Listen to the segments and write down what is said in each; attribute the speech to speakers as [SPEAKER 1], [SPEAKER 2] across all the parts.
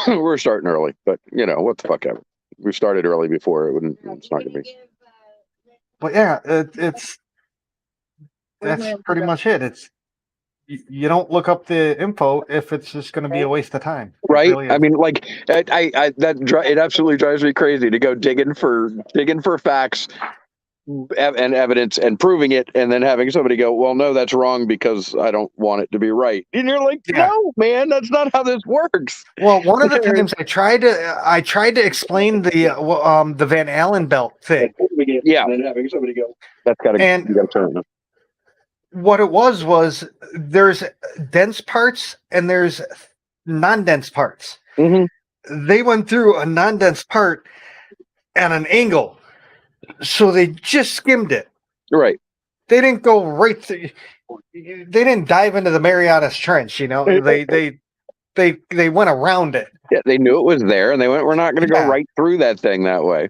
[SPEAKER 1] We're starting early, but what the fuck ever. We started early before. It's not gonna be.
[SPEAKER 2] But yeah, that's pretty much it. It's you don't look up the info if it's just going to be a waste of time.
[SPEAKER 1] Right.
[SPEAKER 2] Really
[SPEAKER 1] I mean, like, it absolutely drives me crazy to go digging for facts and evidence and proving it, and then having somebody go, well, no, that's wrong because I don't want it to be right. And you're like, no, man, that's not how this works.
[SPEAKER 2] Well, one of the times I tried to explain the Van Allen belt thing.
[SPEAKER 1] Yeah. And then having somebody go, that's got to, you got to turn it.
[SPEAKER 2] What it was there's dense parts and there's non-dense parts.
[SPEAKER 1] Mm-hmm.
[SPEAKER 2] They went through a non-dense part at an angle, so they just skimmed it.
[SPEAKER 1] Right.
[SPEAKER 2] They didn't go right through. They didn't dive into the Marianas Trench. They went around it.
[SPEAKER 1] Yeah, they knew it was there, and they went, we're not going to go right through that thing that way.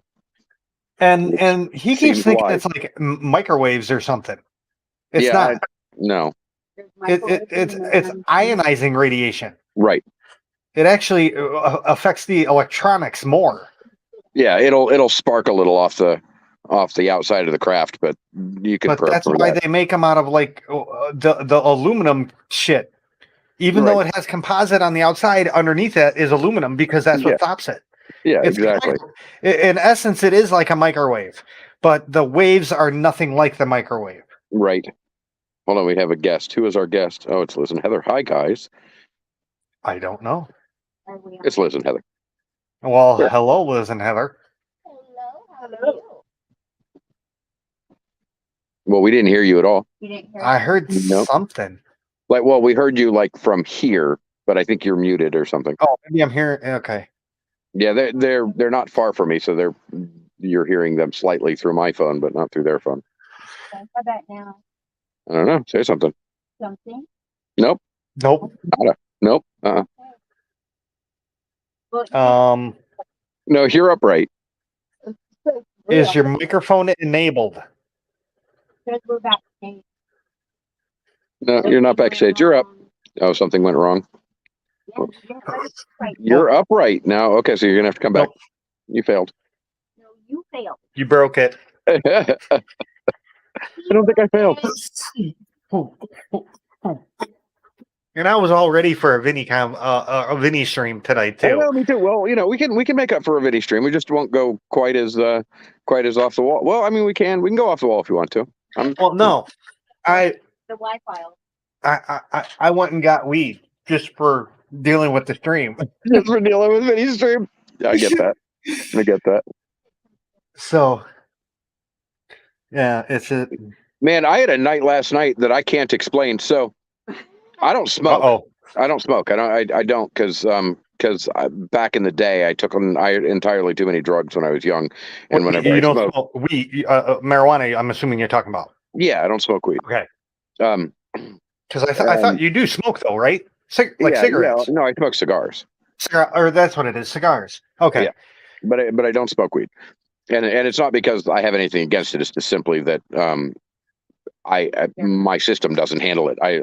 [SPEAKER 2] And he keeps thinking it's like microwaves or something. It's not.
[SPEAKER 1] No.
[SPEAKER 2] It's ionizing radiation.
[SPEAKER 1] Right.
[SPEAKER 2] It actually affects the electronics more.
[SPEAKER 1] Yeah, it'll spark a little off the outside of the craft, but you can.
[SPEAKER 2] But that's why they make them out of like the aluminum shit. Even though it has composite on the outside, underneath it is aluminum because that's what stops it.
[SPEAKER 1] Yeah, exactly.
[SPEAKER 2] In essence, it is like a microwave, but the waves are nothing like the microwave.
[SPEAKER 1] Right. Hold on, we have a guest. Who is our guest? Oh, it's Liz and Heather. Hi, guys.
[SPEAKER 2] I don't know.
[SPEAKER 1] It's Liz and Heather.
[SPEAKER 2] Well, hello, Liz and Heather.
[SPEAKER 3] Hello.
[SPEAKER 1] Well, we didn't hear you at all.
[SPEAKER 3] You didn't hear
[SPEAKER 2] I heard something.
[SPEAKER 1] Well, we heard you like from here, but I think you're muted or something.
[SPEAKER 2] Oh, maybe I'm here. Okay.
[SPEAKER 1] Yeah, they're not far from me, so you're hearing them slightly through my phone, but not through their phone.
[SPEAKER 3] How about now?
[SPEAKER 1] I don't know. Say something.
[SPEAKER 3] Something?
[SPEAKER 1] Nope.
[SPEAKER 2] Nope.
[SPEAKER 1] Nada. Nope. No, you're upright.
[SPEAKER 2] Is your microphone enabled?
[SPEAKER 3] Because we're backstage.
[SPEAKER 1] No, you're not backstage. You're up. Oh, something went wrong. You're upright now. Okay, so you're gonna have to come back. You failed.
[SPEAKER 3] No, you failed.
[SPEAKER 2] You broke it.
[SPEAKER 1] I don't think I failed.
[SPEAKER 2] And I was all ready for a Vinny stream tonight too.
[SPEAKER 1] Well, me too. Well, we can make up for a Vinny stream. We just won't go quite as off the wall. Well, I mean, we can go off the wall if you want to.
[SPEAKER 2] No,
[SPEAKER 3] The Wi-Fi.
[SPEAKER 2] I went and got weed just for dealing with the stream.
[SPEAKER 1] Just for dealing with Vinny's stream. Yeah, I get that. I get that.
[SPEAKER 2] So, yeah, it's a
[SPEAKER 1] man. I had a night last night that I can't explain. So, I don't smoke. I don't smoke. I don't because back in the day I took entirely too many drugs when I was young, and whenever
[SPEAKER 2] you
[SPEAKER 1] I
[SPEAKER 2] don't
[SPEAKER 1] smoked,
[SPEAKER 2] smoke weed, marijuana. I'm assuming you're talking about.
[SPEAKER 1] Yeah, I don't smoke weed.
[SPEAKER 2] Okay.
[SPEAKER 1] Because
[SPEAKER 2] I thought you do smoke though, right? Cigarettes.
[SPEAKER 1] Yeah, no, I smoke cigars.
[SPEAKER 2] Or that's what it is, cigars. Okay.
[SPEAKER 1] Yeah, but I don't smoke weed, and it's not because I have anything against it. It's just simply that my system doesn't handle it. I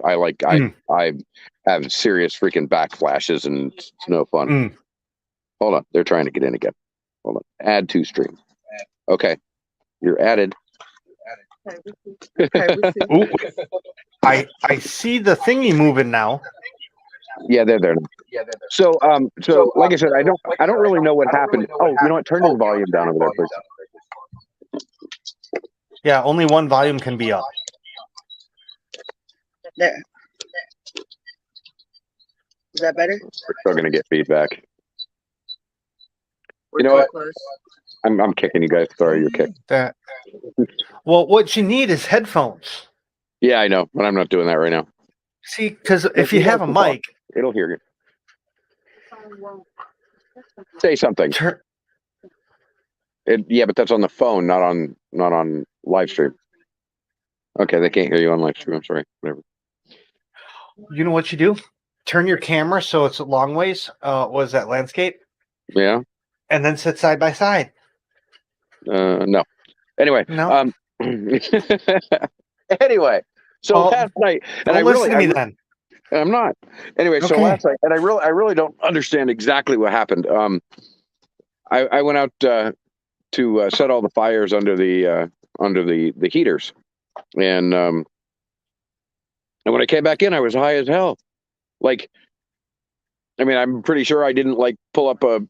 [SPEAKER 1] have serious freaking backflashes and it's no fun. Hold on, they're trying to get in again. Hold on, add to stream. Okay, you're added.
[SPEAKER 2] Ooh, I see the thingy moving now.
[SPEAKER 1] Yeah, they're there. So like I said, I don't really know what happened. Oh, you know what? Turn the volume down over there, please.
[SPEAKER 2] Yeah, only one volume can be up.
[SPEAKER 4] There. Is that better?
[SPEAKER 1] We're still gonna get feedback.
[SPEAKER 4] We're
[SPEAKER 1] you know what?
[SPEAKER 4] Close.
[SPEAKER 1] I'm kicking you guys. Sorry, you're kicked.
[SPEAKER 2] Well, what you need is headphones.
[SPEAKER 1] Yeah, I know, but I'm not doing that right now.
[SPEAKER 2] See, because if you have a mic,
[SPEAKER 1] it'll hear you. Say something. Yeah, but that's on the phone, not on live stream. Okay, they can't hear you on live stream. I'm sorry. Whatever.
[SPEAKER 2] You know what you do? Turn your camera so it's long ways. What is that, landscape?
[SPEAKER 1] Yeah.
[SPEAKER 2] And then sit side by side.
[SPEAKER 1] No. Anyway.
[SPEAKER 2] No.
[SPEAKER 1] Anyway. So last night, and
[SPEAKER 2] listen to me then.
[SPEAKER 1] And I'm not. Anyway, so
[SPEAKER 2] Okay.
[SPEAKER 1] last night, and I really don't understand exactly what happened. I went out to set all the fires under the heaters, and when I came back in, I was high as hell. Like, I mean, I'm pretty sure I didn't like pull up a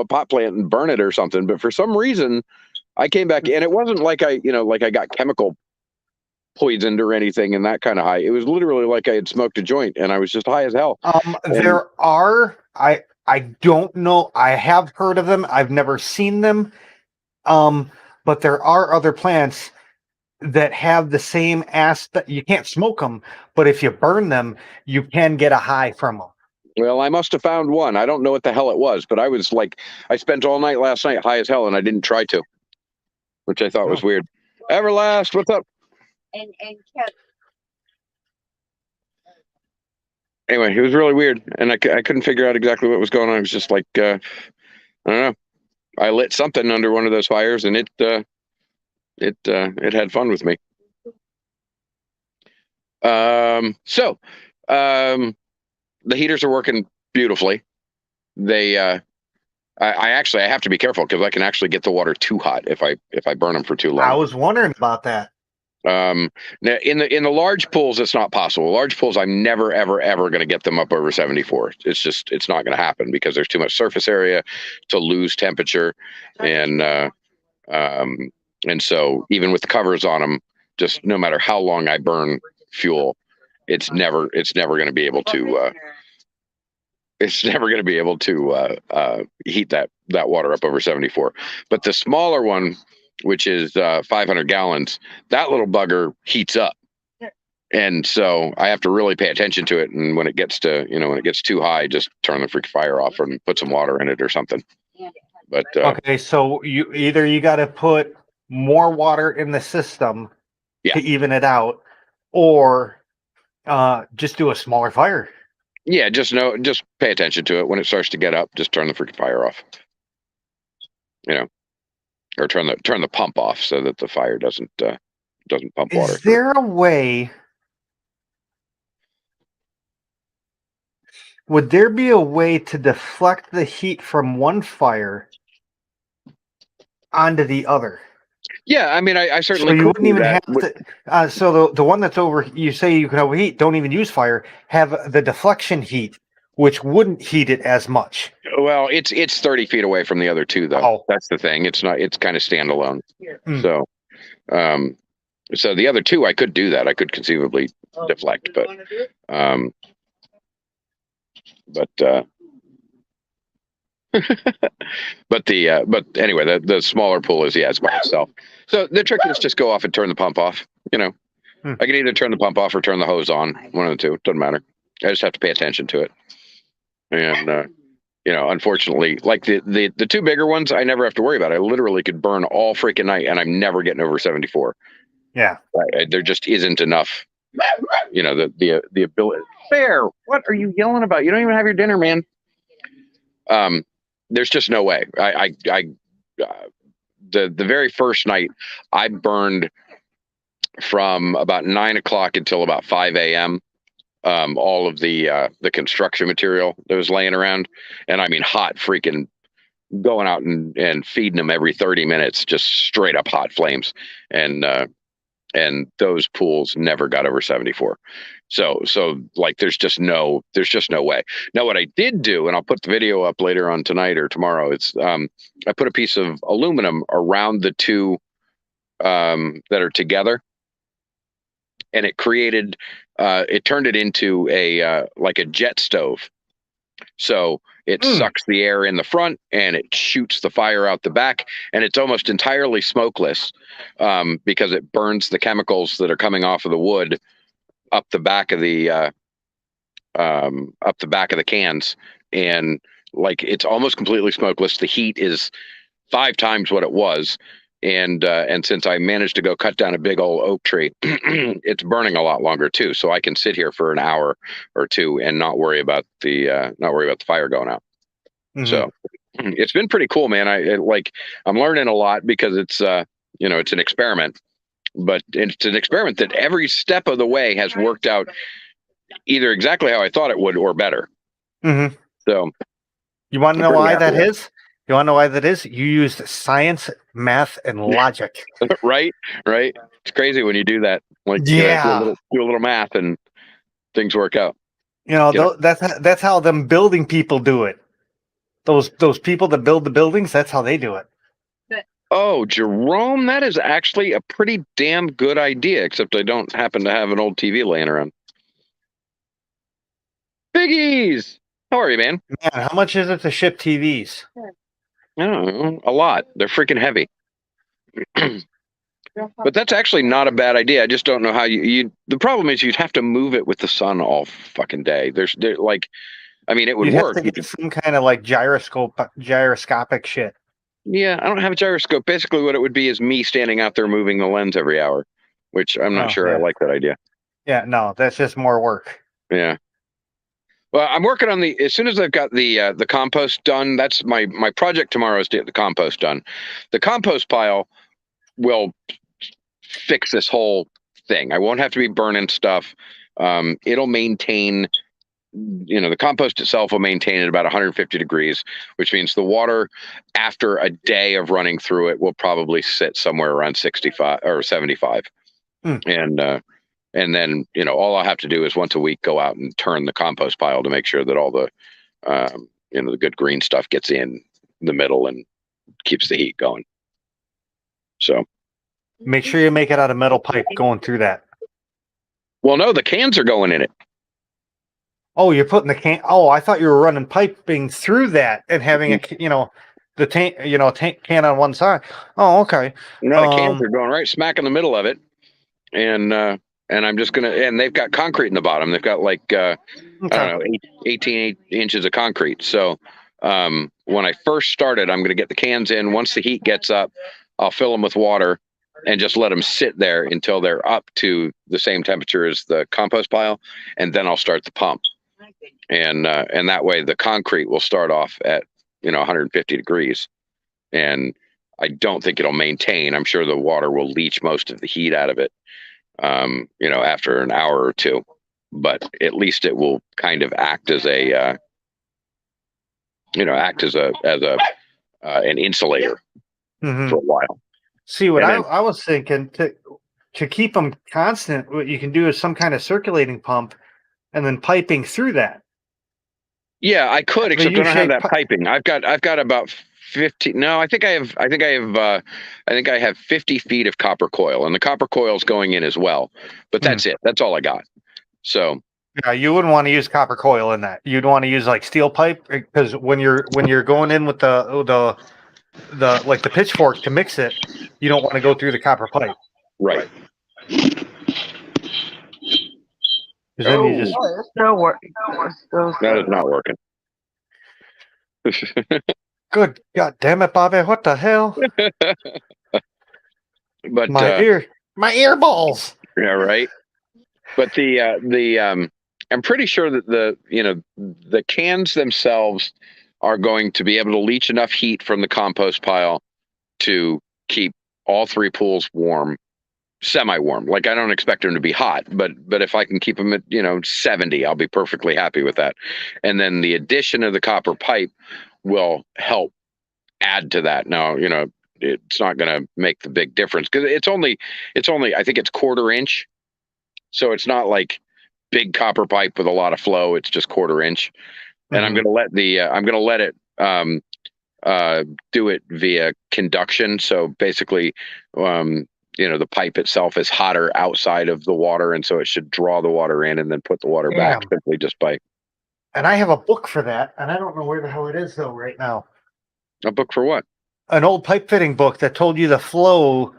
[SPEAKER 1] pot plant and burn it or something, but for some reason, I came back and it wasn't like I got chemical poisoned or anything and that kind of high. It was literally like I had smoked a joint and I was just high as hell.
[SPEAKER 2] There are I don't know. I have heard of them. I've never seen them. But there are other plants that have the same aspect. You can't smoke them, but if you burn them, you can get a high from them.
[SPEAKER 1] Well, I must have found one. I don't know what the hell it was, but I spent all night last night high as hell and I didn't try to, which I thought was weird. Everlast, what's up?
[SPEAKER 3] And Kev,
[SPEAKER 1] Anyway, it was really weird, and I couldn't figure out exactly what was going on. It was just like I don't know. I lit something under one of those fires, and it had fun with me. The heaters are working beautifully. They I actually I have to be careful because I can actually get the water too hot if I burn them for too long.
[SPEAKER 2] I was wondering about that.
[SPEAKER 1] Now in the large pools, it's not possible. Large pools, I'm never ever going to get them up over 74. It's not going to happen because there's too much surface area to lose temperature, and so even with the covers on them, just no matter how long I burn fuel, it's never going to be able to. It's never going to be able to heat that water up over 74. But the smaller one, which is 500 gallons, that little bugger heats up, and so I have to really pay attention to it. And when it gets too high, just turn the freaking fire off and put some water in it or something. But
[SPEAKER 2] Okay, so you got to put more water in the system to even it out, or just do a smaller fire.
[SPEAKER 1] Yeah, just pay attention to it. When it starts to get up, just turn the freaking fire off. Or turn the pump off so that the fire doesn't pump water.
[SPEAKER 2] Is there a way? Would there be a way to deflect the heat from one fire onto the other?
[SPEAKER 1] Yeah, I mean, I certainly.
[SPEAKER 2] So you
[SPEAKER 1] could
[SPEAKER 2] wouldn't
[SPEAKER 1] do
[SPEAKER 2] even
[SPEAKER 1] that.
[SPEAKER 2] have to. So the one that's over, you say you can overheat. Don't even use fire. Have the deflection heat, which wouldn't heat it as much.
[SPEAKER 1] Well, it's 30 feet away from the other two, though.
[SPEAKER 2] Oh.
[SPEAKER 1] That's the thing. It's not. It's kind of standalone.
[SPEAKER 2] Mm.
[SPEAKER 1] So the other two, I could do that. I could conceivably deflect, but but anyway, the smaller pool is it's by itself. So the trick is just go off and turn the pump off. I can either turn the pump off or turn the hose on. One of the two, doesn't matter. I just have to pay attention to it. And unfortunately, like the two bigger ones, I never have to worry about. I literally could burn all freaking night, and I'm never getting over 74.
[SPEAKER 2] Yeah,
[SPEAKER 1] there just isn't enough. The ability. Bear, what are you yelling about? You don't even have your dinner, man. There's just no way. The very first night, I burned from about 9 o'clock until about 5 a.m. All of the construction material that was laying around, and I mean hot freaking going out and feeding them every 30 minutes, just straight up hot flames, and those pools never got over 74. So like there's just no way. Now what I did do, and I'll put the video up later on tonight or tomorrow, it's I put a piece of aluminum around the two that are together, and it created it turned it into a like a jet stove. So it sucks the air in the front and it shoots the fire out the back, and it's almost entirely smokeless because it burns the chemicals that are coming off of the wood up the back of the cans, and like it's almost completely smokeless. The heat is 5 times what it was, and since I managed to go cut down a big old oak tree, it's burning a lot longer too. So I can sit here for an hour or two and not worry about the fire going out. Mm-hmm. So it's been pretty cool, man. I'm learning a lot because it's it's an experiment, but it's an experiment that every step of the way has worked out either exactly how I thought it would or better.
[SPEAKER 2] Mm-hmm.
[SPEAKER 1] So
[SPEAKER 2] You want to
[SPEAKER 1] I'm
[SPEAKER 2] know
[SPEAKER 1] pretty
[SPEAKER 2] why
[SPEAKER 1] happy
[SPEAKER 2] that
[SPEAKER 1] with
[SPEAKER 2] is? You want to know why that is? You used science, math, and logic.
[SPEAKER 1] right? Right? It's crazy when you do that. Like
[SPEAKER 2] Yeah.
[SPEAKER 1] do a little math and things work out.
[SPEAKER 2] You know,
[SPEAKER 1] You know.
[SPEAKER 2] that's how them building people do it. Those people that build the buildings, that's how they do it.
[SPEAKER 1] Oh, Jerome, that is actually a pretty damn good idea, except I don't happen to have an old TV laying around. Biggies! How are you, man?
[SPEAKER 2] Man, how much is it to ship TVs?
[SPEAKER 1] I don't know, a lot. They're freaking heavy. But that's actually not a bad idea. I just don't know how you. The problem is you'd have to move it with the sun all fucking day. There like, I mean, it would
[SPEAKER 2] You'd have
[SPEAKER 1] work.
[SPEAKER 2] to get some kind of like gyroscopic shit.
[SPEAKER 1] Yeah, I don't have a gyroscope. Basically, what it would be is me standing out there moving the lens every hour, which I'm not
[SPEAKER 2] Oh,
[SPEAKER 1] sure I
[SPEAKER 2] yeah.
[SPEAKER 1] like that idea.
[SPEAKER 2] Yeah, no, that's just more work.
[SPEAKER 1] Yeah. Well, I'm working on as soon as I've got the compost done. That's my project tomorrow is to get the compost done. The compost pile will fix this whole thing. I won't have to be burning stuff. It'll maintain, the compost itself will maintain at about 150 degrees, which means the water after a day of running through it will probably sit somewhere around 65 or 75. And then, all I'll have to do is once a week go out and turn the compost pile to make sure that all the, the good green stuff gets in the middle and keeps the heat going. So
[SPEAKER 2] Make sure you make it out of metal pipe going through that.
[SPEAKER 1] well, no, the cans are going in it.
[SPEAKER 2] Oh, you're putting the can. Oh, I thought you were running piping through that and having the tank, tank can on one side. Oh, okay.
[SPEAKER 1] No, the cans are going right smack in the middle of it, and I'm just gonna. And they've got concrete in the bottom. They've got like I don't know, 18 inches of concrete. So when I first started, I'm gonna get the cans in. Once the heat gets up, I'll fill them with water and just let them sit there until they're up to the same temperature as the compost pile, and then I'll start the pump. And that way the concrete will start off at 150 degrees, and I don't think it'll maintain. I'm sure the water will leach most of the heat out of it, after an hour or two, but at least it will kind of act as an insulator for a while.
[SPEAKER 2] See, what I was thinking to keep them constant, what you can do is some kind of circulating pump, and then piping through that.
[SPEAKER 1] Yeah, I could, except I don't have that piping. I've got about 50. No, I think I have 50 feet of copper coil, and the copper coil is going in as well. But that's it. That's all I got. So
[SPEAKER 2] yeah, you wouldn't want to use copper coil in that. You'd want to use like steel pipe, because when you're going in with the like the pitchfork to mix it, you don't want to go through the copper pipe.
[SPEAKER 1] Right.
[SPEAKER 2] Then you just
[SPEAKER 4] still working.
[SPEAKER 1] That is not working.
[SPEAKER 2] Good God damn it, Bobby! What the hell?
[SPEAKER 1] But
[SPEAKER 2] my ear balls.
[SPEAKER 1] Yeah, right. But I'm pretty sure that the cans themselves are going to be able to leach enough heat from the compost pile to keep all three pools warm, semi-warm. Like, I don't expect them to be hot, but if I can keep them at 70, I'll be perfectly happy with that. And then the addition of the copper pipe will help add to that. Now, it's not going to make the big difference, because it's only I think it's 1/4 inch, so it's not like big copper pipe with a lot of flow. It's just 1/4 inch, and I'm going to let it do it via conduction. So basically, the pipe itself is hotter outside of the water, and so it should draw the water in and then put the water back simply just by.
[SPEAKER 2] And I have a book for that, and I don't know where the hell it is though right now.
[SPEAKER 1] A book for what?
[SPEAKER 2] An old pipe fitting book that told you the flow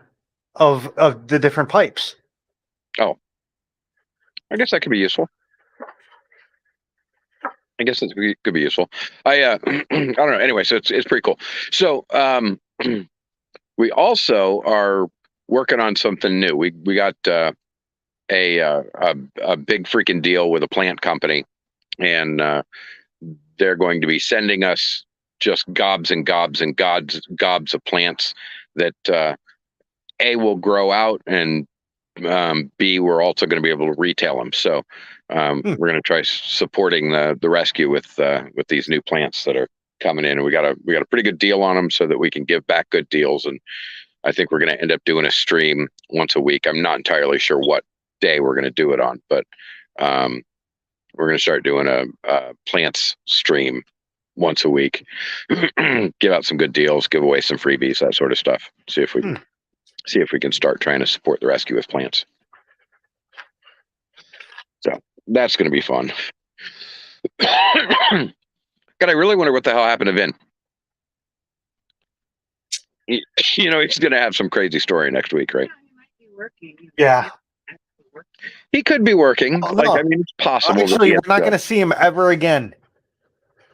[SPEAKER 2] of the different pipes.
[SPEAKER 1] Oh, I guess that could be useful. I guess it could be useful. I don't know. Anyway, so it's pretty cool. So we also are working on something new. We got a big freaking deal with a plant company, and they're going to be sending us just gobs and gobs and gobs of plants that A, will grow out, and B, we're also going to be able to retail them. So We're going to try supporting the rescue with these new plants that are coming in, and we got a pretty good deal on them so that we can give back good deals. And I think we're going to end up doing a stream once a week. I'm not entirely sure what day we're going to do it on, but we're going to start doing a plants stream once a week. Give out some good deals, give away some freebies, that sort of stuff. See if we can start trying to support the rescue with plants. So that's going to be fun. God, I really wonder what the hell happened to Vin. You know, he's going to have some crazy story next week, right?
[SPEAKER 2] Yeah.
[SPEAKER 1] He could be working.
[SPEAKER 2] Oh,
[SPEAKER 1] like,
[SPEAKER 2] no.
[SPEAKER 1] I mean, it's possible.
[SPEAKER 2] Actually, we're not going to see him ever again.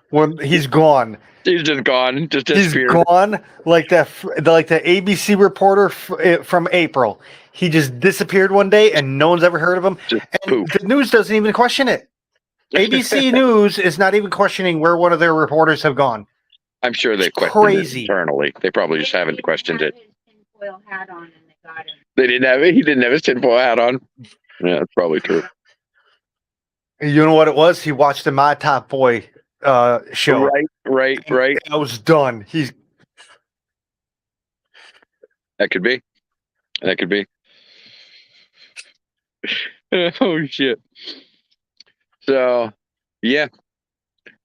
[SPEAKER 2] When he's gone.
[SPEAKER 1] He's just gone. Just disappeared.
[SPEAKER 2] He's gone like the ABC reporter from April. He just disappeared one day, and no one's ever heard of him.
[SPEAKER 1] Just
[SPEAKER 2] and
[SPEAKER 1] poof.
[SPEAKER 2] the news doesn't even question it. ABC News is not even questioning where one of their reporters have gone.
[SPEAKER 1] I'm sure they questioned
[SPEAKER 2] crazy.
[SPEAKER 1] it internally. They probably just haven't questioned it.
[SPEAKER 3] Tinfoil hat on and they got him.
[SPEAKER 1] They didn't have it. He didn't have his tinfoil hat on. Yeah, that's probably true.
[SPEAKER 2] You know what it was? He watched the My Top Boy show.
[SPEAKER 1] Right.
[SPEAKER 2] I was done.
[SPEAKER 1] That could be. Oh shit. So, yeah.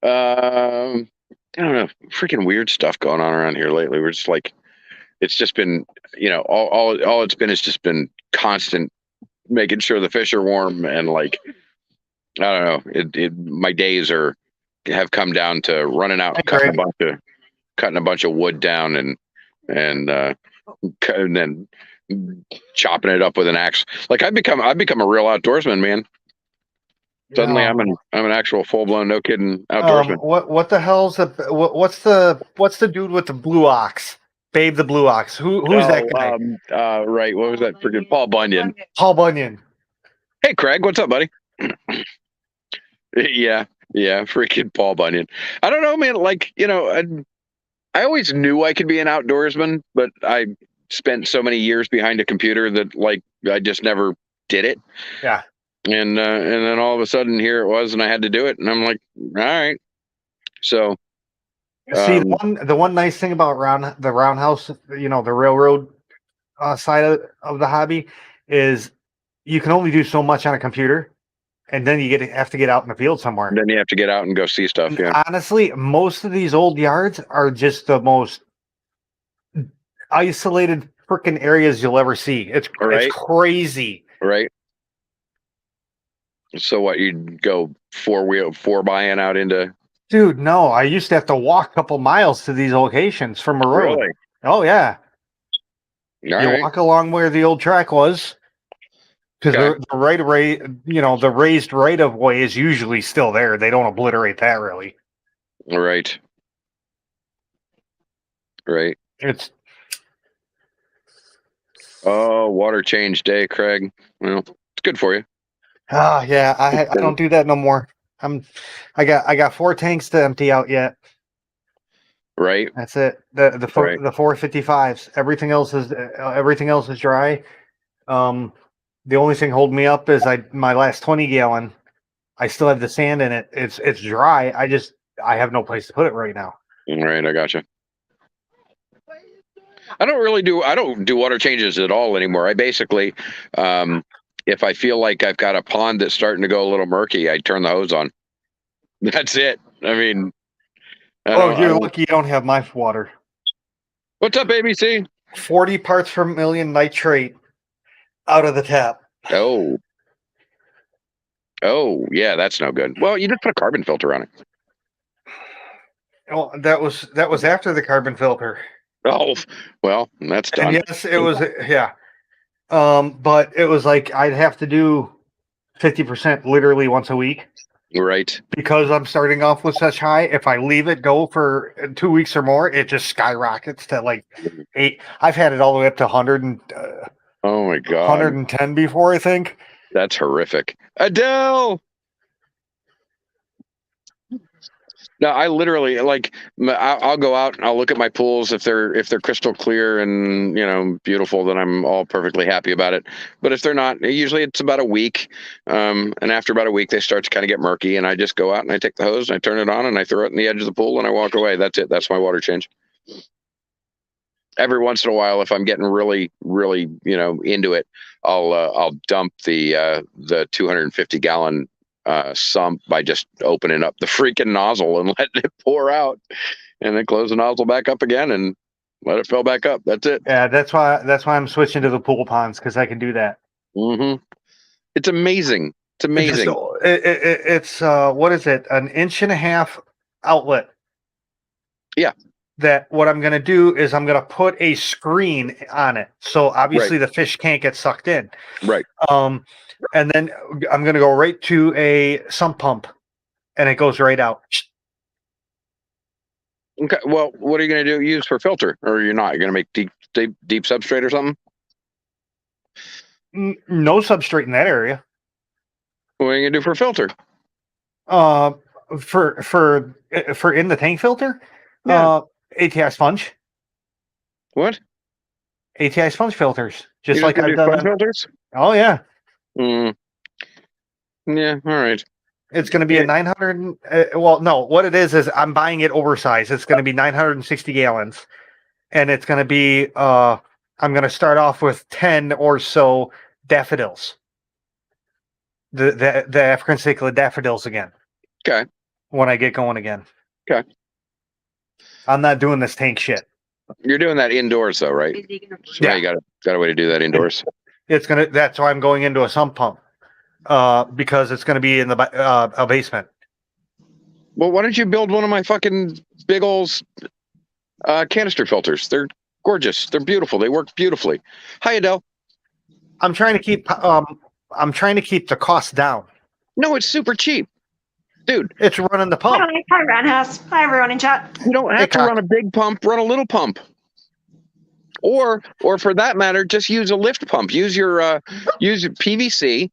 [SPEAKER 1] I don't know. Freaking weird stuff going on around here lately. We're just like, it's just been, you know, all it's been is just been constant making sure the fish are warm, and like, I don't know. My days have come down to running out, cutting a bunch of wood down, and then chopping it up with an axe. Like I've become a real outdoorsman, man. Suddenly, I'm an actual full blown, no kidding outdoorsman.
[SPEAKER 2] What the hell's what's the dude with the blue ox? Babe the Blue Ox. Who's that guy?
[SPEAKER 1] Right. What was that? Freaking Paul Bunyan.
[SPEAKER 2] Paul Bunyan.
[SPEAKER 1] Hey, Craig. What's up, buddy? Yeah. Freaking Paul Bunyan. I don't know, man. Like, you know, I always knew I could be an outdoorsman, but I spent so many years behind a computer that like I just never did it.
[SPEAKER 2] Yeah.
[SPEAKER 1] And then all of a sudden here it was, and I had to do it, and I'm like, all right. So.
[SPEAKER 2] See, the one nice thing about the roundhouse, you know, the railroad side of the hobby is you can only do so much on a computer, and then you have to get out in the field somewhere.
[SPEAKER 1] And then you have to get out and go see stuff. Yeah.
[SPEAKER 2] Honestly, most of these old yards are just the most isolated freaking areas you'll ever see. It's crazy.
[SPEAKER 1] Right. So what, you'd go four by-in out into...
[SPEAKER 2] Dude, no, I used to have to walk a couple miles to these locations from a road.
[SPEAKER 1] Really?
[SPEAKER 2] Oh, yeah.
[SPEAKER 1] You
[SPEAKER 2] walk along where the old track was, because the the raised right of way is usually still there. They don't obliterate that really.
[SPEAKER 1] Right.
[SPEAKER 2] It's
[SPEAKER 1] water change day, Craig. Well, it's good for you.
[SPEAKER 2] Yeah, I don't do that no more. I got 4 tanks to empty out yet.
[SPEAKER 1] Right.
[SPEAKER 2] That's it. The 455s. Everything else is dry. The only thing holding me up is my last 20 gallon. I still have the sand in it. It's dry. I have no place to put it right now.
[SPEAKER 1] Right, I gotcha. I don't do water changes at all anymore. I basically, if I feel like I've got a pond that's starting to go a little murky, I turn the hose on. That's it. I mean,
[SPEAKER 2] you're lucky you don't have my water.
[SPEAKER 1] What's up, ABC?
[SPEAKER 2] 40 parts per million nitrate out of the tap.
[SPEAKER 1] Oh, yeah, that's no good. Well, you just put a carbon filter on it.
[SPEAKER 2] Oh, that was after the carbon filter.
[SPEAKER 1] Oh, well, that's done.
[SPEAKER 2] And yes, it was, yeah. But it was like I'd have to do 50% literally once a week.
[SPEAKER 1] Right. Because
[SPEAKER 2] I'm starting off with such high. If I leave it go for 2 weeks or more, it just skyrockets to like 8. I've had it all the way up to 100 and
[SPEAKER 1] oh my god,
[SPEAKER 2] 110 before, I think. That's
[SPEAKER 1] horrific. Adele. No, I literally like I'll go out and I'll look at my pools if they're crystal clear and beautiful, then I'm all perfectly happy about it. But if they're not, usually it's about a week, and after about a week they start to kind of get murky, and I just go out and I take the hose and I turn it on and I throw it in the edge of the pool and I walk away. That's it. That's my water change. Every once in a while, if I'm getting really into it, I'll dump the 250 gallon sump by just opening up the freaking nozzle and letting it pour out, and then close the nozzle back up again and let it fill back up. That's it.
[SPEAKER 2] Yeah, that's why I'm switching to the pool ponds, because I can do that.
[SPEAKER 1] Mm-hmm. It's amazing. It's amazing.
[SPEAKER 2] It's what is it? An 1.5-inch outlet.
[SPEAKER 1] Yeah.
[SPEAKER 2] That what I'm going to do is I'm going to put a screen on it, so obviously the fish can't get sucked in.
[SPEAKER 1] Right.
[SPEAKER 2] And then I'm going to go right to a sump pump, and it goes right out.
[SPEAKER 1] Okay. Well, what are you going to do? Use for filter, or you're not? You're going to make deep substrate or something?
[SPEAKER 2] No substrate in that area.
[SPEAKER 1] What are you going to do for filter?
[SPEAKER 2] For in the tank filter,
[SPEAKER 1] Yeah.
[SPEAKER 2] ATI sponge.
[SPEAKER 1] What?
[SPEAKER 2] ATI sponge filters, just
[SPEAKER 1] You're
[SPEAKER 2] like
[SPEAKER 1] gonna
[SPEAKER 2] I've
[SPEAKER 1] do
[SPEAKER 2] done.
[SPEAKER 1] sponge filters?
[SPEAKER 2] Oh yeah.
[SPEAKER 1] Yeah. All right.
[SPEAKER 2] It's going to be a 900. Well, no, what it is I'm buying it oversized. It's going to be 960 gallons, and it's going to be. I'm going to start off with 10 or so daffodils. The African cichlid daffodils again.
[SPEAKER 1] Okay.
[SPEAKER 2] When I get going again.
[SPEAKER 1] Okay.
[SPEAKER 2] I'm not doing this tank shit.
[SPEAKER 1] You're doing that indoors though, right?
[SPEAKER 3] Is he gonna bring
[SPEAKER 1] So yeah, you got a way to do that indoors.
[SPEAKER 2] That's why I'm going into a sump pump. Because it's going to be in the a basement.
[SPEAKER 1] Well, why don't you build one of my fucking big old canister filters? They're gorgeous. They're beautiful. They work beautifully. Hi, Adele.
[SPEAKER 2] I'm trying to keep the cost down.
[SPEAKER 1] No, it's super cheap, dude.
[SPEAKER 2] It's running the pump.
[SPEAKER 4] Hi, Roundhouse. Hi, everyone in chat.
[SPEAKER 1] You don't have to run a big pump. Run a little pump, or for that matter, just use a lift pump. Use your PVC.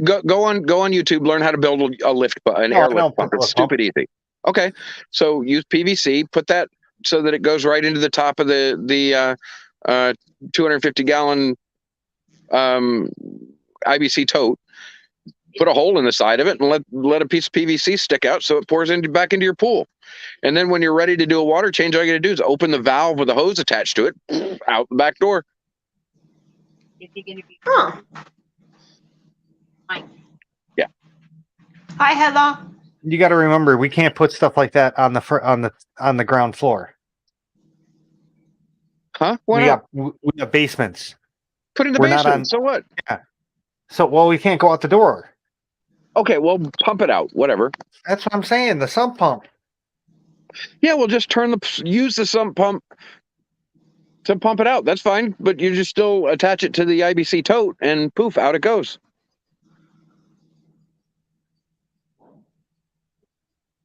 [SPEAKER 1] Go on YouTube. Learn how to build a an airlift pump. It's stupid easy. Okay, so use PVC. Put that so that it goes right into the top of the 250 gallon IBC tote. Put a hole in the side of it and let a piece of PVC stick out so it pours back into your pool. And then when you're ready to do a water change, all you got to do is open the valve with a hose attached to it, out the back door.
[SPEAKER 3] Is he gonna be?
[SPEAKER 4] Huh.
[SPEAKER 3] Mike.
[SPEAKER 1] Yeah.
[SPEAKER 4] Hi, Heather.
[SPEAKER 2] You got to remember, we can't put stuff like that on the ground floor.
[SPEAKER 1] Huh?
[SPEAKER 2] We got basements.
[SPEAKER 1] Put in the
[SPEAKER 2] We're not
[SPEAKER 1] basement. So what?
[SPEAKER 2] Yeah. So we can't go out the door.
[SPEAKER 1] Okay, well, pump it out. Whatever.
[SPEAKER 2] That's what I'm saying. The sump pump.
[SPEAKER 1] Yeah, we'll just use the sump pump to pump it out. That's fine. But you just still attach it to the IBC tote and poof, out it goes.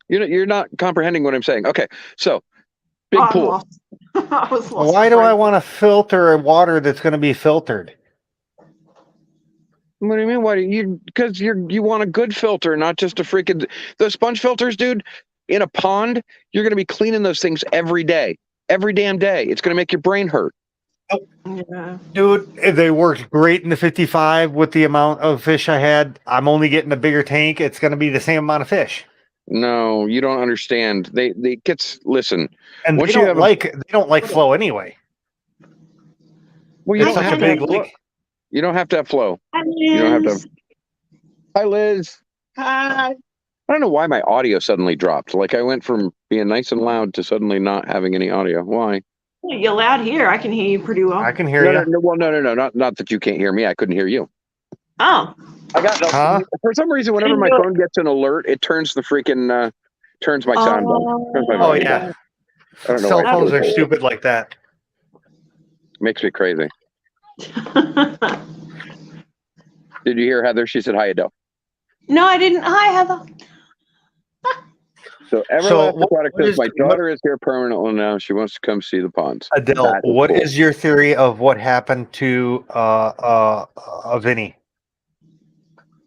[SPEAKER 1] You're not comprehending what I'm saying. Okay, so big pool.
[SPEAKER 4] I was lost.
[SPEAKER 2] Why do I want to filter water that's going to be filtered?
[SPEAKER 1] What do you mean? Why do you? Because you want a good filter, not just a freaking those sponge filters, dude. In a pond, you're going to be cleaning those things every day, every damn day. It's going to make your brain hurt.
[SPEAKER 4] Yeah.
[SPEAKER 2] Dude, they worked great in the 55 with the amount of fish I had. I'm only getting a bigger tank. It's going to be the same amount of fish.
[SPEAKER 1] No, you don't understand. They listen.
[SPEAKER 2] And they don't like flow anyway.
[SPEAKER 1] Well, you
[SPEAKER 2] It's
[SPEAKER 1] don't
[SPEAKER 2] such
[SPEAKER 1] have
[SPEAKER 2] a big
[SPEAKER 1] to.
[SPEAKER 2] leak.
[SPEAKER 1] You don't have to have flow.
[SPEAKER 4] Hi,
[SPEAKER 1] You don't have
[SPEAKER 4] Liz.
[SPEAKER 1] to. Hi, Liz.
[SPEAKER 4] Hi.
[SPEAKER 1] I don't know why my audio suddenly dropped. Like I went from being nice and loud to suddenly not having any audio. Why?
[SPEAKER 4] You're loud here. I can hear you pretty well.
[SPEAKER 2] I can hear you.
[SPEAKER 1] No. Not that you can't hear me. I couldn't hear you.
[SPEAKER 4] Oh.
[SPEAKER 1] I got
[SPEAKER 2] Huh?
[SPEAKER 1] for some reason. Whenever my phone gets an alert, it turns the freaking turns my sound down. Turns my
[SPEAKER 2] Oh
[SPEAKER 1] volume
[SPEAKER 2] yeah.
[SPEAKER 1] down. I don't know
[SPEAKER 2] Cell
[SPEAKER 1] why.
[SPEAKER 2] phones are stupid like that.
[SPEAKER 1] Makes me crazy. Did you hear Heather? She said hi, Adele.
[SPEAKER 4] No, I didn't. Hi, Heather.
[SPEAKER 1] So Everlast Aquatic
[SPEAKER 2] what
[SPEAKER 1] says
[SPEAKER 2] is-
[SPEAKER 1] my daughter is here permanently now. She wants to come see the ponds.
[SPEAKER 2] Adele,
[SPEAKER 1] That is
[SPEAKER 2] what
[SPEAKER 1] cool.
[SPEAKER 2] is your theory of what happened to Vinny?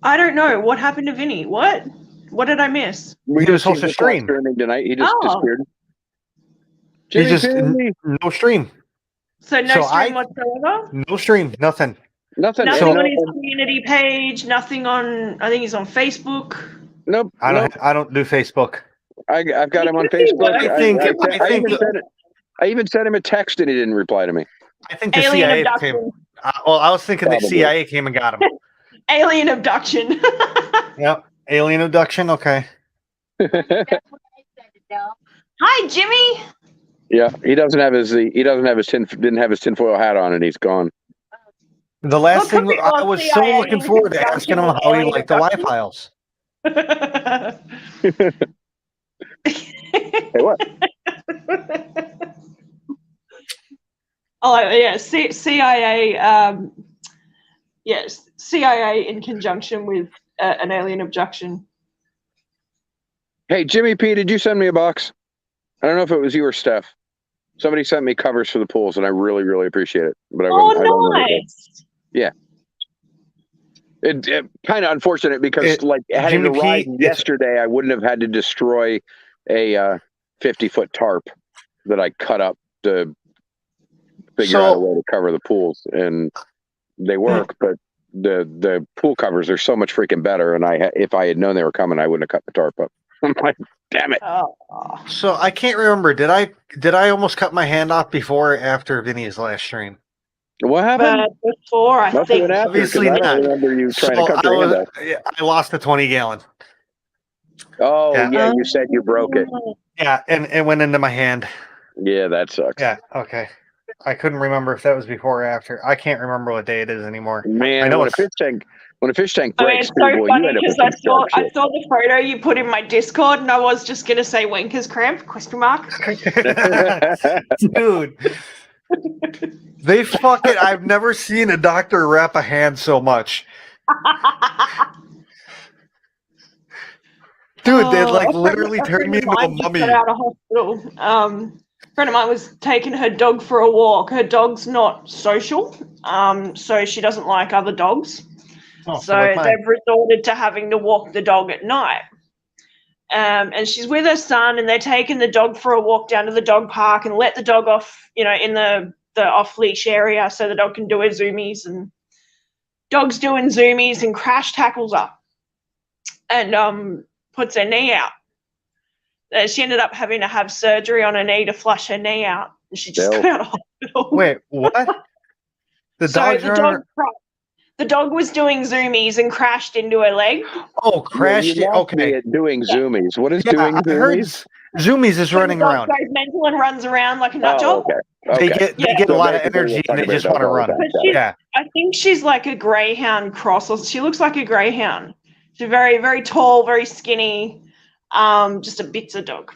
[SPEAKER 4] I don't know. What happened to Vinny? What? What did I miss?
[SPEAKER 1] We
[SPEAKER 2] He was
[SPEAKER 1] just
[SPEAKER 2] supposed to
[SPEAKER 1] seen him live
[SPEAKER 2] stream.
[SPEAKER 1] streaming tonight. He just
[SPEAKER 4] Oh.
[SPEAKER 1] disappeared.
[SPEAKER 2] He
[SPEAKER 1] Jimmy
[SPEAKER 2] just
[SPEAKER 1] P.
[SPEAKER 2] no stream,
[SPEAKER 4] So no
[SPEAKER 2] So
[SPEAKER 4] stream
[SPEAKER 2] I-
[SPEAKER 4] whatsoever?
[SPEAKER 2] no stream, nothing.
[SPEAKER 1] Nothing.
[SPEAKER 4] Nothing
[SPEAKER 1] and
[SPEAKER 4] on
[SPEAKER 1] no,
[SPEAKER 4] his community page, nothing on, I think he's on Facebook.
[SPEAKER 1] nope.
[SPEAKER 2] I
[SPEAKER 1] Nope.
[SPEAKER 2] don't do Facebook.
[SPEAKER 1] I've got him on
[SPEAKER 4] It could be
[SPEAKER 1] Facebook.
[SPEAKER 4] worse.
[SPEAKER 2] I think-
[SPEAKER 1] I even sent him a text and he didn't reply to me.
[SPEAKER 2] I think the
[SPEAKER 4] Alien
[SPEAKER 2] CIA
[SPEAKER 4] abduction.
[SPEAKER 2] came. Well, I was thinking the
[SPEAKER 1] Probably.
[SPEAKER 2] CIA came and got him.
[SPEAKER 4] Alien abduction.
[SPEAKER 2] Yep, alien abduction. Okay.
[SPEAKER 3] That's what I said, Adele.
[SPEAKER 4] Hi, Jimmy.
[SPEAKER 1] Yeah, he didn't have his tinfoil hat on and he's gone.
[SPEAKER 2] The last
[SPEAKER 4] Well, could
[SPEAKER 2] thing
[SPEAKER 4] be
[SPEAKER 2] I
[SPEAKER 4] all
[SPEAKER 2] was so
[SPEAKER 4] CIA
[SPEAKER 2] looking forward to
[SPEAKER 4] abduction
[SPEAKER 2] asking him
[SPEAKER 4] or
[SPEAKER 2] how he
[SPEAKER 4] alien
[SPEAKER 2] liked the
[SPEAKER 4] abduction.
[SPEAKER 2] Y files.
[SPEAKER 1] Hey, what?
[SPEAKER 4] Oh yeah, CIA. Yes, CIA in conjunction with an alien abduction.
[SPEAKER 1] Hey, Jimmy P, did you send me a box? I don't know if it was you or Steph. Somebody sent me covers for the pools, and I really, really appreciate it. But I don't know what it was.
[SPEAKER 4] Nice.
[SPEAKER 1] It kind of unfortunate because had
[SPEAKER 2] Jimmy
[SPEAKER 1] it
[SPEAKER 2] P,
[SPEAKER 1] arrived
[SPEAKER 2] it's-
[SPEAKER 1] yesterday, I wouldn't have had to destroy a 50-foot tarp that I cut up to figure out a way to cover the pools, and they work, but the pool covers are so much freaking better. And if I had known they were coming, I wouldn't have cut the tarp up. I'm like, damn it.
[SPEAKER 4] Oh.
[SPEAKER 2] So I can't remember. Did I almost cut my hand off before or after Vinny's last stream?
[SPEAKER 1] What happened?
[SPEAKER 4] Before, I
[SPEAKER 1] Must have
[SPEAKER 4] think.
[SPEAKER 1] been after, 'cause
[SPEAKER 2] Obviously
[SPEAKER 1] I
[SPEAKER 2] not.
[SPEAKER 1] don't remember you trying to cut
[SPEAKER 2] I
[SPEAKER 1] your hand off.
[SPEAKER 2] I lost the 20 gallon.
[SPEAKER 1] Oh,
[SPEAKER 2] Yeah.
[SPEAKER 1] yeah, you said you broke it.
[SPEAKER 2] Yeah, and it went into my hand.
[SPEAKER 1] Yeah, that sucks.
[SPEAKER 2] Yeah, okay. I couldn't remember if that was before or after. I can't remember what day it is anymore.
[SPEAKER 1] Man,
[SPEAKER 2] I know
[SPEAKER 1] when a
[SPEAKER 2] it's-
[SPEAKER 1] fish tank
[SPEAKER 4] I mean,
[SPEAKER 1] breaks,
[SPEAKER 4] it's so
[SPEAKER 1] people, you
[SPEAKER 4] funny
[SPEAKER 1] end up with
[SPEAKER 4] because
[SPEAKER 1] some dark
[SPEAKER 4] I
[SPEAKER 1] shit.
[SPEAKER 4] saw the photo you put in my Discord, and I was just gonna say Wanker's cramp? Question mark.
[SPEAKER 2] Dude. They fucking I've never seen a doctor wrap a hand so much. Dude, they like literally turned me into a mummy.
[SPEAKER 4] Got out of hospital. Friend of mine was taking her dog for a walk. Her dog's not social, so she doesn't like other dogs.
[SPEAKER 2] Oh,
[SPEAKER 4] So
[SPEAKER 2] like mine.
[SPEAKER 4] they've resorted to having to walk the dog at night. And she's with her son, and they're taking the dog for a walk down to the dog park and let the dog off, in the off leash area so the dog can do her zoomies. And dog's doing zoomies and crash tackles her and puts her knee out. She ended up having to have surgery on her knee to flush her knee out. And she just
[SPEAKER 1] Bill.
[SPEAKER 4] got out of hospital.
[SPEAKER 2] Wait, what? The
[SPEAKER 4] So
[SPEAKER 2] dog's
[SPEAKER 4] the dog was doing zoomies and crashed into her leg.
[SPEAKER 2] crashed
[SPEAKER 1] You
[SPEAKER 2] it.
[SPEAKER 1] lost me
[SPEAKER 2] Okay.
[SPEAKER 1] at doing zoomies. What is
[SPEAKER 2] Yeah,
[SPEAKER 1] doing
[SPEAKER 2] I heard
[SPEAKER 1] zoomies?
[SPEAKER 2] Zoomies is
[SPEAKER 4] So
[SPEAKER 2] running
[SPEAKER 4] the dog
[SPEAKER 2] around.
[SPEAKER 4] goes mental and runs around like a nut job.
[SPEAKER 1] okay.
[SPEAKER 2] They
[SPEAKER 1] Okay.
[SPEAKER 2] get
[SPEAKER 4] Yeah.
[SPEAKER 2] a lot of
[SPEAKER 1] basically,
[SPEAKER 2] energy
[SPEAKER 1] we're
[SPEAKER 2] and they
[SPEAKER 1] talking
[SPEAKER 2] just
[SPEAKER 1] about
[SPEAKER 2] want to
[SPEAKER 1] dogs all
[SPEAKER 2] run.
[SPEAKER 1] the time.
[SPEAKER 4] But
[SPEAKER 2] Yeah.
[SPEAKER 4] I think she's like a greyhound cross. Or she looks like a greyhound. She's very, very tall, very skinny. Just a bits of dog.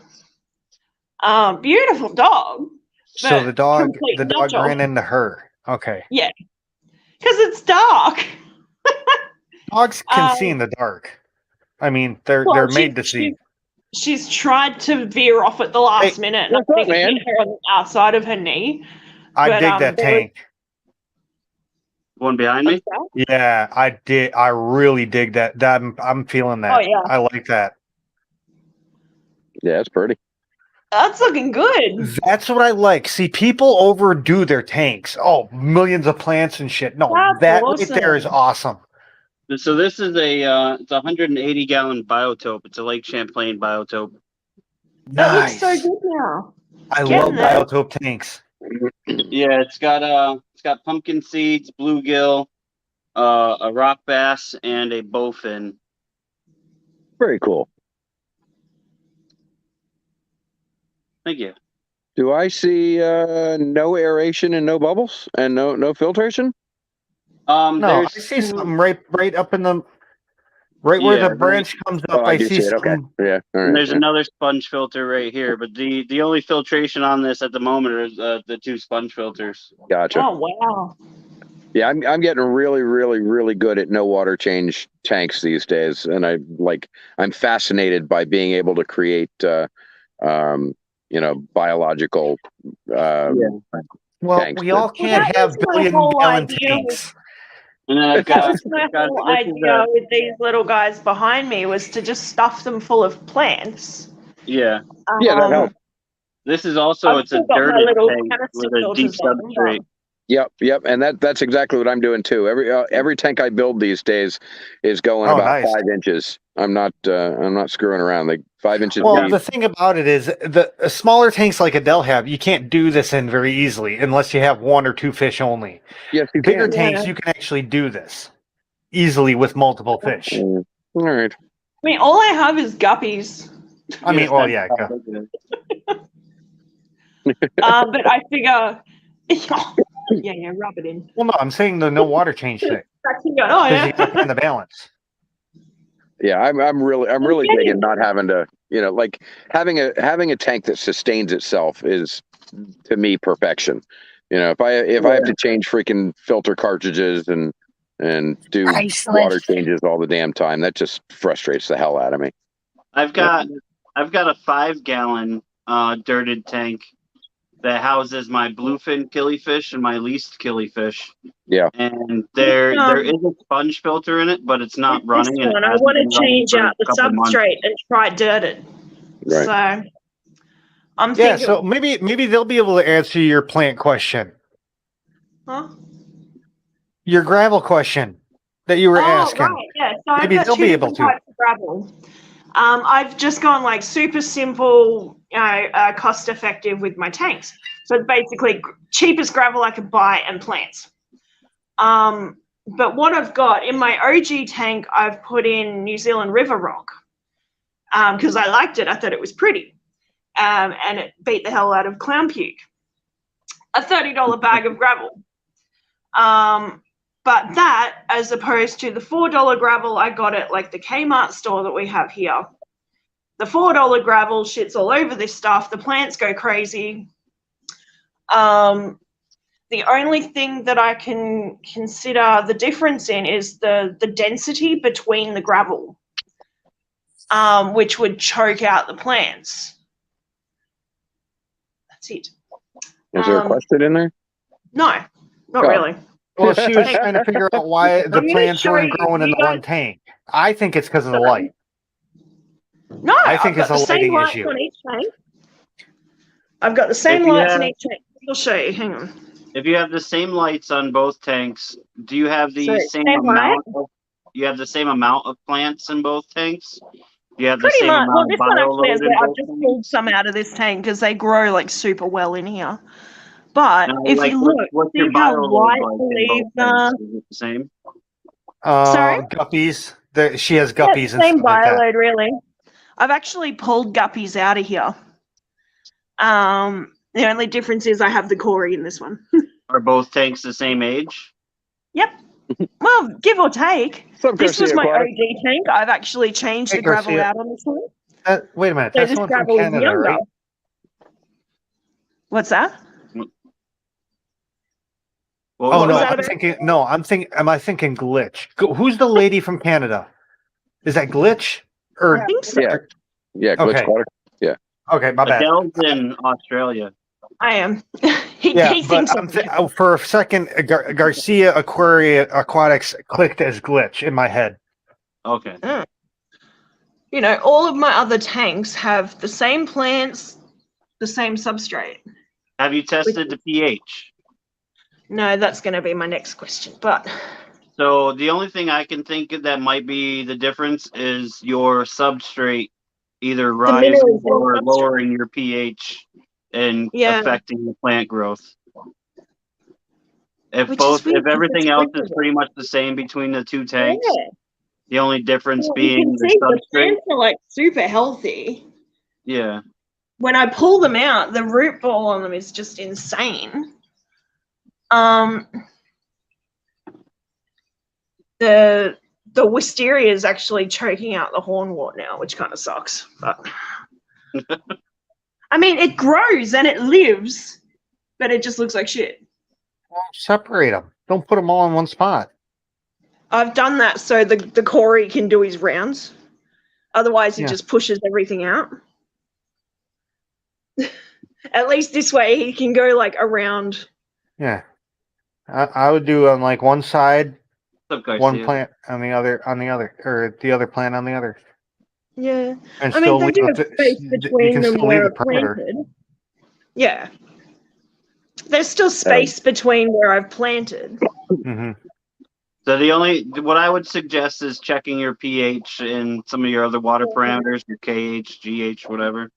[SPEAKER 4] Beautiful dog.
[SPEAKER 2] So
[SPEAKER 4] But
[SPEAKER 2] the dog
[SPEAKER 4] complete nut
[SPEAKER 2] ran
[SPEAKER 4] job.
[SPEAKER 2] into her. Okay.
[SPEAKER 4] Yeah, because it's dark.
[SPEAKER 2] Dogs can see in the dark. I mean, they're
[SPEAKER 4] Well,
[SPEAKER 2] made to see.
[SPEAKER 4] She's tried to veer off at the last
[SPEAKER 2] Hey,
[SPEAKER 4] minute, and I
[SPEAKER 1] what's up,
[SPEAKER 4] think it
[SPEAKER 1] man?
[SPEAKER 4] hit her on the outside of her knee.
[SPEAKER 2] I
[SPEAKER 4] but,
[SPEAKER 2] dig that
[SPEAKER 4] there was-
[SPEAKER 2] tank.
[SPEAKER 5] One behind me?
[SPEAKER 2] Yeah, I did. I really dig that. I'm feeling that.
[SPEAKER 4] Oh, yeah.
[SPEAKER 2] I like that.
[SPEAKER 1] Yeah, it's pretty.
[SPEAKER 4] That's looking good.
[SPEAKER 2] That's what I like. See, people overdo their tanks. Oh, millions of plants and shit. No,
[SPEAKER 4] That's
[SPEAKER 2] that
[SPEAKER 4] awesome.
[SPEAKER 2] right there is awesome.
[SPEAKER 5] So this is it's a 180 gallon biotope. It's a Lake Champlain biotope.
[SPEAKER 4] That
[SPEAKER 2] Nice.
[SPEAKER 4] looks so good now.
[SPEAKER 2] I
[SPEAKER 4] Getting
[SPEAKER 2] love
[SPEAKER 4] there.
[SPEAKER 2] biotope tanks.
[SPEAKER 5] Yeah, it's got pumpkin seeds, bluegill, a rock bass, and a bowfin.
[SPEAKER 1] Very cool.
[SPEAKER 5] Thank you.
[SPEAKER 1] Do I see no aeration and no bubbles and no filtration?
[SPEAKER 2] No, I
[SPEAKER 5] There's
[SPEAKER 2] see something right up in the where
[SPEAKER 5] Yeah,
[SPEAKER 2] the branch comes up. I
[SPEAKER 1] do
[SPEAKER 2] see
[SPEAKER 1] it. Okay.
[SPEAKER 2] something.
[SPEAKER 1] Yeah. All
[SPEAKER 5] and
[SPEAKER 1] right.
[SPEAKER 5] there's another sponge filter right here, but the only filtration on this at the moment are the two sponge filters.
[SPEAKER 1] Gotcha.
[SPEAKER 4] Oh wow.
[SPEAKER 1] Yeah, I'm getting really, really, really good at no water change tanks these days, and I'm fascinated by being able to create, biological.
[SPEAKER 2] Well,
[SPEAKER 1] Tanks
[SPEAKER 2] we all
[SPEAKER 1] that-
[SPEAKER 2] can't
[SPEAKER 4] That
[SPEAKER 2] have
[SPEAKER 4] is my
[SPEAKER 2] billion
[SPEAKER 4] whole
[SPEAKER 2] gallon
[SPEAKER 4] idea
[SPEAKER 2] tanks.
[SPEAKER 5] And then I've
[SPEAKER 4] That
[SPEAKER 5] got,
[SPEAKER 4] was my
[SPEAKER 5] I've got
[SPEAKER 4] whole
[SPEAKER 5] this is
[SPEAKER 4] idea with these little guys behind me, was to just stuff them full of plants.
[SPEAKER 5] yeah.
[SPEAKER 1] Yeah, that helps.
[SPEAKER 5] This is also,
[SPEAKER 4] I've
[SPEAKER 5] it's a
[SPEAKER 4] still got my
[SPEAKER 5] dirted
[SPEAKER 4] little
[SPEAKER 5] tank
[SPEAKER 4] canister
[SPEAKER 5] with a deep
[SPEAKER 4] filters on them,
[SPEAKER 5] substrate.
[SPEAKER 1] Yep, and that's exactly what I'm doing too. Every tank I build these days is going
[SPEAKER 2] Oh,
[SPEAKER 1] about
[SPEAKER 2] nice.
[SPEAKER 1] 5 inches. I'm not screwing around. Like 5 inches
[SPEAKER 2] Well,
[SPEAKER 1] deep.
[SPEAKER 2] the thing about it is the smaller tanks like Adele have, you can't do this in very easily unless you have one or two fish only.
[SPEAKER 1] Yes, you
[SPEAKER 2] Bigger
[SPEAKER 1] can.
[SPEAKER 2] tanks,
[SPEAKER 4] Yeah.
[SPEAKER 2] you can actually do this easily with multiple fish.
[SPEAKER 1] All right.
[SPEAKER 4] I mean, all I have is guppies.
[SPEAKER 2] I mean,
[SPEAKER 5] Yes,
[SPEAKER 2] well,
[SPEAKER 5] that's
[SPEAKER 2] yeah.
[SPEAKER 5] how big it is.
[SPEAKER 4] But I figure, yeah, rub it in.
[SPEAKER 2] Well, no, I'm saying the no water change thing
[SPEAKER 4] I can go, oh
[SPEAKER 2] because you got to
[SPEAKER 4] yeah.
[SPEAKER 2] find the balance.
[SPEAKER 1] Yeah, I'm really
[SPEAKER 4] getting
[SPEAKER 1] digging not having to, like having a tank that sustains itself is to me perfection. If I have to change freaking filter cartridges and do water changes all the damn time, that just frustrates the hell out of me.
[SPEAKER 5] I've got a 5-gallon dirted tank that houses my bluefin killifish and my least killifish.
[SPEAKER 1] Yeah.
[SPEAKER 5] And there is a sponge filter in it, but it's not
[SPEAKER 4] This
[SPEAKER 5] running. And
[SPEAKER 4] one,
[SPEAKER 5] it
[SPEAKER 4] I
[SPEAKER 5] hasn't
[SPEAKER 4] want
[SPEAKER 5] been
[SPEAKER 4] to
[SPEAKER 5] running
[SPEAKER 4] change
[SPEAKER 5] for
[SPEAKER 4] out
[SPEAKER 5] a
[SPEAKER 4] the
[SPEAKER 5] couple months.
[SPEAKER 4] substrate and try dirted.
[SPEAKER 1] Right.
[SPEAKER 4] So I'm
[SPEAKER 2] Yeah,
[SPEAKER 4] thinking,
[SPEAKER 2] so maybe they'll be able to answer your plant question,
[SPEAKER 4] huh?
[SPEAKER 2] your gravel question that you were asking.
[SPEAKER 4] Right, yeah. So
[SPEAKER 2] Maybe
[SPEAKER 4] I've got
[SPEAKER 2] they'll
[SPEAKER 4] two
[SPEAKER 2] be able
[SPEAKER 4] different
[SPEAKER 2] to.
[SPEAKER 4] types of gravel. I've just gone like super simple, cost effective with my tanks. So it's basically cheapest gravel I could buy and plants. But what I've got in my OG tank, I've put in New Zealand river rock because I liked it. I thought it was pretty, and it beat the hell out of clown puke. A $30 bag of gravel. But that, as opposed to the $4 gravel I got at like the Kmart store that we have here, the $4 gravel shits all over this stuff. The plants go crazy. The only thing that I can consider the difference in is the density between the gravel, which would choke out the plants. That's it.
[SPEAKER 1] Is there a question in there?
[SPEAKER 4] No, not
[SPEAKER 1] Oh.
[SPEAKER 4] really.
[SPEAKER 2] Well, she was trying to figure out why the
[SPEAKER 4] I'm gonna
[SPEAKER 2] plants
[SPEAKER 4] show
[SPEAKER 2] weren't
[SPEAKER 4] you.
[SPEAKER 2] growing in
[SPEAKER 4] You
[SPEAKER 2] the one tank. I think it's because of the light.
[SPEAKER 4] No,
[SPEAKER 2] I think
[SPEAKER 4] I've
[SPEAKER 2] it's
[SPEAKER 4] got
[SPEAKER 2] a
[SPEAKER 4] the same
[SPEAKER 2] lighting
[SPEAKER 4] lights
[SPEAKER 2] issue.
[SPEAKER 4] on each tank. I've got the same
[SPEAKER 5] If you
[SPEAKER 4] lights in
[SPEAKER 5] have-
[SPEAKER 4] each tank. I'll show you. Hang on.
[SPEAKER 5] If you have the same lights on both tanks, do you have the
[SPEAKER 4] So,
[SPEAKER 5] same
[SPEAKER 4] same
[SPEAKER 5] amount? You have the same amount of plants in both tanks. You have the
[SPEAKER 4] Pretty
[SPEAKER 5] same
[SPEAKER 4] much. Well,
[SPEAKER 5] amount
[SPEAKER 4] this
[SPEAKER 5] of
[SPEAKER 4] one
[SPEAKER 5] bio
[SPEAKER 4] actually has.
[SPEAKER 5] load in
[SPEAKER 4] I've
[SPEAKER 5] both
[SPEAKER 4] just
[SPEAKER 5] tanks.
[SPEAKER 4] pulled some out of this tank because they grow like super well in here. But
[SPEAKER 5] Now,
[SPEAKER 4] if
[SPEAKER 5] like,
[SPEAKER 4] you look,
[SPEAKER 5] what's
[SPEAKER 4] see
[SPEAKER 5] your
[SPEAKER 4] how
[SPEAKER 5] bio load
[SPEAKER 4] light
[SPEAKER 5] like
[SPEAKER 4] the
[SPEAKER 5] in
[SPEAKER 4] leaves
[SPEAKER 5] both
[SPEAKER 4] are.
[SPEAKER 5] tanks? Is it the same?
[SPEAKER 4] Sorry?
[SPEAKER 2] Guppies. She has
[SPEAKER 4] Yeah,
[SPEAKER 2] guppies and
[SPEAKER 4] same
[SPEAKER 2] stuff like
[SPEAKER 4] bio
[SPEAKER 2] that.
[SPEAKER 4] load, really. I've actually pulled guppies out of here. The only difference is I have the Corey in this one.
[SPEAKER 5] Are both tanks the same age?
[SPEAKER 4] Yep. Well, give or take.
[SPEAKER 1] What's up,
[SPEAKER 4] This was
[SPEAKER 1] Garcia
[SPEAKER 4] my
[SPEAKER 1] Aquatic?
[SPEAKER 4] OG tank. I've actually changed
[SPEAKER 2] Hey,
[SPEAKER 4] the gravel
[SPEAKER 2] Garcia.
[SPEAKER 4] out on this one.
[SPEAKER 2] Wait a minute.
[SPEAKER 4] So
[SPEAKER 2] That's
[SPEAKER 4] this
[SPEAKER 2] the one from
[SPEAKER 4] gravel is
[SPEAKER 2] Canada,
[SPEAKER 4] younger.
[SPEAKER 2] right?
[SPEAKER 4] What's that?
[SPEAKER 5] What
[SPEAKER 2] Oh
[SPEAKER 5] was
[SPEAKER 2] no,
[SPEAKER 4] that
[SPEAKER 5] that?
[SPEAKER 2] I'm
[SPEAKER 4] about?
[SPEAKER 2] thinking. No, I'm thinking. Am I thinking Glitch? Who's the lady from Canada? Is that Glitch?
[SPEAKER 4] I
[SPEAKER 2] Or
[SPEAKER 4] think so.
[SPEAKER 1] Yeah. Yeah, glitch
[SPEAKER 2] Okay.
[SPEAKER 1] aquatic.
[SPEAKER 2] okay, my bad.
[SPEAKER 5] Adele's in Australia.
[SPEAKER 4] I am. he
[SPEAKER 2] Yeah,
[SPEAKER 4] he
[SPEAKER 2] but
[SPEAKER 4] thinks
[SPEAKER 2] for a second, Garcia Aquatics clicked as Glitch in my head.
[SPEAKER 5] Okay.
[SPEAKER 4] you know, all of my other tanks have the same plants, the same substrate.
[SPEAKER 5] Have you tested the pH?
[SPEAKER 4] No, that's going to be my next question. But
[SPEAKER 5] So the only thing I can think of that might be the difference is your substrate either rising
[SPEAKER 4] minerals in the
[SPEAKER 5] or
[SPEAKER 4] substrate.
[SPEAKER 5] lowering your pH and
[SPEAKER 4] Yeah.
[SPEAKER 5] affecting the plant growth. If
[SPEAKER 4] Which is weird
[SPEAKER 5] if
[SPEAKER 4] 'cause
[SPEAKER 5] everything
[SPEAKER 4] it's
[SPEAKER 5] else is
[SPEAKER 4] winter.
[SPEAKER 5] pretty much the same between the two tanks,
[SPEAKER 4] yeah,
[SPEAKER 5] the only difference
[SPEAKER 4] well, you
[SPEAKER 5] being
[SPEAKER 4] can
[SPEAKER 5] the
[SPEAKER 4] see the
[SPEAKER 5] substrate.
[SPEAKER 4] plants are like super healthy.
[SPEAKER 5] Yeah.
[SPEAKER 4] When I pull them out, the root ball on them is just insane. The wisteria is actually choking out the hornwort now, which kind of sucks. But I mean, it grows and it lives, but it just looks like shit.
[SPEAKER 2] Well, separate them. Don't put them all in one spot.
[SPEAKER 4] I've done that so the Corey can do his rounds. Otherwise, he
[SPEAKER 2] Yeah.
[SPEAKER 4] just pushes everything out. At least this way, he can go like around.
[SPEAKER 2] Yeah, I would do on like one side
[SPEAKER 5] What's up, Garcia?
[SPEAKER 2] one plant on the other, or the other plant on the other.
[SPEAKER 4] Yeah.
[SPEAKER 2] And
[SPEAKER 4] I mean, they do
[SPEAKER 2] leave
[SPEAKER 4] have
[SPEAKER 2] the-
[SPEAKER 4] space
[SPEAKER 2] you
[SPEAKER 4] between
[SPEAKER 2] can
[SPEAKER 4] them
[SPEAKER 2] still leave
[SPEAKER 4] where
[SPEAKER 2] the
[SPEAKER 4] it's
[SPEAKER 2] perimeter.
[SPEAKER 4] planted. Yeah. There's still space between where I've planted.
[SPEAKER 2] Mhm.
[SPEAKER 5] So what I would suggest is checking your pH and some of your other water parameters, your KH, GH, whatever.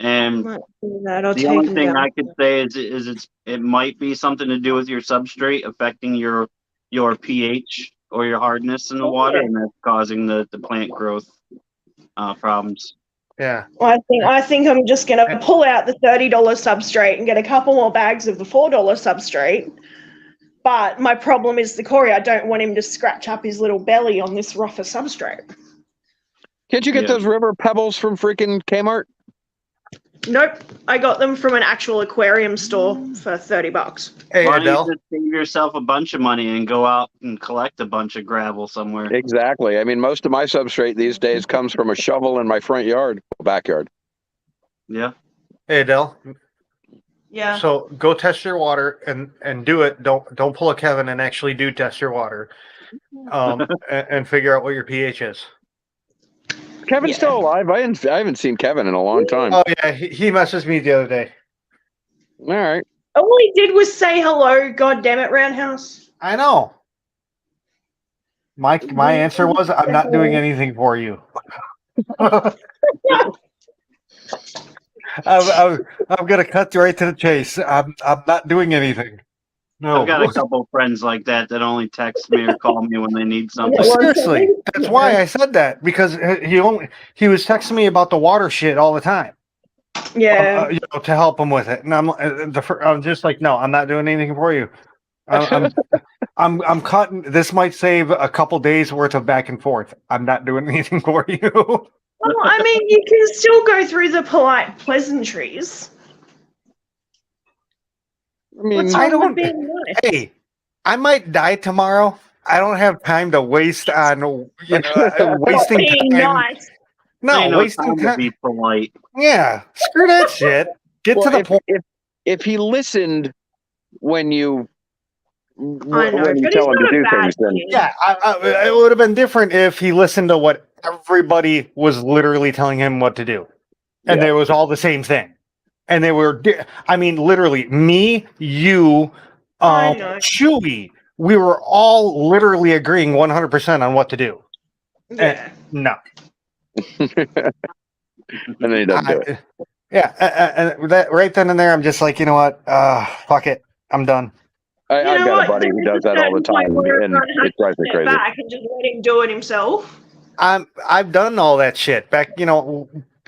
[SPEAKER 5] And
[SPEAKER 4] Might do that. I'll
[SPEAKER 5] the
[SPEAKER 4] take
[SPEAKER 5] only
[SPEAKER 4] them
[SPEAKER 5] thing
[SPEAKER 4] down.
[SPEAKER 5] I could say is it might be something to do with your substrate affecting your pH or your hardness in the water,
[SPEAKER 4] Okay.
[SPEAKER 5] and that's causing the plant growth problems.
[SPEAKER 2] Yeah.
[SPEAKER 4] I think I'm just gonna pull out the $30 substrate and get a couple more bags of the $4 substrate. But my problem is the Corey. I don't want him to scratch up his little belly on this rougher substrate.
[SPEAKER 1] Can't you get
[SPEAKER 5] Yeah.
[SPEAKER 1] those river pebbles from freaking Kmart?
[SPEAKER 4] Nope. I got them from an actual aquarium store for $30.
[SPEAKER 2] Hey,
[SPEAKER 5] Why don't you
[SPEAKER 2] Adele.
[SPEAKER 5] just save yourself a bunch of money and go out and collect a bunch of gravel somewhere?
[SPEAKER 1] Exactly. I mean, most of my substrate these days comes from a shovel in my front yard, backyard.
[SPEAKER 5] Yeah.
[SPEAKER 2] Hey, Adele.
[SPEAKER 4] Yeah.
[SPEAKER 2] So go test your water and do it. Don't pull a Kevin and actually do test your water, and figure out what your pH is.
[SPEAKER 1] Kevin's
[SPEAKER 4] Yeah.
[SPEAKER 1] still alive. I haven't seen Kevin in a long time.
[SPEAKER 2] Oh yeah, he messaged me the other day.
[SPEAKER 1] All right.
[SPEAKER 4] All he did was say hello. God damn it, Roundhouse.
[SPEAKER 2] I know. My answer was, I'm not doing anything for you. I'm gonna cut right to the chase. I'm not doing anything. No.
[SPEAKER 5] I've got a couple friends like that only text me or call me when they need something.
[SPEAKER 4] Well,
[SPEAKER 2] Seriously, that's why I said that, because he was texting me about the water shit all the time.
[SPEAKER 4] Yeah.
[SPEAKER 2] To help him with it, and I'm just like, no, I'm not doing anything for you. I'm cutting. This might save a couple days worth of back and forth. I'm not doing anything for you.
[SPEAKER 4] Well, I mean, you can still go through the polite pleasantries.
[SPEAKER 1] I mean,
[SPEAKER 4] What's
[SPEAKER 2] I
[SPEAKER 4] wrong with
[SPEAKER 2] don't-
[SPEAKER 4] being nice?
[SPEAKER 2] Hey, I might die tomorrow. I don't have time to waste on wasting
[SPEAKER 4] Being
[SPEAKER 2] time.
[SPEAKER 4] nice.
[SPEAKER 2] No,
[SPEAKER 5] Ain't no
[SPEAKER 2] wasting
[SPEAKER 5] time to
[SPEAKER 2] time.
[SPEAKER 5] be polite.
[SPEAKER 2] Yeah, screw that shit. Get
[SPEAKER 1] well,
[SPEAKER 2] to the point.
[SPEAKER 1] if he listened when you
[SPEAKER 4] I know,
[SPEAKER 1] when you
[SPEAKER 4] but
[SPEAKER 1] tell
[SPEAKER 4] he's
[SPEAKER 1] him to
[SPEAKER 4] not a
[SPEAKER 1] do
[SPEAKER 4] bad
[SPEAKER 1] things, then
[SPEAKER 4] kid.
[SPEAKER 2] Yeah, it would have been different if he listened to what everybody was literally telling him what to do, and
[SPEAKER 1] Yeah.
[SPEAKER 2] it was all the same thing. And they were, I mean, literally, me, you,
[SPEAKER 4] I know.
[SPEAKER 2] Chewy, we were all literally agreeing 100% on what to do.
[SPEAKER 4] Yeah.
[SPEAKER 2] No.
[SPEAKER 1] and then he doesn't do it.
[SPEAKER 2] Yeah, and that right then and there, I'm just like, you know what? Fuck it. I'm done.
[SPEAKER 1] I've
[SPEAKER 4] You know
[SPEAKER 1] got
[SPEAKER 4] what?
[SPEAKER 1] a buddy who
[SPEAKER 4] There's
[SPEAKER 1] does
[SPEAKER 4] a
[SPEAKER 1] that all the
[SPEAKER 4] certain point
[SPEAKER 1] time,
[SPEAKER 4] where
[SPEAKER 1] and
[SPEAKER 4] everyone has
[SPEAKER 1] it drives
[SPEAKER 4] to
[SPEAKER 1] me
[SPEAKER 4] step
[SPEAKER 1] crazy.
[SPEAKER 4] back and just let him do it himself.
[SPEAKER 2] I've done all that shit back.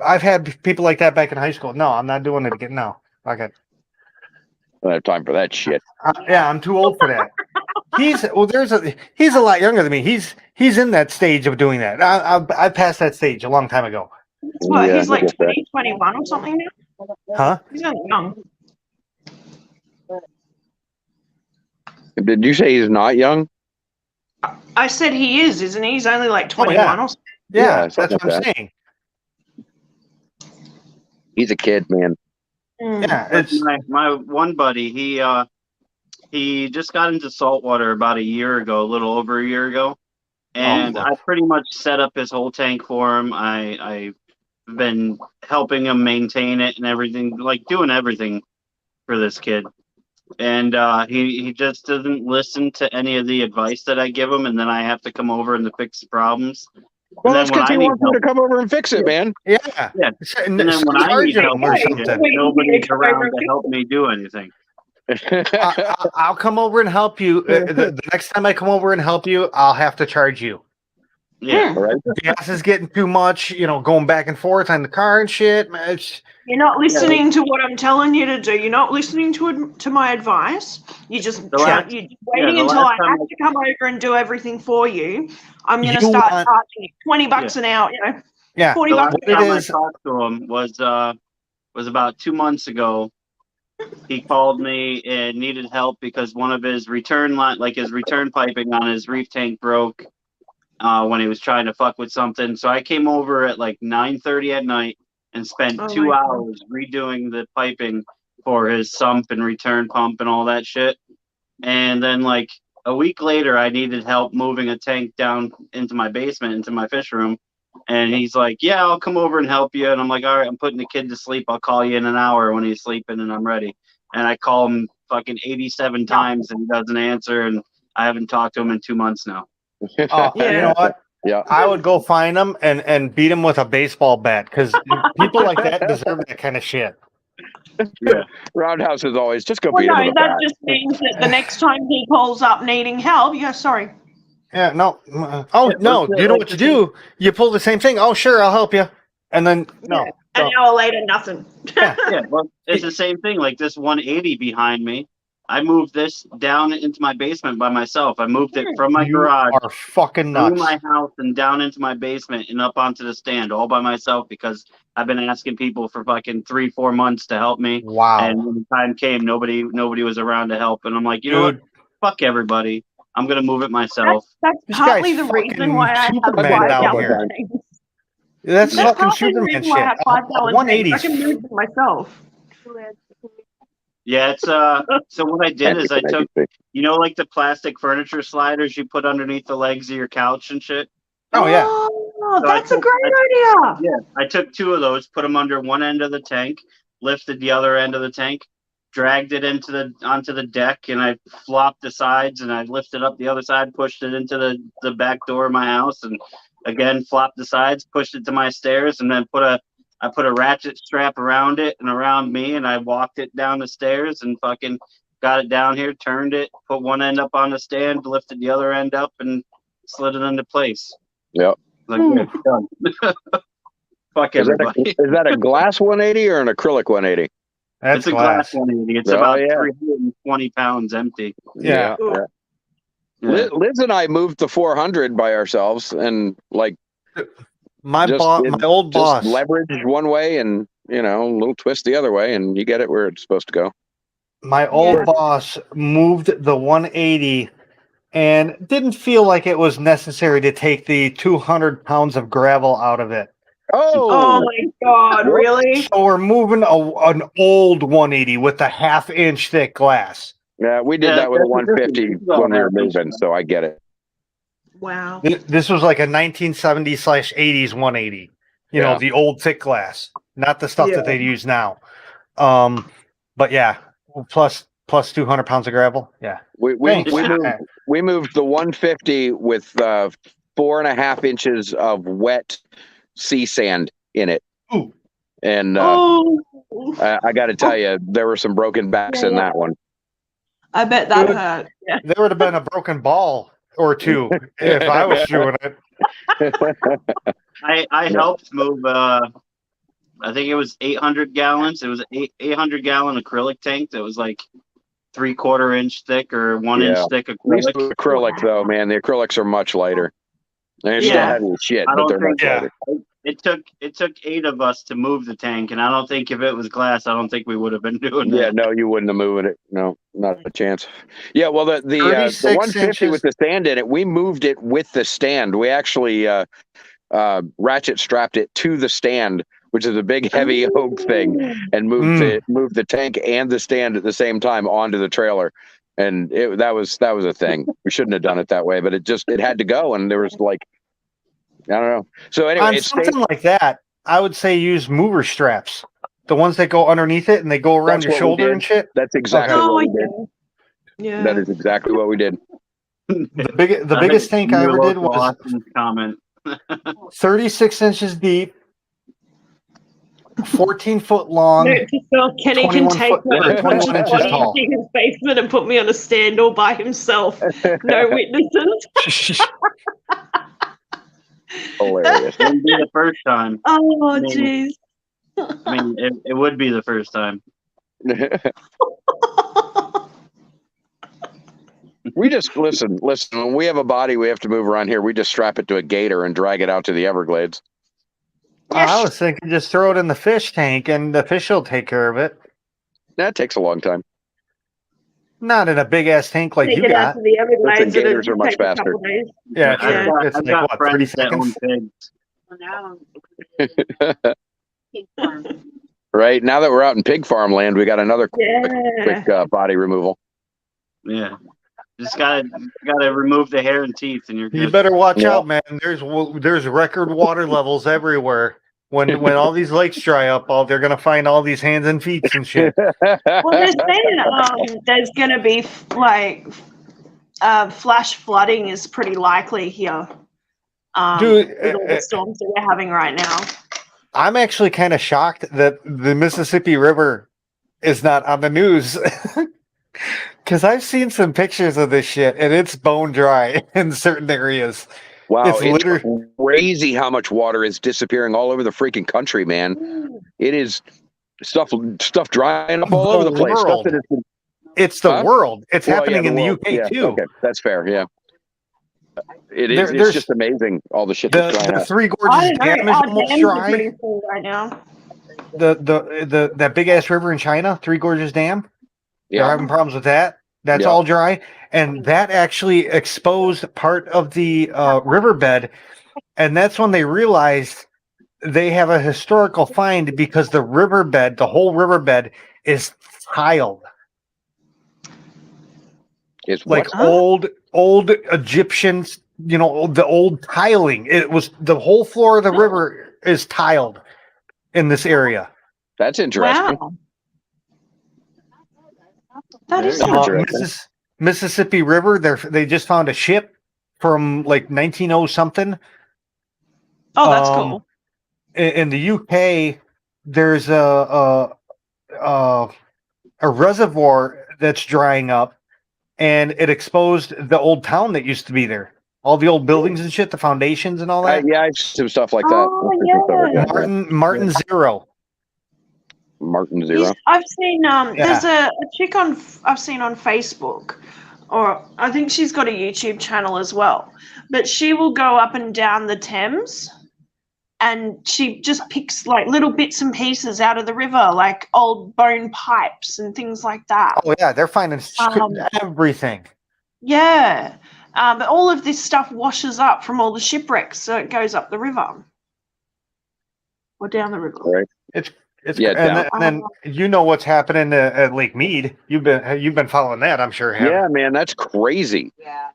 [SPEAKER 2] I've had people like that back in high school. No, I'm not doing it again. No, fuck it.
[SPEAKER 1] I don't have time for that shit.
[SPEAKER 2] Yeah, I'm too old for that. He's a lot younger than me. He's in that stage of doing that. I passed that stage a long time ago.
[SPEAKER 4] That's what,
[SPEAKER 1] Yeah,
[SPEAKER 4] he's
[SPEAKER 1] I
[SPEAKER 4] like
[SPEAKER 1] get that.
[SPEAKER 4] 20, 21 or something now.
[SPEAKER 2] Huh?
[SPEAKER 4] He's only young.
[SPEAKER 1] Did you say he's not young?
[SPEAKER 4] I said he is, isn't he? He's only like 21
[SPEAKER 2] yeah.
[SPEAKER 4] or something.
[SPEAKER 2] Yeah,
[SPEAKER 1] Yeah,
[SPEAKER 2] that's
[SPEAKER 1] something
[SPEAKER 2] what I'm
[SPEAKER 1] like that.
[SPEAKER 2] saying.
[SPEAKER 1] He's a kid, man.
[SPEAKER 2] Yeah,
[SPEAKER 5] Like
[SPEAKER 2] it's
[SPEAKER 5] my one buddy, he just got into saltwater about a year ago, a little over a year ago, and
[SPEAKER 2] fuck.
[SPEAKER 5] I pretty much set up his whole tank for him. I've been helping him maintain it and everything, like doing everything for this kid. And he just doesn't listen to any of the advice that I give him, and then I have to come over and to fix the problems.
[SPEAKER 1] Well,
[SPEAKER 5] And
[SPEAKER 1] that's
[SPEAKER 5] then when
[SPEAKER 1] because
[SPEAKER 5] I
[SPEAKER 1] he
[SPEAKER 5] need
[SPEAKER 1] wants you to come over and fix it, man.
[SPEAKER 2] yeah.
[SPEAKER 5] Yeah.
[SPEAKER 2] And
[SPEAKER 5] then when I need help
[SPEAKER 2] or
[SPEAKER 5] with
[SPEAKER 2] something.
[SPEAKER 5] shit, nobody's around to help me do anything.
[SPEAKER 2] I'll come over and help you. The next time I come over and help you, I'll have to charge you.
[SPEAKER 5] Yeah.
[SPEAKER 1] All right.
[SPEAKER 2] Gas is getting too much, going back and forth on the car and shit. Man,
[SPEAKER 4] You're not listening to what I'm telling you to do. You're not listening to my advice. You're just
[SPEAKER 5] The last-
[SPEAKER 4] you're waiting
[SPEAKER 5] the
[SPEAKER 4] until
[SPEAKER 5] last
[SPEAKER 4] I
[SPEAKER 5] time
[SPEAKER 4] have to come over and do everything for you. I'm going to
[SPEAKER 2] You
[SPEAKER 4] start
[SPEAKER 2] want-
[SPEAKER 4] charging you $20 an hour.
[SPEAKER 2] yeah.
[SPEAKER 4] 40
[SPEAKER 5] The
[SPEAKER 4] bucks
[SPEAKER 5] last
[SPEAKER 4] an
[SPEAKER 2] it
[SPEAKER 5] time
[SPEAKER 4] hour.
[SPEAKER 5] I
[SPEAKER 2] is-
[SPEAKER 5] talked to him was about 2 months ago. He called me and needed help because one of his return piping on his reef tank broke when he was trying to fuck with something. So I came over at like 9:30 at night and spent
[SPEAKER 4] Oh
[SPEAKER 5] 2
[SPEAKER 4] my God.
[SPEAKER 5] hours redoing the piping for his sump and return pump and all that shit. And then like a week later, I needed help moving a tank down into my basement, into my fish room. And he's like, yeah, I'll come over and help you. And I'm like, all right, I'm putting the kid to sleep. I'll call you in an hour when he's sleeping and I'm ready. And I call him fucking 87 times and he doesn't answer. And I haven't talked to him in 2 months now.
[SPEAKER 2] Oh,
[SPEAKER 4] Yeah.
[SPEAKER 2] you know what?
[SPEAKER 1] Yeah.
[SPEAKER 2] I would go find them and beat them with a baseball bat because people like that deserve that kind of shit.
[SPEAKER 5] Yeah.
[SPEAKER 1] Roundhouse is always just go
[SPEAKER 4] Well,
[SPEAKER 1] beat him
[SPEAKER 4] no,
[SPEAKER 1] with a
[SPEAKER 4] that
[SPEAKER 1] bat.
[SPEAKER 4] just means that the next time he calls up needing help, yeah, sorry.
[SPEAKER 2] Yeah, no. Oh, no. You know what you do? You pull the same thing. Oh, sure, I'll help you. And then, no.
[SPEAKER 4] An
[SPEAKER 2] no.
[SPEAKER 4] hour later, nothing.
[SPEAKER 5] Yeah, well, it's the same thing. Like this 180 behind me, I moved this down into my basement by myself. I moved it from my
[SPEAKER 2] You
[SPEAKER 5] garage
[SPEAKER 2] are fucking
[SPEAKER 5] through
[SPEAKER 2] nuts.
[SPEAKER 5] my house and down into my basement and up onto the stand all by myself because I've been asking people for fucking 3-4 months to help me.
[SPEAKER 2] Wow.
[SPEAKER 5] And when the time came, nobody was around to help. And I'm like, you know what?
[SPEAKER 2] Dude,
[SPEAKER 5] Fuck everybody. I'm gonna move it myself.
[SPEAKER 4] That's
[SPEAKER 2] This
[SPEAKER 4] partly
[SPEAKER 2] guy's
[SPEAKER 4] the reason
[SPEAKER 2] fucking
[SPEAKER 4] why I have
[SPEAKER 2] Superman
[SPEAKER 4] 5
[SPEAKER 1] down
[SPEAKER 4] gallon
[SPEAKER 1] here.
[SPEAKER 4] tanks.
[SPEAKER 2] that's
[SPEAKER 4] That's
[SPEAKER 2] fucking
[SPEAKER 4] partly the
[SPEAKER 2] Superman
[SPEAKER 4] reason why I
[SPEAKER 2] shit.
[SPEAKER 4] have 5 gallon
[SPEAKER 2] 180.
[SPEAKER 4] tanks. I can move them myself.
[SPEAKER 5] Yeah, it's so what I did is I took,
[SPEAKER 1] Anything.
[SPEAKER 5] you know, like the plastic furniture sliders you put underneath the legs of your couch and shit.
[SPEAKER 2] Oh, yeah.
[SPEAKER 4] Oh,
[SPEAKER 5] So I
[SPEAKER 4] that's a
[SPEAKER 5] took-
[SPEAKER 4] great idea.
[SPEAKER 5] Yeah, I took 2 of those, put them under one end of the tank, lifted the other end of the tank, dragged it onto the deck, and I flopped the sides, and I lifted up the other side, pushed it into the back door of my house, and again flopped the sides, pushed it to my stairs, and then I put a ratchet strap around it and around me, and I walked it down the stairs and fucking got it down here, turned it, put one end up on the stand, lifted the other end up, and slid it into place.
[SPEAKER 1] Yep.
[SPEAKER 5] Like, yeah, done. Fuck everybody.
[SPEAKER 1] Is that a glass 180 or an acrylic 180?
[SPEAKER 2] That's
[SPEAKER 5] It's a
[SPEAKER 2] glass.
[SPEAKER 5] glass 180. It's
[SPEAKER 1] Oh,
[SPEAKER 5] about
[SPEAKER 1] yeah.
[SPEAKER 5] 320 pounds empty.
[SPEAKER 2] Yeah.
[SPEAKER 1] Yeah.
[SPEAKER 5] Yeah.
[SPEAKER 1] Liz and I moved the 400 by ourselves and like
[SPEAKER 2] My
[SPEAKER 1] Just
[SPEAKER 2] boss,
[SPEAKER 1] did-
[SPEAKER 2] my old
[SPEAKER 1] just
[SPEAKER 2] boss,
[SPEAKER 1] leverage one way and a little twist the other way and you get it where it's supposed to go.
[SPEAKER 2] my old
[SPEAKER 4] Yeah.
[SPEAKER 2] boss moved the 180 and didn't feel like it was necessary to take the 200 pounds of gravel out of it.
[SPEAKER 4] Oh
[SPEAKER 1] Oh,
[SPEAKER 4] my god,
[SPEAKER 1] Whoops.
[SPEAKER 4] really?
[SPEAKER 2] So we're moving an old 180 with a half-inch thick glass.
[SPEAKER 1] yeah, we did
[SPEAKER 5] Yeah,
[SPEAKER 1] that with a
[SPEAKER 5] that's
[SPEAKER 1] 150
[SPEAKER 5] different. This is all
[SPEAKER 1] when we were
[SPEAKER 5] happened.
[SPEAKER 1] moving, so I get it.
[SPEAKER 4] Wow.
[SPEAKER 2] This was like a 1970s/80s 180. You know,
[SPEAKER 1] Yeah.
[SPEAKER 2] the old thick glass, not the stuff
[SPEAKER 4] Yeah.
[SPEAKER 2] that they use now. But yeah, plus 200 pounds of gravel. Yeah.
[SPEAKER 1] We
[SPEAKER 2] Thanks.
[SPEAKER 1] moved the 150 with 4.5 inches of wet sea sand in it.
[SPEAKER 2] Ooh.
[SPEAKER 1] And
[SPEAKER 4] Oh,
[SPEAKER 1] I got to tell you, there were some broken backs in that one.
[SPEAKER 4] I bet that
[SPEAKER 2] Good.
[SPEAKER 4] hurt. Yeah.
[SPEAKER 2] There would have been a broken ball or two if I was doing it.
[SPEAKER 5] I helped move. I think it was 800 gallons. It was an 800 gallon acrylic tank that was like 3/4 inch thick or 1
[SPEAKER 1] Yeah.
[SPEAKER 5] inch thick
[SPEAKER 1] At least
[SPEAKER 5] acrylic.
[SPEAKER 1] with acrylic, though, man, the acrylics are much lighter. They're still
[SPEAKER 4] Yeah.
[SPEAKER 1] heavy as shit,
[SPEAKER 5] I
[SPEAKER 1] but
[SPEAKER 5] don't
[SPEAKER 1] they're
[SPEAKER 5] think-
[SPEAKER 1] much lighter.
[SPEAKER 5] It took 8 of us to move the tank, and I don't think if it was glass, I don't think we would have been doing
[SPEAKER 1] Yeah,
[SPEAKER 5] that.
[SPEAKER 1] no, you wouldn't have moved it. No, not a chance. Yeah, well, the
[SPEAKER 2] 36
[SPEAKER 1] 150
[SPEAKER 2] inches.
[SPEAKER 1] with the stand in it, we moved it with the stand. We actually ratchet strapped it to the stand, which is a big heavy oak thing, and moved the tank and the stand at the same time onto the trailer. And that was a thing. We shouldn't have done it that way, but it had to go, and there was like, I don't know. So anyway,
[SPEAKER 2] On
[SPEAKER 1] it stayed.
[SPEAKER 2] something like that, I would say use mover straps. The ones that go underneath it and they go around
[SPEAKER 1] That's
[SPEAKER 2] your
[SPEAKER 1] what we
[SPEAKER 2] shoulder
[SPEAKER 1] did.
[SPEAKER 2] and shit.
[SPEAKER 1] That's exactly
[SPEAKER 4] Oh,
[SPEAKER 1] what we
[SPEAKER 4] yeah.
[SPEAKER 1] did.
[SPEAKER 4] Yeah.
[SPEAKER 1] That is exactly what we did.
[SPEAKER 2] The biggest tank I ever did was
[SPEAKER 5] Austin's comment.
[SPEAKER 2] 36 inches deep, 14 foot long.
[SPEAKER 4] Note to self, Kenny can
[SPEAKER 2] 21
[SPEAKER 4] take
[SPEAKER 2] foot-
[SPEAKER 4] my
[SPEAKER 1] or
[SPEAKER 2] 21 inches
[SPEAKER 4] body
[SPEAKER 2] tall.
[SPEAKER 4] into his basement and put me on a stand all by himself. No witnesses.
[SPEAKER 1] Hilarious.
[SPEAKER 5] Wouldn't be the first time.
[SPEAKER 4] Oh,
[SPEAKER 5] I mean-
[SPEAKER 4] jeez.
[SPEAKER 5] I mean, it would be the first time.
[SPEAKER 1] We just listen. When we have a body we have to move around here, we just strap it to a gator and drag it out to the Everglades.
[SPEAKER 2] I was thinking just throw it in the fish tank and the fish will take care of it.
[SPEAKER 1] That takes a long time.
[SPEAKER 2] Not in a big ass tank like
[SPEAKER 4] Take
[SPEAKER 2] you
[SPEAKER 4] it out
[SPEAKER 2] got.
[SPEAKER 4] to the Everglades and
[SPEAKER 1] gators
[SPEAKER 4] it
[SPEAKER 1] are much
[SPEAKER 4] takes a couple
[SPEAKER 1] faster.
[SPEAKER 4] days.
[SPEAKER 2] Yeah,
[SPEAKER 5] I've
[SPEAKER 2] true.
[SPEAKER 5] got,
[SPEAKER 2] It's
[SPEAKER 5] I've
[SPEAKER 2] like
[SPEAKER 5] got
[SPEAKER 2] what, 30
[SPEAKER 5] friends that own
[SPEAKER 2] seconds?
[SPEAKER 5] pigs.
[SPEAKER 1] Right now that we're out in pig farm land, we got another
[SPEAKER 4] Yeah.
[SPEAKER 1] quick body removal.
[SPEAKER 5] Yeah. Just gotta remove the hair and teeth, and you're good.
[SPEAKER 2] You better watch
[SPEAKER 1] Yeah.
[SPEAKER 2] out, man. There's record water levels everywhere. When all these lakes dry up, they're gonna find all these hands and feet and shit.
[SPEAKER 4] Well, they're saying there's going to be flash flooding is pretty likely here.
[SPEAKER 2] Dude,
[SPEAKER 4] with all the storms that we're having right now.
[SPEAKER 2] I'm actually kind of shocked that the Mississippi River is not on the news. Because I've seen some pictures of this shit, and it's bone dry in certain areas.
[SPEAKER 1] Wow,
[SPEAKER 2] It's
[SPEAKER 1] it's
[SPEAKER 2] literally-
[SPEAKER 1] crazy how much water is disappearing all over the freaking country, man. It is stuff drying up all over the place. Stuff
[SPEAKER 2] world.
[SPEAKER 1] that has been,
[SPEAKER 2] It's the
[SPEAKER 1] Huh?
[SPEAKER 2] world. It's
[SPEAKER 1] well,
[SPEAKER 2] happening
[SPEAKER 1] yeah,
[SPEAKER 2] in the
[SPEAKER 1] world.
[SPEAKER 2] UK
[SPEAKER 1] Yeah,
[SPEAKER 2] too.
[SPEAKER 1] Okay, that's fair. Yeah, it is.
[SPEAKER 2] There's-
[SPEAKER 1] It's just amazing all the shit that's drying
[SPEAKER 2] The
[SPEAKER 1] up.
[SPEAKER 2] Three
[SPEAKER 4] I
[SPEAKER 2] Gorges
[SPEAKER 4] don't know.
[SPEAKER 2] Dam is
[SPEAKER 4] Our
[SPEAKER 2] almost
[SPEAKER 4] dams are
[SPEAKER 2] dry.
[SPEAKER 4] pretty full right now.
[SPEAKER 2] That big ass river in China, Three Gorges Dam. They're
[SPEAKER 1] Yeah,
[SPEAKER 2] having problems with that. That's
[SPEAKER 1] Yeah.
[SPEAKER 2] all dry, and that actually exposed part of the riverbed, and that's when they realized they have a historical find because the riverbed, the whole riverbed, is tiled
[SPEAKER 1] it's
[SPEAKER 2] like
[SPEAKER 1] what?
[SPEAKER 2] old Egyptians. You know, the old tiling. It was the whole floor of the river is tiled in this area.
[SPEAKER 1] That's interesting.
[SPEAKER 4] Wow. That is
[SPEAKER 5] Very
[SPEAKER 4] interesting.
[SPEAKER 2] Mississippi River. They just found a ship from like 1900 something.
[SPEAKER 4] Oh, that's
[SPEAKER 2] Um,
[SPEAKER 4] cool.
[SPEAKER 2] In the UK, there's a reservoir that's drying up, and it exposed the old town that used to be there. All the old buildings and shit, the foundations and all that.
[SPEAKER 1] Yeah, I've seen some stuff like that.
[SPEAKER 4] Oh,
[SPEAKER 1] I've seen some stuff like
[SPEAKER 4] yeah.
[SPEAKER 1] that,
[SPEAKER 2] Martin Zero.
[SPEAKER 1] Martin Zero.
[SPEAKER 4] I've seen there's a chick I've seen on Facebook, or I think she's got a YouTube channel as well. But she will go up and down the Thames, and she just picks like little bits and pieces out of the river, like old bone pipes and things like that.
[SPEAKER 2] Oh yeah, they're finding
[SPEAKER 4] Um,
[SPEAKER 2] everything.
[SPEAKER 4] Yeah, but all of this stuff washes up from all the shipwrecks, so it goes up the river or down the river.
[SPEAKER 1] Right.
[SPEAKER 2] It's
[SPEAKER 1] Yeah,
[SPEAKER 2] and then you know what's happening at Lake Mead. You've been following that, I'm sure. Haven't
[SPEAKER 1] Yeah, man, that's crazy.
[SPEAKER 3] Yeah.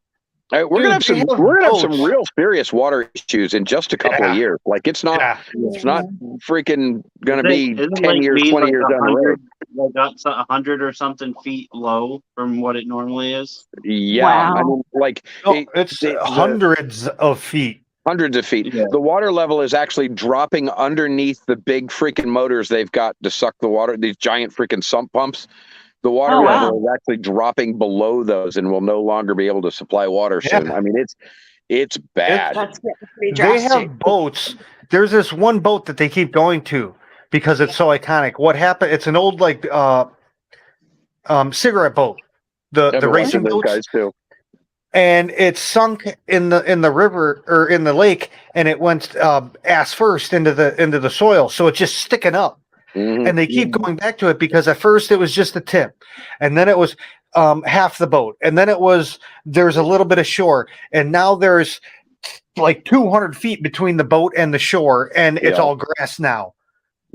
[SPEAKER 1] We're
[SPEAKER 2] Dude,
[SPEAKER 1] gonna have
[SPEAKER 2] they have
[SPEAKER 1] we're gonna have some
[SPEAKER 2] boats.
[SPEAKER 1] real serious water issues in just a couple of
[SPEAKER 2] Yeah.
[SPEAKER 1] years. Like it's not
[SPEAKER 2] Yeah.
[SPEAKER 1] it's not freaking gonna be
[SPEAKER 5] Isn't
[SPEAKER 1] 10
[SPEAKER 5] Lake
[SPEAKER 1] years,
[SPEAKER 5] Mead
[SPEAKER 1] 20
[SPEAKER 5] like
[SPEAKER 1] years down the road.
[SPEAKER 5] 100 or something feet low from what it normally is?
[SPEAKER 1] Yeah,
[SPEAKER 4] Wow.
[SPEAKER 1] I mean, like
[SPEAKER 2] No, it's
[SPEAKER 1] the
[SPEAKER 2] hundreds of feet.
[SPEAKER 1] hundreds of feet.
[SPEAKER 5] Yeah.
[SPEAKER 1] The water level is actually dropping underneath the big freaking motors they've got to suck the water. These giant freaking sump pumps. The water
[SPEAKER 4] Oh, wow.
[SPEAKER 1] level is actually dropping below those, and will no longer be able to supply water soon.
[SPEAKER 2] Yeah.
[SPEAKER 1] I mean, it's bad.
[SPEAKER 4] That's pretty
[SPEAKER 2] They
[SPEAKER 4] drastic.
[SPEAKER 2] have boats. There's this one boat that they keep going to because it's so iconic. What happened? It's an old like cigarette boat. The
[SPEAKER 1] I've been
[SPEAKER 2] racing
[SPEAKER 1] watching those
[SPEAKER 2] boats.
[SPEAKER 1] guys too.
[SPEAKER 2] And it sunk in the river or in the lake, and it went ass first into the soil, so it's just sticking up.
[SPEAKER 1] Mhm.
[SPEAKER 2] And they keep going back to it because at first it was just the tip, and then it was half the boat, and then there's a little bit of shore, and now there's like 200 feet between the boat and the shore, and it's
[SPEAKER 1] Yeah.
[SPEAKER 2] all grass now.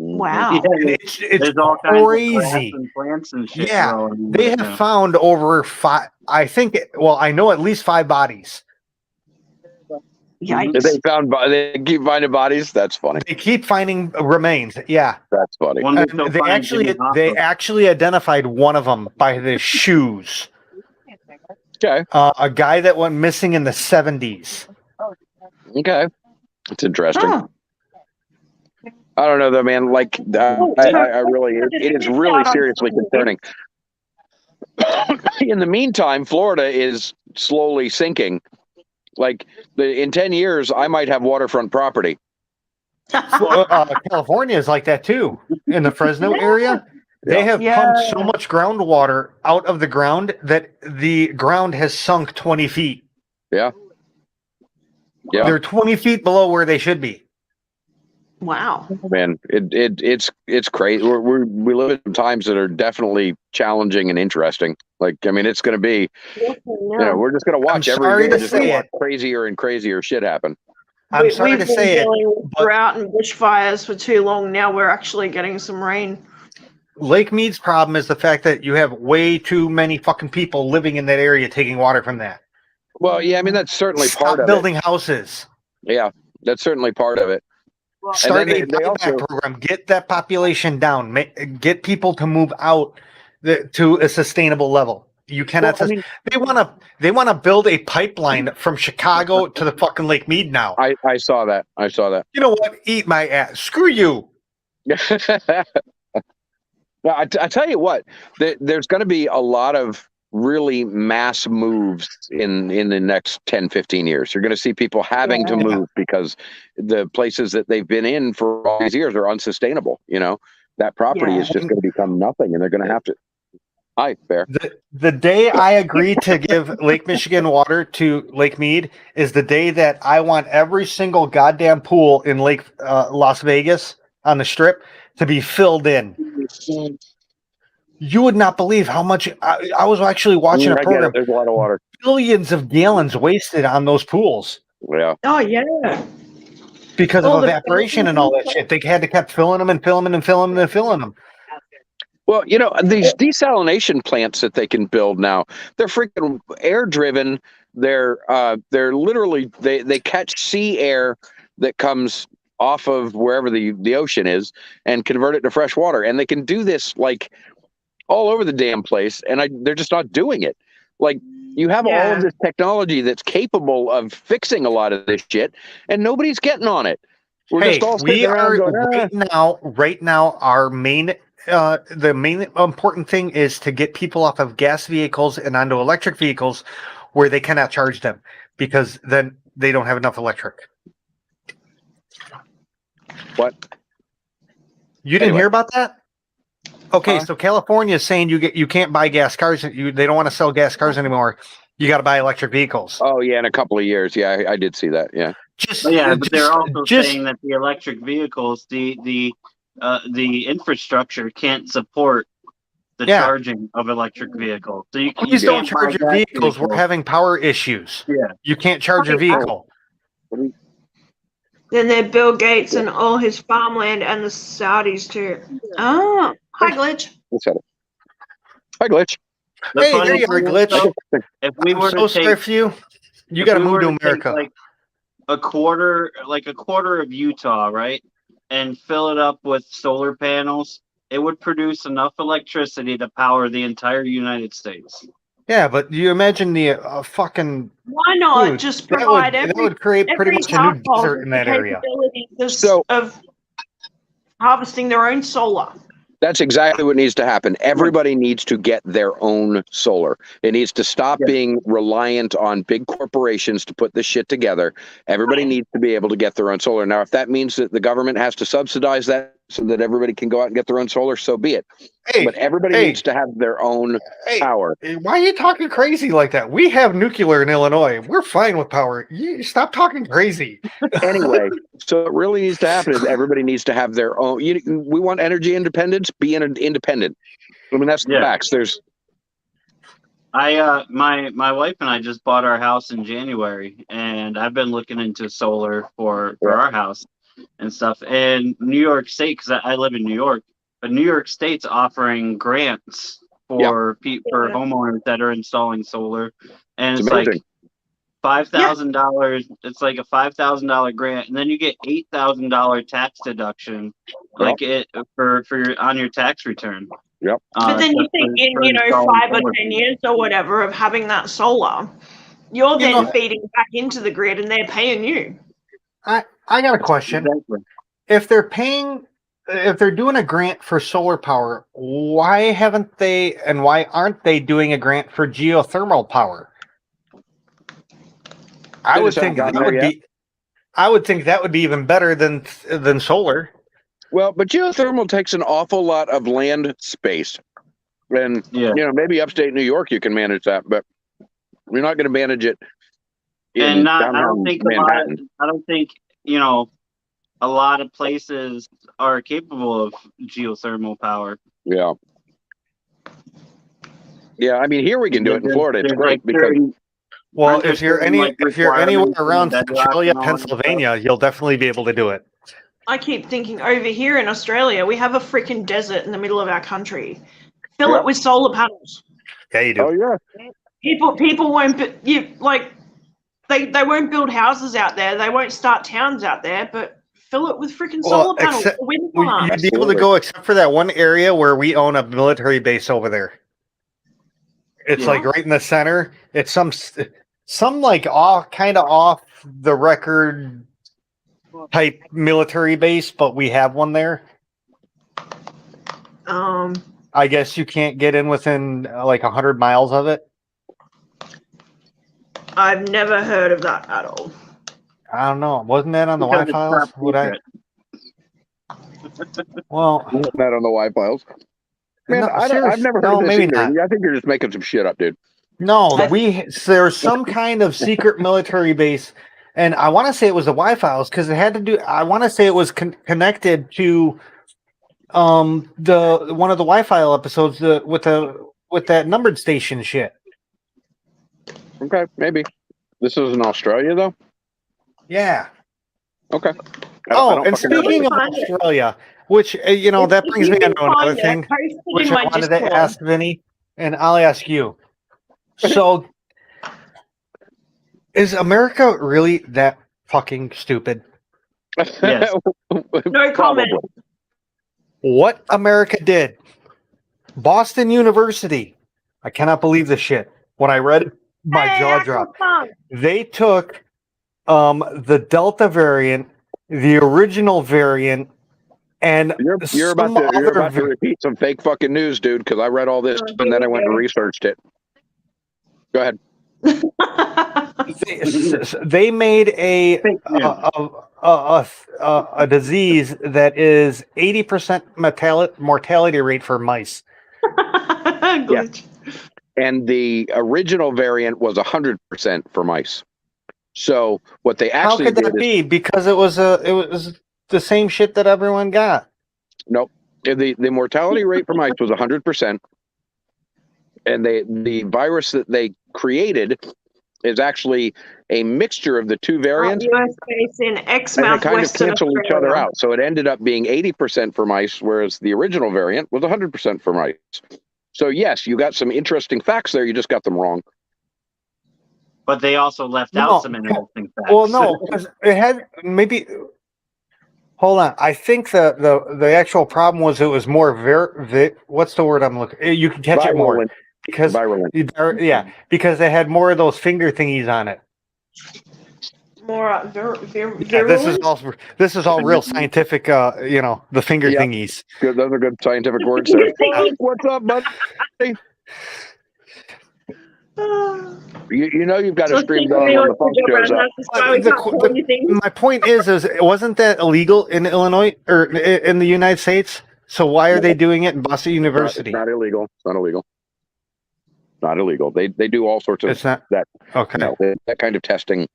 [SPEAKER 4] Wow.
[SPEAKER 5] Yeah,
[SPEAKER 2] And it's
[SPEAKER 5] there's all kinds of grass
[SPEAKER 2] crazy.
[SPEAKER 5] and plants and shit
[SPEAKER 2] Yeah,
[SPEAKER 5] growing.
[SPEAKER 2] They have found over five. I know at least 5 bodies.
[SPEAKER 4] Yikes.
[SPEAKER 1] They keep finding bodies. That's funny.
[SPEAKER 2] They keep finding remains. Yeah.
[SPEAKER 1] That's funny.
[SPEAKER 5] One
[SPEAKER 2] And
[SPEAKER 5] still
[SPEAKER 2] they
[SPEAKER 5] finds
[SPEAKER 2] actually
[SPEAKER 5] in the
[SPEAKER 2] they
[SPEAKER 5] hospital.
[SPEAKER 2] actually identified one of them by the shoes.
[SPEAKER 1] Okay.
[SPEAKER 2] A guy that went missing in the 70s.
[SPEAKER 1] Okay. It's interesting.
[SPEAKER 4] Huh.
[SPEAKER 1] I don't know though, man. Like, I really, it is really seriously concerning. In the meantime, Florida is slowly sinking. Like, in 10 years, I might have waterfront property.
[SPEAKER 2] California is like that too. In the Fresno area, they have pumped so much groundwater out of the ground that the ground has sunk 20 feet.
[SPEAKER 1] Yeah. Yeah.
[SPEAKER 2] They're 20 feet below where they should be.
[SPEAKER 4] Wow.
[SPEAKER 1] Man, it's crazy. We live in times that are definitely challenging and interesting. Like, I mean, it's going to be, we're just going to watch
[SPEAKER 2] I'm
[SPEAKER 1] every
[SPEAKER 2] sorry
[SPEAKER 1] day.
[SPEAKER 2] to
[SPEAKER 1] Just gonna
[SPEAKER 2] say
[SPEAKER 1] watch
[SPEAKER 2] it.
[SPEAKER 1] crazier and crazier shit happen.
[SPEAKER 2] I'm sorry
[SPEAKER 4] We've
[SPEAKER 2] to
[SPEAKER 4] been
[SPEAKER 2] say it,
[SPEAKER 4] dealing with
[SPEAKER 2] but-
[SPEAKER 4] drought and bushfires for too long. Now we're actually getting some rain.
[SPEAKER 2] Lake Mead's problem is the fact that you have way too many fucking people living in that area taking water from that.
[SPEAKER 1] Well, yeah, I mean that's certainly
[SPEAKER 2] Stop
[SPEAKER 1] part of
[SPEAKER 2] building houses.
[SPEAKER 1] it. Yeah, that's certainly part of it.
[SPEAKER 2] Start
[SPEAKER 1] then
[SPEAKER 2] a
[SPEAKER 1] they
[SPEAKER 2] buyback
[SPEAKER 1] also-
[SPEAKER 2] program. Get that population down. Get people to move out to a sustainable level. You cannot.
[SPEAKER 1] Well, I mean-
[SPEAKER 2] they want to build a pipeline from Chicago to the fucking Lake Mead now.
[SPEAKER 1] I saw that. I saw that.
[SPEAKER 2] You know what? Eat my ass. Screw you.
[SPEAKER 1] Well, I tell you what, there's going to be a lot of really mass moves in the next 10, 15 years. You're going to see people having to move because the places that they've been in for all these years are unsustainable. You know, that property is just going to become nothing, and they're going to have to. Hi, Bear.
[SPEAKER 2] The day I agree to give Lake Michigan water to Lake Mead is the day that I want every single goddamn pool in Lake Las Vegas on the Strip to be filled in. You would not believe how much I was actually watching
[SPEAKER 1] I
[SPEAKER 2] a
[SPEAKER 1] get it.
[SPEAKER 2] program.
[SPEAKER 1] There's a lot of water.
[SPEAKER 2] Billions of gallons wasted on those pools
[SPEAKER 1] Yeah.
[SPEAKER 4] Oh yeah.
[SPEAKER 2] because
[SPEAKER 4] All
[SPEAKER 2] of
[SPEAKER 4] the-
[SPEAKER 2] evaporation and all that shit. They had to keep filling them and filling them and filling them and filling them.
[SPEAKER 1] Well, you know, these desalination plants that they can build now, they're freaking air driven. They're literally they catch sea air that comes off of wherever the ocean is and convert it to fresh water. And they can do this like all over the damn place. And they're just not doing it. Like you have all
[SPEAKER 4] Yeah.
[SPEAKER 1] of this technology that's capable of fixing a lot of this shit, and nobody's getting on it. We're
[SPEAKER 2] Hey,
[SPEAKER 1] just all
[SPEAKER 2] we
[SPEAKER 1] sitting around
[SPEAKER 2] are
[SPEAKER 1] going,
[SPEAKER 2] right now. Our main, the main important thing is to get people off of gas vehicles and onto electric vehicles, where they cannot charge them because then they don't have enough electric.
[SPEAKER 1] What?
[SPEAKER 2] You didn't
[SPEAKER 1] Anyway.
[SPEAKER 2] hear about that? Okay,
[SPEAKER 1] Huh?
[SPEAKER 2] so California is saying you can't buy gas cars. They don't want to sell gas cars anymore. You got to buy electric vehicles.
[SPEAKER 1] Oh yeah, in a couple of years. Yeah, I did see that. Yeah.
[SPEAKER 2] Just
[SPEAKER 5] But yeah, but they're also
[SPEAKER 2] just
[SPEAKER 5] saying that the electric vehicles, the infrastructure can't support the
[SPEAKER 2] Yeah.
[SPEAKER 5] charging of electric vehicles. So you
[SPEAKER 2] please don't
[SPEAKER 5] can't buy
[SPEAKER 2] charge your
[SPEAKER 5] gas
[SPEAKER 2] vehicles. We're having power issues.
[SPEAKER 5] Yeah.
[SPEAKER 2] You can't charge your vehicle.
[SPEAKER 4] Then there Bill Gates and all his farmland and the Saudis too. Oh, hi glitch.
[SPEAKER 1] Let's set it. Hi, Glitch.
[SPEAKER 5] The
[SPEAKER 2] Hey,
[SPEAKER 5] funny
[SPEAKER 2] there you are,
[SPEAKER 5] thing is,
[SPEAKER 2] Glitch.
[SPEAKER 5] though, if we
[SPEAKER 2] I'm
[SPEAKER 5] were
[SPEAKER 2] so
[SPEAKER 5] to
[SPEAKER 2] sorry
[SPEAKER 5] take,
[SPEAKER 2] for you. You
[SPEAKER 5] if
[SPEAKER 2] got to
[SPEAKER 5] we
[SPEAKER 2] move
[SPEAKER 5] were
[SPEAKER 2] to
[SPEAKER 5] take,
[SPEAKER 2] America.
[SPEAKER 5] like a quarter of Utah, right, and fill it up with solar panels, it would produce enough electricity to power the entire United States.
[SPEAKER 2] Yeah, but you imagine the fucking
[SPEAKER 4] Why not
[SPEAKER 2] dude,
[SPEAKER 4] just
[SPEAKER 2] that
[SPEAKER 4] provide
[SPEAKER 2] that
[SPEAKER 4] every
[SPEAKER 2] would create pretty
[SPEAKER 4] every
[SPEAKER 2] much a new
[SPEAKER 4] household
[SPEAKER 2] desert
[SPEAKER 4] with
[SPEAKER 2] in
[SPEAKER 4] the
[SPEAKER 2] that area.
[SPEAKER 4] capabilities
[SPEAKER 1] So-
[SPEAKER 4] of harvesting their own solar.
[SPEAKER 1] That's exactly what needs to happen. Everybody needs to get their own solar. It needs to stop
[SPEAKER 5] Yeah.
[SPEAKER 1] being reliant on big corporations to put this shit together. Everybody needs to be able to get their own solar. Now, if that means that the government has to subsidize that so that everybody can go out and get their own solar, so be it.
[SPEAKER 2] Hey,
[SPEAKER 1] But everybody
[SPEAKER 2] hey.
[SPEAKER 1] needs to have their own
[SPEAKER 2] hey,
[SPEAKER 1] power.
[SPEAKER 2] why are you talking crazy like that? We have nuclear in Illinois. We're fine with power. You stop talking crazy.
[SPEAKER 1] Anyway, so it really needs to happen is everybody needs to have their own. We want energy independence. Be independent. I mean, that's the
[SPEAKER 5] Yeah.
[SPEAKER 1] facts. There's
[SPEAKER 5] My wife and I just bought our house in January, and I've been looking into solar for our house and stuff. And New York State, because I live in New York, but New York State's offering grants for for homeowners that are installing solar, and
[SPEAKER 1] It's
[SPEAKER 5] it's like
[SPEAKER 1] amazing.
[SPEAKER 5] $5,000. It's like a $5,000 grant, and then you get $8,000 tax deduction, like it for your on your tax return.
[SPEAKER 1] Yep.
[SPEAKER 4] But then you
[SPEAKER 5] just
[SPEAKER 4] think
[SPEAKER 5] for
[SPEAKER 4] in,
[SPEAKER 5] installing
[SPEAKER 4] 5 or
[SPEAKER 5] solar.
[SPEAKER 4] 10 years or whatever of having that solar, you're then
[SPEAKER 2] know-
[SPEAKER 4] feeding back into the grid and they're paying you.
[SPEAKER 2] I got a question.
[SPEAKER 5] Exactly.
[SPEAKER 2] If they're doing a grant for solar power, why aren't they doing a grant for geothermal power? I
[SPEAKER 1] They
[SPEAKER 2] would
[SPEAKER 1] just haven't
[SPEAKER 2] think that
[SPEAKER 1] gotten there
[SPEAKER 2] would
[SPEAKER 1] yet.
[SPEAKER 2] be I would think that would be even better than solar.
[SPEAKER 1] Well, but geothermal takes an awful lot of land space. And,
[SPEAKER 5] Yeah.
[SPEAKER 1] maybe upstate New York you can manage that, but you're not going to manage it in
[SPEAKER 5] And I
[SPEAKER 1] downtown
[SPEAKER 5] don't think
[SPEAKER 1] Manhattan.
[SPEAKER 5] I don't think a lot of places are capable of geothermal power.
[SPEAKER 1] Yeah. Yeah, I mean, here we can do it in Florida. It's
[SPEAKER 5] There's,
[SPEAKER 1] great
[SPEAKER 5] like,
[SPEAKER 1] because
[SPEAKER 5] certain-
[SPEAKER 2] Well,
[SPEAKER 5] Aren't there
[SPEAKER 2] if you're
[SPEAKER 5] certain, like,
[SPEAKER 2] anywhere
[SPEAKER 5] requirements
[SPEAKER 2] around
[SPEAKER 5] for the bedrock
[SPEAKER 2] Australia,
[SPEAKER 5] and all that stuff?
[SPEAKER 2] Pennsylvania, you'll definitely be able to do it.
[SPEAKER 4] I keep thinking over here in Australia, we have a freaking desert in the middle of our country. Fill it with solar panels.
[SPEAKER 2] Yeah, you do.
[SPEAKER 1] Oh yeah.
[SPEAKER 4] People won't they won't build houses out there. They won't start towns out there, but fill it with freaking solar panels. Wind farms.
[SPEAKER 2] You'd be able to go except for that one area where we own a military base over there. It's like right in the center. It's some like kind of off the record type military base, but we have one there. I guess you can't get in within like 100 miles of it.
[SPEAKER 4] I've never heard of that at all.
[SPEAKER 2] I don't know. Wasn't that on the
[SPEAKER 5] Because
[SPEAKER 2] Wi
[SPEAKER 5] it's
[SPEAKER 2] files?
[SPEAKER 5] top secret.
[SPEAKER 2] Well,
[SPEAKER 1] Not on the Y files. Man,
[SPEAKER 2] no,
[SPEAKER 1] I've never heard
[SPEAKER 2] no,
[SPEAKER 1] this
[SPEAKER 2] maybe
[SPEAKER 1] either.
[SPEAKER 2] not.
[SPEAKER 1] I think you're just making some shit up, dude.
[SPEAKER 2] No, there's some kind of secret military base, and I want to say it was the Wi-Files because it had to do. I want to say it was connected to the one of the Wi-Fi episodes with that numbered station shit.
[SPEAKER 1] Okay, maybe. This is in Australia, though?
[SPEAKER 2] Yeah.
[SPEAKER 1] Okay.
[SPEAKER 2] Oh, and speaking of Australia, which, that brings me into another thing, which I wanted to ask Vinny, and I'll ask you. So, is America really that fucking stupid?
[SPEAKER 5] Yes.
[SPEAKER 4] No comment.
[SPEAKER 2] What America did, Boston University, I cannot believe this shit. When I read it, my jaw dropped. They took the Delta variant, the original variant, and
[SPEAKER 1] you're about to repeat some fake fucking news, dude, because I read all this and then I went and researched it. Go ahead.
[SPEAKER 2] They made a disease that is 80% mortality rate for mice.
[SPEAKER 1] Yeah. And the original variant was 100% for mice. So what they actually
[SPEAKER 2] how could that be? Because it was the same shit that everyone got.
[SPEAKER 1] Nope. The mortality rate for mice was 100%. And the virus that they created is actually a mixture of the two variants.
[SPEAKER 4] US based in Exmouth,
[SPEAKER 1] and they kind of
[SPEAKER 4] Western
[SPEAKER 1] cancel each other out. So it ended up being 80% for mice, whereas the original variant was 100% for mice. So yes, you got some interesting facts there. You just got them wrong.
[SPEAKER 5] But they also left out some interesting facts.
[SPEAKER 2] Well, no, because it had maybe. Hold on, I think the actual problem was it was more what's the word I'm looking? You can catch it more because because they had more of those finger thingies on it.
[SPEAKER 4] More
[SPEAKER 2] this is all real scientific. The finger thingies.
[SPEAKER 1] Good, those are good scientific words there. What's up, buddy? You've got to stream going when the phone shows up.
[SPEAKER 2] My point is wasn't that illegal in Illinois or in the United States? So why are they doing it in Boston University?
[SPEAKER 1] It's not illegal. It's not illegal. Not illegal. They do all sorts of that kind of testing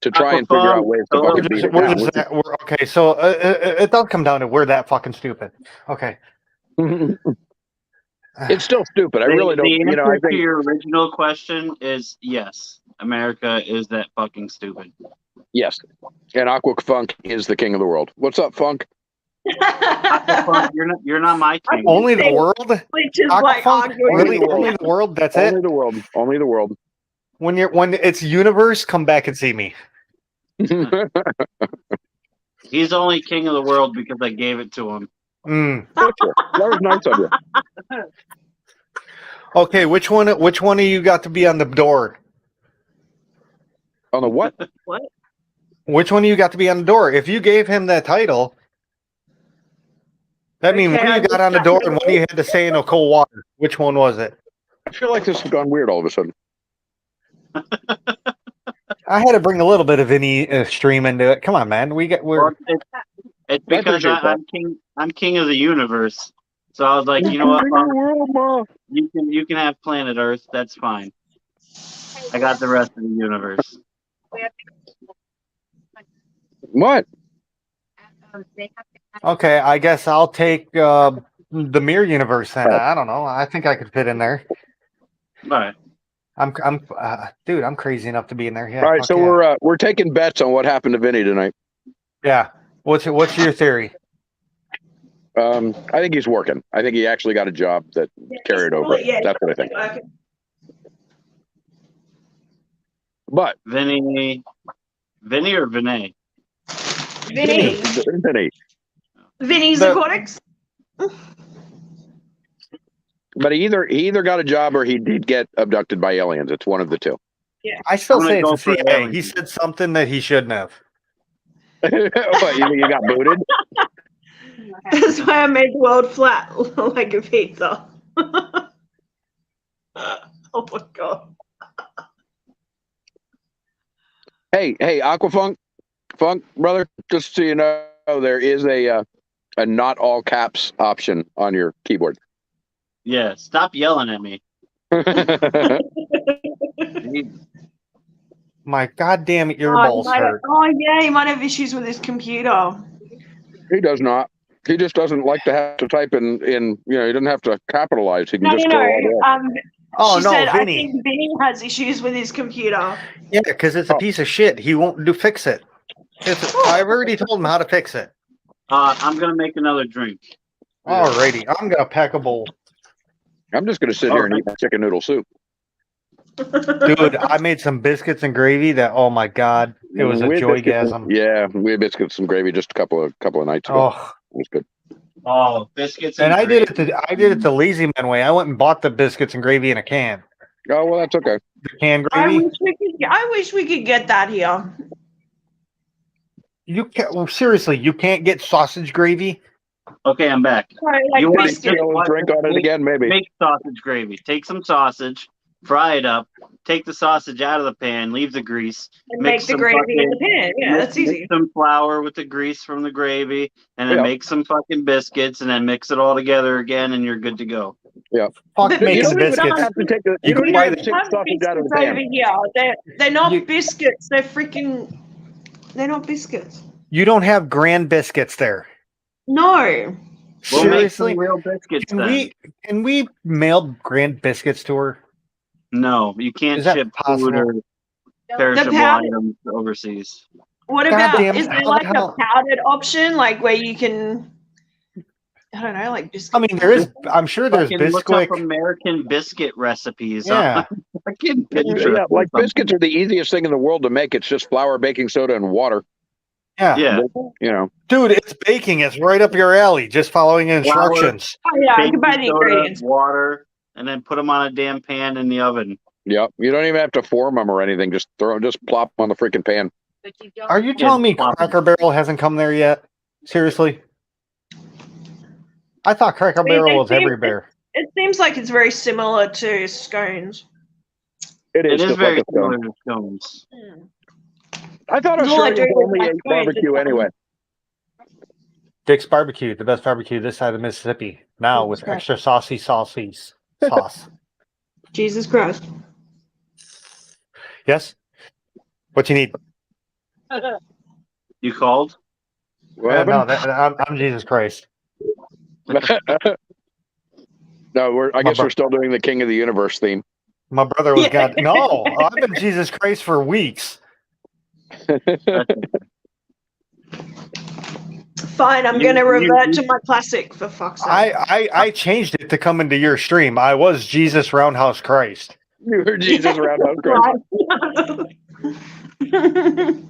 [SPEAKER 1] to try and figure out ways to fucking beat it down.
[SPEAKER 2] Okay, so it does come down to we're that fucking stupid. Okay.
[SPEAKER 1] It's still stupid. I really don't.
[SPEAKER 5] The answer
[SPEAKER 1] I think
[SPEAKER 5] to your original question is yes. America is that fucking stupid.
[SPEAKER 1] Yes, and Aquafunk is the king of the world. What's up, Funk?
[SPEAKER 5] Aquafunk, you're not my king.
[SPEAKER 2] Only the world.
[SPEAKER 4] Which is like
[SPEAKER 2] really only the world. That's
[SPEAKER 1] only
[SPEAKER 2] it.
[SPEAKER 1] The world. Only the world.
[SPEAKER 2] When it's universe, come back and see me.
[SPEAKER 5] He's only king of the world because I gave it to him.
[SPEAKER 1] That was nice of you.
[SPEAKER 2] Okay, which one of you got to be on the door?
[SPEAKER 1] On the what?
[SPEAKER 4] What?
[SPEAKER 2] Which one of you got to be on the door? If you gave him that title, that means one of you got on the door and one of you had to stay in the cold water. Which one was it?
[SPEAKER 1] I feel like this has gone weird all of a sudden.
[SPEAKER 2] I had to bring a little bit of Vinny stream into it. Come on, man.
[SPEAKER 5] It's because I'm king of the universe. So I was like, you know what? You can have planet Earth. That's fine. I got the rest of the universe.
[SPEAKER 1] What?
[SPEAKER 2] Okay, I guess I'll take the mirror universe then. I don't know. I think I could fit in there.
[SPEAKER 5] All right.
[SPEAKER 2] Dude, I'm crazy enough to be in there. Yeah.
[SPEAKER 1] All right, so we're taking bets on what happened to Vinny tonight.
[SPEAKER 2] Yeah. What's your theory?
[SPEAKER 1] I think he's working. I think he actually got a job that carried over.
[SPEAKER 4] Yeah,
[SPEAKER 1] That's what I think.
[SPEAKER 4] okay.
[SPEAKER 1] But
[SPEAKER 5] Vinny or Vinay?
[SPEAKER 4] Vinny.
[SPEAKER 1] Vinny.
[SPEAKER 4] Vinny's
[SPEAKER 2] The-
[SPEAKER 4] Aquatics.
[SPEAKER 1] But he either got a job or he did get abducted by aliens. It's one of the two.
[SPEAKER 2] I still
[SPEAKER 5] I'm gonna
[SPEAKER 2] say
[SPEAKER 5] go
[SPEAKER 2] it's the
[SPEAKER 5] for
[SPEAKER 2] CIA.
[SPEAKER 5] aliens.
[SPEAKER 2] He said something that he shouldn't have.
[SPEAKER 1] What, you think he got booted?
[SPEAKER 4] That's why I made the world flat like a pizza. Oh my god.
[SPEAKER 1] Hey, Aquafunk, brother. Just so you know, there is a not all caps option on your keyboard.
[SPEAKER 5] Yeah, stop yelling at me.
[SPEAKER 2] My goddamn earballs hurt.
[SPEAKER 4] Oh yeah, he might have issues with his computer.
[SPEAKER 1] He does not. He just doesn't like to have to type in. He doesn't have to capitalize. He can
[SPEAKER 4] No,
[SPEAKER 1] just go all the way.
[SPEAKER 2] Oh
[SPEAKER 4] She
[SPEAKER 2] no,
[SPEAKER 4] said, I
[SPEAKER 2] Vinny.
[SPEAKER 4] think Vinny has issues with his computer.
[SPEAKER 2] Yeah, because it's a piece of shit. He won't fix it. I've already told him how to fix it.
[SPEAKER 5] I'm gonna make another drink.
[SPEAKER 2] Alrighty, I'm gonna pack a bowl.
[SPEAKER 1] I'm just going to sit here and eat my chicken noodle soup.
[SPEAKER 2] Dude, I made some biscuits and gravy that, oh my god, it was a
[SPEAKER 1] We had
[SPEAKER 2] joygasm.
[SPEAKER 1] Yeah, we had biscuits and gravy just a couple of nights ago.
[SPEAKER 2] Oh,
[SPEAKER 1] It was good.
[SPEAKER 5] Oh, biscuits
[SPEAKER 2] and I did
[SPEAKER 5] gravy.
[SPEAKER 2] it the lazy man way. I went and bought the biscuits and gravy in a can.
[SPEAKER 1] Oh well, that's okay.
[SPEAKER 2] The canned
[SPEAKER 4] I
[SPEAKER 2] gravy.
[SPEAKER 4] wish we could get that here.
[SPEAKER 2] You can't. Well, seriously, you can't get sausage gravy.
[SPEAKER 5] Okay, I'm back.
[SPEAKER 4] Sorry, like
[SPEAKER 5] You want
[SPEAKER 1] Just
[SPEAKER 4] biscuits.
[SPEAKER 1] throw a drink on it again, maybe.
[SPEAKER 5] Make sausage gravy. Take some sausage, fry it up, take the sausage out of the pan, leave the grease,
[SPEAKER 4] And
[SPEAKER 5] mix
[SPEAKER 4] make the
[SPEAKER 5] some
[SPEAKER 4] gravy
[SPEAKER 5] fucking-
[SPEAKER 4] in the pan. Yeah, that's
[SPEAKER 5] mix
[SPEAKER 4] easy.
[SPEAKER 5] some flour with the grease from the gravy, and then
[SPEAKER 1] Yeah.
[SPEAKER 5] make some fucking biscuits, and then mix it all together again, and you're good to go.
[SPEAKER 2] Fuck
[SPEAKER 4] But
[SPEAKER 2] making
[SPEAKER 1] don't
[SPEAKER 2] the
[SPEAKER 1] even
[SPEAKER 2] biscuits.
[SPEAKER 1] have to take the.
[SPEAKER 2] You
[SPEAKER 1] You don't
[SPEAKER 2] can
[SPEAKER 1] even
[SPEAKER 2] buy
[SPEAKER 1] have
[SPEAKER 2] the-
[SPEAKER 1] to take
[SPEAKER 4] Have
[SPEAKER 1] sausage out of the
[SPEAKER 4] biscuits over
[SPEAKER 1] pan.
[SPEAKER 4] here. They're not
[SPEAKER 2] You-
[SPEAKER 4] biscuits. They're freaking. They're not biscuits.
[SPEAKER 2] You don't have grand biscuits there.
[SPEAKER 4] No.
[SPEAKER 5] We'll make
[SPEAKER 2] Seriously,
[SPEAKER 5] some real biscuits
[SPEAKER 2] can
[SPEAKER 5] then.
[SPEAKER 2] we mail grand biscuits to her?
[SPEAKER 5] No, you can't
[SPEAKER 2] Is that
[SPEAKER 5] ship
[SPEAKER 2] possible?
[SPEAKER 5] food or perishable
[SPEAKER 4] powder-
[SPEAKER 5] items overseas.
[SPEAKER 4] What
[SPEAKER 2] God
[SPEAKER 4] about?
[SPEAKER 2] damn,
[SPEAKER 4] Is there
[SPEAKER 2] how the
[SPEAKER 4] like a
[SPEAKER 2] hell-
[SPEAKER 4] powdered option, like where you can? I don't know, like biscuits.
[SPEAKER 2] I mean, there is. I'm sure there's
[SPEAKER 5] Fucking look up
[SPEAKER 2] Bisquick.
[SPEAKER 5] American biscuit recipes.
[SPEAKER 2] Yeah.
[SPEAKER 5] Fucking Pinterest
[SPEAKER 1] Yeah,
[SPEAKER 5] or
[SPEAKER 1] like
[SPEAKER 5] something.
[SPEAKER 1] biscuits are the easiest thing in the world to make. It's just flour, baking soda, and water.
[SPEAKER 2] Yeah.
[SPEAKER 5] Yeah.
[SPEAKER 1] You know.
[SPEAKER 2] Dude, it's baking. It's right up your alley. Just following instructions.
[SPEAKER 4] Oh yeah, I
[SPEAKER 5] Baking
[SPEAKER 4] can buy the
[SPEAKER 5] soda,
[SPEAKER 4] ingredients.
[SPEAKER 5] water, and then put them on a damn pan in the oven.
[SPEAKER 1] Yeah. You don't even have to form them or anything. Just plop them on the freaking pan.
[SPEAKER 3] But you don't.
[SPEAKER 2] Are you telling me
[SPEAKER 5] plop.
[SPEAKER 2] Cracker Barrel hasn't come there yet? Seriously? I thought Cracker
[SPEAKER 4] They-
[SPEAKER 2] Barrel
[SPEAKER 4] they
[SPEAKER 2] was
[SPEAKER 4] seem-
[SPEAKER 2] everywhere.
[SPEAKER 4] It seems like it's very similar to scones.
[SPEAKER 1] It
[SPEAKER 5] It
[SPEAKER 1] is
[SPEAKER 5] is
[SPEAKER 1] just
[SPEAKER 5] very
[SPEAKER 1] like a scone.
[SPEAKER 5] similar to scones.
[SPEAKER 1] I thought
[SPEAKER 4] It's all I
[SPEAKER 1] Australians
[SPEAKER 4] do is
[SPEAKER 1] only
[SPEAKER 4] my
[SPEAKER 1] ate
[SPEAKER 4] scones,
[SPEAKER 1] barbecue
[SPEAKER 4] it's
[SPEAKER 1] anyway.
[SPEAKER 2] Dick's Barbecue, the best barbecue this side of Mississippi. Now with
[SPEAKER 4] Okay.
[SPEAKER 2] extra saucy sauce.
[SPEAKER 4] Jesus Christ.
[SPEAKER 2] Yes? What you need?
[SPEAKER 5] You called?
[SPEAKER 1] What
[SPEAKER 2] No,
[SPEAKER 1] happened?
[SPEAKER 2] I'm Jesus Christ.
[SPEAKER 1] No, I guess we're still doing the King of the Universe theme.
[SPEAKER 2] My brother was
[SPEAKER 4] Yeah.
[SPEAKER 2] God. No, I've been Jesus Christ for weeks.
[SPEAKER 4] Fine, I'm
[SPEAKER 5] You-
[SPEAKER 4] gonna revert
[SPEAKER 5] you-
[SPEAKER 4] to my classic for fuck's sake.
[SPEAKER 2] I changed it to come into your stream. I was Jesus Roundhouse Christ.
[SPEAKER 1] You were Jesus Roundhouse Christ.
[SPEAKER 4] Right.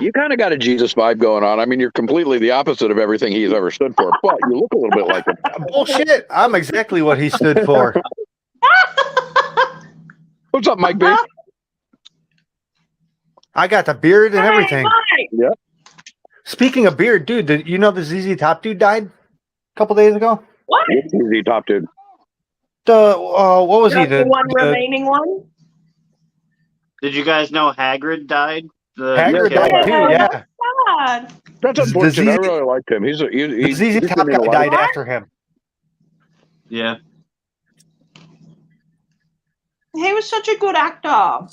[SPEAKER 1] You kind of got a Jesus vibe going on. I mean, you're completely the opposite of everything he's ever stood for, but you look a little bit like him.
[SPEAKER 2] Bullshit. I'm exactly what he stood for.
[SPEAKER 1] What's up, Mike B?
[SPEAKER 2] I got the beard and everything.
[SPEAKER 4] Hey, Mike!
[SPEAKER 2] Speaking of beard, dude, did you know the ZZ Top dude died a couple days ago?
[SPEAKER 4] What?
[SPEAKER 1] Who's he top dude?
[SPEAKER 2] The what was he?
[SPEAKER 4] The one remaining one?
[SPEAKER 5] Did you guys know Hagrid died?
[SPEAKER 2] Hagrid
[SPEAKER 1] Yeah.
[SPEAKER 2] died too. Yeah,
[SPEAKER 4] God.
[SPEAKER 1] That's
[SPEAKER 2] The
[SPEAKER 1] unfortunate. I
[SPEAKER 2] ZZ
[SPEAKER 1] really liked him. He's
[SPEAKER 2] the ZZ
[SPEAKER 1] he's
[SPEAKER 2] Top
[SPEAKER 1] been in a
[SPEAKER 2] guy
[SPEAKER 1] lot
[SPEAKER 2] died
[SPEAKER 1] of-
[SPEAKER 2] after him.
[SPEAKER 5] Yeah.
[SPEAKER 4] He was such a good actor.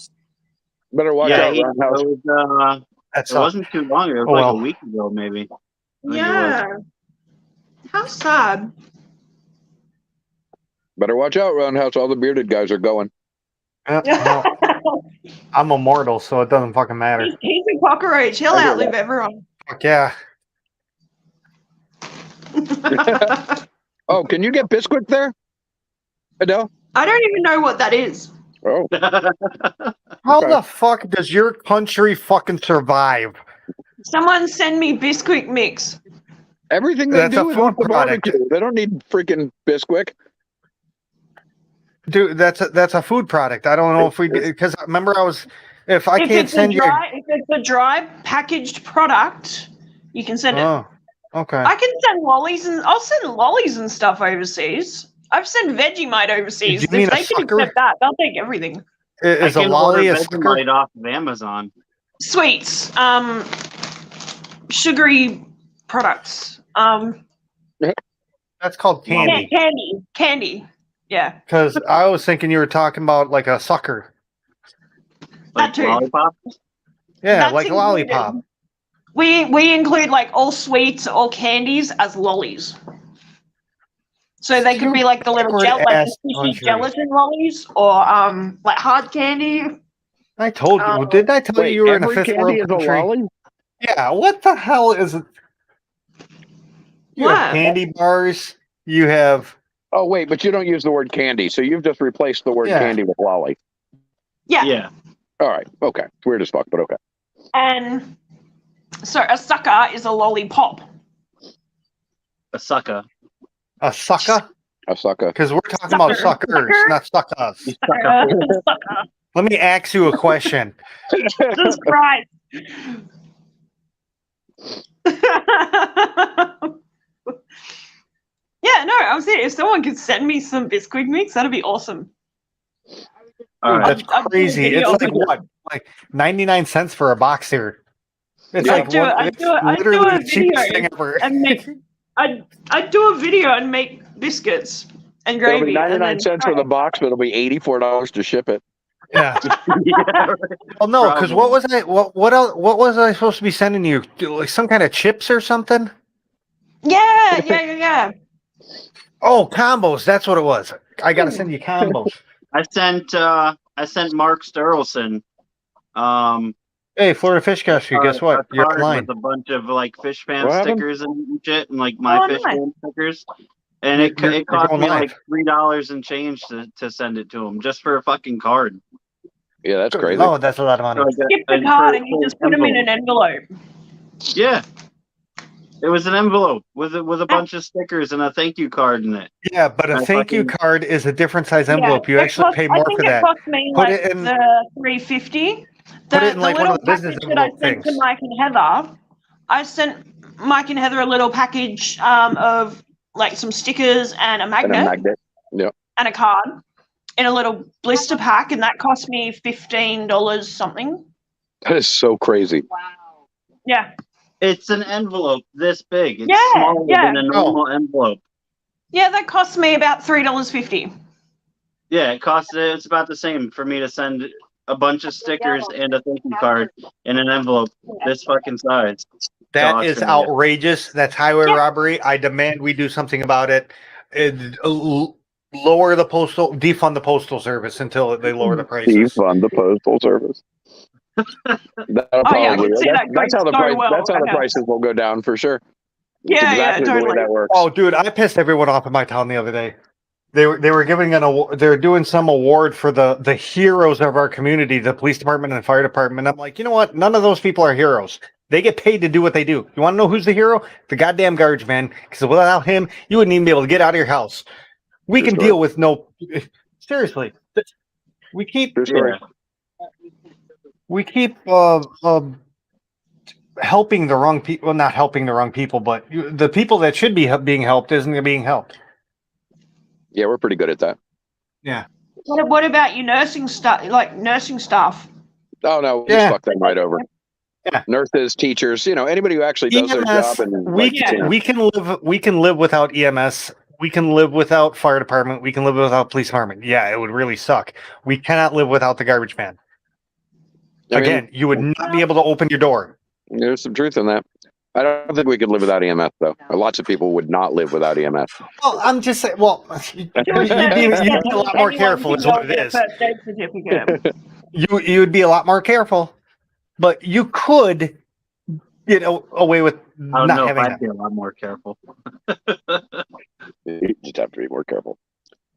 [SPEAKER 1] Better watch
[SPEAKER 5] Yeah,
[SPEAKER 1] out, Roundhouse.
[SPEAKER 5] it was,
[SPEAKER 2] That's
[SPEAKER 5] it wasn't too long ago. It was
[SPEAKER 2] Oh,
[SPEAKER 5] like
[SPEAKER 2] well.
[SPEAKER 5] a week ago, maybe. I think it was.
[SPEAKER 4] Yeah. How sad.
[SPEAKER 1] Better watch out, Roundhouse. All the bearded guys are going.
[SPEAKER 2] well, I'm immortal, so it doesn't fucking matter.
[SPEAKER 4] He's a cockroach. He'll
[SPEAKER 1] I hear
[SPEAKER 4] outlive everyone.
[SPEAKER 2] Fuck yeah.
[SPEAKER 1] Oh, can you get Bisquick there? Adele?
[SPEAKER 4] I don't even know what that is.
[SPEAKER 1] Oh,
[SPEAKER 2] How
[SPEAKER 1] Okay.
[SPEAKER 2] the fuck does your country fucking survive?
[SPEAKER 4] Someone send me Bisquick mix.
[SPEAKER 1] everything they
[SPEAKER 2] That's a
[SPEAKER 1] do is
[SPEAKER 2] food
[SPEAKER 1] off the
[SPEAKER 2] product.
[SPEAKER 1] barbecue. They don't need freaking Bisquick.
[SPEAKER 2] Dude, that's a food product. I don't know if we because remember if I
[SPEAKER 4] If
[SPEAKER 2] can't
[SPEAKER 4] it's a
[SPEAKER 2] send you.
[SPEAKER 4] dry, if it's a dry packaged product, you can send it.
[SPEAKER 2] Oh, okay.
[SPEAKER 4] I can send lollies and I'll send lollies and stuff overseas. I've sent Vegemite overseas.
[SPEAKER 2] Do you mean
[SPEAKER 4] If
[SPEAKER 2] a
[SPEAKER 4] they can
[SPEAKER 2] sucker?
[SPEAKER 4] accept that, they'll take everything.
[SPEAKER 2] Is
[SPEAKER 5] I
[SPEAKER 2] a
[SPEAKER 5] can
[SPEAKER 2] lolly
[SPEAKER 5] order
[SPEAKER 2] a sucker?
[SPEAKER 5] Vegemite off of Amazon.
[SPEAKER 4] Sweets, sugary products.
[SPEAKER 2] That's called candy.
[SPEAKER 4] Candy. Yeah.
[SPEAKER 2] Because I was thinking you were talking about like a sucker.
[SPEAKER 5] Like
[SPEAKER 4] too.
[SPEAKER 5] lollipop.
[SPEAKER 2] Yeah,
[SPEAKER 4] That's
[SPEAKER 2] like a
[SPEAKER 4] included.
[SPEAKER 2] lollipop.
[SPEAKER 4] We include like all sweets, all candies as lollies. So they could be like the little
[SPEAKER 2] Backward
[SPEAKER 4] like
[SPEAKER 2] ass
[SPEAKER 4] the
[SPEAKER 2] country.
[SPEAKER 4] gelatin lollies, or like hard candy.
[SPEAKER 2] I told you. Didn't I tell
[SPEAKER 1] Wait,
[SPEAKER 2] you were in a
[SPEAKER 1] every
[SPEAKER 2] fifth
[SPEAKER 1] candy
[SPEAKER 2] world
[SPEAKER 1] is a
[SPEAKER 2] country?
[SPEAKER 1] lolly?
[SPEAKER 2] Yeah. What the hell is it? You
[SPEAKER 4] What?
[SPEAKER 2] have candy bars. You have.
[SPEAKER 1] Oh, wait, but you don't use the word candy, so you've just replaced the word
[SPEAKER 2] Yeah.
[SPEAKER 1] candy with lolly.
[SPEAKER 4] Yeah.
[SPEAKER 5] Yeah.
[SPEAKER 1] All right, okay. It's weird as fuck, but okay.
[SPEAKER 4] And so a sucker is a lollipop.
[SPEAKER 5] A sucker.
[SPEAKER 2] A sucker?
[SPEAKER 1] A sucker.
[SPEAKER 2] Because we're talking about
[SPEAKER 4] Sucker.
[SPEAKER 2] suckers,
[SPEAKER 4] Sucker?
[SPEAKER 2] not suckers.
[SPEAKER 4] Sucker.
[SPEAKER 2] Let me ask you a question.
[SPEAKER 4] Jesus Christ. Yeah, no, I was saying if someone could send me some Bisquick mix, that'd be awesome.
[SPEAKER 5] All
[SPEAKER 2] Dude,
[SPEAKER 5] right.
[SPEAKER 2] that's
[SPEAKER 4] I'd do a
[SPEAKER 2] crazy.
[SPEAKER 4] video
[SPEAKER 2] It's like
[SPEAKER 4] of it.
[SPEAKER 2] what? Like 99 cents for a box here. It's
[SPEAKER 1] Yeah.
[SPEAKER 2] like
[SPEAKER 4] I'd do
[SPEAKER 2] what?
[SPEAKER 4] it-
[SPEAKER 2] It's
[SPEAKER 4] I'd do
[SPEAKER 2] literally
[SPEAKER 4] a
[SPEAKER 2] the cheapest
[SPEAKER 4] video
[SPEAKER 2] thing ever.
[SPEAKER 4] and make I'd do a video and make biscuits and
[SPEAKER 1] It'll
[SPEAKER 4] gravy.
[SPEAKER 1] be 99
[SPEAKER 4] and
[SPEAKER 1] cents for the box, but it'll be $84 to ship it.
[SPEAKER 2] Yeah.
[SPEAKER 5] Yeah, right.
[SPEAKER 2] Well, no, because what
[SPEAKER 5] Probably.
[SPEAKER 2] was I? What else? What was I supposed to be sending you? Like some kind of chips or something?
[SPEAKER 4] Yeah.
[SPEAKER 2] Oh, combos. That's what it was. I gotta send you combos.
[SPEAKER 5] I sent Mark Sterlson.
[SPEAKER 2] Hey, Florida Fish Rescue. Guess
[SPEAKER 5] A
[SPEAKER 2] what? You're
[SPEAKER 5] card
[SPEAKER 2] online.
[SPEAKER 5] with a bunch of like fish fan
[SPEAKER 1] What happened?
[SPEAKER 5] stickers and shit, and like my
[SPEAKER 4] Oh,
[SPEAKER 5] fish
[SPEAKER 4] nice.
[SPEAKER 5] fan stickers. And it
[SPEAKER 2] You're
[SPEAKER 5] cost
[SPEAKER 2] going
[SPEAKER 5] me
[SPEAKER 2] live.
[SPEAKER 5] like $3 and change to send it to him just for a fucking card.
[SPEAKER 1] Yeah, that's crazy.
[SPEAKER 2] Oh, that's a lot of money.
[SPEAKER 5] Like
[SPEAKER 4] Skip the card and you just put them in an envelope.
[SPEAKER 5] Yeah, it was an envelope with a bunch of stickers and a thank you card in it.
[SPEAKER 2] Yeah, but a
[SPEAKER 5] I
[SPEAKER 2] thank you
[SPEAKER 5] fucking-
[SPEAKER 2] card is a different size envelope. You
[SPEAKER 4] it
[SPEAKER 2] actually
[SPEAKER 4] cost-
[SPEAKER 2] pay
[SPEAKER 4] I
[SPEAKER 2] more
[SPEAKER 4] think
[SPEAKER 2] for
[SPEAKER 4] it
[SPEAKER 2] that.
[SPEAKER 4] cost me
[SPEAKER 2] Put
[SPEAKER 4] like
[SPEAKER 2] it in-
[SPEAKER 4] the $3.50.
[SPEAKER 2] Put it in, like, one of
[SPEAKER 4] little
[SPEAKER 2] the business
[SPEAKER 4] package that I
[SPEAKER 2] envelope
[SPEAKER 4] sent to
[SPEAKER 2] things.
[SPEAKER 4] Mike and Heather. I sent Mike and Heather a little package of like some stickers and a
[SPEAKER 1] And
[SPEAKER 4] magnet
[SPEAKER 1] a magnet. Yeah.
[SPEAKER 4] and a card in a little blister pack, and that cost me $15 something.
[SPEAKER 1] That is so crazy.
[SPEAKER 3] Wow.
[SPEAKER 4] Yeah.
[SPEAKER 5] It's an envelope this big. It's
[SPEAKER 4] Yeah,
[SPEAKER 5] smaller
[SPEAKER 4] yeah.
[SPEAKER 5] than a normal envelope.
[SPEAKER 4] Yeah, that cost me about $3.50.
[SPEAKER 5] Yeah, it's about the same for me to send a bunch of stickers and a thank you card in an envelope this fucking size.
[SPEAKER 2] That
[SPEAKER 5] to
[SPEAKER 2] is
[SPEAKER 5] Australia.
[SPEAKER 2] outrageous. That's highway robbery. I demand we do something about it. Lower the defund the postal service until they lower the prices.
[SPEAKER 1] Defund the postal service. That'll
[SPEAKER 4] Oh, yeah, I
[SPEAKER 1] probably-
[SPEAKER 4] can see that
[SPEAKER 1] that's how the
[SPEAKER 4] going so
[SPEAKER 1] price.
[SPEAKER 4] well
[SPEAKER 1] That's how the
[SPEAKER 4] right now.
[SPEAKER 1] prices will go down for sure. That's
[SPEAKER 4] Yeah,
[SPEAKER 1] exactly the way
[SPEAKER 4] totally.
[SPEAKER 1] that works.
[SPEAKER 2] Oh, dude, I pissed everyone off in my town the other day. They were giving an award. They were doing some award for the heroes of our community, the police department and fire department. I'm like, you know what? None of those people are heroes. They get paid to do what they do. You want to know who's the hero? The goddamn garbage man. Because without him, you wouldn't even be able to get out of your house. We
[SPEAKER 1] True
[SPEAKER 2] can
[SPEAKER 1] story.
[SPEAKER 2] deal with no. Seriously, we keep
[SPEAKER 1] True story.
[SPEAKER 2] helping the wrong people. Well, not helping the wrong people, but the people that should be being helped isn't being helped.
[SPEAKER 1] Yeah, we're pretty good at that.
[SPEAKER 2] Yeah.
[SPEAKER 4] What about your nursing staff? Like nursing staff?
[SPEAKER 1] Oh no,
[SPEAKER 2] Yeah.
[SPEAKER 1] just fuck them right over.
[SPEAKER 2] Yeah.
[SPEAKER 1] Nurses, teachers, anybody who actually does their job and
[SPEAKER 2] we
[SPEAKER 1] like,
[SPEAKER 2] can we can live without EMS. We can live without fire department. We can live without police department. Yeah, it would really suck. We cannot live without the garbage man.
[SPEAKER 1] I mean,
[SPEAKER 2] Again, you would not be able to open your door.
[SPEAKER 1] there's some truth in that. I don't think we could live without EMS though. Lots of people would not live without E EMS.
[SPEAKER 2] Well, I'm just saying. Well, you'd be a lot more careful. Is what it is.
[SPEAKER 4] First aid certificate.
[SPEAKER 2] You'd be a lot more careful, but you could get away with
[SPEAKER 5] I don't
[SPEAKER 2] not
[SPEAKER 5] know if
[SPEAKER 2] having
[SPEAKER 5] I'd
[SPEAKER 2] them.
[SPEAKER 5] be a lot more careful.
[SPEAKER 1] You just have to be more careful.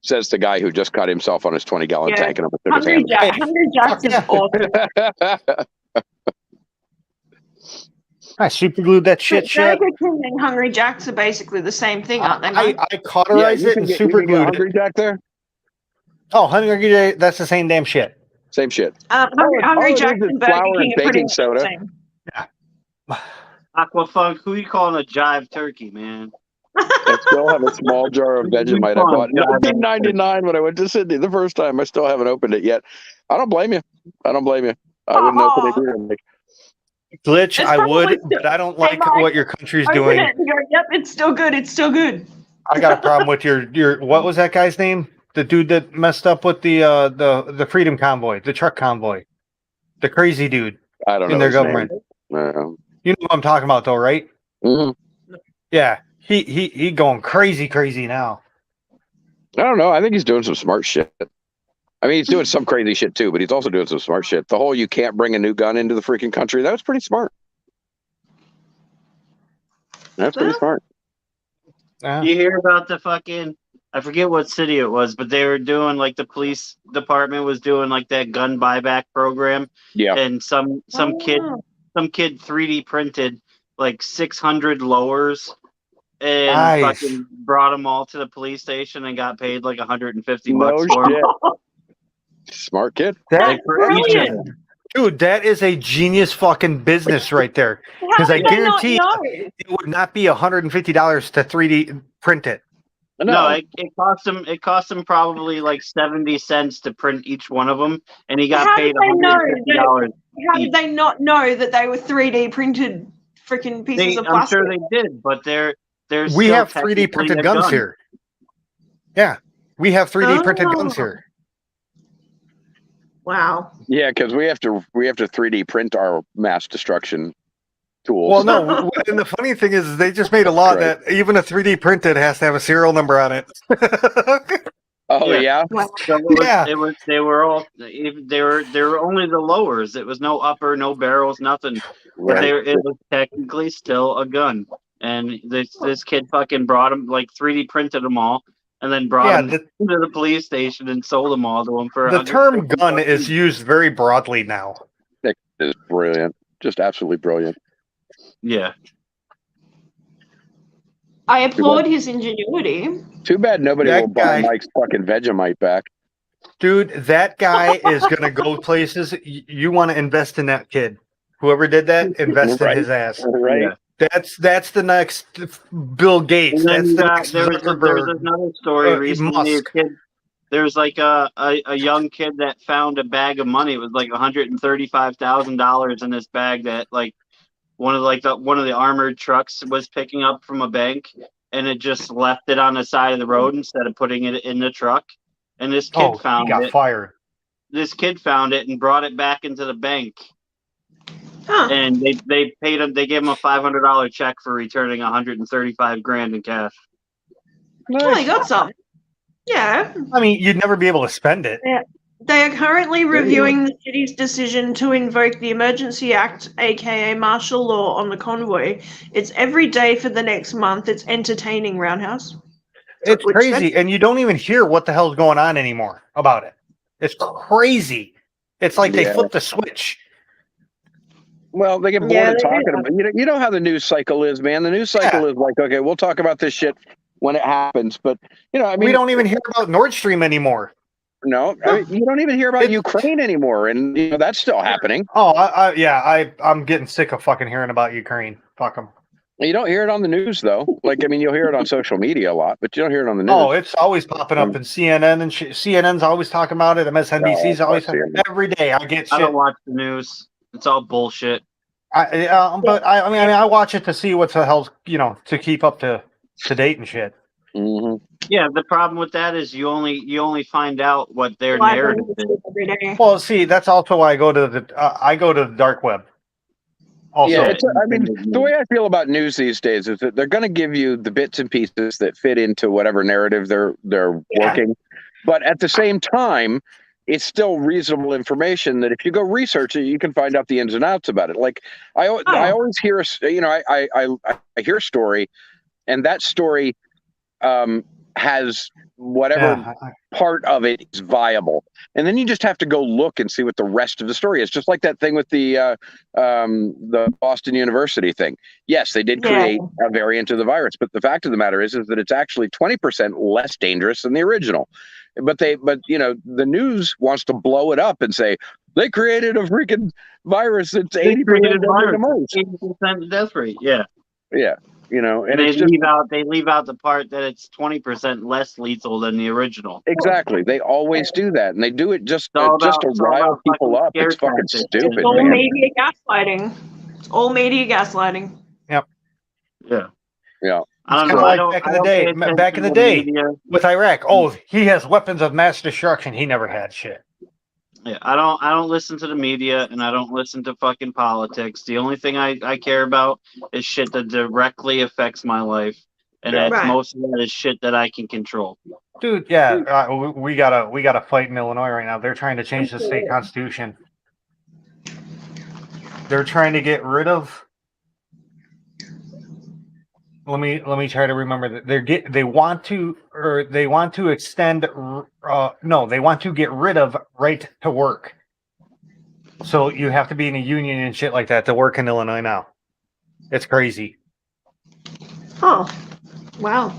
[SPEAKER 1] Says the guy who just got himself on his 20-gallon
[SPEAKER 4] Yeah.
[SPEAKER 1] tank and almost took his
[SPEAKER 4] Hungry Jack's is
[SPEAKER 2] Yeah.
[SPEAKER 4] awesome.
[SPEAKER 2] I super glued that shit shut.
[SPEAKER 4] Burger King and Hungry Jack's are basically the same thing, aren't they,
[SPEAKER 2] I
[SPEAKER 4] Mike?
[SPEAKER 2] cauterized
[SPEAKER 1] you
[SPEAKER 2] it
[SPEAKER 1] can
[SPEAKER 2] and
[SPEAKER 1] get,
[SPEAKER 2] super
[SPEAKER 1] you can get
[SPEAKER 2] glued
[SPEAKER 1] Hungry
[SPEAKER 2] it.
[SPEAKER 1] Jack there.
[SPEAKER 2] Oh, Hungry Jack, that's the same damn shit.
[SPEAKER 1] Same shit.
[SPEAKER 4] Hungry
[SPEAKER 1] it is
[SPEAKER 4] Jack's
[SPEAKER 1] is
[SPEAKER 4] and Burger
[SPEAKER 1] flour and
[SPEAKER 4] King are pretty
[SPEAKER 1] baking
[SPEAKER 4] much the
[SPEAKER 1] soda.
[SPEAKER 4] same.
[SPEAKER 5] Aquafunk, who you calling a jive turkey, man?
[SPEAKER 1] I still have a small jar of Vegemite I bought in 1999 when I went to Sydney the first time. I still haven't opened it yet. I don't blame you. I wouldn't open it either.
[SPEAKER 2] Glitch,
[SPEAKER 4] It's
[SPEAKER 2] I
[SPEAKER 4] probably
[SPEAKER 2] would,
[SPEAKER 4] still-
[SPEAKER 2] but I don't
[SPEAKER 4] Hey,
[SPEAKER 2] like
[SPEAKER 4] Mike,
[SPEAKER 2] what your country's
[SPEAKER 4] Open
[SPEAKER 2] doing.
[SPEAKER 4] it and go, yep, it's still good. It's still good.
[SPEAKER 2] I got a problem with your what was that guy's name? The dude that messed up with the Freedom Convoy, the truck convoy, the crazy dude
[SPEAKER 1] I don't know
[SPEAKER 2] in their
[SPEAKER 1] his
[SPEAKER 2] government.
[SPEAKER 1] name.
[SPEAKER 2] You know what I'm talking about, though, right?
[SPEAKER 1] Mm-hmm.
[SPEAKER 2] Yeah, he going crazy now.
[SPEAKER 1] I don't know. I think he's doing some smart shit. I mean, he's doing some crazy shit too, but he's also doing some smart shit. The whole you can't bring a new gun into the freaking country, that was pretty smart. That's pretty smart.
[SPEAKER 2] Yeah.
[SPEAKER 5] You hear about the fucking, I forget what city it was, but they were doing like the police department was doing like that gun buyback program.
[SPEAKER 1] Yeah.
[SPEAKER 5] And some kid 3D printed like 600 lowers and
[SPEAKER 2] Nice.
[SPEAKER 5] fucking brought them all to the police station and got paid like 150
[SPEAKER 1] No
[SPEAKER 5] bucks for them.
[SPEAKER 1] shit. Smart kid.
[SPEAKER 5] Like for each of
[SPEAKER 4] Brilliant.
[SPEAKER 5] them.
[SPEAKER 2] Dude, that is a genius fucking business right there. Because I
[SPEAKER 4] did they not
[SPEAKER 2] guarantee
[SPEAKER 4] know?
[SPEAKER 2] it would not be $150 to 3D print it.
[SPEAKER 5] No, it cost him probably like 70 cents to print each one of them, and he got
[SPEAKER 4] How
[SPEAKER 5] paid
[SPEAKER 4] did they know
[SPEAKER 5] $150.
[SPEAKER 4] How did they not know that they were 3D printed freaking pieces of
[SPEAKER 5] I'm
[SPEAKER 4] plastic?
[SPEAKER 5] sure they did, but they're
[SPEAKER 2] We
[SPEAKER 5] still
[SPEAKER 2] have 3D
[SPEAKER 5] technically
[SPEAKER 2] printed
[SPEAKER 5] a
[SPEAKER 2] guns
[SPEAKER 5] gun.
[SPEAKER 2] here. Yeah, we have 3D printed
[SPEAKER 4] Oh.
[SPEAKER 2] guns here.
[SPEAKER 4] Wow.
[SPEAKER 1] Yeah, because we have to 3D print our mass destruction tools.
[SPEAKER 2] Well, no, and the funny thing is they just made a law
[SPEAKER 1] Right.
[SPEAKER 2] that even a 3D printed has to have a serial number on it.
[SPEAKER 1] Oh
[SPEAKER 5] Yeah.
[SPEAKER 1] yeah.
[SPEAKER 4] Wow.
[SPEAKER 5] So it was,
[SPEAKER 2] Yeah.
[SPEAKER 5] they were only the lowers. It was no upper, no barrels, nothing. But
[SPEAKER 1] Right.
[SPEAKER 5] it was technically still a gun. And this kid fucking brought them, like 3D printed them all, and then brought
[SPEAKER 2] Yeah,
[SPEAKER 5] them to the police station and sold them all to him for
[SPEAKER 2] the term
[SPEAKER 5] 150
[SPEAKER 2] gun
[SPEAKER 5] bucks
[SPEAKER 2] is
[SPEAKER 5] each.
[SPEAKER 2] used very broadly now.
[SPEAKER 1] It is brilliant. Just absolutely brilliant.
[SPEAKER 5] Yeah.
[SPEAKER 4] I applaud his ingenuity.
[SPEAKER 1] Too bad nobody
[SPEAKER 2] That
[SPEAKER 1] will buy
[SPEAKER 2] guy-
[SPEAKER 1] Mike's fucking Vegemite back.
[SPEAKER 2] Dude, that guy is going to go places. You want to invest in that kid. Whoever did that, invest
[SPEAKER 1] Right.
[SPEAKER 2] in his ass.
[SPEAKER 1] Right.
[SPEAKER 5] Yeah.
[SPEAKER 2] That's the next Bill Gates.
[SPEAKER 5] And then
[SPEAKER 2] That's
[SPEAKER 5] you
[SPEAKER 2] the
[SPEAKER 5] got,
[SPEAKER 2] next
[SPEAKER 5] there was
[SPEAKER 2] Zuckerberg.
[SPEAKER 5] another story recently.
[SPEAKER 2] Musk.
[SPEAKER 5] There was like a young kid that found a bag of money. It was like $135,000 in this bag that like one of the armored trucks was picking up from a bank, and it just left it on the side of the road instead of putting it in the truck. And this kid
[SPEAKER 2] He
[SPEAKER 5] found
[SPEAKER 2] got
[SPEAKER 5] it.
[SPEAKER 2] fired.
[SPEAKER 5] This kid found it and brought it back into the bank.
[SPEAKER 4] Huh.
[SPEAKER 5] And they paid him. They gave him a $500 check for returning 135 grand in cash.
[SPEAKER 4] Well, they got some. Yeah.
[SPEAKER 2] I mean, you'd never be able to spend it.
[SPEAKER 4] They are currently reviewing the city's decision to invoke the Emergency Act, aka martial law, on the convoy. It's every day for the next month. It's entertaining, Roundhouse.
[SPEAKER 2] It's
[SPEAKER 4] Which
[SPEAKER 2] crazy, and you don't even hear what the hell's going on anymore about it. It's crazy. It's like they
[SPEAKER 1] Yeah.
[SPEAKER 2] flipped the switch.
[SPEAKER 1] Well, they get bored
[SPEAKER 4] Yeah,
[SPEAKER 1] of
[SPEAKER 4] they
[SPEAKER 1] talking
[SPEAKER 4] do.
[SPEAKER 1] about. You know how the news cycle is, man. The news cycle is like, okay, we'll talk about this shit when it happens, but I mean,
[SPEAKER 2] We don't even hear about Nord Stream anymore.
[SPEAKER 1] no, I mean, you don't even hear about Ukraine anymore, and that's still happening.
[SPEAKER 2] Oh, I'm getting sick of fucking hearing about Ukraine. Fuck them.
[SPEAKER 1] You don't hear it on the news though. Like, I mean, you'll hear it on social media a lot, but you don't hear it on the news.
[SPEAKER 2] Oh, it's always popping up in CNN and shit. CNN's always talking about it. MSNBC's
[SPEAKER 1] Oh,
[SPEAKER 2] always
[SPEAKER 1] CNN.
[SPEAKER 2] every day. I get
[SPEAKER 5] I
[SPEAKER 2] shit.
[SPEAKER 5] don't watch the news. It's all bullshit.
[SPEAKER 2] I mean, I watch it to see what the hell's to keep up to date and shit.
[SPEAKER 1] Mhm.
[SPEAKER 5] Yeah, the problem with that is you only find out what their
[SPEAKER 4] Live
[SPEAKER 5] narrative
[SPEAKER 4] on
[SPEAKER 5] is.
[SPEAKER 4] YouTube every day.
[SPEAKER 2] Well, see, that's also why I go to the dark web. Also,
[SPEAKER 1] Yeah, I mean, the way I feel about news these days is that they're going to give you the bits and pieces that fit into whatever narrative they're
[SPEAKER 2] Yeah.
[SPEAKER 1] working, but at the same time, it's still reasonable information that if you go research it, you can find out the ins and outs about it. Like I always hear, I hear a story, and that story has whatever part of it is viable, and then you just have to go look and see what the rest of the story is. Just like that thing with the Boston University thing. Yes, they did create a variant of the virus, but the fact of the matter is that it's actually 20% less dangerous than the original. But the news wants to blow it up and say they created a freaking virus that's 80% the most.
[SPEAKER 5] 80% death rate. Yeah.
[SPEAKER 1] Yeah. And
[SPEAKER 5] they leave out the part that it's 20% less lethal than the original.
[SPEAKER 1] Exactly. They always do that, and they do it just to rile people up. It's fucking stupid.
[SPEAKER 4] It's all media gaslighting. It's all media gaslighting.
[SPEAKER 2] Yep.
[SPEAKER 5] Yeah.
[SPEAKER 1] Yeah.
[SPEAKER 5] I don't know.
[SPEAKER 2] Back in the day with Iraq. Oh, he has weapons of mass destruction. He never had shit.
[SPEAKER 5] Yeah, I don't listen to the media, and I don't listen to fucking politics. The only thing I care about is shit that directly affects my life, and most of that is shit that I can control.
[SPEAKER 2] Dude, yeah, we gotta fight in Illinois right now. They're trying to change the state constitution. They're trying to get rid of. Let me try to remember that they want to extend. No, they want to get rid of right to work. So you have to be in a union and shit like that to work in Illinois now. It's crazy.
[SPEAKER 4] Oh, wow.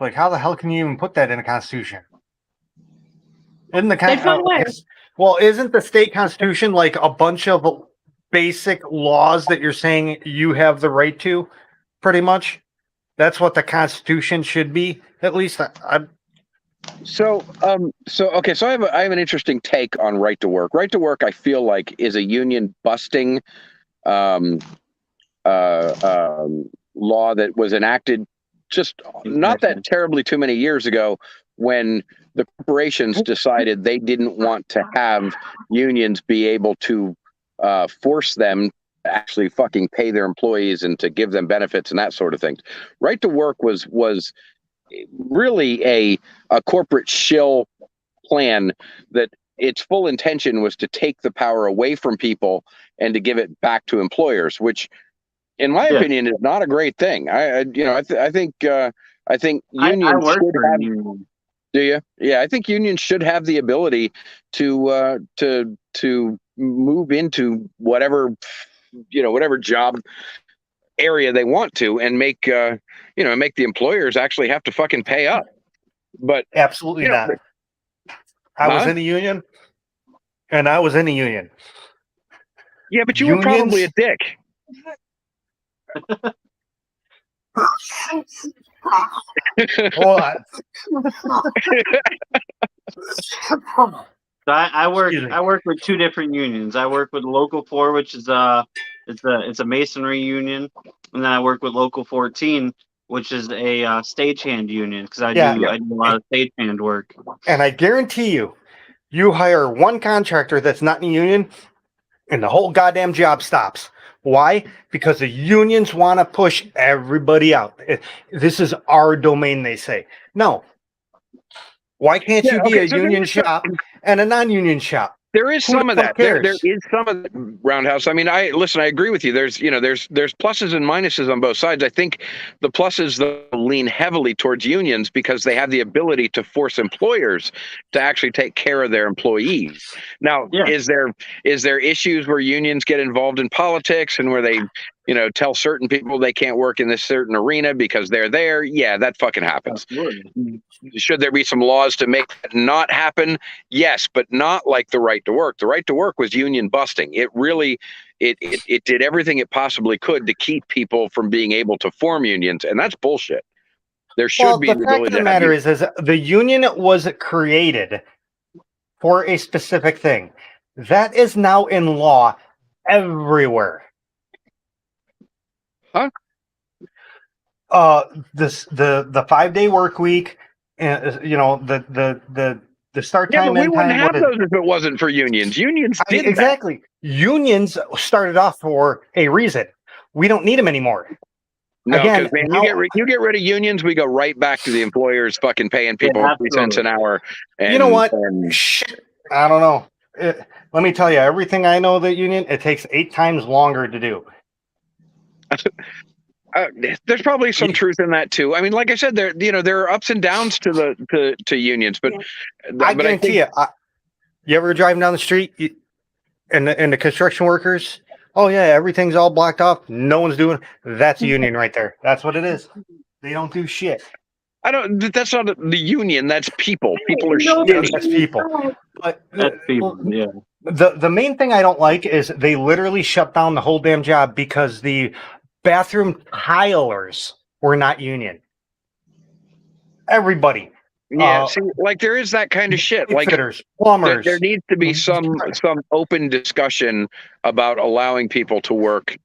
[SPEAKER 2] Like, how the hell can you even put that in a constitution? Isn't the isn't the state constitution like a bunch of basic laws that you're saying you have the right to? Pretty much, that's what the Constitution should be. At least,
[SPEAKER 1] So I have an interesting take on right to work. Right to work, I feel like, is a union busting law that was enacted just not that terribly too many years ago, when the corporations decided they didn't want to have unions be able to force them actually fucking pay their employees and to give them benefits and that sort of thing. Right to work was really a corporate shill plan that its full intention was to take the power away from people and to give it back to employers, which in my opinion is not a great thing. I think unions should have. Do you? Yeah, I think unions should have the ability to move into whatever job area they want to, and make the employers actually have to fucking pay up. But
[SPEAKER 2] absolutely not. I was in a union, and I was in a union.
[SPEAKER 1] Yeah, but you were probably a dick.
[SPEAKER 2] Hold on.
[SPEAKER 5] So I work with two different unions. I work with Local 4, which is it's a masonry union, and then I work with Local 14, which is a stagehand union, because I do a lot of stagehand work.
[SPEAKER 2] And I guarantee you hire one contractor that's not in a union, and the whole goddamn job stops. Why? Because the unions want to push everybody out. This is our domain, they say. No. Why can't you be a union shop and a non-union shop?
[SPEAKER 1] There is some of that. There is some of that, Roundhouse. I mean, I agree with you. There's pluses and minuses on both sides. I think the pluses lean heavily towards unions because they have the ability to force employers to actually take care of their employees. Now, is there issues where unions get involved in politics and where they, tell certain people they can't work in this certain arena because they're there? Yeah, that fucking happens. Absolutely. Should there be some laws to make that not happen? Yes, but not like the right to work. The right to work was union busting. It really, it did everything it possibly could to keep people from being able to form unions, and that's bullshit. There should be
[SPEAKER 2] the fact of the matter is the union was created for a specific thing. That is now in law everywhere.
[SPEAKER 1] Huh?
[SPEAKER 2] The 5-day work week, the start time.
[SPEAKER 1] Yeah, but we wouldn't have those if it wasn't for unions. Unions did
[SPEAKER 2] exactly. Unions started off for a reason. We don't need them anymore.
[SPEAKER 1] No,
[SPEAKER 2] Again,
[SPEAKER 1] because man,
[SPEAKER 2] now-
[SPEAKER 1] you get rid of unions, we go right back to the employers fucking paying people
[SPEAKER 5] Yeah,
[SPEAKER 1] 3 cents an hour. And,
[SPEAKER 2] you know what?
[SPEAKER 1] and-
[SPEAKER 2] Shit, I don't know. Let me tell you, everything I know the union, it takes 8 times longer to do.
[SPEAKER 1] there's probably some truth in that too. I mean, like I said, there are ups and downs to unions, but
[SPEAKER 2] I
[SPEAKER 1] but
[SPEAKER 2] guarantee you. You ever driving down the street and the construction workers? Oh yeah, everything's all blocked off. No one's doing. That's a union right there. That's what it is. They don't do shit.
[SPEAKER 1] I don't. That's not the union. That's people. People are
[SPEAKER 2] Yeah,
[SPEAKER 1] shitty.
[SPEAKER 2] that's people. But
[SPEAKER 5] That's people. Yeah.
[SPEAKER 2] the main thing I don't like is they literally shut down the whole damn job because the bathroom tilers were not union. Everybody.
[SPEAKER 1] Yeah, see, like there is that kind of shit. Like
[SPEAKER 2] fitters, plumbers.
[SPEAKER 1] there needs to be some open discussion about allowing people to work.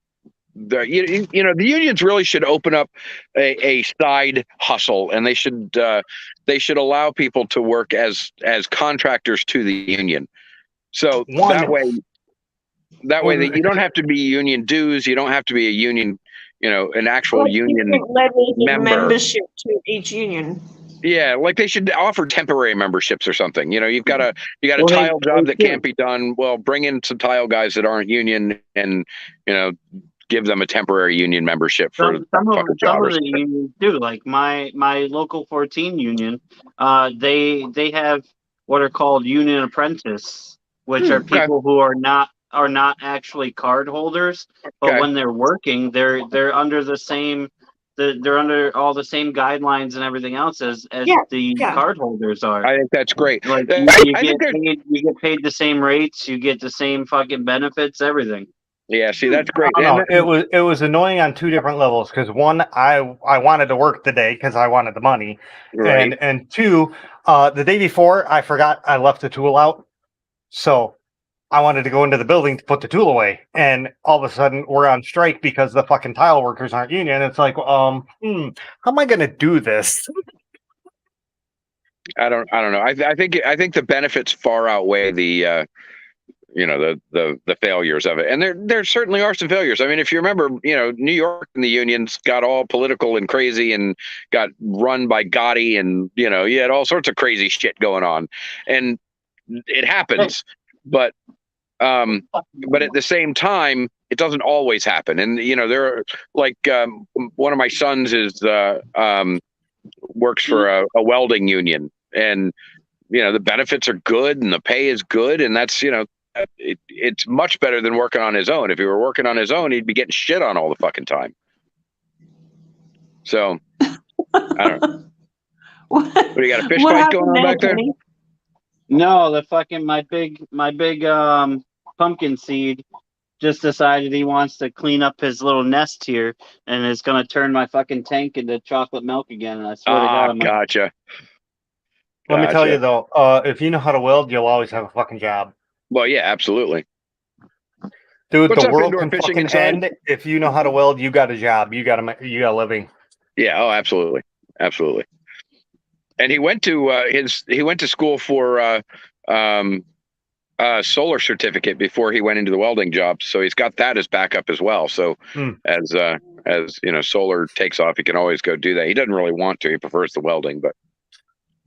[SPEAKER 1] The unions really should open up a side hustle, and they should allow people to work as contractors to the union. So that way that you don't have to be union dues, you don't have to be a union, an actual union member.
[SPEAKER 4] Membership to each union.
[SPEAKER 1] Yeah, like they should offer temporary memberships or something. You got a
[SPEAKER 5] Well,
[SPEAKER 1] tile job that
[SPEAKER 5] they
[SPEAKER 1] can't be done. Well, bring in some tile guys that aren't union, and give them a temporary union membership for
[SPEAKER 5] some of
[SPEAKER 1] fucking job or
[SPEAKER 5] the
[SPEAKER 1] something.
[SPEAKER 5] unions do. Like my local 14 union, they have what are called union apprentice, which are
[SPEAKER 1] okay.
[SPEAKER 5] people who are not actually card holders, but
[SPEAKER 1] Okay.
[SPEAKER 5] when they're working, they're under the same. They're under all the same guidelines and everything else as the card holders are.
[SPEAKER 1] I think that's great.
[SPEAKER 5] Like
[SPEAKER 1] I
[SPEAKER 5] you
[SPEAKER 1] think
[SPEAKER 5] get paid the same rates, you get the same fucking benefits, everything.
[SPEAKER 1] Yeah, see, that's great.
[SPEAKER 2] I don't know. It was annoying on 2 different levels because one, I wanted to work the day because I wanted the money,
[SPEAKER 1] Right.
[SPEAKER 2] and 2, the day before I forgot I left the tool out, so I wanted to go into the building to put the tool away, and all of a sudden we're on strike because the fucking tile workers aren't union. It's like, how am I going to do this?
[SPEAKER 1] I don't know. I think the benefits far outweigh the the failures of it, and there certainly are some failures. I mean, if you remember, New York and the unions got all political and crazy and got run by Gotti, and you had all sorts of crazy shit going on, and it happens, but at the same time, it doesn't always happen. And there are like one of my sons is works for a welding union, and the benefits are good and the pay is good, and that's it's much better than working on his own. If he were working on his own, he'd be getting shit on all the fucking time. So I don't know. What, you got a fish fight going on back there?
[SPEAKER 5] No, the fucking my big pumpkin seed just decided he wants to clean up his little nest here and is gonna turn my fucking tank into chocolate milk again. And I swear to God,
[SPEAKER 1] Gotcha.
[SPEAKER 2] Let me tell you though, if you know how to weld, you'll always have a fucking job.
[SPEAKER 1] Well, yeah, absolutely.
[SPEAKER 2] Dude,
[SPEAKER 1] What's
[SPEAKER 2] the
[SPEAKER 1] up,
[SPEAKER 2] world
[SPEAKER 1] indoor
[SPEAKER 2] can
[SPEAKER 1] fishing
[SPEAKER 2] fucking
[SPEAKER 1] inside?
[SPEAKER 2] end if you know how to weld. You got a job. You got a living.
[SPEAKER 1] Yeah. Oh, absolutely, absolutely. And he went to school for solar certificate before he went into the welding job. So he's got that as backup as well. So as solar takes off, he can always go do that. He doesn't really want to. He prefers the welding, but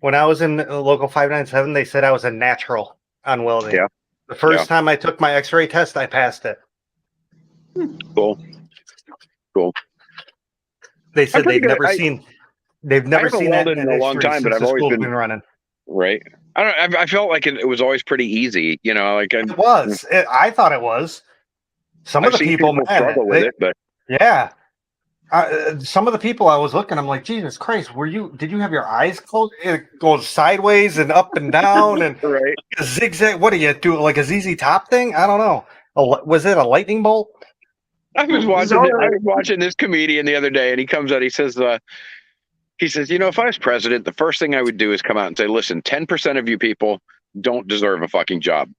[SPEAKER 2] When I was in local 597, they said I was a natural on welding.
[SPEAKER 1] Yeah.
[SPEAKER 2] The first time I took my X-ray test, I passed it.
[SPEAKER 1] Cool.
[SPEAKER 2] They said
[SPEAKER 1] pretty
[SPEAKER 2] they've
[SPEAKER 1] good.
[SPEAKER 2] never seen that
[SPEAKER 1] welded in a long time, but I've always been
[SPEAKER 2] running.
[SPEAKER 1] right. I felt like it was always pretty easy, like
[SPEAKER 2] It was. I thought it was. Some of the people, man,
[SPEAKER 1] struggle with it, but
[SPEAKER 2] yeah. Some of the people I was looking, I'm like, Jesus Christ, did you have your eyes closed? It goes sideways and up and down and
[SPEAKER 1] right.
[SPEAKER 2] a zigzag. What do you do? Like a ZZ Top thing? I don't know. Was it a lightning bolt?
[SPEAKER 1] I was watching this comedian the other day, and he comes out. He says, if I was president, the first thing I would do is come out and say, listen, 10% of you people don't deserve a fucking job.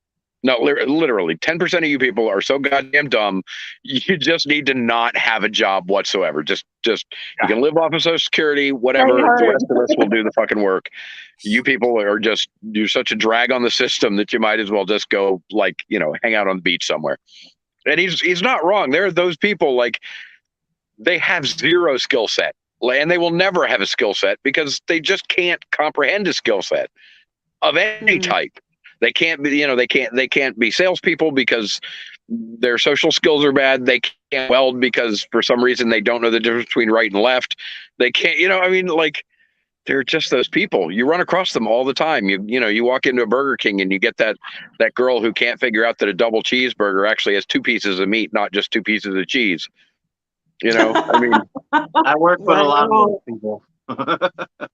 [SPEAKER 1] No, literally, 10% of you people are so goddamn dumb. You just need to not have a job whatsoever. Just you can live off of Social Security, whatever. The rest of us will do the fucking work. You people you're such a drag on the system that you might as well just go hang out on the beach somewhere. And he's not wrong. There are those people they have zero skill set, and they will never have a skill set because they just can't comprehend a skill set of any type. They can't be, they can't be salespeople because their social skills are bad. They can't weld because for some reason they don't know the difference between right and left. They can't, like they're just those people. You run across them all the time. You walk into a Burger King and you get that girl who can't figure out that a double cheeseburger actually has 2 pieces of meat, not just 2 pieces of cheese. I mean,
[SPEAKER 5] I work with a lot of those people.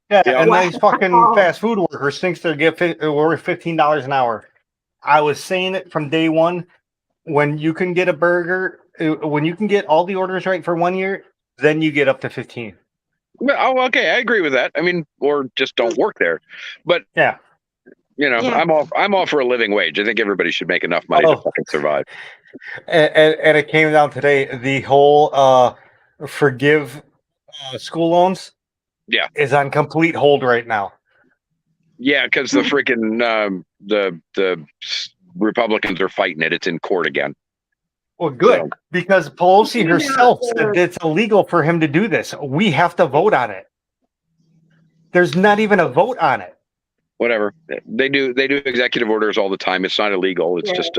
[SPEAKER 2] Yeah,
[SPEAKER 1] Yeah.
[SPEAKER 2] and these fucking fast food workers thinks they're worth $15 an hour. I was saying it from day one. When you can get a burger, when you can get all the orders right for 1 year, then you get up to 15.
[SPEAKER 1] oh, okay, I agree with that. I mean, or just don't work there. But
[SPEAKER 2] Yeah.
[SPEAKER 1] I'm all for a living wage. I think everybody should make enough money to fucking survive.
[SPEAKER 2] And it came down today. The whole forgive school loans, is on complete hold right now.
[SPEAKER 1] Yeah, because the freaking the Republicans are fighting it. It's in court again.
[SPEAKER 2] Well, good,
[SPEAKER 1] So-
[SPEAKER 2] because Pelosi herself said it's illegal for him to do this. We have to vote on it. There's not even a vote on it.
[SPEAKER 1] Whatever they do executive orders all the time. It's not illegal. It's just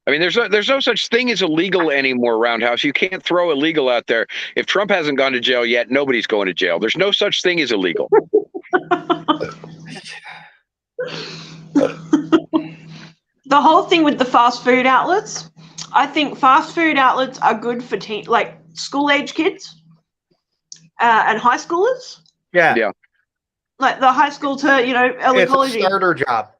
[SPEAKER 1] I mean, there's no such thing as illegal anymore, Roundhouse. You can't throw illegal out there. If Trump hasn't gone to jail yet, nobody's going to jail. There's no such thing as illegal.
[SPEAKER 4] The whole thing with the fast food outlets, I think fast food outlets are good for like school age kids and high schoolers.
[SPEAKER 2] Yeah.
[SPEAKER 4] Like the high school to early
[SPEAKER 2] It's
[SPEAKER 4] college.
[SPEAKER 2] a starter job.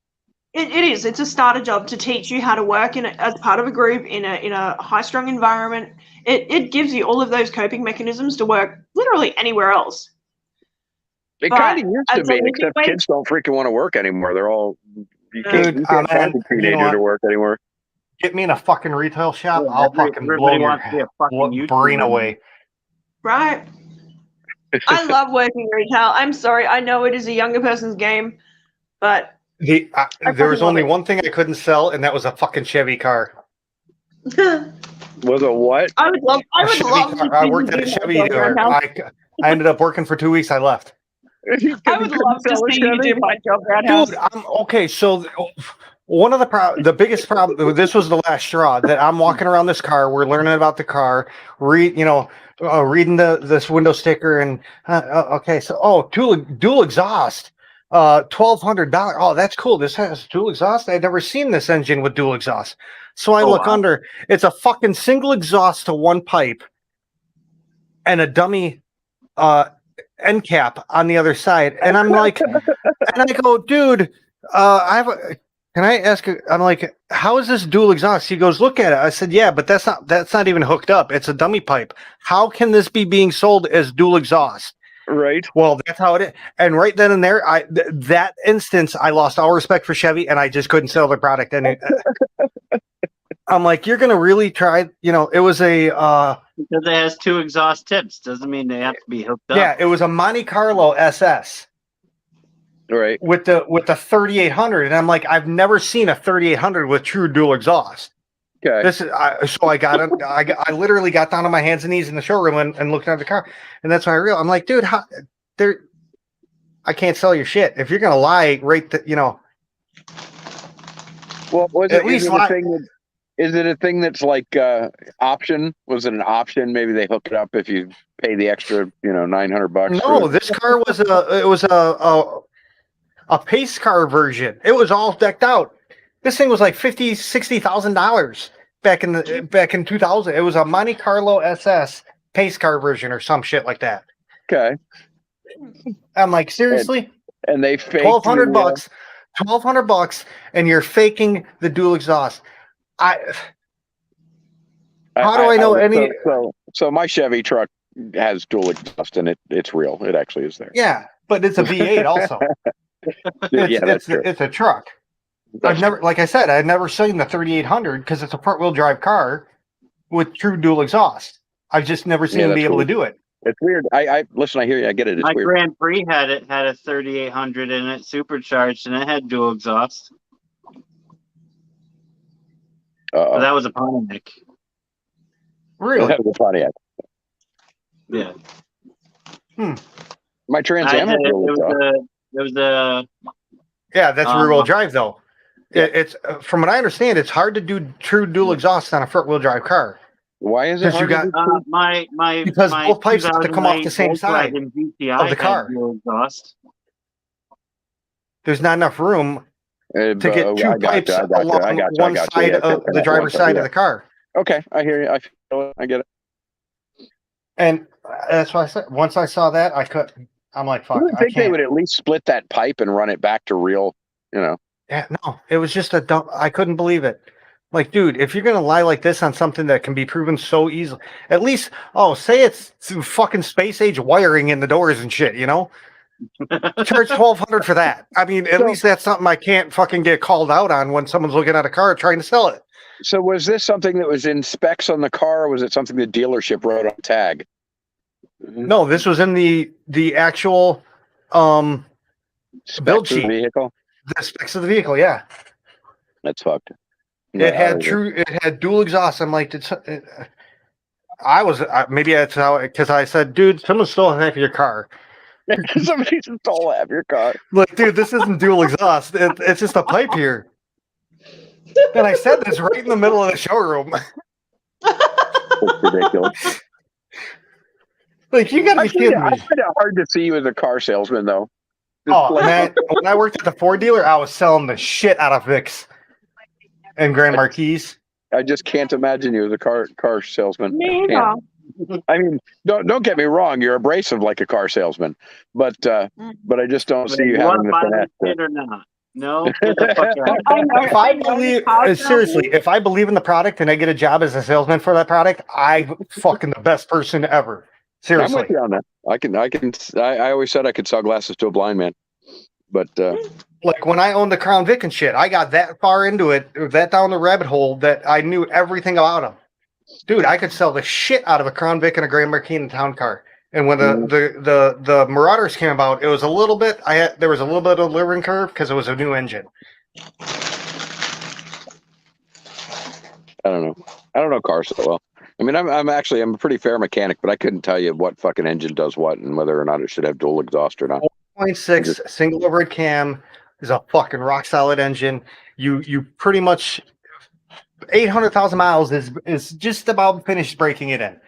[SPEAKER 4] It is. It's a starter job to teach you how to work as part of a group in a high strung environment. It gives you all of those coping mechanisms to work literally anywhere else.
[SPEAKER 1] It
[SPEAKER 4] But
[SPEAKER 1] kind of used to
[SPEAKER 4] as a
[SPEAKER 1] be,
[SPEAKER 4] living
[SPEAKER 1] except
[SPEAKER 4] wage-
[SPEAKER 1] kids don't freaking want to work anymore. They're all you can't
[SPEAKER 2] man,
[SPEAKER 1] find a
[SPEAKER 2] you know
[SPEAKER 1] teenager
[SPEAKER 2] what?
[SPEAKER 1] to work anymore.
[SPEAKER 2] Get me in a fucking retail shop.
[SPEAKER 5] Yeah,
[SPEAKER 2] I'll fucking blow
[SPEAKER 5] everybody
[SPEAKER 2] your
[SPEAKER 5] wants to be a fucking
[SPEAKER 2] brain
[SPEAKER 5] YouTuber.
[SPEAKER 2] away.
[SPEAKER 4] Right. I love working retail. I'm sorry. I know it is a younger person's game, but
[SPEAKER 2] There was
[SPEAKER 4] fucking
[SPEAKER 2] only
[SPEAKER 4] love it.
[SPEAKER 2] one thing I couldn't sell, and that was a fucking Chevy car.
[SPEAKER 1] Was a what?
[SPEAKER 4] I would love. I
[SPEAKER 2] A
[SPEAKER 4] would
[SPEAKER 2] Chevy
[SPEAKER 4] love.
[SPEAKER 2] car.
[SPEAKER 4] to
[SPEAKER 2] I
[SPEAKER 4] see
[SPEAKER 2] worked
[SPEAKER 4] you
[SPEAKER 2] at a
[SPEAKER 4] do my
[SPEAKER 2] Chevy
[SPEAKER 4] job
[SPEAKER 2] dealer.
[SPEAKER 4] around house.
[SPEAKER 2] I ended up working for 2 weeks. I left.
[SPEAKER 4] I would love to see you do my job around house.
[SPEAKER 2] Dude, okay. So one of the biggest problem. This was the last straw. That I'm walking around this car. We're learning about the car. Reading this window sticker and okay. So dual exhaust. $1,200. Oh, that's cool. This has dual exhaust. I'd never seen this engine with dual exhaust. So I look under. It's a fucking single exhaust to one pipe, and a dummy end cap on the other side. And I'm like, and I go, dude, can I ask? I'm like, how is this dual exhaust? He goes, look at it. I said, yeah, but that's not even hooked up. It's a dummy pipe. How can this be being sold as dual exhaust?
[SPEAKER 1] Right.
[SPEAKER 2] Well, that's how it is. And right then and there, that instance, I lost all respect for Chevy, and I just couldn't sell the product. And I'm like, you're gonna really try? It was a
[SPEAKER 5] Because it has 2 exhaust tips doesn't mean they have to be hooked up.
[SPEAKER 2] yeah, it was a Monte Carlo SS
[SPEAKER 1] Right.
[SPEAKER 2] with the 3800, and I'm like, I've never seen a 3800 with true dual exhaust.
[SPEAKER 1] Okay.
[SPEAKER 2] This is so I got it. I literally got down on my hands and knees in the showroom and looked at the car, and that's when I realized I'm like, dude, I can't sell your shit if you're gonna lie. Right,
[SPEAKER 1] Well,
[SPEAKER 2] At least
[SPEAKER 1] is it a thing that's like option? Was it an option? Maybe they hook it up if you pay the extra, $900.
[SPEAKER 2] No, this car was a pace car version. It was all decked out. This thing was like $60,000 back in 2000. It was a Monte Carlo SS pace car version or some shit like that.
[SPEAKER 1] Okay.
[SPEAKER 2] I'm like, seriously?
[SPEAKER 1] And they faked
[SPEAKER 2] $1,200, $1,200, and you're faking the dual exhaust. How do I know any?
[SPEAKER 1] So my Chevy truck has dual exhaust, and it's real. It actually is there.
[SPEAKER 2] Yeah, but it's a V8 also.
[SPEAKER 1] That's true.
[SPEAKER 2] It's a truck. I've never seen the 3800 because it's a front wheel drive car with true dual exhaust. I've just never seen them be able to do it.
[SPEAKER 1] It's weird. I listen. I hear you. I get it. It's
[SPEAKER 5] My
[SPEAKER 1] weird.
[SPEAKER 5] Grand Prix had a 3800 in it, supercharged, and it had dual exhaust. But that was a Pontiac.
[SPEAKER 2] Really?
[SPEAKER 1] That was a Pontiac.
[SPEAKER 5] Yeah.
[SPEAKER 1] My Trans Am has dual exhaust.
[SPEAKER 5] It was a
[SPEAKER 2] Yeah, that's rear-wheel drive though.
[SPEAKER 1] Yeah.
[SPEAKER 2] It's from what I understand, it's hard to do true dual exhaust on a front-wheel drive car.
[SPEAKER 1] Why is it
[SPEAKER 2] 'Cause you
[SPEAKER 1] hard to
[SPEAKER 2] got-
[SPEAKER 1] do?
[SPEAKER 5] my
[SPEAKER 2] Because
[SPEAKER 5] my
[SPEAKER 2] both pipes have to come off the
[SPEAKER 5] 2008
[SPEAKER 2] same side
[SPEAKER 5] Volkswagen GTI
[SPEAKER 2] of the car.
[SPEAKER 5] had dual exhaust.
[SPEAKER 2] There's not enough room to get two
[SPEAKER 1] I
[SPEAKER 2] pipes
[SPEAKER 1] gotcha, I
[SPEAKER 2] along
[SPEAKER 1] gotcha,
[SPEAKER 2] one side
[SPEAKER 1] Yeah,
[SPEAKER 2] of the driver's
[SPEAKER 1] yeah.
[SPEAKER 2] side of the car.
[SPEAKER 1] Okay, I hear you. I feel it. I get it.
[SPEAKER 2] And that's why I said once I saw that, I'm like, fuck,
[SPEAKER 1] You would
[SPEAKER 2] I
[SPEAKER 1] think they
[SPEAKER 2] can't.
[SPEAKER 1] would at least split that pipe and run it back to real,
[SPEAKER 2] Yeah, no, it was just a dumb. I couldn't believe it. Like, dude, if you're gonna lie like this on something that can be proven so easily, at least, say it's some fucking space age wiring in the doors and shit, charge $1,200 for that. I mean, at least that's something I can't fucking get called out on when someone's looking at a car trying to sell it.
[SPEAKER 1] So was this something that was in specs on the car, or was it something the dealership wrote on the tag?
[SPEAKER 2] No, this was in the actual build
[SPEAKER 1] Specs of the
[SPEAKER 2] sheet.
[SPEAKER 1] vehicle?
[SPEAKER 2] The specs of the vehicle, yeah.
[SPEAKER 1] That's fucked.
[SPEAKER 2] It had dual exhaust. I'm like, maybe that's how, because I said, dude, someone stole half of your car.
[SPEAKER 1] Somebody stole half your car.
[SPEAKER 2] Look, dude, this isn't dual exhaust. It's just a pipe here. And I said this right in the middle of the showroom.
[SPEAKER 1] It's ridiculous.
[SPEAKER 2] Like, you gotta be kidding
[SPEAKER 1] I
[SPEAKER 2] me.
[SPEAKER 1] find it hard to see you as a car salesman, though.
[SPEAKER 2] Man, when I worked at the Ford dealer, I was selling the shit out of Vicks and Grand Marquis.
[SPEAKER 1] I just can't imagine you as a car salesman.
[SPEAKER 4] Me
[SPEAKER 1] Can't.
[SPEAKER 4] either.
[SPEAKER 1] I mean, don't get me wrong. You're abrasive like a car salesman, but I just don't see you having
[SPEAKER 5] want to
[SPEAKER 1] the
[SPEAKER 5] buy
[SPEAKER 1] finesse.
[SPEAKER 5] this kid or not? No, get the fuck out.
[SPEAKER 4] I know.
[SPEAKER 2] If I
[SPEAKER 4] I know
[SPEAKER 2] believe,
[SPEAKER 4] car
[SPEAKER 2] seriously, if I believe in the product and I get a job as a salesman for that product, I'm fucking the best person ever.
[SPEAKER 1] I'm
[SPEAKER 2] Seriously.
[SPEAKER 1] with you on that. I always said I could sell glasses to a blind man, but
[SPEAKER 2] Like when I owned the Crown Vic and shit, I got that far into it, that down the rabbit hole that I knew everything about them. Dude, I could sell the shit out of a Crown Vic and a Grand Marquis in a town car. And when the Marauders came about, it was a little bit. There was a little bit of a learning curve because it was a new engine.
[SPEAKER 1] I don't know. I don't know cars so well. I mean, I'm a pretty fair mechanic, but I couldn't tell you what fucking engine does what and whether or not it should have dual exhaust or not.
[SPEAKER 2] 0.6 single overhead cam is a fucking rock solid engine. You pretty much 800,000 miles is just about finished breaking it in.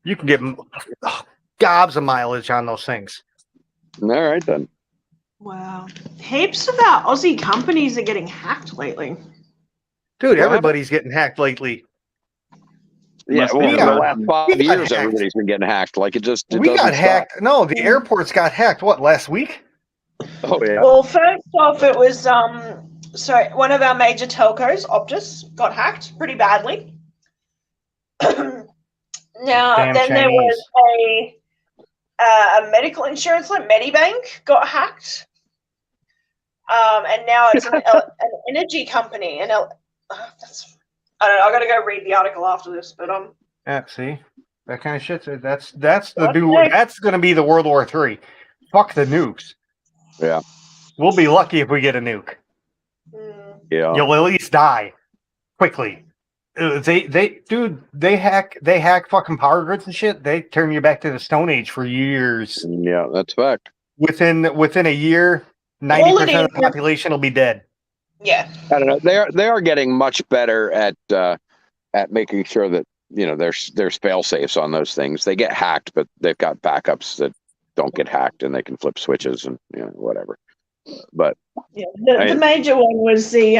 [SPEAKER 2] You can get gobs of mileage on those things.
[SPEAKER 1] All right then.
[SPEAKER 4] Wow. Heaps of our Aussie companies are getting hacked lately.
[SPEAKER 2] Dude,
[SPEAKER 1] What
[SPEAKER 2] everybody's getting hacked lately.
[SPEAKER 1] Yeah,
[SPEAKER 5] Must
[SPEAKER 1] well,
[SPEAKER 5] be
[SPEAKER 1] for the
[SPEAKER 2] good.
[SPEAKER 1] last
[SPEAKER 2] We
[SPEAKER 1] 5
[SPEAKER 2] got
[SPEAKER 1] years,
[SPEAKER 2] hacked.
[SPEAKER 1] everybody's been getting hacked. Like it
[SPEAKER 2] We
[SPEAKER 1] doesn't
[SPEAKER 2] got
[SPEAKER 1] stop.
[SPEAKER 2] hacked. No, the airports got hacked. What, last week?
[SPEAKER 1] Oh yeah.
[SPEAKER 4] Well, first off, it was so one of our major telcos, Optus, got hacked pretty badly. Now,
[SPEAKER 2] Damn
[SPEAKER 4] then there
[SPEAKER 2] Chinese.
[SPEAKER 4] was a medical insurance like Medibank got hacked. And now it's an energy company. And that's, I don't know. I got to go read the article after this, but
[SPEAKER 2] Yeah, see? That kind of shit. That's the
[SPEAKER 4] Okay.
[SPEAKER 2] new. That's going to be the World War III. Fuck the nukes.
[SPEAKER 1] Yeah.
[SPEAKER 2] We'll be lucky if we get a nuke.
[SPEAKER 1] Yeah.
[SPEAKER 2] You'll at least die quickly. They hack fucking power grids and shit. They turn you back to the Stone Age for years.
[SPEAKER 1] Yeah, that's fact.
[SPEAKER 2] Within a year, 90% of the population will be dead.
[SPEAKER 4] yeah.
[SPEAKER 1] I don't know. They are getting much better at making sure that there's fail safes on those things. They get hacked, but they've got backups that don't get hacked, and they can flip switches and whatever. But
[SPEAKER 4] Yeah, the major one was the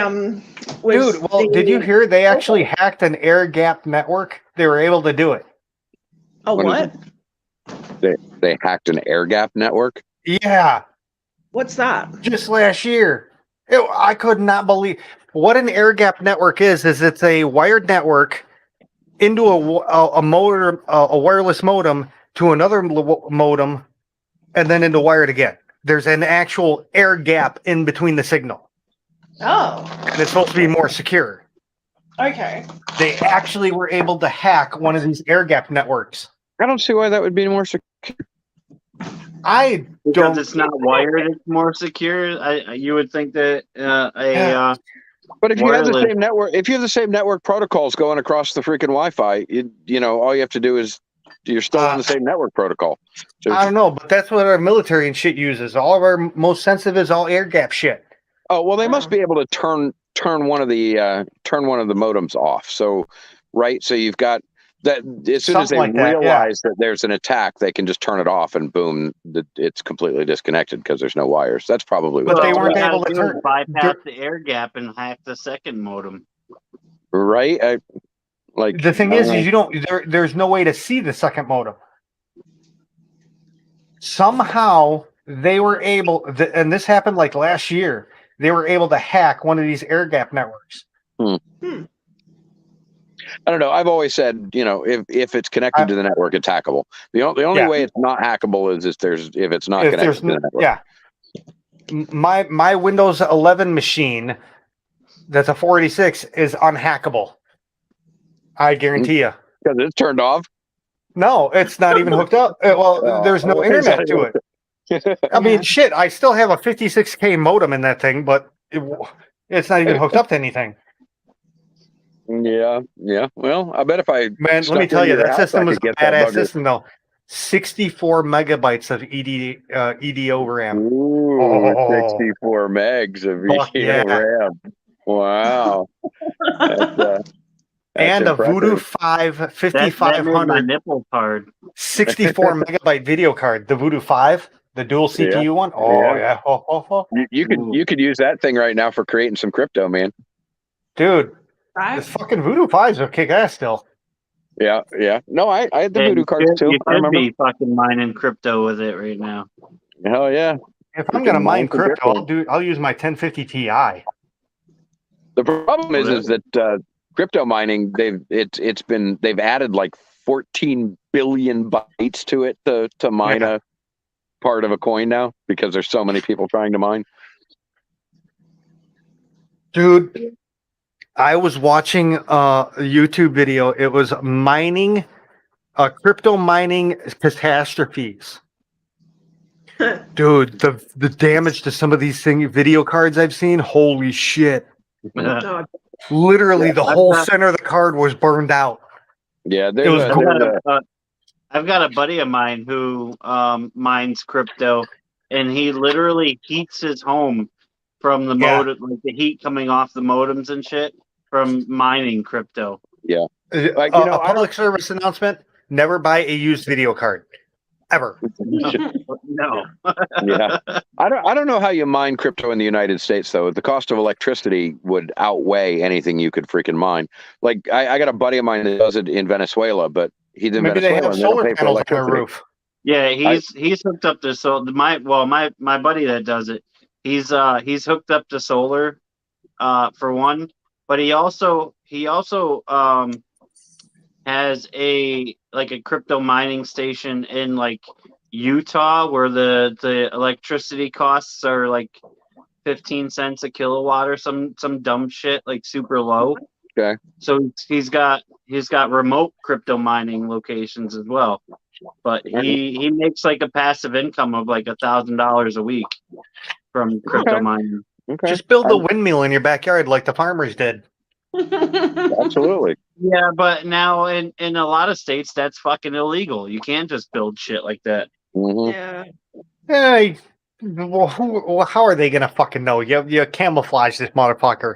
[SPEAKER 2] Did you hear they actually hacked an air gap network? They were able to do it.
[SPEAKER 4] Oh,
[SPEAKER 1] What is
[SPEAKER 4] what?
[SPEAKER 1] they hacked an air gap network.
[SPEAKER 2] Yeah,
[SPEAKER 4] What's that?
[SPEAKER 2] just last year. I could not believe what an air gap network is. It's a wired network into a motor, a wireless modem to another modem, and then into wired again. There's an actual air gap in between the signal,
[SPEAKER 4] Oh,
[SPEAKER 2] and it's supposed to be more secure.
[SPEAKER 4] okay.
[SPEAKER 2] They actually were able to hack one of these air gap networks.
[SPEAKER 1] I don't see why that would be more secure.
[SPEAKER 2] I
[SPEAKER 5] Because
[SPEAKER 2] don't.
[SPEAKER 5] it's not wired, it's more secure. You would think that
[SPEAKER 1] But if you have the
[SPEAKER 5] wireless-
[SPEAKER 1] same network, protocols going across the freaking Wi-Fi, all you have to do is You're still on the same network protocol. So
[SPEAKER 2] I don't know, but that's what our military and shit uses. All of our most sensitive is all air gap shit.
[SPEAKER 1] oh well, they must be able to turn one of the modems off. So right, so you've got that as soon as
[SPEAKER 2] Something
[SPEAKER 1] they
[SPEAKER 2] like that, yeah.
[SPEAKER 1] realize that there's an attack, they can just turn it off, and boom, it's completely disconnected because there's no wires. That's probably what
[SPEAKER 2] But they
[SPEAKER 1] that's
[SPEAKER 2] weren't
[SPEAKER 1] about.
[SPEAKER 2] able to turn.
[SPEAKER 5] bypass the air gap and hack the second modem.
[SPEAKER 1] Right.
[SPEAKER 2] The thing is you don't. There's no way to see the second modem. Somehow they were able, and this happened like last year. They were able to hack one of these air gap networks.
[SPEAKER 1] I don't know. I've always said, if it's connected to the network, it's hackable. The only way it's not hackable is if it's not connected to the network.
[SPEAKER 2] Yeah. My Windows 11 machine, that's a 486, is unhackable. I guarantee you.
[SPEAKER 1] Because it's turned off.
[SPEAKER 2] No, it's not even hooked up. There's no internet to it. I mean, shit. I still have a 56K modem in that thing, but it's not even hooked up to anything.
[SPEAKER 1] Yeah. Well, I bet if I
[SPEAKER 2] let me tell you, that system was a badass system, though. 64 megabytes of EDO RAM.
[SPEAKER 1] Ooh, 64 megs of EDO RAM. Wow. That's
[SPEAKER 2] and
[SPEAKER 1] impressive.
[SPEAKER 2] A Voodoo 5 5500
[SPEAKER 5] nipple card.
[SPEAKER 2] 64 megabyte video card. The Voodoo 5, the dual CPU one. Oh yeah.
[SPEAKER 1] You could use that thing right now for creating some crypto, man.
[SPEAKER 2] Dude, this fucking Voodoo 5s are kick ass still.
[SPEAKER 1] Yeah. No, I had the Voodoo cards too.
[SPEAKER 5] You could be fucking mining crypto with it right now.
[SPEAKER 1] Hell yeah.
[SPEAKER 2] If I'm gonna mine crypto, I'll use my 1050 Ti.
[SPEAKER 1] The problem is that crypto mining, they've added like 14 billion bytes to it to mine a part of a coin now because there's so many people trying to mine.
[SPEAKER 2] Dude, I was watching a YouTube video. It was crypto mining catastrophes. Dude, the damage to some of these video cards I've seen, holy shit. Literally, the whole center of the card was burned out.
[SPEAKER 1] Yeah,
[SPEAKER 5] I've got a buddy of mine who mines crypto, and he literally heats his home from the modem, like the heat coming off the modems and shit from mining crypto.
[SPEAKER 1] Yeah,
[SPEAKER 2] a public service announcement: never buy a used video card, ever.
[SPEAKER 5] No.
[SPEAKER 1] Yeah, I don't know how you mine crypto in the United States though. The cost of electricity would outweigh anything you could freaking mine. Like I got a buddy of mine that does it in Venezuela, but he's in
[SPEAKER 2] Maybe
[SPEAKER 1] Venezuela.
[SPEAKER 2] They have solar panels on their roof.
[SPEAKER 5] Yeah, he's hooked up to my buddy that does it. He's hooked up to solar, for one, but he also has a crypto mining station in like Utah where the electricity costs are like 15 cents a kilowatt or some dumb shit, like super low.
[SPEAKER 1] Okay.
[SPEAKER 5] So he's got remote crypto mining locations as well. But he makes like a passive income of like $1,000 a week from crypto mining.
[SPEAKER 1] Okay.
[SPEAKER 2] Just build a windmill in your backyard like the farmers did.
[SPEAKER 1] Absolutely.
[SPEAKER 5] Yeah, but now in a lot of states that's fucking illegal. You can't just build shit like that.
[SPEAKER 1] Mm-hmm.
[SPEAKER 4] Yeah.
[SPEAKER 2] Hey, well, how are they gonna fucking know? You camouflage this motherfucker.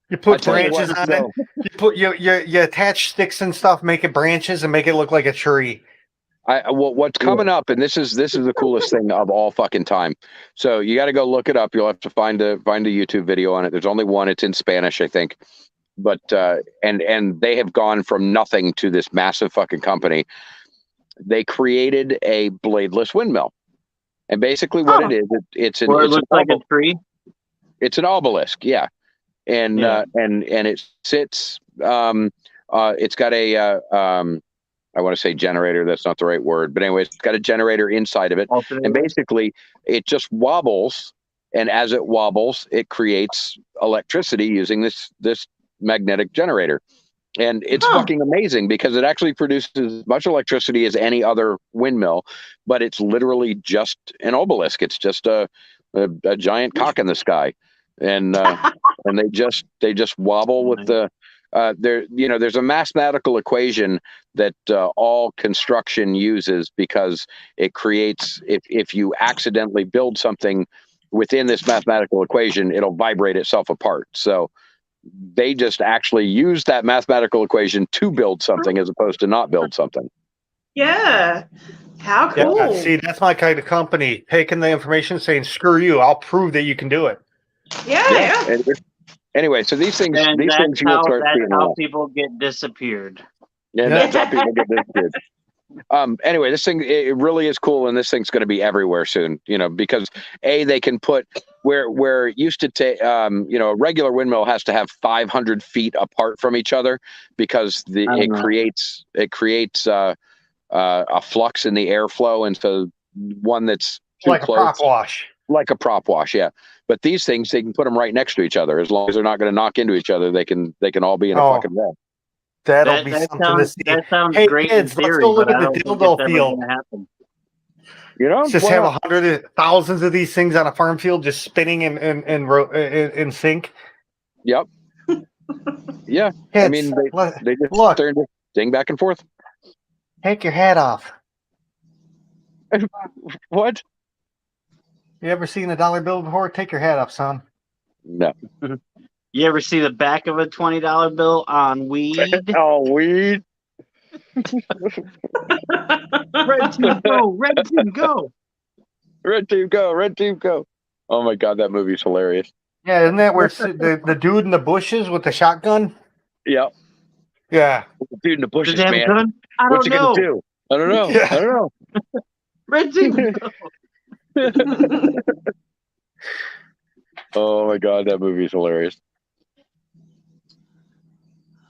[SPEAKER 2] You put branches on it. You attach sticks and stuff, make it branches, and make it look like a tree.
[SPEAKER 1] What's coming up, and this is the coolest thing of all fucking time. So you got to go look it up. You'll have to find a YouTube video on it. There's only one. It's in Spanish, I think. But and they have gone from nothing to this massive fucking company. They created a bladeless windmill, and basically what it is, it's an
[SPEAKER 5] it looks like a tree.
[SPEAKER 1] It's an obelisk, yeah, and it sits. It's got a I want to say generator. That's not the right word, but anyways, it's got a generator inside of it, and basically it just wobbles, and as it wobbles, it creates electricity using this magnetic generator. And it's fucking amazing because it actually produces as much electricity as any other windmill, but it's literally just an obelisk. It's just a giant cock in the sky, and they just wobble with the. there's a mathematical equation that all construction uses, because it creates, if you accidentally build something within this mathematical equation, it'll vibrate itself apart. So they just actually use that mathematical equation to build something as opposed to not build something.
[SPEAKER 4] Yeah. How cool.
[SPEAKER 2] Yeah, see, that's my kind of company. Taking the information, saying, "Screw you! I'll prove that you can do it."
[SPEAKER 4] Yeah.
[SPEAKER 1] And anyway, so these things
[SPEAKER 5] And
[SPEAKER 1] you
[SPEAKER 5] that's
[SPEAKER 1] will
[SPEAKER 5] how
[SPEAKER 1] start seeing around.
[SPEAKER 5] people get disappeared.
[SPEAKER 1] Yeah, that's how people get disappeared. Anyway, this thing, it really is cool, and this thing's going to be everywhere soon. Because they can put where it used to take, a regular windmill has to have 500 feet apart from each other, because it creates a flux in the airflow, and so one that's too
[SPEAKER 2] Like
[SPEAKER 1] close,
[SPEAKER 2] a prop wash.
[SPEAKER 1] like a prop wash, yeah. But these things, they can put them right next to each other, as long as they're not going to knock into each other. They can all be in a fucking row.
[SPEAKER 2] That'll be something to see.
[SPEAKER 5] That sounds
[SPEAKER 2] Hey,
[SPEAKER 5] great
[SPEAKER 2] kids,
[SPEAKER 5] in theory,
[SPEAKER 2] let's go look
[SPEAKER 5] but
[SPEAKER 2] at
[SPEAKER 5] I
[SPEAKER 2] the
[SPEAKER 5] don't think
[SPEAKER 2] dildo
[SPEAKER 5] it's ever
[SPEAKER 2] field.
[SPEAKER 5] gonna happen.
[SPEAKER 2] Let's just
[SPEAKER 1] why
[SPEAKER 2] have
[SPEAKER 1] not?
[SPEAKER 2] 100,000 of these things on a farm field, just spinning in sync.
[SPEAKER 1] Yep. Yeah.
[SPEAKER 2] Kids,
[SPEAKER 1] I mean, they just
[SPEAKER 2] look.
[SPEAKER 1] turn to ding back and forth.
[SPEAKER 2] Take your hat off.
[SPEAKER 1] What?
[SPEAKER 2] You ever seen a dollar bill before? Take your hat off, son.
[SPEAKER 1] No.
[SPEAKER 5] You ever see the back of a $20 bill on weed?
[SPEAKER 1] Oh, weed.
[SPEAKER 5] Red team go! Red team go!
[SPEAKER 1] Red team go! Red team go! Oh my god, that movie's hilarious.
[SPEAKER 2] Yeah, isn't that where the dude in the bushes with the shotgun?
[SPEAKER 1] Yep.
[SPEAKER 2] Yeah.
[SPEAKER 1] Dude in the bushes,
[SPEAKER 5] Does it have a
[SPEAKER 1] man.
[SPEAKER 5] gun? I
[SPEAKER 1] What's
[SPEAKER 5] don't
[SPEAKER 1] he gonna
[SPEAKER 5] know.
[SPEAKER 1] do? I don't know.
[SPEAKER 2] Yeah.
[SPEAKER 1] I don't know.
[SPEAKER 5] Red team go!
[SPEAKER 1] Oh my god, that movie's hilarious.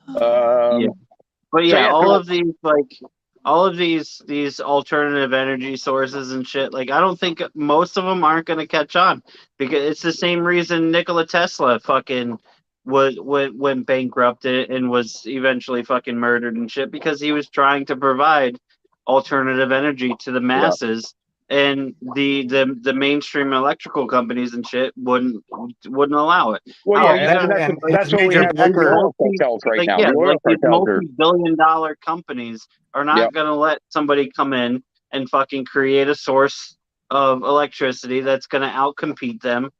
[SPEAKER 5] Yeah. But
[SPEAKER 1] So
[SPEAKER 5] yeah,
[SPEAKER 1] yeah,
[SPEAKER 5] all
[SPEAKER 1] so-
[SPEAKER 5] of these alternative energy sources and shit, like I don't think most of them aren't going to catch on, because it's the same reason Nikola Tesla fucking went bankrupt and was eventually fucking murdered and shit, because he was trying to provide alternative energy to the masses, and the mainstream electrical companies and shit wouldn't allow it.
[SPEAKER 1] Well,
[SPEAKER 5] Oh,
[SPEAKER 1] yeah,
[SPEAKER 5] you
[SPEAKER 1] and
[SPEAKER 5] got-
[SPEAKER 1] that's what we
[SPEAKER 2] major
[SPEAKER 1] have with the
[SPEAKER 2] backer-
[SPEAKER 1] oil cartels right
[SPEAKER 5] like,
[SPEAKER 1] now.
[SPEAKER 5] yeah,
[SPEAKER 1] The oil
[SPEAKER 5] like these
[SPEAKER 1] cartels are
[SPEAKER 5] multi-billion-dollar companies are not
[SPEAKER 1] Yep.
[SPEAKER 5] going to let somebody come in and fucking create a source of electricity that's going to outcompete them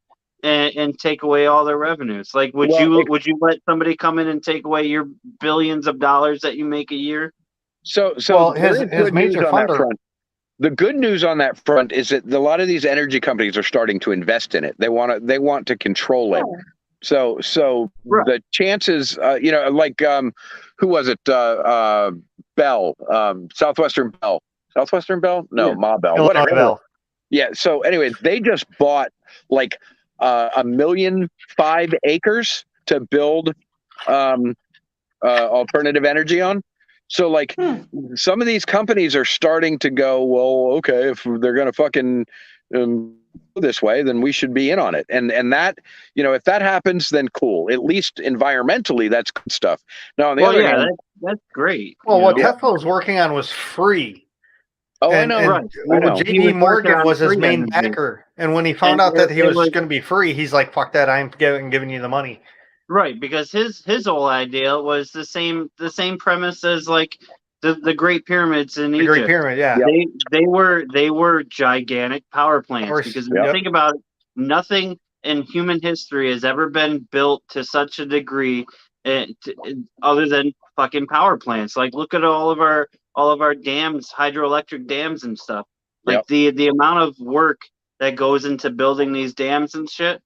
[SPEAKER 5] and take away all their revenues. Like, would you let somebody come in and take away your billions of dollars that you make a year?
[SPEAKER 1] So
[SPEAKER 2] Well,
[SPEAKER 1] there
[SPEAKER 2] his
[SPEAKER 1] is good news
[SPEAKER 2] major
[SPEAKER 1] on that
[SPEAKER 2] funder-
[SPEAKER 1] front. The good news on that front is that a lot of these energy companies are starting to invest in it. They want to control it. So
[SPEAKER 5] Right.
[SPEAKER 1] the chances, like who was it? Bell, Southwestern Bell? No,
[SPEAKER 5] Yeah.
[SPEAKER 1] Ma Bell,
[SPEAKER 2] Illinois
[SPEAKER 1] whatever.
[SPEAKER 2] Bell.
[SPEAKER 1] Yeah. So anyway, they just bought like 1,000,005 acres to build alternative energy on. So like some of these companies are starting to go, well, okay, if they're going to fucking this way, then we should be in on it. And that, if that happens, then cool. At least environmentally, that's good stuff. Now, on the other hand,
[SPEAKER 5] that's great.
[SPEAKER 2] Well,
[SPEAKER 5] you
[SPEAKER 2] what
[SPEAKER 5] know?
[SPEAKER 2] Tesla was working on was free.
[SPEAKER 1] I
[SPEAKER 2] And
[SPEAKER 1] know.
[SPEAKER 5] Right.
[SPEAKER 1] I know.
[SPEAKER 5] He
[SPEAKER 2] JP
[SPEAKER 5] was working
[SPEAKER 2] Morgan
[SPEAKER 5] on
[SPEAKER 2] was his
[SPEAKER 5] free
[SPEAKER 2] main
[SPEAKER 5] energy.
[SPEAKER 2] backer. And when he found
[SPEAKER 5] And
[SPEAKER 2] out that
[SPEAKER 5] it
[SPEAKER 2] he was
[SPEAKER 5] was-
[SPEAKER 2] going to be free, he's like, fuck that, I'm giving you the money.
[SPEAKER 5] Right, because his whole idea was the same premise as like the Great Pyramids in
[SPEAKER 2] The
[SPEAKER 5] Egypt.
[SPEAKER 2] Great Pyramid, yeah.
[SPEAKER 1] Yep.
[SPEAKER 5] They were gigantic power plants,
[SPEAKER 2] course.
[SPEAKER 5] because if you
[SPEAKER 1] Yep.
[SPEAKER 5] think about it, nothing in human history has ever been built to such a degree other than fucking power plants. Like, look at all of our dams, hydroelectric dams and stuff. Like the amount of work that goes into building these dams and shit.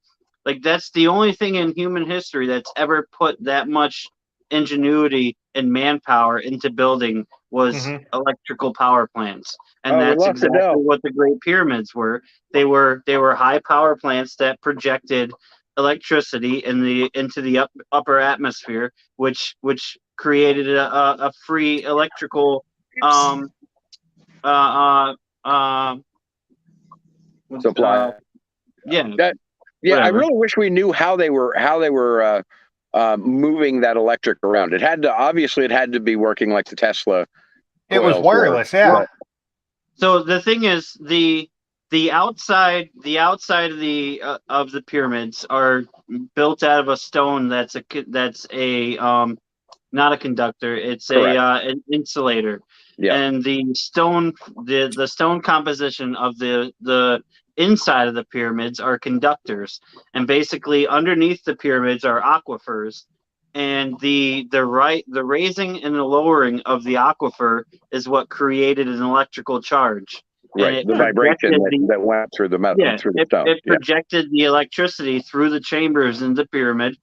[SPEAKER 5] Like, that's the only thing in human history that's ever put that much ingenuity and manpower into building was
[SPEAKER 2] Mhm.
[SPEAKER 5] electrical power plants. And
[SPEAKER 1] Oh, we
[SPEAKER 5] that's
[SPEAKER 1] lost
[SPEAKER 5] exactly
[SPEAKER 1] Adele.
[SPEAKER 5] what the Great Pyramids were. They were high power plants that projected electricity into the upper atmosphere, which created a free electrical
[SPEAKER 1] Supply.
[SPEAKER 5] yeah.
[SPEAKER 1] Yeah, I
[SPEAKER 5] Whatever.
[SPEAKER 1] really wish we knew how they were moving that electric around. It had to be working like the Tesla.
[SPEAKER 2] It was
[SPEAKER 1] coils
[SPEAKER 2] wireless,
[SPEAKER 1] were.
[SPEAKER 2] yeah.
[SPEAKER 5] So the thing is, the outside of the pyramids are built out of a stone that's a not a conductor. It's
[SPEAKER 1] Correct.
[SPEAKER 5] an insulator.
[SPEAKER 1] Yeah.
[SPEAKER 5] And the stone composition of the inside of the pyramids are conductors, and basically underneath the pyramids are aquifers, and the raising and the lowering of the aquifer is what created an electrical charge.
[SPEAKER 1] Right.
[SPEAKER 5] And
[SPEAKER 1] The
[SPEAKER 5] it
[SPEAKER 1] vibration
[SPEAKER 5] projected
[SPEAKER 1] that went through the metal, through the stone.
[SPEAKER 5] it projected the electricity through the chambers in the pyramid,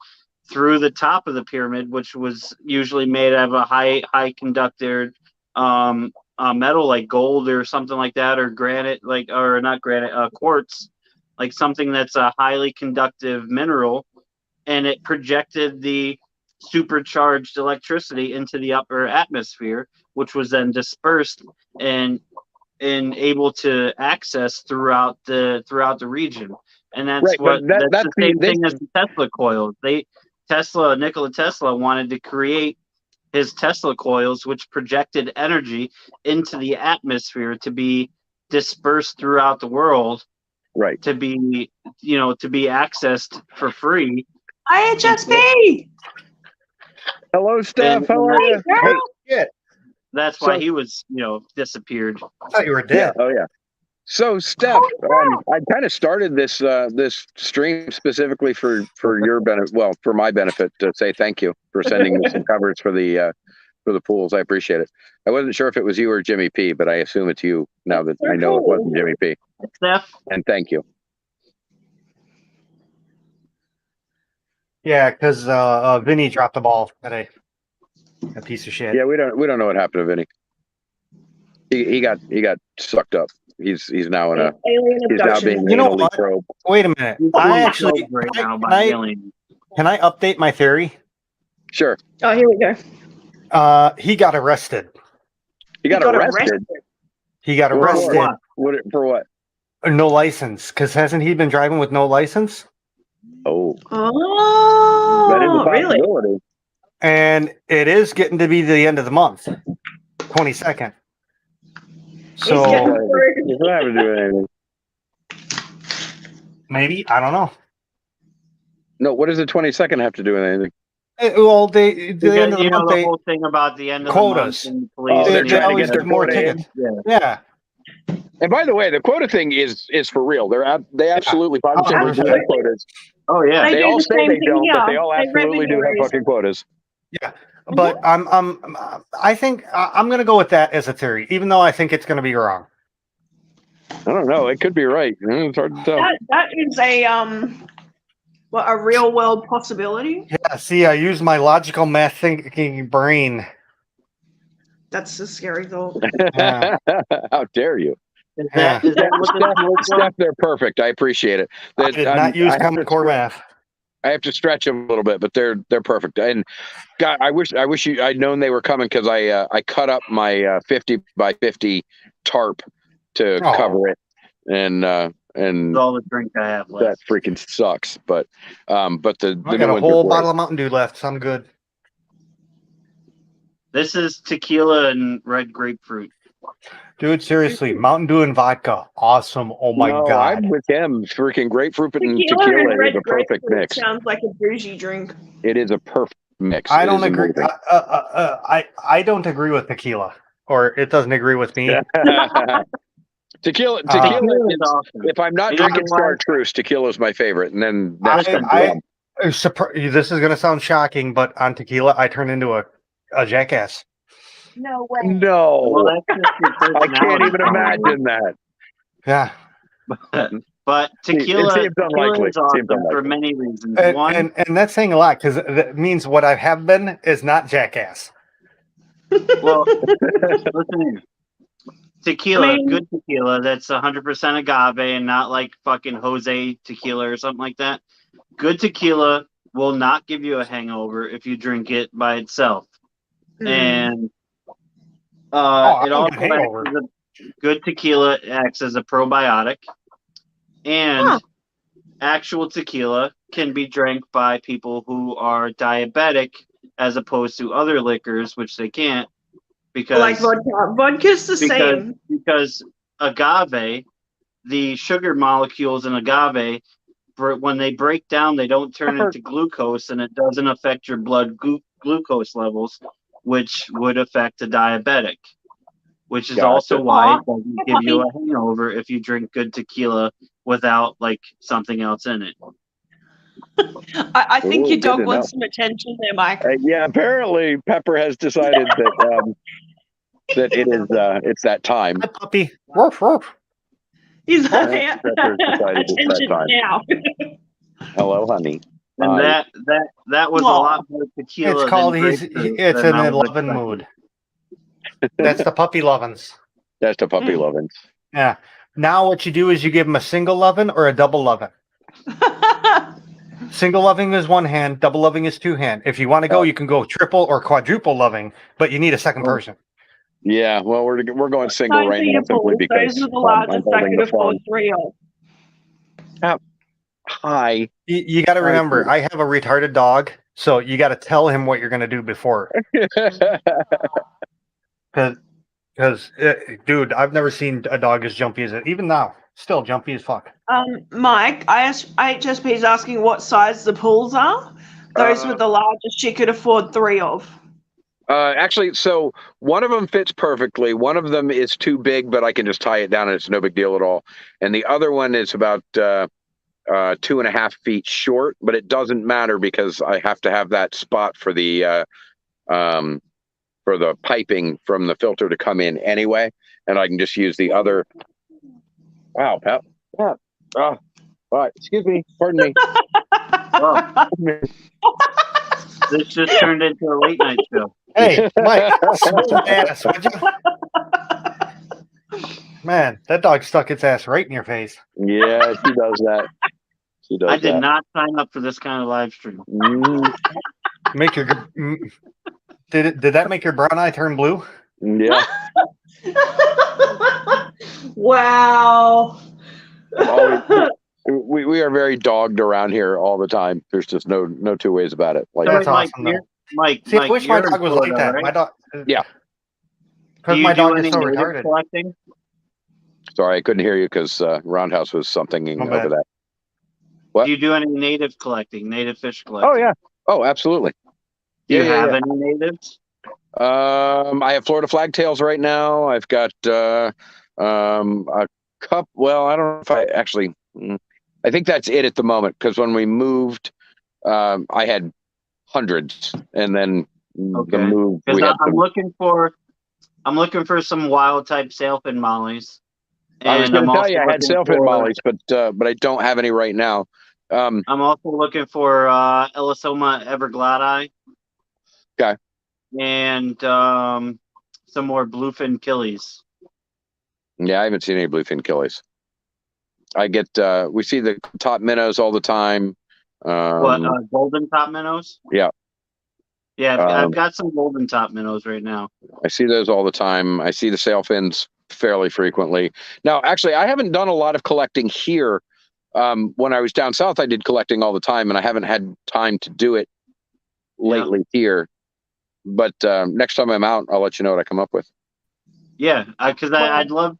[SPEAKER 5] through the top of the pyramid, which was usually made out of a high conductor metal like gold or something like that, or granite, or not granite, quartz, like something that's a highly conductive mineral, and it projected the supercharged electricity into the upper atmosphere, which was then dispersed and able to access throughout the region. And that's
[SPEAKER 1] Right, but
[SPEAKER 5] that's the same thing as the Tesla coils. Nikola Tesla wanted to create his Tesla coils, which projected energy into the atmosphere to be dispersed throughout the world,
[SPEAKER 1] right.
[SPEAKER 5] to be accessed for free.
[SPEAKER 4] IHSP.
[SPEAKER 1] Hello, Steph.
[SPEAKER 5] And-
[SPEAKER 1] How are you?
[SPEAKER 4] Girl.
[SPEAKER 2] Yeah,
[SPEAKER 5] That's why
[SPEAKER 1] So-
[SPEAKER 5] he was, disappeared.
[SPEAKER 2] I thought you were
[SPEAKER 1] Yeah.
[SPEAKER 2] dead.
[SPEAKER 1] Oh, yeah. So, Steph, I kind of started this this stream specifically for your benefit. Well, for my benefit, to say thank you for sending me some covers for the pools. I appreciate it. I wasn't sure if it was you or Jimmy P, but I assume it's you now that I know it wasn't Jimmy P.
[SPEAKER 5] Steph,
[SPEAKER 1] And thank you.
[SPEAKER 2] Yeah, because Vinny dropped the ball today. A piece of shit.
[SPEAKER 1] Yeah, we don't know what happened to Vinny. He got sucked up. He's now in a
[SPEAKER 4] Alien
[SPEAKER 1] he's now
[SPEAKER 4] abduction.
[SPEAKER 1] being
[SPEAKER 2] You know
[SPEAKER 1] anally
[SPEAKER 2] what?
[SPEAKER 1] probed.
[SPEAKER 2] Wait a minute.
[SPEAKER 5] he's
[SPEAKER 2] I
[SPEAKER 5] being
[SPEAKER 2] actually
[SPEAKER 5] killed right now
[SPEAKER 2] can
[SPEAKER 5] by
[SPEAKER 2] I,
[SPEAKER 5] aliens.
[SPEAKER 2] can I update my theory?
[SPEAKER 1] Sure,
[SPEAKER 4] Oh, here we go.
[SPEAKER 2] He got arrested.
[SPEAKER 1] he got arrested.
[SPEAKER 2] He got
[SPEAKER 1] For
[SPEAKER 2] arrested.
[SPEAKER 1] what? For what?
[SPEAKER 2] No license. Because hasn't he been driving with no license?
[SPEAKER 1] Oh, that is a
[SPEAKER 4] Oh, really?
[SPEAKER 1] possibility.
[SPEAKER 2] And it is getting to be the end of the month, 22nd. So
[SPEAKER 4] getting-
[SPEAKER 1] It's not having to do with anything.
[SPEAKER 2] maybe I don't know.
[SPEAKER 1] No, what does the 22nd have to do with anything?
[SPEAKER 2] Well, the end
[SPEAKER 5] Because
[SPEAKER 2] of the
[SPEAKER 5] you know
[SPEAKER 2] month,
[SPEAKER 5] the
[SPEAKER 2] they
[SPEAKER 5] whole thing about the end of
[SPEAKER 2] Quotas.
[SPEAKER 5] the month and the
[SPEAKER 1] Oh,
[SPEAKER 5] police.
[SPEAKER 1] they're
[SPEAKER 5] need
[SPEAKER 1] trying to
[SPEAKER 2] always
[SPEAKER 1] get their
[SPEAKER 2] give more
[SPEAKER 1] quota in.
[SPEAKER 2] tickets.
[SPEAKER 5] Yeah.
[SPEAKER 2] Yeah.
[SPEAKER 1] And by the way, the quota thing is for real. They absolutely positively do
[SPEAKER 2] 100%.
[SPEAKER 1] have quotas.
[SPEAKER 5] Oh yeah.
[SPEAKER 4] They
[SPEAKER 1] They
[SPEAKER 4] do
[SPEAKER 1] all
[SPEAKER 4] the
[SPEAKER 1] say
[SPEAKER 4] same
[SPEAKER 1] they
[SPEAKER 4] thing
[SPEAKER 1] don't, but
[SPEAKER 4] here.
[SPEAKER 1] they all
[SPEAKER 4] They
[SPEAKER 1] absolutely do have
[SPEAKER 4] revenue
[SPEAKER 1] fucking quotas.
[SPEAKER 2] But I think I'm going to go with that as a theory, even though I think it's going to be wrong.
[SPEAKER 1] I don't know. It could be right. It's hard to tell.
[SPEAKER 4] That is a real world possibility.
[SPEAKER 2] Yeah. See, I use my logical math thinking brain.
[SPEAKER 4] That's a scary thought.
[SPEAKER 2] Yeah.
[SPEAKER 1] How dare you?
[SPEAKER 5] Is that what the
[SPEAKER 1] Steph, they're perfect. I appreciate it.
[SPEAKER 2] I did not use Common Core math.
[SPEAKER 1] I have to stretch them a little bit, but they're perfect. And God, I wish I'd known they were coming, because I cut up my 50 by 50 tarp to cover it, and
[SPEAKER 5] all the drink I have
[SPEAKER 1] that
[SPEAKER 5] left?
[SPEAKER 1] freaking sucks. But the
[SPEAKER 2] I
[SPEAKER 1] new
[SPEAKER 2] got a
[SPEAKER 1] ones are
[SPEAKER 2] whole
[SPEAKER 1] great.
[SPEAKER 2] bottle of Mountain Dew left, so I'm good.
[SPEAKER 5] This is tequila and red grapefruit.
[SPEAKER 2] Dude, seriously, Mountain Dew and vodka, awesome. Oh my
[SPEAKER 1] No,
[SPEAKER 2] god.
[SPEAKER 1] I'm with him. Freaking grapefruit and
[SPEAKER 4] Tequila
[SPEAKER 1] tequila
[SPEAKER 4] and red
[SPEAKER 1] is a perfect
[SPEAKER 4] grapefruit
[SPEAKER 1] mix.
[SPEAKER 4] sounds like a bougie drink.
[SPEAKER 1] It is a perfect mix.
[SPEAKER 2] I
[SPEAKER 1] It
[SPEAKER 2] don't
[SPEAKER 1] is
[SPEAKER 2] agree.
[SPEAKER 1] amazing.
[SPEAKER 2] I don't agree with tequila, or it doesn't agree with me.
[SPEAKER 1] Tequila
[SPEAKER 5] Tequila
[SPEAKER 1] is,
[SPEAKER 5] is awesome.
[SPEAKER 1] if I'm not
[SPEAKER 5] You know
[SPEAKER 1] drinking
[SPEAKER 5] why?
[SPEAKER 1] Chartreuse, tequila is my favorite, and then that's
[SPEAKER 2] I- This is going to sound shocking, but on tequila, I turn into a jackass.
[SPEAKER 3] No way.
[SPEAKER 1] no.
[SPEAKER 5] Well, that's just your
[SPEAKER 1] I can't
[SPEAKER 5] personality,
[SPEAKER 1] even
[SPEAKER 5] probably.
[SPEAKER 1] imagine that.
[SPEAKER 2] Yeah.
[SPEAKER 5] But tequila,
[SPEAKER 1] It seems unlikely.
[SPEAKER 5] is awesome
[SPEAKER 1] Seems unlikely.
[SPEAKER 5] for many reasons.
[SPEAKER 2] And,
[SPEAKER 5] One,
[SPEAKER 2] and that's saying a lot, because that means what I have been is not jackass.
[SPEAKER 5] well, listen here. Tequila,
[SPEAKER 4] I mean-
[SPEAKER 5] good tequila that's 100% agave and not like fucking Jose tequila or something like that. Good tequila will not give you a hangover if you drink it by itself. And
[SPEAKER 2] I
[SPEAKER 5] it
[SPEAKER 2] don't
[SPEAKER 5] also
[SPEAKER 2] get hangover.
[SPEAKER 5] good tequila acts as a probiotic, and actual tequila can be drank by people who are diabetic as opposed to other liquors, which they can't, because
[SPEAKER 4] Like vodka. Vodka's the same.
[SPEAKER 5] because agave, the sugar molecules in agave, when they break down, they don't turn into glucose, and it doesn't affect your blood glucose levels, which would affect a diabetic. Which is
[SPEAKER 1] Gotcha.
[SPEAKER 5] also why
[SPEAKER 4] Aw,
[SPEAKER 5] it doesn't give you a hangover if you drink good tequila without like something else in it.
[SPEAKER 4] I think
[SPEAKER 1] Ooh,
[SPEAKER 4] your
[SPEAKER 1] good
[SPEAKER 4] dog
[SPEAKER 1] to
[SPEAKER 4] wants some attention there, Mike.
[SPEAKER 1] Yeah, apparently Pepper has decided that that it's that time.
[SPEAKER 2] Hi, puppy. Woof, woof.
[SPEAKER 4] He's like,
[SPEAKER 1] Pepper's decided it's that
[SPEAKER 4] attention
[SPEAKER 1] time.
[SPEAKER 4] now.
[SPEAKER 1] Hello, honey.
[SPEAKER 5] And
[SPEAKER 1] Hi.
[SPEAKER 5] that was a
[SPEAKER 4] Aw.
[SPEAKER 5] lot more tequila
[SPEAKER 2] It's called
[SPEAKER 5] than grapefruit
[SPEAKER 2] it's
[SPEAKER 5] than
[SPEAKER 2] an
[SPEAKER 5] I was
[SPEAKER 2] 11
[SPEAKER 5] expecting.
[SPEAKER 2] mood. That's the puppy lovin's.
[SPEAKER 1] That's the puppy lovins.
[SPEAKER 2] Yeah. Now what you do is you give him a single lovin' or a double lovin'. Single loving is one hand, double loving is two hand. If you want to go, you can go triple or quadruple loving, but you need a second person.
[SPEAKER 1] Yeah, well, we're going single
[SPEAKER 4] Time
[SPEAKER 1] right
[SPEAKER 4] for
[SPEAKER 1] now
[SPEAKER 4] your
[SPEAKER 1] simply
[SPEAKER 4] balls.
[SPEAKER 1] because
[SPEAKER 4] Those are the
[SPEAKER 1] I'm
[SPEAKER 4] largest I
[SPEAKER 1] holding
[SPEAKER 4] could
[SPEAKER 1] the
[SPEAKER 4] afford
[SPEAKER 1] phone.
[SPEAKER 4] 3 of.
[SPEAKER 1] Hi.
[SPEAKER 2] You got to remember, I have a retarded dog, so you got to tell him what you're going to do before. Because, dude, I've never seen a dog as jumpy as it. Even now, still jumpy as fuck.
[SPEAKER 4] Mike, IHSP is asking what size the pools are. Those were the largest she could afford 3 of.
[SPEAKER 1] Actually, so one of them fits perfectly. One of them is too big, but I can just tie it down and it's no big deal at all. And the other one is about 2.5 feet short, but it doesn't matter because I have to have that spot for the piping from the filter to come in anyway, and I can just use the other. Wow, Pat. Yeah. Oh, all right. Excuse me. Pardon me.
[SPEAKER 5] Oh, this just turned into a late night show.
[SPEAKER 2] Hey, Mike, smooth ass, would you? Man, that dog stuck its ass right in your face.
[SPEAKER 1] Yeah, she does that. She does
[SPEAKER 5] I did
[SPEAKER 1] that.
[SPEAKER 5] not sign up for this kind of live stream.
[SPEAKER 2] Make your did that make your brown eye turn blue?
[SPEAKER 1] Yeah.
[SPEAKER 4] Wow.
[SPEAKER 1] We are very dogged around here all the time. There's just no two ways about it. Like,
[SPEAKER 2] That's
[SPEAKER 5] Mike,
[SPEAKER 2] awesome, though.
[SPEAKER 5] Mike,
[SPEAKER 2] See, I wish my
[SPEAKER 5] you're in
[SPEAKER 2] dog was like
[SPEAKER 5] Florida,
[SPEAKER 2] that.
[SPEAKER 5] right?
[SPEAKER 2] My dog.
[SPEAKER 1] Yeah.
[SPEAKER 5] Do
[SPEAKER 2] Because
[SPEAKER 5] you
[SPEAKER 2] my
[SPEAKER 5] do
[SPEAKER 2] dog is
[SPEAKER 5] any
[SPEAKER 2] so
[SPEAKER 5] native
[SPEAKER 2] retarded.
[SPEAKER 5] collecting?
[SPEAKER 1] sorry, I couldn't hear you because Roundhouse was something
[SPEAKER 2] My
[SPEAKER 1] over
[SPEAKER 2] bad.
[SPEAKER 1] that. What?
[SPEAKER 5] Do you do any native collecting, native fish collecting?
[SPEAKER 1] Oh yeah. Oh, absolutely.
[SPEAKER 5] Do you
[SPEAKER 1] Yeah,
[SPEAKER 5] have any natives?
[SPEAKER 1] I have Florida flagtails right now. I've got a cup. Well, I don't know if I actually. I think that's it at the moment because when we moved, I had hundreds, and then the
[SPEAKER 5] Okay.
[SPEAKER 1] move we
[SPEAKER 5] Because
[SPEAKER 1] had.
[SPEAKER 5] I'm looking for some wild type sailfin mollies.
[SPEAKER 1] I was
[SPEAKER 5] And
[SPEAKER 1] going
[SPEAKER 5] I'm
[SPEAKER 1] to tell
[SPEAKER 5] also
[SPEAKER 1] you I had
[SPEAKER 5] looking
[SPEAKER 1] sailfin
[SPEAKER 5] for-
[SPEAKER 1] mollies, but I don't have any right now.
[SPEAKER 5] I'm also looking for Elisoma evergladi.
[SPEAKER 1] Okay.
[SPEAKER 5] And some more bluefin killies.
[SPEAKER 1] Yeah, I haven't seen any bluefin killies. I get we see the top minnows all the time.
[SPEAKER 5] Golden top minnows?
[SPEAKER 1] Yeah.
[SPEAKER 5] Yeah, I've got some golden top minnows right now.
[SPEAKER 1] I see those all the time. I see the sailfins fairly frequently. Now, actually, I haven't done a lot of collecting here. When I was down south, I did collecting all the time, and I haven't had time to do it lately here. But next time I'm out, I'll let you know what I come up with.
[SPEAKER 5] Yeah, because I'd love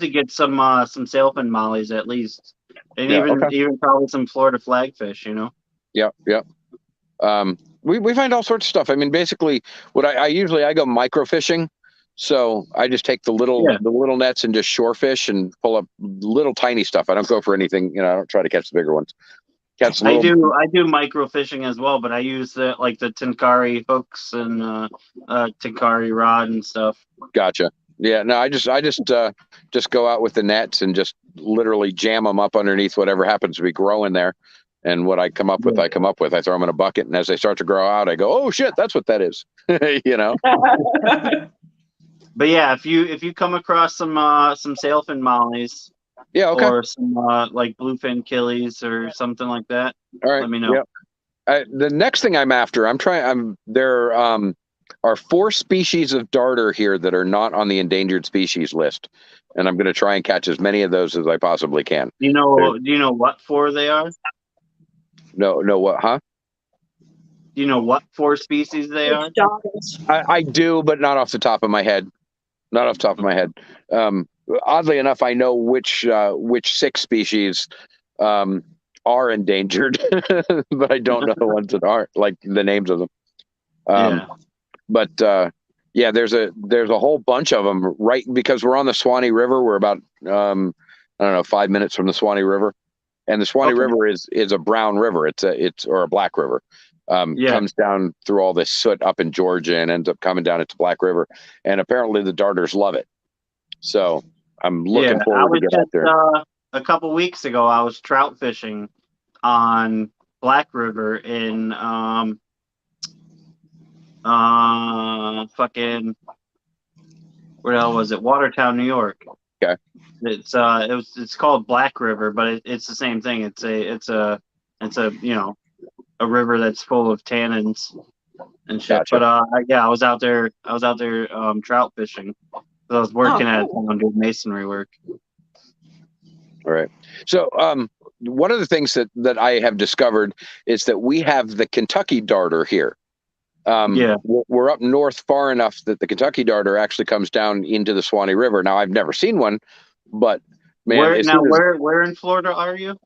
[SPEAKER 5] to get some sailfin mollies at least, and even probably some Florida flagfish. You know.
[SPEAKER 1] Yep. We find all sorts of stuff. I mean, basically, what I usually go microfishing. So I just take the little nets and just shore fish and pull up little tiny stuff. I don't go for anything. I don't try to catch the bigger ones.
[SPEAKER 5] I do microfishing as well, but I use the Tenkari hooks and Tenkari rod and stuff.
[SPEAKER 1] Gotcha. Yeah, no, I just go out with the nets and just literally jam them up underneath whatever happens to be growing there. And what I come up with, I throw them in a bucket, and as they start to grow out, I go, "Oh shit, that's what that is,"
[SPEAKER 5] But yeah, if you come across some sailfin mollies, or some bluefin killies or something like that,
[SPEAKER 1] all right,
[SPEAKER 5] let me know.
[SPEAKER 1] Yep. The next thing I'm after, there are 4 species of darter here that are not on the endangered species list, and I'm going to try and catch as many of those as I possibly can.
[SPEAKER 5] Do you know what 4 they are?
[SPEAKER 1] No, what? Huh?
[SPEAKER 5] Do you know what 4 species they are?
[SPEAKER 1] I do, but not off the top of my head. Not off the top of my head. Oddly enough, I know which 6 species are endangered, but I don't know the ones that aren't, like the names of them.
[SPEAKER 5] Yeah.
[SPEAKER 1] But yeah, there's a whole bunch of them right because we're on the Swanee River. We're about I don't know 5 minutes from the Swanee River, and the Swanee
[SPEAKER 5] Okay.
[SPEAKER 1] River is a brown river. It's or a black river.
[SPEAKER 5] Yeah.
[SPEAKER 1] Comes down through all this soot up in Georgia and ends up coming down into Black River. And apparently the darters love it. So I'm looking
[SPEAKER 5] I
[SPEAKER 1] forward
[SPEAKER 5] was
[SPEAKER 1] to get out
[SPEAKER 5] just
[SPEAKER 1] there.
[SPEAKER 5] a couple weeks ago. I was trout fishing on Black River in fucking where the hell was it? Watertown, New York.
[SPEAKER 1] Okay.
[SPEAKER 5] It's called Black River, but it's the same thing. It's a a river that's full of tannins and shit.
[SPEAKER 1] Gotcha.
[SPEAKER 5] But I was out there trout fishing. So I was working at town doing masonry work.
[SPEAKER 1] All right. So one of the things that I have discovered is that we have the Kentucky darter here. We're up north far enough that the Kentucky darter actually comes down into the Swanee River. Now I've never seen one, but man,
[SPEAKER 5] where in Florida are you?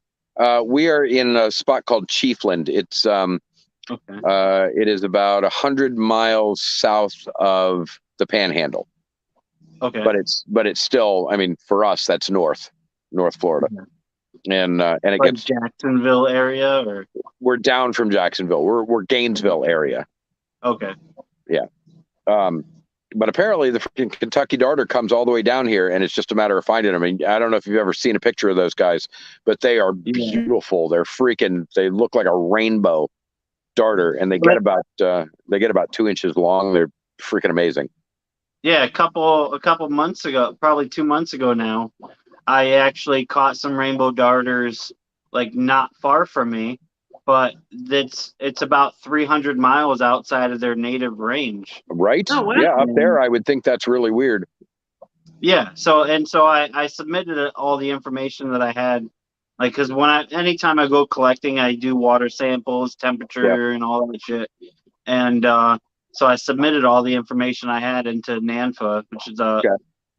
[SPEAKER 1] We are in a spot called Chiefland. It's it is about 100 miles south of the Panhandle.
[SPEAKER 5] Okay.
[SPEAKER 1] But it's still, I mean, for us that's North Florida. And it
[SPEAKER 5] like
[SPEAKER 1] gets
[SPEAKER 5] Jacksonville area, or
[SPEAKER 1] we're down from Jacksonville. We're Gainesville area.
[SPEAKER 5] Okay.
[SPEAKER 1] Yeah. But apparently the freaking Kentucky darter comes all the way down here, and it's just a matter of finding them. I mean, I don't know if you've ever seen a picture of those guys, but they are beautiful. They're they look like a rainbow darter, and they get about 2 inches long. They're freaking amazing.
[SPEAKER 5] Yeah, a couple months ago, probably 2 months ago now, I actually caught some rainbow darters like not far from me, but it's about 300 miles outside of their native range.
[SPEAKER 1] Right?
[SPEAKER 4] Oh, wow.
[SPEAKER 1] Yeah, up there I would think that's really weird.
[SPEAKER 5] Yeah, so I submitted all the information that I had, like, because anytime I go collecting, I do water samples, temperature, and all that shit, and so I submitted all the information I had into NANFA, which is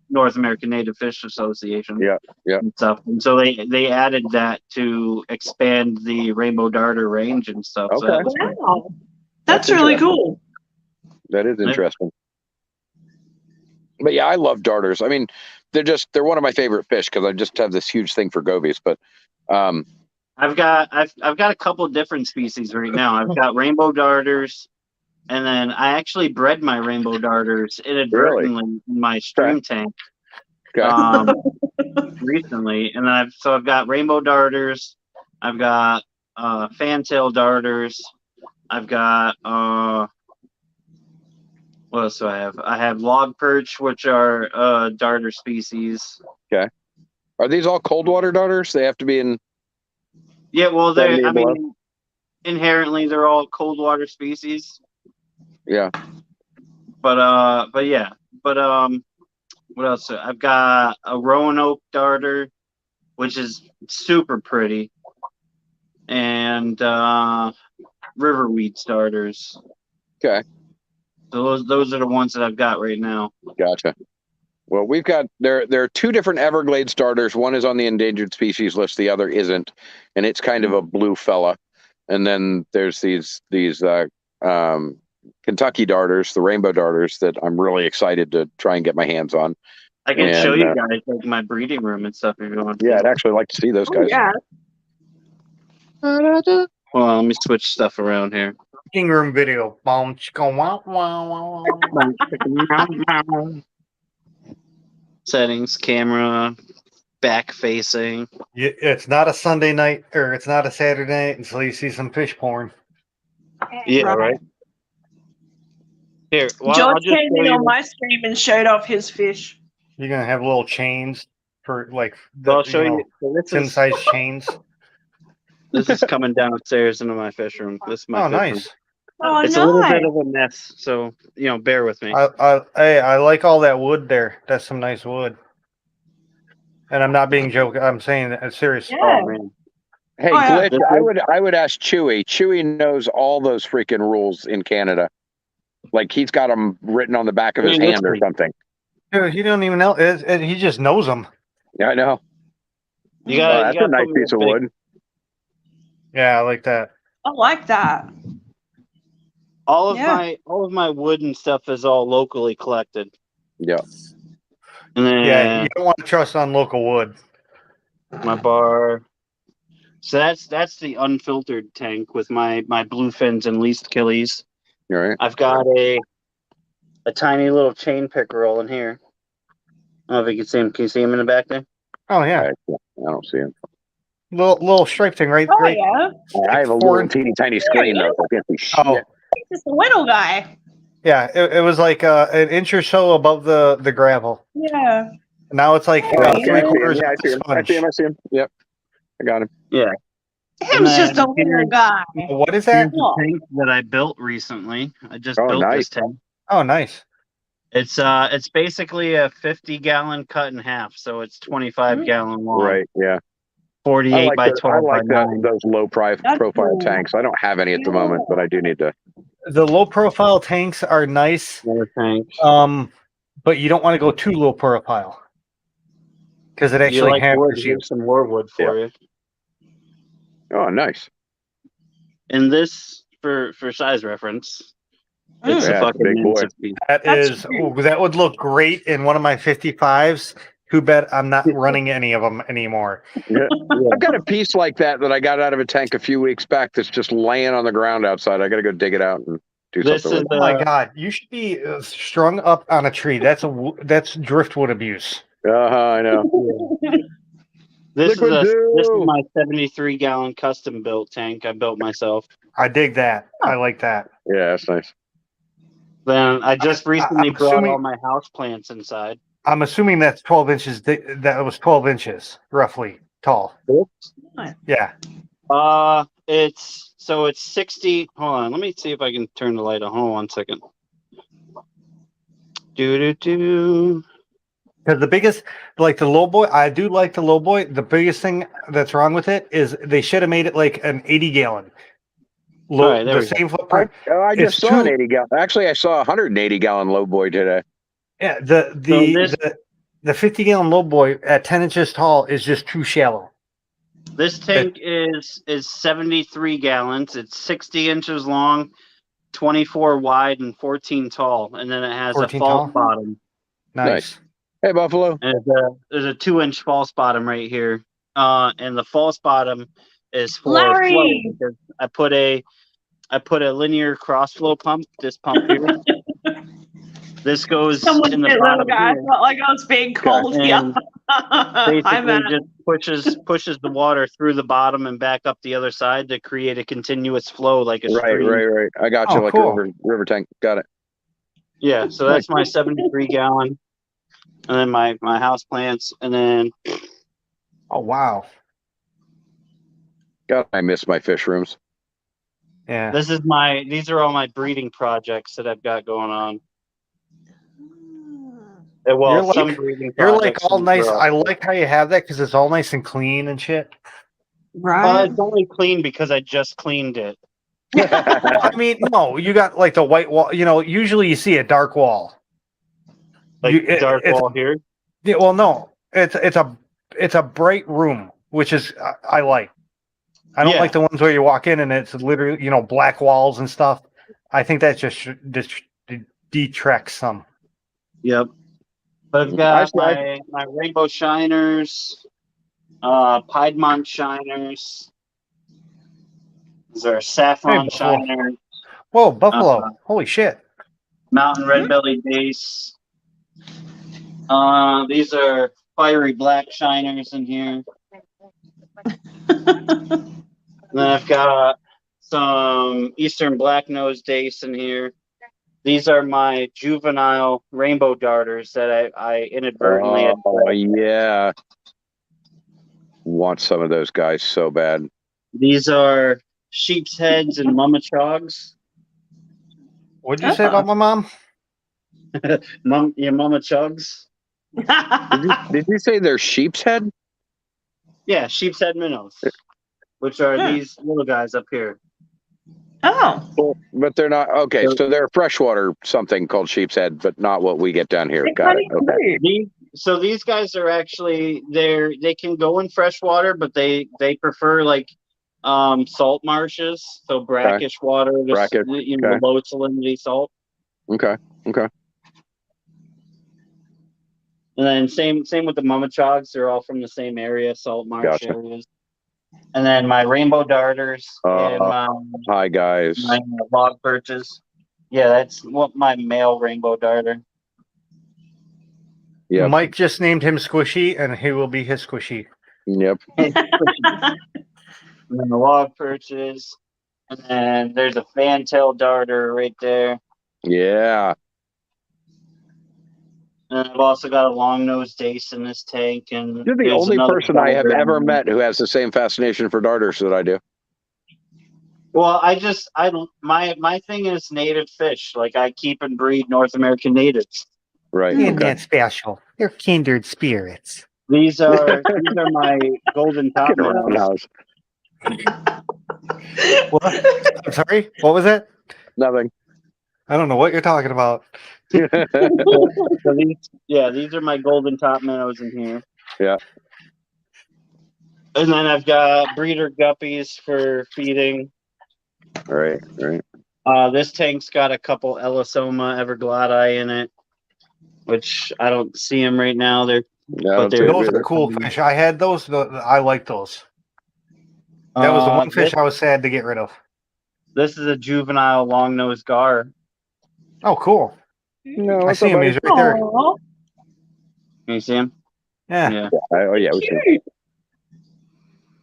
[SPEAKER 5] North American Native Fish Association.
[SPEAKER 1] Yeah.
[SPEAKER 5] And stuff, and so they added that to expand the rainbow darter range and stuff.
[SPEAKER 1] Okay.
[SPEAKER 5] So that was
[SPEAKER 4] Wow. That's really cool.
[SPEAKER 1] That is interesting. But yeah, I love darters. I mean, they're one of my favorite fish because I just have this huge thing for gobies. But
[SPEAKER 5] I've got a couple of different species right now. I've got rainbow darters, and then I actually bred my rainbow darters inadvertently in my stream tank recently, and I've got rainbow darters, I've got fantail darters, I've got what else do I have? I have log perch, which are darter species.
[SPEAKER 1] Okay. Are these all cold water darters? They have to be in.
[SPEAKER 5] Yeah, well, inherently they're all cold water species.
[SPEAKER 1] Yeah.
[SPEAKER 5] But yeah. But what else? I've got a Roanoke darter, which is super pretty, and riverweed starters.
[SPEAKER 1] Okay.
[SPEAKER 5] So those are the ones that I've got right now.
[SPEAKER 1] Gotcha. Well, we've got there are two different Everglades starters. One is on the endangered species list, the other isn't, and it's kind of a blue fella. And then there's these Kentucky darters, the rainbow darters, that I'm really excited to try and get my hands on.
[SPEAKER 5] I can show you guys like my breeding room and stuff if you want.
[SPEAKER 1] Yeah, I'd actually like to see those guys.
[SPEAKER 4] Yeah.
[SPEAKER 5] Hold on, let me switch stuff around here.
[SPEAKER 2] King room video. Boom, chicka, wow, wow, wow.
[SPEAKER 5] Settings, camera, back facing.
[SPEAKER 2] It's not a Sunday night or it's not a Saturday night until you see some fish porn.
[SPEAKER 5] Yeah, right. Here,
[SPEAKER 4] George came in on my stream and showed off his fish.
[SPEAKER 2] You're gonna have little chains for like
[SPEAKER 5] I'll show you.
[SPEAKER 2] tin size chains.
[SPEAKER 5] This is coming downstairs into my fish room. This is my fish
[SPEAKER 2] nice.
[SPEAKER 5] room.
[SPEAKER 4] Oh,
[SPEAKER 5] It's a little bit of a mess, so bear with me.
[SPEAKER 2] I like all that wood there. That's some nice wood. And I'm not being joking. I'm saying that serious.
[SPEAKER 4] Yeah.
[SPEAKER 5] Oh man.
[SPEAKER 1] Hey,
[SPEAKER 4] yeah.
[SPEAKER 1] Glitch, I would ask Chewy. Chewy knows all those freaking rules in Canada. Like he's got them written on the back of his hand or something.
[SPEAKER 2] Dude, he don't even know. He just knows them.
[SPEAKER 1] Yeah, I know. That's a nice piece of wood.
[SPEAKER 2] Yeah, I like that.
[SPEAKER 4] I like that.
[SPEAKER 5] All of
[SPEAKER 4] Yeah.
[SPEAKER 5] my wood and stuff is all locally collected.
[SPEAKER 1] Yeah.
[SPEAKER 5] And then
[SPEAKER 2] Yeah, you don't want to trust on local wood.
[SPEAKER 5] my bar. So that's the unfiltered tank with my blue fins and least killies.
[SPEAKER 1] All right.
[SPEAKER 5] I've got a tiny little chain pickerel in here. I don't know if you can see him. Can you see him in the back there?
[SPEAKER 2] Oh yeah,
[SPEAKER 1] I don't see him.
[SPEAKER 2] little stripe thing, right?
[SPEAKER 4] Oh
[SPEAKER 2] right.
[SPEAKER 4] yeah,
[SPEAKER 1] I have a
[SPEAKER 2] four
[SPEAKER 1] little
[SPEAKER 2] inch-
[SPEAKER 1] teeny tiny screen though. So I can't see shit.
[SPEAKER 2] Oh
[SPEAKER 4] it's the little guy.
[SPEAKER 2] yeah, it was like an inch or so above the gravel.
[SPEAKER 4] Yeah.
[SPEAKER 2] Now it's like
[SPEAKER 4] Oh, okay,
[SPEAKER 2] three
[SPEAKER 4] I see him.
[SPEAKER 2] quarters
[SPEAKER 1] Yeah, I
[SPEAKER 2] of
[SPEAKER 1] see him. I
[SPEAKER 2] sponge.
[SPEAKER 1] see him. I see him. Yep. I got him.
[SPEAKER 5] Yeah.
[SPEAKER 4] Him's just a
[SPEAKER 5] then
[SPEAKER 4] little guy.
[SPEAKER 2] What is
[SPEAKER 5] Here's
[SPEAKER 2] that?
[SPEAKER 5] the tank that I built recently. I just
[SPEAKER 1] Oh,
[SPEAKER 5] built
[SPEAKER 1] nice.
[SPEAKER 5] this tank.
[SPEAKER 2] Oh, nice.
[SPEAKER 5] It's basically a 50-gallon cut in half, so it's 25-gallon long.
[SPEAKER 1] Right. Yeah.
[SPEAKER 5] 48 by 12 by 9.
[SPEAKER 1] those low
[SPEAKER 4] That's
[SPEAKER 1] profile
[SPEAKER 4] cool.
[SPEAKER 1] tanks. I don't have any at the moment, but I do need to.
[SPEAKER 2] The low profile tanks are nice,
[SPEAKER 5] Another tank.
[SPEAKER 2] but you don't want to go too low profile because it
[SPEAKER 5] You
[SPEAKER 2] actually
[SPEAKER 5] like wood?
[SPEAKER 2] hammers you.
[SPEAKER 5] Here's some more wood for you.
[SPEAKER 1] Oh, nice.
[SPEAKER 5] And this, for size reference, it's
[SPEAKER 1] Yeah,
[SPEAKER 5] a fucking
[SPEAKER 1] big boy.
[SPEAKER 5] massive piece.
[SPEAKER 2] That
[SPEAKER 4] That's
[SPEAKER 2] is,
[SPEAKER 4] cute.
[SPEAKER 2] that would look great in one of my 55s. Too bad I'm not running any of them anymore.
[SPEAKER 1] Yeah.
[SPEAKER 5] Yeah.
[SPEAKER 1] I've got a piece like that I got out of a tank a few weeks back that's just laying on the ground outside. I got to go dig it out and do
[SPEAKER 5] This
[SPEAKER 1] something
[SPEAKER 5] is
[SPEAKER 1] with it.
[SPEAKER 2] Oh my God, you should be strung up on a tree. That's driftwood abuse.
[SPEAKER 1] I know.
[SPEAKER 5] This is
[SPEAKER 1] Liquid
[SPEAKER 5] this is
[SPEAKER 1] goo.
[SPEAKER 5] my 73-gallon custom built tank I built myself.
[SPEAKER 2] I dig that. I like that.
[SPEAKER 1] Yeah, that's nice.
[SPEAKER 5] Then I just recently
[SPEAKER 2] I'm
[SPEAKER 5] brought
[SPEAKER 2] assuming-
[SPEAKER 5] all my house plants inside.
[SPEAKER 2] I'm assuming that's 12 inches. That was 12 inches roughly tall. Yeah.
[SPEAKER 5] It's 60. Hold on, let me see if I can turn the light on. Hold on 1 second. Do.
[SPEAKER 2] Because the biggest, like the low boy, I do like the low boy. The biggest thing that's wrong with it is they should have made it like an 80 gallon.
[SPEAKER 5] All right, there
[SPEAKER 2] The
[SPEAKER 5] we go.
[SPEAKER 2] same footprint.
[SPEAKER 1] I just
[SPEAKER 2] It's
[SPEAKER 1] saw an
[SPEAKER 2] too-
[SPEAKER 1] 80 gallon. Actually, I saw a 180 gallon low boy today.
[SPEAKER 2] Yeah.
[SPEAKER 5] So this-
[SPEAKER 2] The 50 gallon low boy at 10 inches tall is just too shallow.
[SPEAKER 5] This tank is 73 gallons. It's 60 inches long, 24 wide, and 14 tall. And then it has a
[SPEAKER 2] 14
[SPEAKER 5] false
[SPEAKER 2] tall?
[SPEAKER 5] bottom.
[SPEAKER 2] Nice.
[SPEAKER 1] Hey, Buffalo.
[SPEAKER 5] And there's a 2-inch false bottom right here. And the false bottom is for
[SPEAKER 4] Larry!
[SPEAKER 5] flow because I put a linear cross flow pump. This pump here. This goes
[SPEAKER 4] Someone
[SPEAKER 5] in the
[SPEAKER 4] said little
[SPEAKER 5] bottom
[SPEAKER 4] guy.
[SPEAKER 5] here.
[SPEAKER 4] Felt like I was being called.
[SPEAKER 5] And
[SPEAKER 4] Yeah. Hi,
[SPEAKER 5] basically
[SPEAKER 4] Matt.
[SPEAKER 5] just pushes the water through the bottom and back up the other side to create a continuous flow like a stream.
[SPEAKER 1] Right. I got you
[SPEAKER 2] Oh,
[SPEAKER 1] like
[SPEAKER 2] cool.
[SPEAKER 1] a river tank. Got it.
[SPEAKER 5] Yeah, so that's my 73 gallon, and then my house plants, and then
[SPEAKER 2] Oh, wow.
[SPEAKER 1] God, I miss my fish rooms.
[SPEAKER 2] Yeah.
[SPEAKER 5] these are all my breeding projects that I've got going on. Well,
[SPEAKER 2] You're like-
[SPEAKER 5] some breeding
[SPEAKER 2] You're like
[SPEAKER 5] projects,
[SPEAKER 2] all
[SPEAKER 5] some
[SPEAKER 2] nice.
[SPEAKER 5] grow.
[SPEAKER 2] I like how you have that because it's all nice and clean and shit.
[SPEAKER 4] Right.
[SPEAKER 5] It's only clean because I just cleaned it.
[SPEAKER 2] I mean, no, you got like the white wall. Usually you see a dark wall.
[SPEAKER 5] Like dark
[SPEAKER 2] it's-
[SPEAKER 5] wall here.
[SPEAKER 2] Yeah, well, no, it's a bright room, which is I like. I don't
[SPEAKER 5] Yeah.
[SPEAKER 2] like the ones where you walk in and it's literally black walls and stuff. I think that just detracts some.
[SPEAKER 5] Yep. But I've got my rainbow shiners, Piedmont shiners. These are saffron
[SPEAKER 2] Hey, Buffalo.
[SPEAKER 5] shiners,
[SPEAKER 2] Whoa, buffalo! Holy shit!
[SPEAKER 5] mountain red belly base. These are fiery black shiners in here. And then I've got some eastern black nose dace in here. These are my juvenile rainbow darters that I inadvertently had.
[SPEAKER 1] Oh, yeah. Want some of those guys so bad.
[SPEAKER 5] These are sheep's heads and mama chogs.
[SPEAKER 2] What'd you say about my mom?
[SPEAKER 5] Your mama chugs?
[SPEAKER 1] Did you say they're sheep's head?
[SPEAKER 5] Yeah, sheep's head minnows, which are these little guys up here.
[SPEAKER 4] Oh.
[SPEAKER 1] Well, but they're not. Okay, so they're freshwater something called sheep's head, but not what we get down here.
[SPEAKER 4] They're
[SPEAKER 1] Got it.
[SPEAKER 4] kinda
[SPEAKER 1] Okay.
[SPEAKER 4] cute.
[SPEAKER 5] These guys are actually they can go in freshwater, but they prefer like salt marshes, so brackish water, just
[SPEAKER 1] Brackish, okay.
[SPEAKER 5] low salinity salt.
[SPEAKER 1] Okay.
[SPEAKER 5] And then same with the mummichogs, they're all from the same area, salt marsh
[SPEAKER 1] Gotcha.
[SPEAKER 5] areas. And then my rainbow darters and
[SPEAKER 1] Hi guys.
[SPEAKER 5] my log perches. Yeah, that's what my male rainbow darter.
[SPEAKER 1] Yep.
[SPEAKER 2] Mike just named him Squishy, and he will be his Squishy.
[SPEAKER 1] Yep.
[SPEAKER 5] And then the log perches. And then there's a fantail darter right there.
[SPEAKER 1] Yeah.
[SPEAKER 5] And I've also got a long-nosed dace in this tank. And
[SPEAKER 1] You're the
[SPEAKER 5] there's
[SPEAKER 1] only
[SPEAKER 5] another
[SPEAKER 1] person I have
[SPEAKER 5] darter.
[SPEAKER 1] ever met who has the same fascination for darters that I do.
[SPEAKER 5] Well, my thing is native fish. Like I keep and breed North American natives.
[SPEAKER 1] Right.
[SPEAKER 2] Isn't
[SPEAKER 1] Okay.
[SPEAKER 2] that special? They're kindred spirits.
[SPEAKER 5] These are my golden top
[SPEAKER 1] Get around
[SPEAKER 5] minnows.
[SPEAKER 1] house.
[SPEAKER 2] What? I'm sorry. What was that?
[SPEAKER 1] Nothing.
[SPEAKER 2] I don't know what you're talking about.
[SPEAKER 5] So these are my golden top minnows in here.
[SPEAKER 1] Yeah.
[SPEAKER 5] And then I've got breeder guppies for feeding.
[SPEAKER 1] Right.
[SPEAKER 5] This tank's got a couple Elisoma evergladi in it, which I don't see them right now. They're
[SPEAKER 1] No,
[SPEAKER 5] they're-
[SPEAKER 2] Those are cool fish. I had those. I like those. That was the one fish I was sad to get rid of.
[SPEAKER 5] This is a juvenile long-nosed gar.
[SPEAKER 2] Oh, cool.
[SPEAKER 1] No,
[SPEAKER 2] I
[SPEAKER 1] what's
[SPEAKER 2] see
[SPEAKER 1] up,
[SPEAKER 2] him.
[SPEAKER 1] buddy?
[SPEAKER 2] He's right there.
[SPEAKER 4] Aw.
[SPEAKER 5] Can you see him?
[SPEAKER 2] Yeah.
[SPEAKER 1] Oh yeah, we see.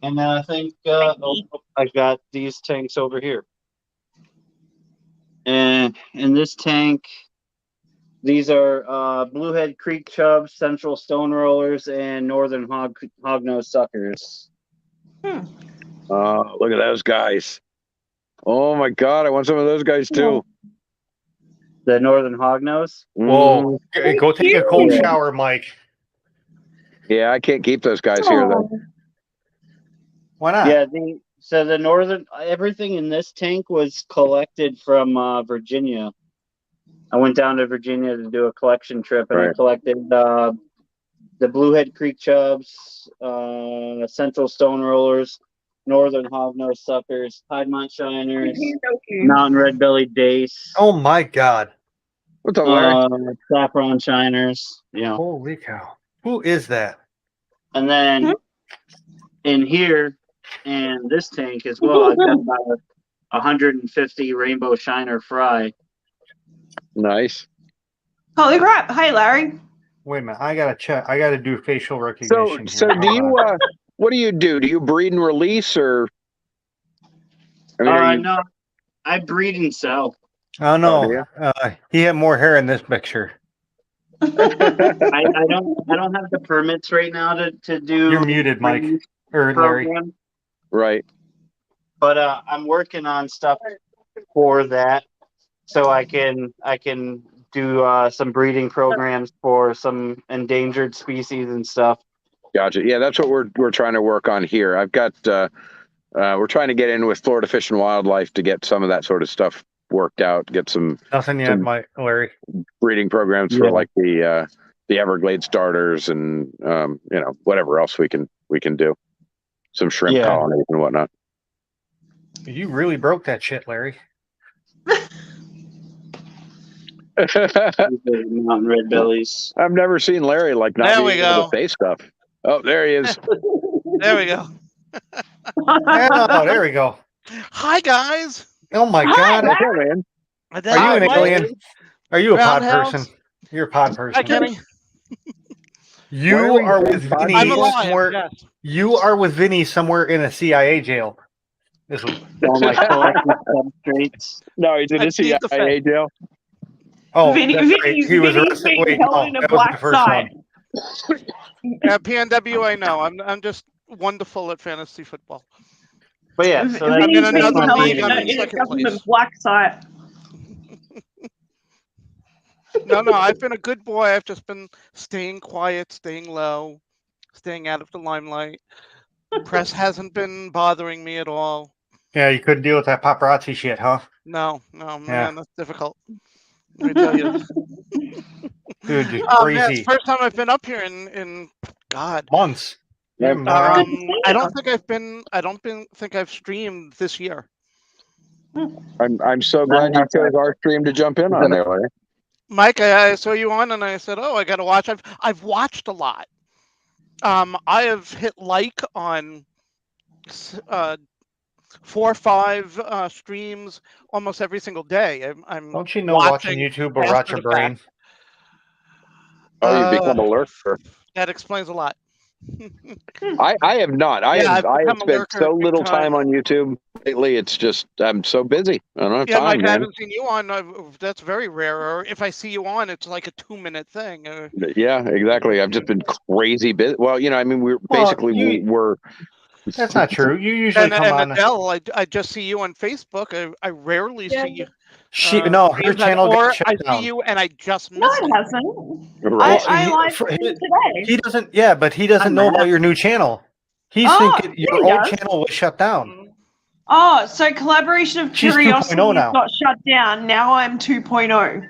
[SPEAKER 5] And then I think I've got these tanks over here. And in this tank, these are Bluehead Creek chubs, Central Stone Rollers, and Northern Hognose suckers.
[SPEAKER 1] Look at those guys. Oh my God, I want some of those guys too.
[SPEAKER 5] The Northern Hognose.
[SPEAKER 2] Whoa. Go take a cold
[SPEAKER 5] Yeah.
[SPEAKER 2] shower, Mike.
[SPEAKER 1] Yeah, I can't keep those guys here though.
[SPEAKER 2] Why not?
[SPEAKER 5] Yeah, so the northern everything in this tank was collected from Virginia. I went down to Virginia to do a collection trip, and I
[SPEAKER 1] Right.
[SPEAKER 5] collected the Bluehead Creek chubs, Central Stone Rollers, Northern Hognose suckers, Piedmont shiners, Mountain Red Belly dace,
[SPEAKER 2] Oh my God.
[SPEAKER 1] What's up, Larry?
[SPEAKER 5] saffron shiners. Yeah,
[SPEAKER 2] Holy cow. Who is that?
[SPEAKER 5] and then in here and this tank as well, I've got about 150 rainbow shiner fry.
[SPEAKER 1] Nice.
[SPEAKER 4] Holy crap. Hey, Larry.
[SPEAKER 2] Wait a minute. I gotta check. I gotta do facial
[SPEAKER 1] So,
[SPEAKER 2] recognition.
[SPEAKER 1] so
[SPEAKER 2] here.
[SPEAKER 1] do you? What do you do? Do you breed and release, or? I mean, are you,
[SPEAKER 5] No, I breed and sell.
[SPEAKER 2] Oh
[SPEAKER 1] do
[SPEAKER 2] no.
[SPEAKER 1] you?
[SPEAKER 2] He had more hair in this picture.
[SPEAKER 5] I don't have the permits right now to do.
[SPEAKER 2] You're muted, Mike.
[SPEAKER 5] breeding
[SPEAKER 2] Or Larry.
[SPEAKER 5] program,
[SPEAKER 1] right.
[SPEAKER 5] but I'm working on stuff for that, so I can do some breeding programs for some endangered species and stuff.
[SPEAKER 1] Gotcha. Yeah, that's what we're trying to work on here. I've got we're trying to get in with Florida Fish and Wildlife to get some of that sort of stuff worked out. Get some
[SPEAKER 2] Nothing yet, Mike. Larry.
[SPEAKER 1] breeding programs for
[SPEAKER 5] Yeah.
[SPEAKER 1] like the Everglades darters and whatever else we can do. Some shrimp
[SPEAKER 5] Yeah.
[SPEAKER 1] colonies and whatnot.
[SPEAKER 2] You really broke that shit, Larry.
[SPEAKER 5] Mountain red bellies.
[SPEAKER 1] I've never seen Larry like not
[SPEAKER 6] There
[SPEAKER 1] being
[SPEAKER 6] we
[SPEAKER 1] able
[SPEAKER 6] go.
[SPEAKER 1] to say stuff. Oh, there he is.
[SPEAKER 6] There we go.
[SPEAKER 2] Oh, there we go.
[SPEAKER 6] Hi guys.
[SPEAKER 2] Oh my
[SPEAKER 4] Hi,
[SPEAKER 2] God.
[SPEAKER 1] Yeah, man.
[SPEAKER 2] Are you an alien? Are you a pod
[SPEAKER 6] Roundhouse?
[SPEAKER 2] person? You're a pod
[SPEAKER 6] Hi
[SPEAKER 2] person.
[SPEAKER 6] Kenny.
[SPEAKER 2] You
[SPEAKER 1] Why are you
[SPEAKER 2] are
[SPEAKER 1] saying
[SPEAKER 2] with
[SPEAKER 1] pod
[SPEAKER 2] Vinny
[SPEAKER 6] I'm
[SPEAKER 1] people?
[SPEAKER 6] alive.
[SPEAKER 2] somewhere.
[SPEAKER 6] Yes.
[SPEAKER 2] You are with Vinny somewhere in a CIA jail. This was,
[SPEAKER 5] All my collecting substrates.
[SPEAKER 1] No, he's in
[SPEAKER 6] I
[SPEAKER 1] a
[SPEAKER 6] plead the
[SPEAKER 1] CIA jail.
[SPEAKER 2] oh,
[SPEAKER 4] Vinny,
[SPEAKER 2] that's right.
[SPEAKER 4] Vinny's,
[SPEAKER 2] He was
[SPEAKER 4] Vinny's
[SPEAKER 2] arrested.
[SPEAKER 4] being
[SPEAKER 2] Wait,
[SPEAKER 4] held
[SPEAKER 2] no,
[SPEAKER 4] in a
[SPEAKER 2] that was the
[SPEAKER 4] black
[SPEAKER 2] first
[SPEAKER 4] site.
[SPEAKER 2] one.
[SPEAKER 6] Yeah, PNW. I know. I'm just wonderful at fantasy football.
[SPEAKER 5] But yeah, so
[SPEAKER 6] I'm in
[SPEAKER 4] Vinny's being
[SPEAKER 6] another
[SPEAKER 4] held
[SPEAKER 6] league,
[SPEAKER 4] in
[SPEAKER 6] I'm
[SPEAKER 4] a,
[SPEAKER 6] in
[SPEAKER 4] in a
[SPEAKER 6] second
[SPEAKER 4] government
[SPEAKER 6] place.
[SPEAKER 4] black site.
[SPEAKER 6] No, I've been a good boy. I've just been staying quiet, staying low, staying out of the limelight. Press hasn't been bothering me at all.
[SPEAKER 2] Yeah, you couldn't deal with that paparazzi shit, huh?
[SPEAKER 6] No, man,
[SPEAKER 2] Yeah.
[SPEAKER 6] that's difficult. Let me tell you.
[SPEAKER 2] Dude, you're
[SPEAKER 6] Oh man, it's
[SPEAKER 2] crazy.
[SPEAKER 6] the first time I've been up here in God.
[SPEAKER 2] Months. Yeah,
[SPEAKER 1] Yep.
[SPEAKER 6] I don't think think I've streamed this year.
[SPEAKER 1] I'm so glad you chose our stream to jump in on there, Larry.
[SPEAKER 6] Mike, I saw you on, and I said, "Oh, I got to watch." I've watched a lot. I have hit like on 4 or 5 streams almost every single day. I'm
[SPEAKER 2] Don't you know watching YouTube will rot
[SPEAKER 6] after
[SPEAKER 2] your
[SPEAKER 6] the fact.
[SPEAKER 2] brain?
[SPEAKER 1] Oh, you
[SPEAKER 6] Uh,
[SPEAKER 1] become a lurker.
[SPEAKER 6] That explains a lot.
[SPEAKER 1] I have not. I
[SPEAKER 6] Yeah,
[SPEAKER 1] have
[SPEAKER 6] I've become a
[SPEAKER 1] spent
[SPEAKER 6] lurker
[SPEAKER 1] so
[SPEAKER 6] big
[SPEAKER 1] little
[SPEAKER 6] time.
[SPEAKER 1] time on YouTube lately. It's just I'm so busy. I don't have
[SPEAKER 6] Yeah,
[SPEAKER 1] time,
[SPEAKER 6] Mike, I
[SPEAKER 1] man.
[SPEAKER 6] haven't seen you on. That's very rare. Or if I see you on, it's like a 2-minute thing.
[SPEAKER 1] Yeah, exactly. I've just been crazy busy. Well, I mean, we're
[SPEAKER 2] Well,
[SPEAKER 1] basically we're.
[SPEAKER 2] That's not true. You usually come
[SPEAKER 6] And
[SPEAKER 2] on.
[SPEAKER 6] Adele, I just see you on Facebook. I rarely see you.
[SPEAKER 2] No, her
[SPEAKER 6] streams
[SPEAKER 2] channel
[SPEAKER 6] or
[SPEAKER 2] got shut
[SPEAKER 6] I
[SPEAKER 2] down.
[SPEAKER 6] see you and I just
[SPEAKER 4] No,
[SPEAKER 6] missed
[SPEAKER 4] it
[SPEAKER 6] it.
[SPEAKER 4] hasn't.
[SPEAKER 1] Right.
[SPEAKER 4] I live streamed today.
[SPEAKER 2] He doesn't. Yeah, but he doesn't know about your new channel. He's thinking
[SPEAKER 4] yeah,
[SPEAKER 2] your
[SPEAKER 4] he
[SPEAKER 2] old
[SPEAKER 4] does.
[SPEAKER 2] channel was shut down.
[SPEAKER 4] Oh, so Collaboration of
[SPEAKER 2] She's 2.0
[SPEAKER 4] Curiosity
[SPEAKER 2] now.
[SPEAKER 4] got shut down. Now I'm 2.0.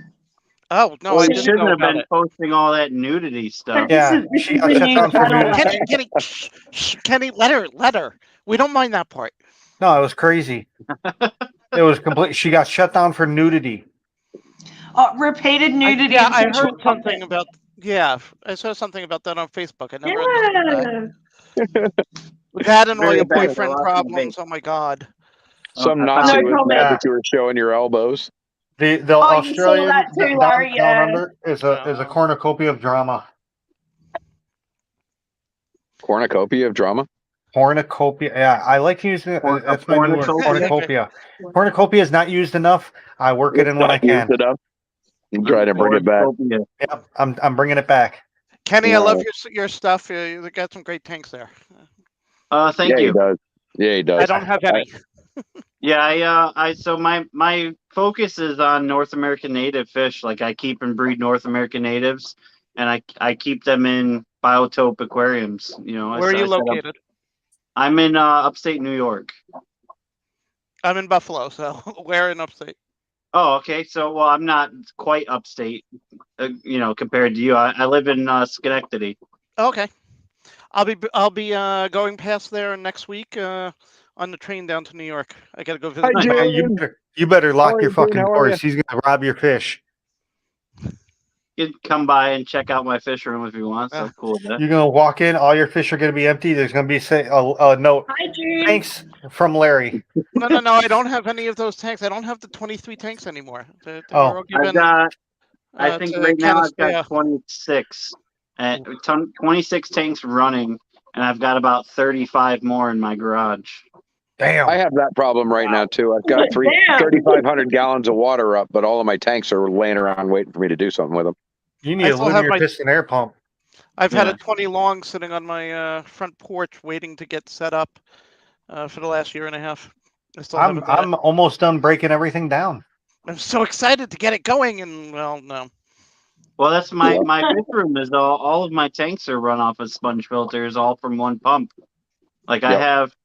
[SPEAKER 6] Oh no,
[SPEAKER 5] Well,
[SPEAKER 6] I
[SPEAKER 5] you
[SPEAKER 6] didn't
[SPEAKER 5] shouldn't
[SPEAKER 6] know
[SPEAKER 5] have
[SPEAKER 6] about
[SPEAKER 5] been
[SPEAKER 6] it.
[SPEAKER 5] posting all that nudity stuff.
[SPEAKER 2] Yeah,
[SPEAKER 4] This
[SPEAKER 2] she
[SPEAKER 4] is
[SPEAKER 2] got
[SPEAKER 4] the
[SPEAKER 2] shut
[SPEAKER 4] new
[SPEAKER 2] down for
[SPEAKER 4] channel.
[SPEAKER 2] nudity.
[SPEAKER 6] Kenny, let her. We don't mind that part.
[SPEAKER 2] No, it was crazy. It was complete. She got shut down for nudity.
[SPEAKER 4] Repeated nudity.
[SPEAKER 6] Yeah,
[SPEAKER 4] and
[SPEAKER 6] I
[SPEAKER 4] sexual
[SPEAKER 6] heard something
[SPEAKER 4] content.
[SPEAKER 6] about. Yeah, I saw something about that on Facebook. I never understood that.
[SPEAKER 4] Yeah.
[SPEAKER 6] With that and all
[SPEAKER 5] Very
[SPEAKER 6] your
[SPEAKER 5] bad. I
[SPEAKER 6] boyfriend
[SPEAKER 5] lost my
[SPEAKER 6] problems.
[SPEAKER 5] vape.
[SPEAKER 6] Oh my God.
[SPEAKER 1] Some
[SPEAKER 5] I
[SPEAKER 1] Nazi
[SPEAKER 5] found
[SPEAKER 4] No
[SPEAKER 1] was
[SPEAKER 4] comment.
[SPEAKER 1] mad
[SPEAKER 2] Yeah.
[SPEAKER 1] that you were showing your elbows.
[SPEAKER 2] The
[SPEAKER 4] Oh, you saw
[SPEAKER 2] Australian
[SPEAKER 4] that too,
[SPEAKER 2] down,
[SPEAKER 4] Larry.
[SPEAKER 2] down
[SPEAKER 4] Yeah.
[SPEAKER 2] under is a cornucopia of drama.
[SPEAKER 1] Cornucopia of drama.
[SPEAKER 2] Cornucopia. Yeah, I like using it. That's my new word. Cornucopia. Cornucopia is not used enough. I work it in when I can.
[SPEAKER 1] Used it up. I'm trying to bring it back.
[SPEAKER 2] Yep, I'm bringing it back.
[SPEAKER 6] Kenny, I love
[SPEAKER 1] Yeah.
[SPEAKER 6] your stuff. You got some great tanks there.
[SPEAKER 5] Thank
[SPEAKER 1] Yeah,
[SPEAKER 5] you.
[SPEAKER 1] he does. Yeah, he does.
[SPEAKER 6] I don't have any.
[SPEAKER 5] Yeah, so my focus is on North American native fish. Like I keep and breed North American natives, and I keep them in biotope aquariums.
[SPEAKER 6] Where are you located?
[SPEAKER 5] I'm in upstate New York.
[SPEAKER 6] I'm in Buffalo, so where in upstate?
[SPEAKER 5] Oh, okay. So, well, I'm not quite upstate, compared to you. I live in Schenectady.
[SPEAKER 6] Okay, I'll be going past there next week on the train down to New York. I gotta go visit.
[SPEAKER 1] Hi,
[SPEAKER 6] my
[SPEAKER 1] June.
[SPEAKER 2] You better lock
[SPEAKER 1] How are
[SPEAKER 2] your
[SPEAKER 1] you, June?
[SPEAKER 2] fucking
[SPEAKER 1] How are
[SPEAKER 2] doors. He's gonna rob your fish.
[SPEAKER 5] You can come by and check out my fish room if you want. So cool with that.
[SPEAKER 2] You're gonna walk in. All your fish are gonna be empty. There's gonna be a note.
[SPEAKER 4] Hi, June.
[SPEAKER 2] Thanks from Larry.
[SPEAKER 6] No, I don't have any of those tanks. I don't have the 23 tanks anymore. They were all
[SPEAKER 5] I've
[SPEAKER 6] given,
[SPEAKER 5] got, I think
[SPEAKER 6] to
[SPEAKER 5] right now I've
[SPEAKER 6] Canastrea.
[SPEAKER 5] got 26, 26 tanks running, and I've got about 35 more in my garage.
[SPEAKER 2] Damn.
[SPEAKER 1] I have that problem right now too. I've got
[SPEAKER 4] Damn.
[SPEAKER 1] 3,500 gallons of water up, but all of my tanks are laying around waiting for me to do something with them.
[SPEAKER 2] You need
[SPEAKER 6] I
[SPEAKER 2] a
[SPEAKER 6] still have
[SPEAKER 2] linear
[SPEAKER 6] my-
[SPEAKER 2] piston air pump.
[SPEAKER 6] I've had a
[SPEAKER 5] Yeah.
[SPEAKER 6] 20 long sitting on my front porch waiting to get set up for the last year and a half. I still haven't done it.
[SPEAKER 2] I'm almost done breaking everything down.
[SPEAKER 6] I'm so excited to get it going, and well, no.
[SPEAKER 5] Well, that's my fish room is all of my tanks are run off of sponge filters, all from one pump. Like I
[SPEAKER 1] Yep.
[SPEAKER 5] have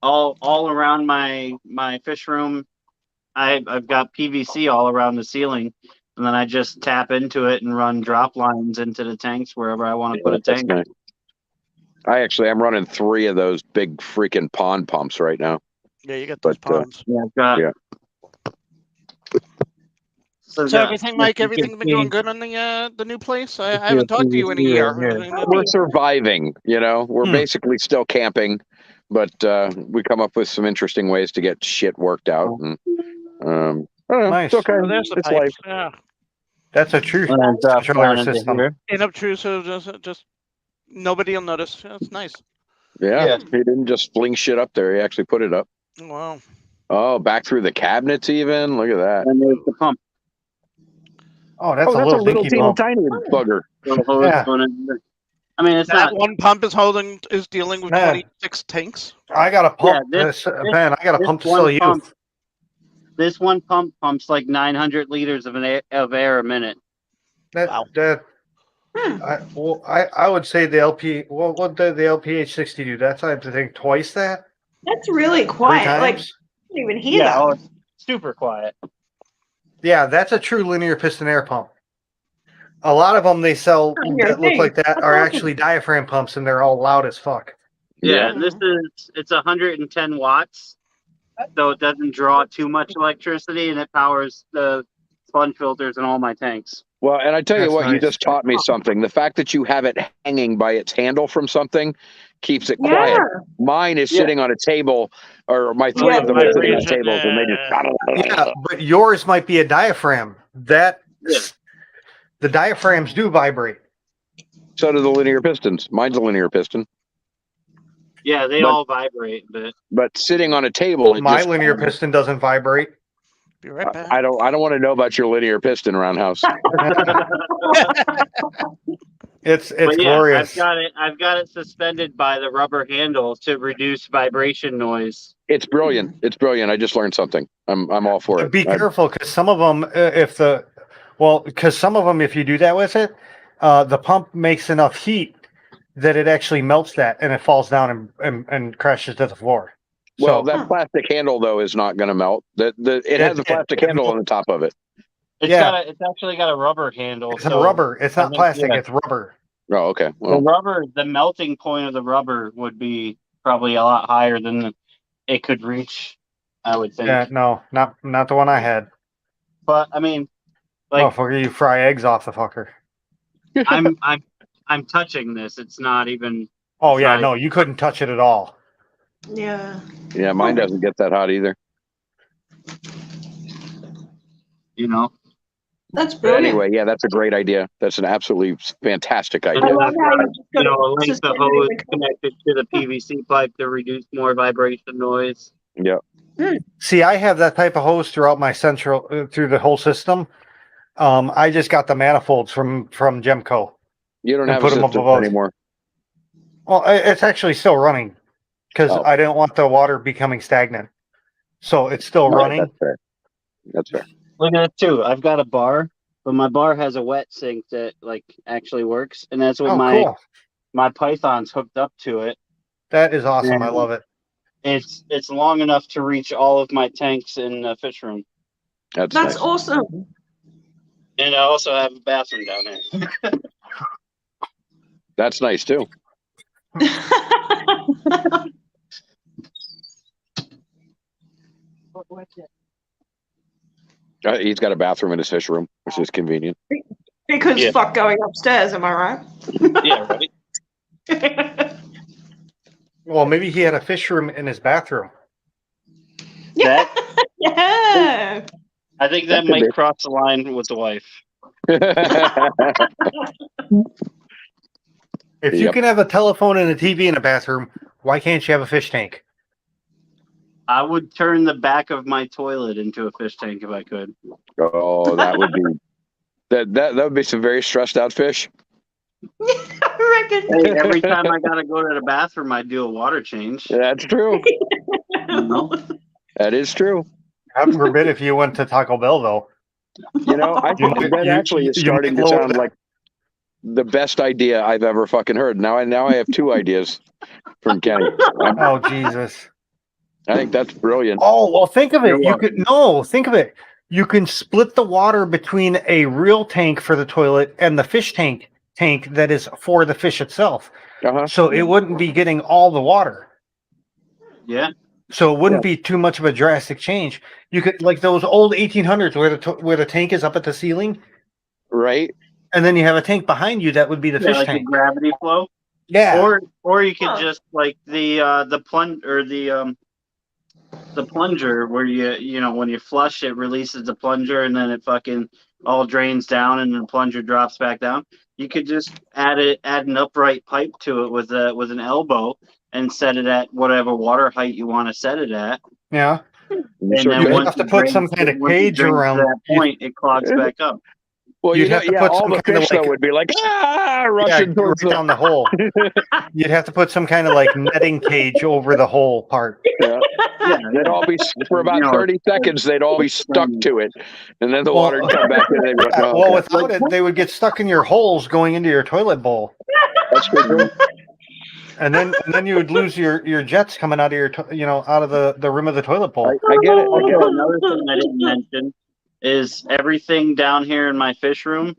[SPEAKER 5] all around my fish room. I've got PVC all around the ceiling, and then I just tap into it and run drop lines into the tanks wherever I want to put a
[SPEAKER 1] That's
[SPEAKER 5] tank.
[SPEAKER 1] nice. I'm running 3 of those big freaking pond pumps right now.
[SPEAKER 6] Yeah, you got those
[SPEAKER 1] But,
[SPEAKER 6] ponds.
[SPEAKER 5] Yeah, I've got.
[SPEAKER 1] Yeah.
[SPEAKER 6] So everything, Mike, everything been going good on the new place? I haven't talked to you in a year.
[SPEAKER 1] We're surviving, We're basically still camping, but we come up with some interesting ways to get shit worked out. And I don't know.
[SPEAKER 2] Nice.
[SPEAKER 1] It's okay.
[SPEAKER 6] Oh, there's the
[SPEAKER 1] It's life.
[SPEAKER 6] pipes. Yeah.
[SPEAKER 2] That's a true
[SPEAKER 5] And I've got
[SPEAKER 2] controller
[SPEAKER 5] planted
[SPEAKER 2] system.
[SPEAKER 5] here.
[SPEAKER 6] Inobtrusive, just nobody will notice. That's nice.
[SPEAKER 1] Yeah, he didn't just fling shit up there. He actually put it up.
[SPEAKER 6] Wow.
[SPEAKER 1] Oh, back through the cabinets even. Look at that.
[SPEAKER 5] And there's the pump.
[SPEAKER 2] Oh, that's a
[SPEAKER 1] that's
[SPEAKER 2] little dinky
[SPEAKER 1] teeny
[SPEAKER 2] pump.
[SPEAKER 1] tiny bugger.
[SPEAKER 5] Little hose
[SPEAKER 2] Yeah.
[SPEAKER 5] going in there. I mean, it's
[SPEAKER 6] That
[SPEAKER 5] not.
[SPEAKER 6] one pump is dealing with
[SPEAKER 2] Man.
[SPEAKER 6] 26 tanks.
[SPEAKER 2] I got a pump.
[SPEAKER 5] Yeah,
[SPEAKER 2] Ben, I got a
[SPEAKER 5] this
[SPEAKER 2] pump to
[SPEAKER 5] one
[SPEAKER 2] sell you.
[SPEAKER 5] pump- This one pump pumps like 900 liters of air a minute.
[SPEAKER 6] Wow.
[SPEAKER 2] I would say the LP. What did the LPH60 do? That's I think twice that.
[SPEAKER 4] That's really
[SPEAKER 2] 3
[SPEAKER 4] quiet. Like, I
[SPEAKER 2] times.
[SPEAKER 4] didn't even hear that.
[SPEAKER 5] it's super quiet.
[SPEAKER 2] Yeah, that's a true linear piston air pump. A lot of them they sell
[SPEAKER 4] Oh, here,
[SPEAKER 2] that look
[SPEAKER 4] hey,
[SPEAKER 2] like that
[SPEAKER 4] that's
[SPEAKER 2] are
[SPEAKER 4] awesome.
[SPEAKER 2] actually diaphragm pumps, and they're all loud as fuck.
[SPEAKER 5] Yeah, and it's 110 watts, so it doesn't draw too much electricity, and it powers the sponge filters in all my tanks.
[SPEAKER 1] Well, and I tell you
[SPEAKER 2] That's
[SPEAKER 1] what, you
[SPEAKER 2] nice.
[SPEAKER 1] just taught me something. The fact that you have it hanging by its handle from something keeps it
[SPEAKER 4] Yeah.
[SPEAKER 1] quiet. Mine is
[SPEAKER 5] Yeah.
[SPEAKER 1] sitting on a table, or my three
[SPEAKER 4] Yeah,
[SPEAKER 1] of them are sitting on
[SPEAKER 6] vibration,
[SPEAKER 1] tables, and they just.
[SPEAKER 2] Yeah, but yours might be a diaphragm. That
[SPEAKER 5] Yeah.
[SPEAKER 2] the diaphragms do vibrate.
[SPEAKER 1] So do the linear pistons. Mine's a linear piston,
[SPEAKER 5] Yeah, they
[SPEAKER 1] But-
[SPEAKER 5] all vibrate,
[SPEAKER 1] but sitting on a table, it
[SPEAKER 2] My
[SPEAKER 1] just.
[SPEAKER 2] linear piston doesn't vibrate.
[SPEAKER 6] Be right back.
[SPEAKER 1] I don't want to know about your linear piston, Roundhouse.
[SPEAKER 2] It's
[SPEAKER 5] but yeah,
[SPEAKER 2] glorious.
[SPEAKER 5] I've got it suspended by the rubber handle to reduce vibration noise.
[SPEAKER 1] It's brilliant. It's brilliant. I just learned something. I'm all for it.
[SPEAKER 2] Be careful because some of them, because some of them, if you do that with it, the pump makes enough heat that it actually melts that and it falls down and crashes to the floor.
[SPEAKER 1] Well,
[SPEAKER 2] So
[SPEAKER 1] that plastic handle though is not going to melt. It has a plastic handle on the top of it.
[SPEAKER 5] It's actually got a rubber handle.
[SPEAKER 2] it's
[SPEAKER 5] so
[SPEAKER 2] rubber. It's
[SPEAKER 5] I
[SPEAKER 2] not
[SPEAKER 5] think,
[SPEAKER 2] plastic.
[SPEAKER 5] yeah.
[SPEAKER 2] It's rubber.
[SPEAKER 1] Oh, okay.
[SPEAKER 5] The
[SPEAKER 1] Well,
[SPEAKER 5] rubber, the melting point of the rubber would be probably a lot higher than it could reach, I would think.
[SPEAKER 2] Yeah, no, not the one I had.
[SPEAKER 5] But I mean, like
[SPEAKER 2] Motherfucker, you fry eggs off the fucker.
[SPEAKER 5] I'm touching this. It's not even.
[SPEAKER 2] Oh
[SPEAKER 5] It's
[SPEAKER 2] yeah,
[SPEAKER 5] not-
[SPEAKER 2] no, you couldn't touch it at all.
[SPEAKER 4] Yeah.
[SPEAKER 1] yeah, mine doesn't get that hot either.
[SPEAKER 5] You know.
[SPEAKER 4] That's
[SPEAKER 1] But
[SPEAKER 4] brilliant.
[SPEAKER 1] anyway, yeah, that's a great idea. That's an absolutely fantastic
[SPEAKER 4] I
[SPEAKER 1] idea.
[SPEAKER 4] love how you just
[SPEAKER 5] You
[SPEAKER 4] got
[SPEAKER 5] know, a length of
[SPEAKER 4] suspended
[SPEAKER 5] hose
[SPEAKER 4] in the-
[SPEAKER 5] connected to the PVC pipe to reduce more vibration noise.
[SPEAKER 1] Yeah.
[SPEAKER 2] See, I have that type of hose throughout my central through the whole system. I just got the manifolds from Gemco.
[SPEAKER 1] You don't
[SPEAKER 2] And
[SPEAKER 1] have a
[SPEAKER 2] put 'em
[SPEAKER 1] system
[SPEAKER 2] above.
[SPEAKER 1] anymore.
[SPEAKER 2] Well, it's actually still running because
[SPEAKER 1] Oh.
[SPEAKER 2] I didn't want the water becoming stagnant. So it's still
[SPEAKER 1] Right,
[SPEAKER 2] running.
[SPEAKER 1] That's fair. That's fair.
[SPEAKER 5] Look at it too. I've got a bar, but my bar has a wet sink that like actually works, and that's what
[SPEAKER 2] Oh,
[SPEAKER 5] my
[SPEAKER 2] cool.
[SPEAKER 5] my Python's hooked up to it.
[SPEAKER 2] That is awesome. I
[SPEAKER 5] Yeah.
[SPEAKER 2] love it.
[SPEAKER 5] It's long enough to reach all of my tanks in the fish room,
[SPEAKER 1] That's
[SPEAKER 4] That's
[SPEAKER 1] nice.
[SPEAKER 4] awesome.
[SPEAKER 5] and I also have a bathroom down there.
[SPEAKER 1] That's nice too. He's got a bathroom in his fish room, which is convenient.
[SPEAKER 4] Because
[SPEAKER 5] Yeah.
[SPEAKER 4] fuck going upstairs, am I
[SPEAKER 5] Yeah, right.
[SPEAKER 4] right?
[SPEAKER 2] Well, maybe he had a fish room in his bathroom.
[SPEAKER 5] That
[SPEAKER 4] Yeah.
[SPEAKER 5] I think
[SPEAKER 1] That
[SPEAKER 5] that
[SPEAKER 1] could
[SPEAKER 5] might
[SPEAKER 1] be.
[SPEAKER 5] cross the line with the wife.
[SPEAKER 2] If you
[SPEAKER 1] Yep.
[SPEAKER 2] can have a telephone and a TV in a bathroom, why can't you have a fish tank?
[SPEAKER 5] I would turn the back of my toilet into a fish tank if I could.
[SPEAKER 1] Oh, that would be that would be some very stressed out fish.
[SPEAKER 4] I reckon.
[SPEAKER 5] Hey, every time I gotta go to the bathroom, I do a water change.
[SPEAKER 1] That's true.
[SPEAKER 5] You know?
[SPEAKER 1] That is true.
[SPEAKER 2] Heaven forbid if you went to Taco Bell, though.
[SPEAKER 1] You know, I think
[SPEAKER 2] You-
[SPEAKER 1] that
[SPEAKER 2] you-
[SPEAKER 1] actually is
[SPEAKER 2] you
[SPEAKER 1] starting
[SPEAKER 2] might
[SPEAKER 1] to
[SPEAKER 2] lower
[SPEAKER 1] sound
[SPEAKER 2] that.
[SPEAKER 1] like the best idea I've ever fucking heard. Now I have two ideas from Kenny.
[SPEAKER 2] Oh Jesus!
[SPEAKER 1] I think that's brilliant.
[SPEAKER 2] Oh well, think of it.
[SPEAKER 5] You're
[SPEAKER 2] You could think of it. You can split the water between a real tank for the toilet and the fish tank that is for the fish itself.
[SPEAKER 1] Uh-huh.
[SPEAKER 2] So it wouldn't be getting all the water.
[SPEAKER 5] Yeah.
[SPEAKER 2] So it wouldn't be too much of a drastic change. You could like those old 1800s where the tank is up at the ceiling,
[SPEAKER 1] Right?
[SPEAKER 2] and then you have a tank behind you that would be the
[SPEAKER 5] Yeah,
[SPEAKER 2] fish
[SPEAKER 5] like a
[SPEAKER 2] tank.
[SPEAKER 5] gravity flow.
[SPEAKER 2] Yeah.
[SPEAKER 5] Or you could
[SPEAKER 4] Huh.
[SPEAKER 5] just like the plunge or the plunger where you know when you flush it releases the plunger and then it fucking all drains down and the plunger drops back down. You could just add an upright pipe to it with an elbow and set it at whatever water height you want to set it at.
[SPEAKER 2] Yeah.
[SPEAKER 1] You
[SPEAKER 5] And
[SPEAKER 1] sure
[SPEAKER 5] then
[SPEAKER 1] could.
[SPEAKER 2] you
[SPEAKER 5] once
[SPEAKER 2] have to
[SPEAKER 5] it
[SPEAKER 2] put some
[SPEAKER 5] drains-
[SPEAKER 2] kind of
[SPEAKER 5] once it
[SPEAKER 2] cage
[SPEAKER 5] drains to
[SPEAKER 2] around-
[SPEAKER 5] that point, it clogs back up.
[SPEAKER 1] Well,
[SPEAKER 2] You'd
[SPEAKER 1] you know,
[SPEAKER 2] have to
[SPEAKER 1] yeah,
[SPEAKER 2] put
[SPEAKER 1] all
[SPEAKER 2] some
[SPEAKER 1] the
[SPEAKER 2] kind of
[SPEAKER 1] fish though
[SPEAKER 2] like-
[SPEAKER 1] would be like
[SPEAKER 2] Yeah,
[SPEAKER 1] rushing towards
[SPEAKER 2] right down the hole. You'd have to put some kind of like netting cage over the hole part.
[SPEAKER 1] Yeah.
[SPEAKER 5] Yeah,
[SPEAKER 1] They'd all be for about
[SPEAKER 5] You know,
[SPEAKER 1] 30 seconds. They'd all be stuck to it, and then the
[SPEAKER 2] Well,
[SPEAKER 1] water would come back in. And they'd go,
[SPEAKER 2] Yeah,
[SPEAKER 1] oh,
[SPEAKER 2] well,
[SPEAKER 1] okay.
[SPEAKER 2] without it, they would get stuck in your holes going into your toilet bowl,
[SPEAKER 1] That's good. Too.
[SPEAKER 2] and then you would lose your jets coming out of your out of the rim of the toilet bowl.
[SPEAKER 1] I get it. I get
[SPEAKER 5] Also,
[SPEAKER 1] it.
[SPEAKER 5] another thing I didn't mention is everything down here in my fish room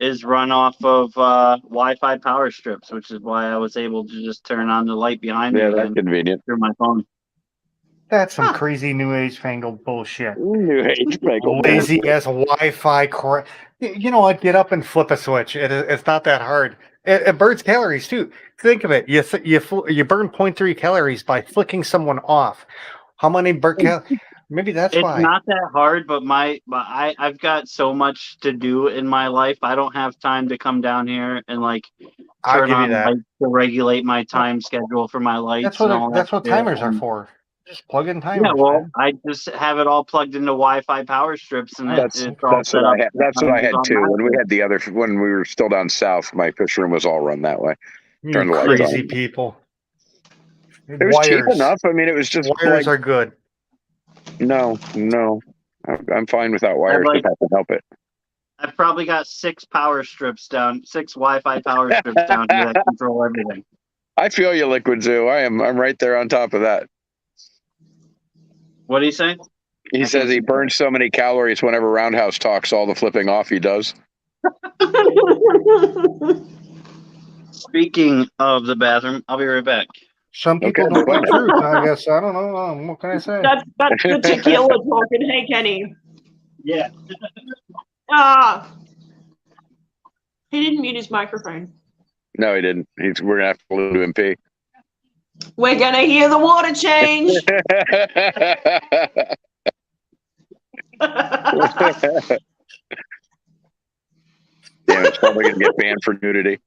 [SPEAKER 5] is run off of Wi-Fi power strips, which is why I was able to just turn on the light behind me
[SPEAKER 1] Yeah, that's
[SPEAKER 5] again
[SPEAKER 1] convenient.
[SPEAKER 5] through my phone.
[SPEAKER 2] That's some
[SPEAKER 4] Huh.
[SPEAKER 2] crazy new age fangled bullshit.
[SPEAKER 1] New age bagel.
[SPEAKER 2] Lazy ass Wi-Fi. You know what? Get up and flip a switch. It's not that hard. It burns calories too. Think of it. You burn 0.3 calories by flicking someone off. How many Maybe that's
[SPEAKER 5] It's
[SPEAKER 2] why.
[SPEAKER 5] not that hard, but I've got so much to do in my life. I don't have time to come down here and like
[SPEAKER 2] I'll
[SPEAKER 5] turn
[SPEAKER 2] give you
[SPEAKER 5] on
[SPEAKER 2] that.
[SPEAKER 5] lights to regulate my time schedule for my lights and all that.
[SPEAKER 2] That's what
[SPEAKER 5] shit.
[SPEAKER 2] timers are for. Just plug in timers.
[SPEAKER 5] Yeah, well,
[SPEAKER 2] man.
[SPEAKER 5] I just have it all plugged into Wi-Fi power strips, and
[SPEAKER 1] That's
[SPEAKER 5] it's all
[SPEAKER 1] that's
[SPEAKER 5] set
[SPEAKER 1] what
[SPEAKER 5] up.
[SPEAKER 1] I had. That's what I had too. When we
[SPEAKER 5] automatically.
[SPEAKER 1] had when we were still down south, my fish room was all run that way.
[SPEAKER 2] You
[SPEAKER 1] Turn the lights
[SPEAKER 2] crazy
[SPEAKER 1] on.
[SPEAKER 2] people.
[SPEAKER 1] It was cheap enough. I mean, it was just
[SPEAKER 2] Wires
[SPEAKER 1] like
[SPEAKER 2] are good.
[SPEAKER 1] no. I'm fine without wires
[SPEAKER 5] like-
[SPEAKER 1] if I can help it.
[SPEAKER 5] I've probably got 6 Wi-Fi power strips down here that control everything.
[SPEAKER 1] I feel you, Liquid Zoo. I'm right there on top of that.
[SPEAKER 5] What do you say?
[SPEAKER 1] He says he burns so many calories whenever Roundhouse talks. All the flipping off he does.
[SPEAKER 5] Speaking of the bathroom, I'll be right back.
[SPEAKER 2] Some people
[SPEAKER 1] Okay,
[SPEAKER 2] don't
[SPEAKER 1] bye.
[SPEAKER 2] know truth. I guess I don't know. What can I say?
[SPEAKER 4] That's the tequila talking. Hey, Kenny.
[SPEAKER 5] Yeah.
[SPEAKER 4] Ah. He didn't mute his microphone.
[SPEAKER 1] No, he didn't. We're gonna have to lose to MP.
[SPEAKER 4] We're gonna hear the water change.
[SPEAKER 1] Damn, it's probably gonna get banned for nudity.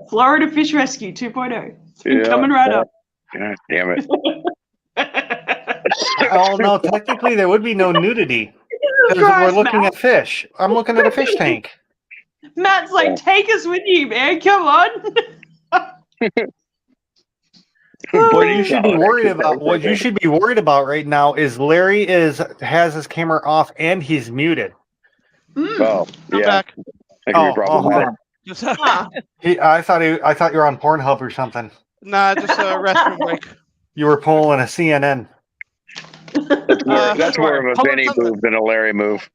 [SPEAKER 4] Florida Fish Rescue 2.0.
[SPEAKER 1] Yeah,
[SPEAKER 4] Coming right up.
[SPEAKER 1] God damn it.
[SPEAKER 2] Oh no, technically there would be no nudity because we're
[SPEAKER 4] Christ,
[SPEAKER 2] looking
[SPEAKER 4] Matt.
[SPEAKER 2] at fish. I'm looking at a fish tank.
[SPEAKER 4] Matt's like, take us with you, man. Come on.
[SPEAKER 2] What you should be
[SPEAKER 1] Oh,
[SPEAKER 2] worried
[SPEAKER 1] that's
[SPEAKER 2] about, what you should be worried about right now is Larry has his camera off and he's muted.
[SPEAKER 4] Mm.
[SPEAKER 1] Oh,
[SPEAKER 6] I'm
[SPEAKER 1] yeah.
[SPEAKER 6] back.
[SPEAKER 1] That could be
[SPEAKER 2] Oh,
[SPEAKER 1] problematic.
[SPEAKER 6] Just,
[SPEAKER 4] Ah.
[SPEAKER 2] I thought you were on Pornhub or something.
[SPEAKER 6] nah, just a restroom break.
[SPEAKER 2] You were pulling a CNN.
[SPEAKER 1] That's more of a
[SPEAKER 6] Pulling
[SPEAKER 1] Vinny
[SPEAKER 6] something.
[SPEAKER 1] move than a Larry move.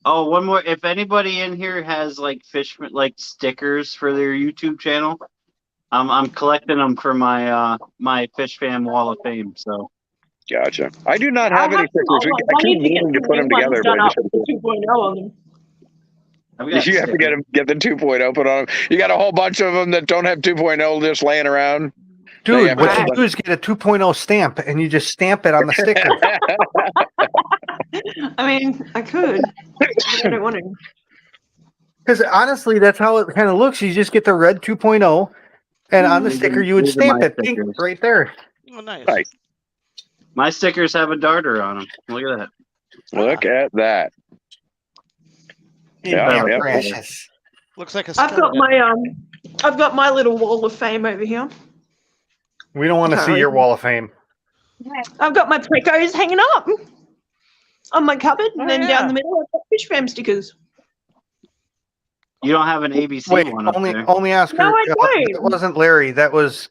[SPEAKER 5] Oh, one more. If anybody in here has like fish like stickers for their YouTube channel, I'm collecting them for my my Fish Fam Wall of Fame. So
[SPEAKER 1] Gotcha. I do not
[SPEAKER 4] I
[SPEAKER 1] have any
[SPEAKER 4] have
[SPEAKER 1] stickers.
[SPEAKER 4] some,
[SPEAKER 1] I
[SPEAKER 4] I need
[SPEAKER 1] keep
[SPEAKER 4] to get
[SPEAKER 1] meaning to
[SPEAKER 4] some
[SPEAKER 1] put them
[SPEAKER 4] new ones
[SPEAKER 1] together, but
[SPEAKER 4] done
[SPEAKER 1] I
[SPEAKER 4] up
[SPEAKER 1] just
[SPEAKER 4] with the 2.0 on them.
[SPEAKER 5] I've got
[SPEAKER 1] you have to get the 2.0 put on them. You got a whole bunch of them that don't have 2.0 just laying around.
[SPEAKER 2] Dude,
[SPEAKER 1] Yeah,
[SPEAKER 2] what
[SPEAKER 1] man.
[SPEAKER 2] you do is get a 2.0 stamp and you just stamp it on the sticker.
[SPEAKER 4] I mean, I could, but I don't want to.
[SPEAKER 2] Because honestly, that's how it kind of looks. You just get the red 2.0 and on the
[SPEAKER 5] These are-
[SPEAKER 2] sticker you would
[SPEAKER 5] these are
[SPEAKER 2] stamp
[SPEAKER 5] my
[SPEAKER 2] it. Pink,
[SPEAKER 5] stickers.
[SPEAKER 2] right there.
[SPEAKER 6] Oh, nice.
[SPEAKER 1] Right.
[SPEAKER 5] My stickers have a darter on them. Look at that.
[SPEAKER 1] Look at that. Yeah,
[SPEAKER 2] Damn
[SPEAKER 1] yeah.
[SPEAKER 2] precious.
[SPEAKER 6] Looks like a
[SPEAKER 4] I've got
[SPEAKER 6] skeleton.
[SPEAKER 4] I've got my little wall of fame over here.
[SPEAKER 2] We don't want to see
[SPEAKER 4] Sorry.
[SPEAKER 2] your wall of fame.
[SPEAKER 4] I've got my precos hanging up on my cupboard, and
[SPEAKER 6] Oh,
[SPEAKER 4] then
[SPEAKER 6] yeah.
[SPEAKER 4] down the middle I've got Fish Fam stickers.
[SPEAKER 5] You don't have an ABC
[SPEAKER 2] Wait,
[SPEAKER 5] one up there.
[SPEAKER 2] only Oscar.
[SPEAKER 4] No, I don't.
[SPEAKER 2] That wasn't Larry. That was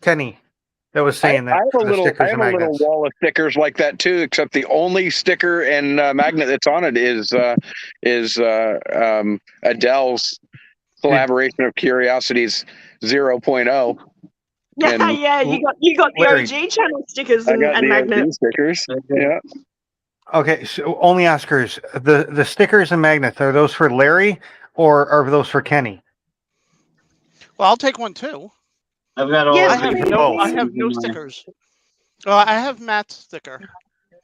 [SPEAKER 2] Kenny. That was saying that.
[SPEAKER 1] I have
[SPEAKER 2] for
[SPEAKER 1] a
[SPEAKER 2] the
[SPEAKER 1] little,
[SPEAKER 2] stickers and magnets.
[SPEAKER 1] wall of stickers like that too. Except the only sticker and magnet that's on it is Adele's collaboration of Curiosities 0.0.
[SPEAKER 4] Yeah,
[SPEAKER 1] And
[SPEAKER 4] yeah, you got the
[SPEAKER 2] Larry.
[SPEAKER 4] OG channel stickers
[SPEAKER 1] I
[SPEAKER 4] and,
[SPEAKER 1] got
[SPEAKER 4] and
[SPEAKER 1] the OG
[SPEAKER 4] magnets.
[SPEAKER 1] stickers. Yeah.
[SPEAKER 2] Okay, so only Oscars. The stickers and magnets, are those for Larry or are those for Kenny?
[SPEAKER 6] Well, I'll take one too.
[SPEAKER 5] I've got all
[SPEAKER 4] Yes,
[SPEAKER 6] I
[SPEAKER 5] of
[SPEAKER 6] have
[SPEAKER 5] these.
[SPEAKER 4] please.
[SPEAKER 6] no.
[SPEAKER 2] Oh.
[SPEAKER 6] I have no stickers. I have Matt's sticker.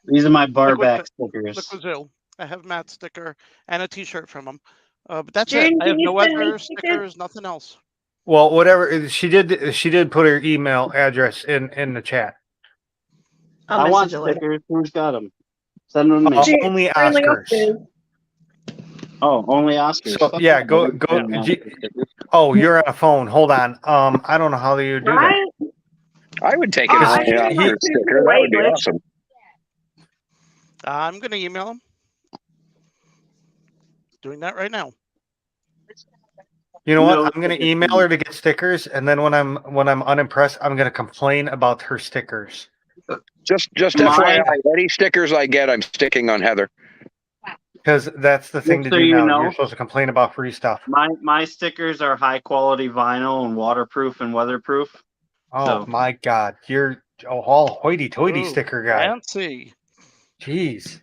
[SPEAKER 5] These are my bar
[SPEAKER 6] Liquid-
[SPEAKER 5] back stickers.
[SPEAKER 6] Liquid Zoo. I have Matt's sticker and a T-shirt from him. But that's it.
[SPEAKER 4] June,
[SPEAKER 6] I have
[SPEAKER 4] can you
[SPEAKER 6] no
[SPEAKER 4] send me
[SPEAKER 6] other
[SPEAKER 4] stickers?
[SPEAKER 6] stickers. Nothing else.
[SPEAKER 2] Well, whatever she did put her email address in the chat.
[SPEAKER 4] I'll
[SPEAKER 5] I want
[SPEAKER 4] message her later.
[SPEAKER 5] stickers. Who's got them? Send them to me.
[SPEAKER 4] June,
[SPEAKER 2] Only
[SPEAKER 4] only
[SPEAKER 2] Oscars.
[SPEAKER 4] Oscars.
[SPEAKER 5] Oh, only Oscars.
[SPEAKER 2] So, yeah, go- Oh, you're on a phone. Hold on. I don't know how you do that.
[SPEAKER 4] Right?
[SPEAKER 1] I would take
[SPEAKER 4] Oh,
[SPEAKER 1] it as
[SPEAKER 4] I
[SPEAKER 1] an
[SPEAKER 4] think
[SPEAKER 1] Oscar
[SPEAKER 4] it's
[SPEAKER 1] sticker.
[SPEAKER 4] the
[SPEAKER 1] That would be
[SPEAKER 4] way,
[SPEAKER 1] awesome.
[SPEAKER 6] I'm gonna email him. Doing that right now.
[SPEAKER 2] You know what?
[SPEAKER 5] No
[SPEAKER 2] I'm gonna
[SPEAKER 5] stickers.
[SPEAKER 2] email her to get stickers, and then when I'm unimpressed, I'm gonna complain about her stickers.
[SPEAKER 1] Just
[SPEAKER 5] Mine-
[SPEAKER 1] FYI, any stickers I get, I'm sticking on Heather.
[SPEAKER 2] Because that's the thing to
[SPEAKER 5] so
[SPEAKER 2] do
[SPEAKER 5] you
[SPEAKER 2] now.
[SPEAKER 5] know.
[SPEAKER 2] You're supposed to complain about free stuff.
[SPEAKER 5] My stickers are high quality vinyl and waterproof and weatherproof.
[SPEAKER 2] Oh
[SPEAKER 5] So-
[SPEAKER 2] my God, you're all hoity-toity
[SPEAKER 6] Ooh,
[SPEAKER 2] sticker guy.
[SPEAKER 6] Fancy.
[SPEAKER 2] Jeez.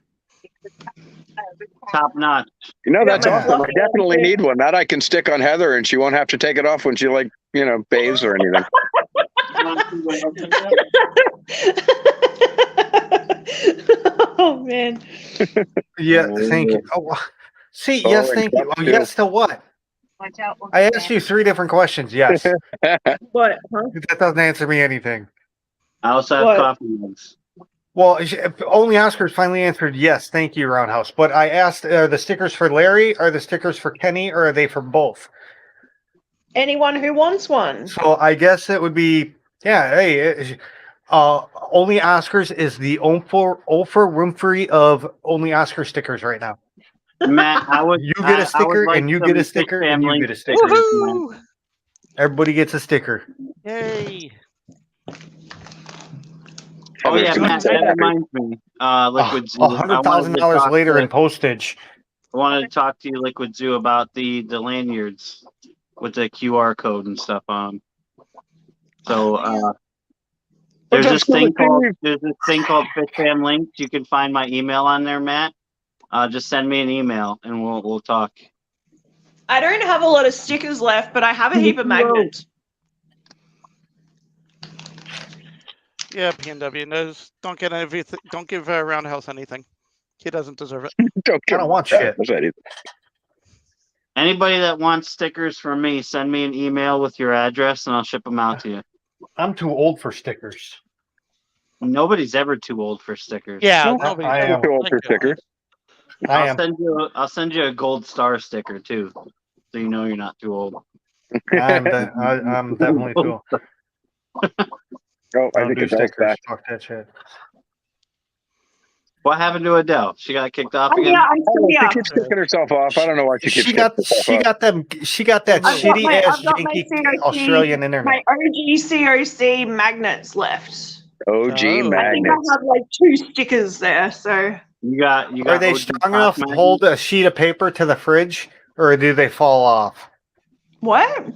[SPEAKER 5] Top notch.
[SPEAKER 1] You know, that's
[SPEAKER 2] Yeah.
[SPEAKER 1] awesome. I definitely need one. That I can stick on Heather, and she won't have to take it off when she bathes or anything.
[SPEAKER 4] Oh man.
[SPEAKER 2] Yeah, thank you. Oh, see, yes,
[SPEAKER 1] and
[SPEAKER 2] thank you.
[SPEAKER 1] cup
[SPEAKER 2] Oh,
[SPEAKER 1] too.
[SPEAKER 2] yes to what?
[SPEAKER 3] Watch out.
[SPEAKER 2] I asked you 3 different questions. Yes.
[SPEAKER 4] What? Huh?
[SPEAKER 2] That doesn't answer me anything.
[SPEAKER 5] I also have
[SPEAKER 4] What?
[SPEAKER 5] coffee mugs.
[SPEAKER 2] Well, only Oscars finally answered yes, thank you, Roundhouse. But I asked, are the stickers for Larry, are the stickers for Kenny, or are they for both?
[SPEAKER 4] Anyone who wants one.
[SPEAKER 2] So I guess it would be, yeah, hey, only Oscars is the Oprah Winfrey of only Oscar stickers right now.
[SPEAKER 5] Matt, I would.
[SPEAKER 2] You get
[SPEAKER 5] I
[SPEAKER 2] a
[SPEAKER 5] would
[SPEAKER 2] sticker,
[SPEAKER 5] like
[SPEAKER 2] and you
[SPEAKER 5] some
[SPEAKER 2] get a
[SPEAKER 5] Fish
[SPEAKER 2] sticker, and you
[SPEAKER 5] Family
[SPEAKER 2] get a sticker.
[SPEAKER 5] stickers, Matt.
[SPEAKER 6] Woohoo!
[SPEAKER 2] Everybody gets a sticker.
[SPEAKER 6] Yay!
[SPEAKER 5] Oh yeah,
[SPEAKER 1] Heather's gonna
[SPEAKER 5] Matt,
[SPEAKER 1] be so
[SPEAKER 5] that
[SPEAKER 1] happy.
[SPEAKER 5] reminds me. Liquid Zoo.
[SPEAKER 2] $100,000 later in postage.
[SPEAKER 5] I wanted to talk to you, Liquid Zoo, about the lanyards with the QR code and stuff on 'em. So there's this thing called Fish Fam Links. You can find my email on there, Matt. Just send me an email and we'll talk.
[SPEAKER 4] I don't have a lot of stickers left, but I have a heap of magnets.
[SPEAKER 6] Yeah, PNW. No, don't get everything. Don't give Roundhouse anything. He doesn't deserve it.
[SPEAKER 1] Don't
[SPEAKER 2] I don't want shit.
[SPEAKER 5] Anybody that wants stickers from me, send me an email with your address and I'll ship them out to you.
[SPEAKER 2] I'm too old for stickers.
[SPEAKER 5] Nobody's ever too old for stickers.
[SPEAKER 6] Yeah,
[SPEAKER 1] No,
[SPEAKER 6] nobody.
[SPEAKER 2] I am.
[SPEAKER 1] Too old for stickers.
[SPEAKER 2] I am.
[SPEAKER 5] I'll send you a gold star sticker too, so you know you're not too old.
[SPEAKER 2] I'm definitely too old.
[SPEAKER 1] Oh, I
[SPEAKER 2] Don't
[SPEAKER 1] think
[SPEAKER 2] do
[SPEAKER 1] it's all
[SPEAKER 2] stickers.
[SPEAKER 1] back.
[SPEAKER 2] Fuck that shit.
[SPEAKER 5] What happened to Adele? She got kicked off again.
[SPEAKER 4] Yeah, I'm still
[SPEAKER 1] She
[SPEAKER 4] here.
[SPEAKER 1] keeps kicking herself off. I don't know why she keeps
[SPEAKER 2] She got that
[SPEAKER 4] I've got
[SPEAKER 2] shitty
[SPEAKER 4] my-
[SPEAKER 2] ass
[SPEAKER 4] I've got my
[SPEAKER 2] janky
[SPEAKER 4] COC
[SPEAKER 2] Australian internet.
[SPEAKER 4] My OG COC magnets left.
[SPEAKER 1] OG
[SPEAKER 6] Oh.
[SPEAKER 4] I think I
[SPEAKER 1] magnets.
[SPEAKER 4] have like 2 stickers there, so
[SPEAKER 5] You got.
[SPEAKER 2] Are they
[SPEAKER 5] OG
[SPEAKER 2] strong
[SPEAKER 5] pop
[SPEAKER 2] enough to
[SPEAKER 5] magnets?
[SPEAKER 2] hold a sheet of paper to the fridge, or do they fall off?
[SPEAKER 4] what?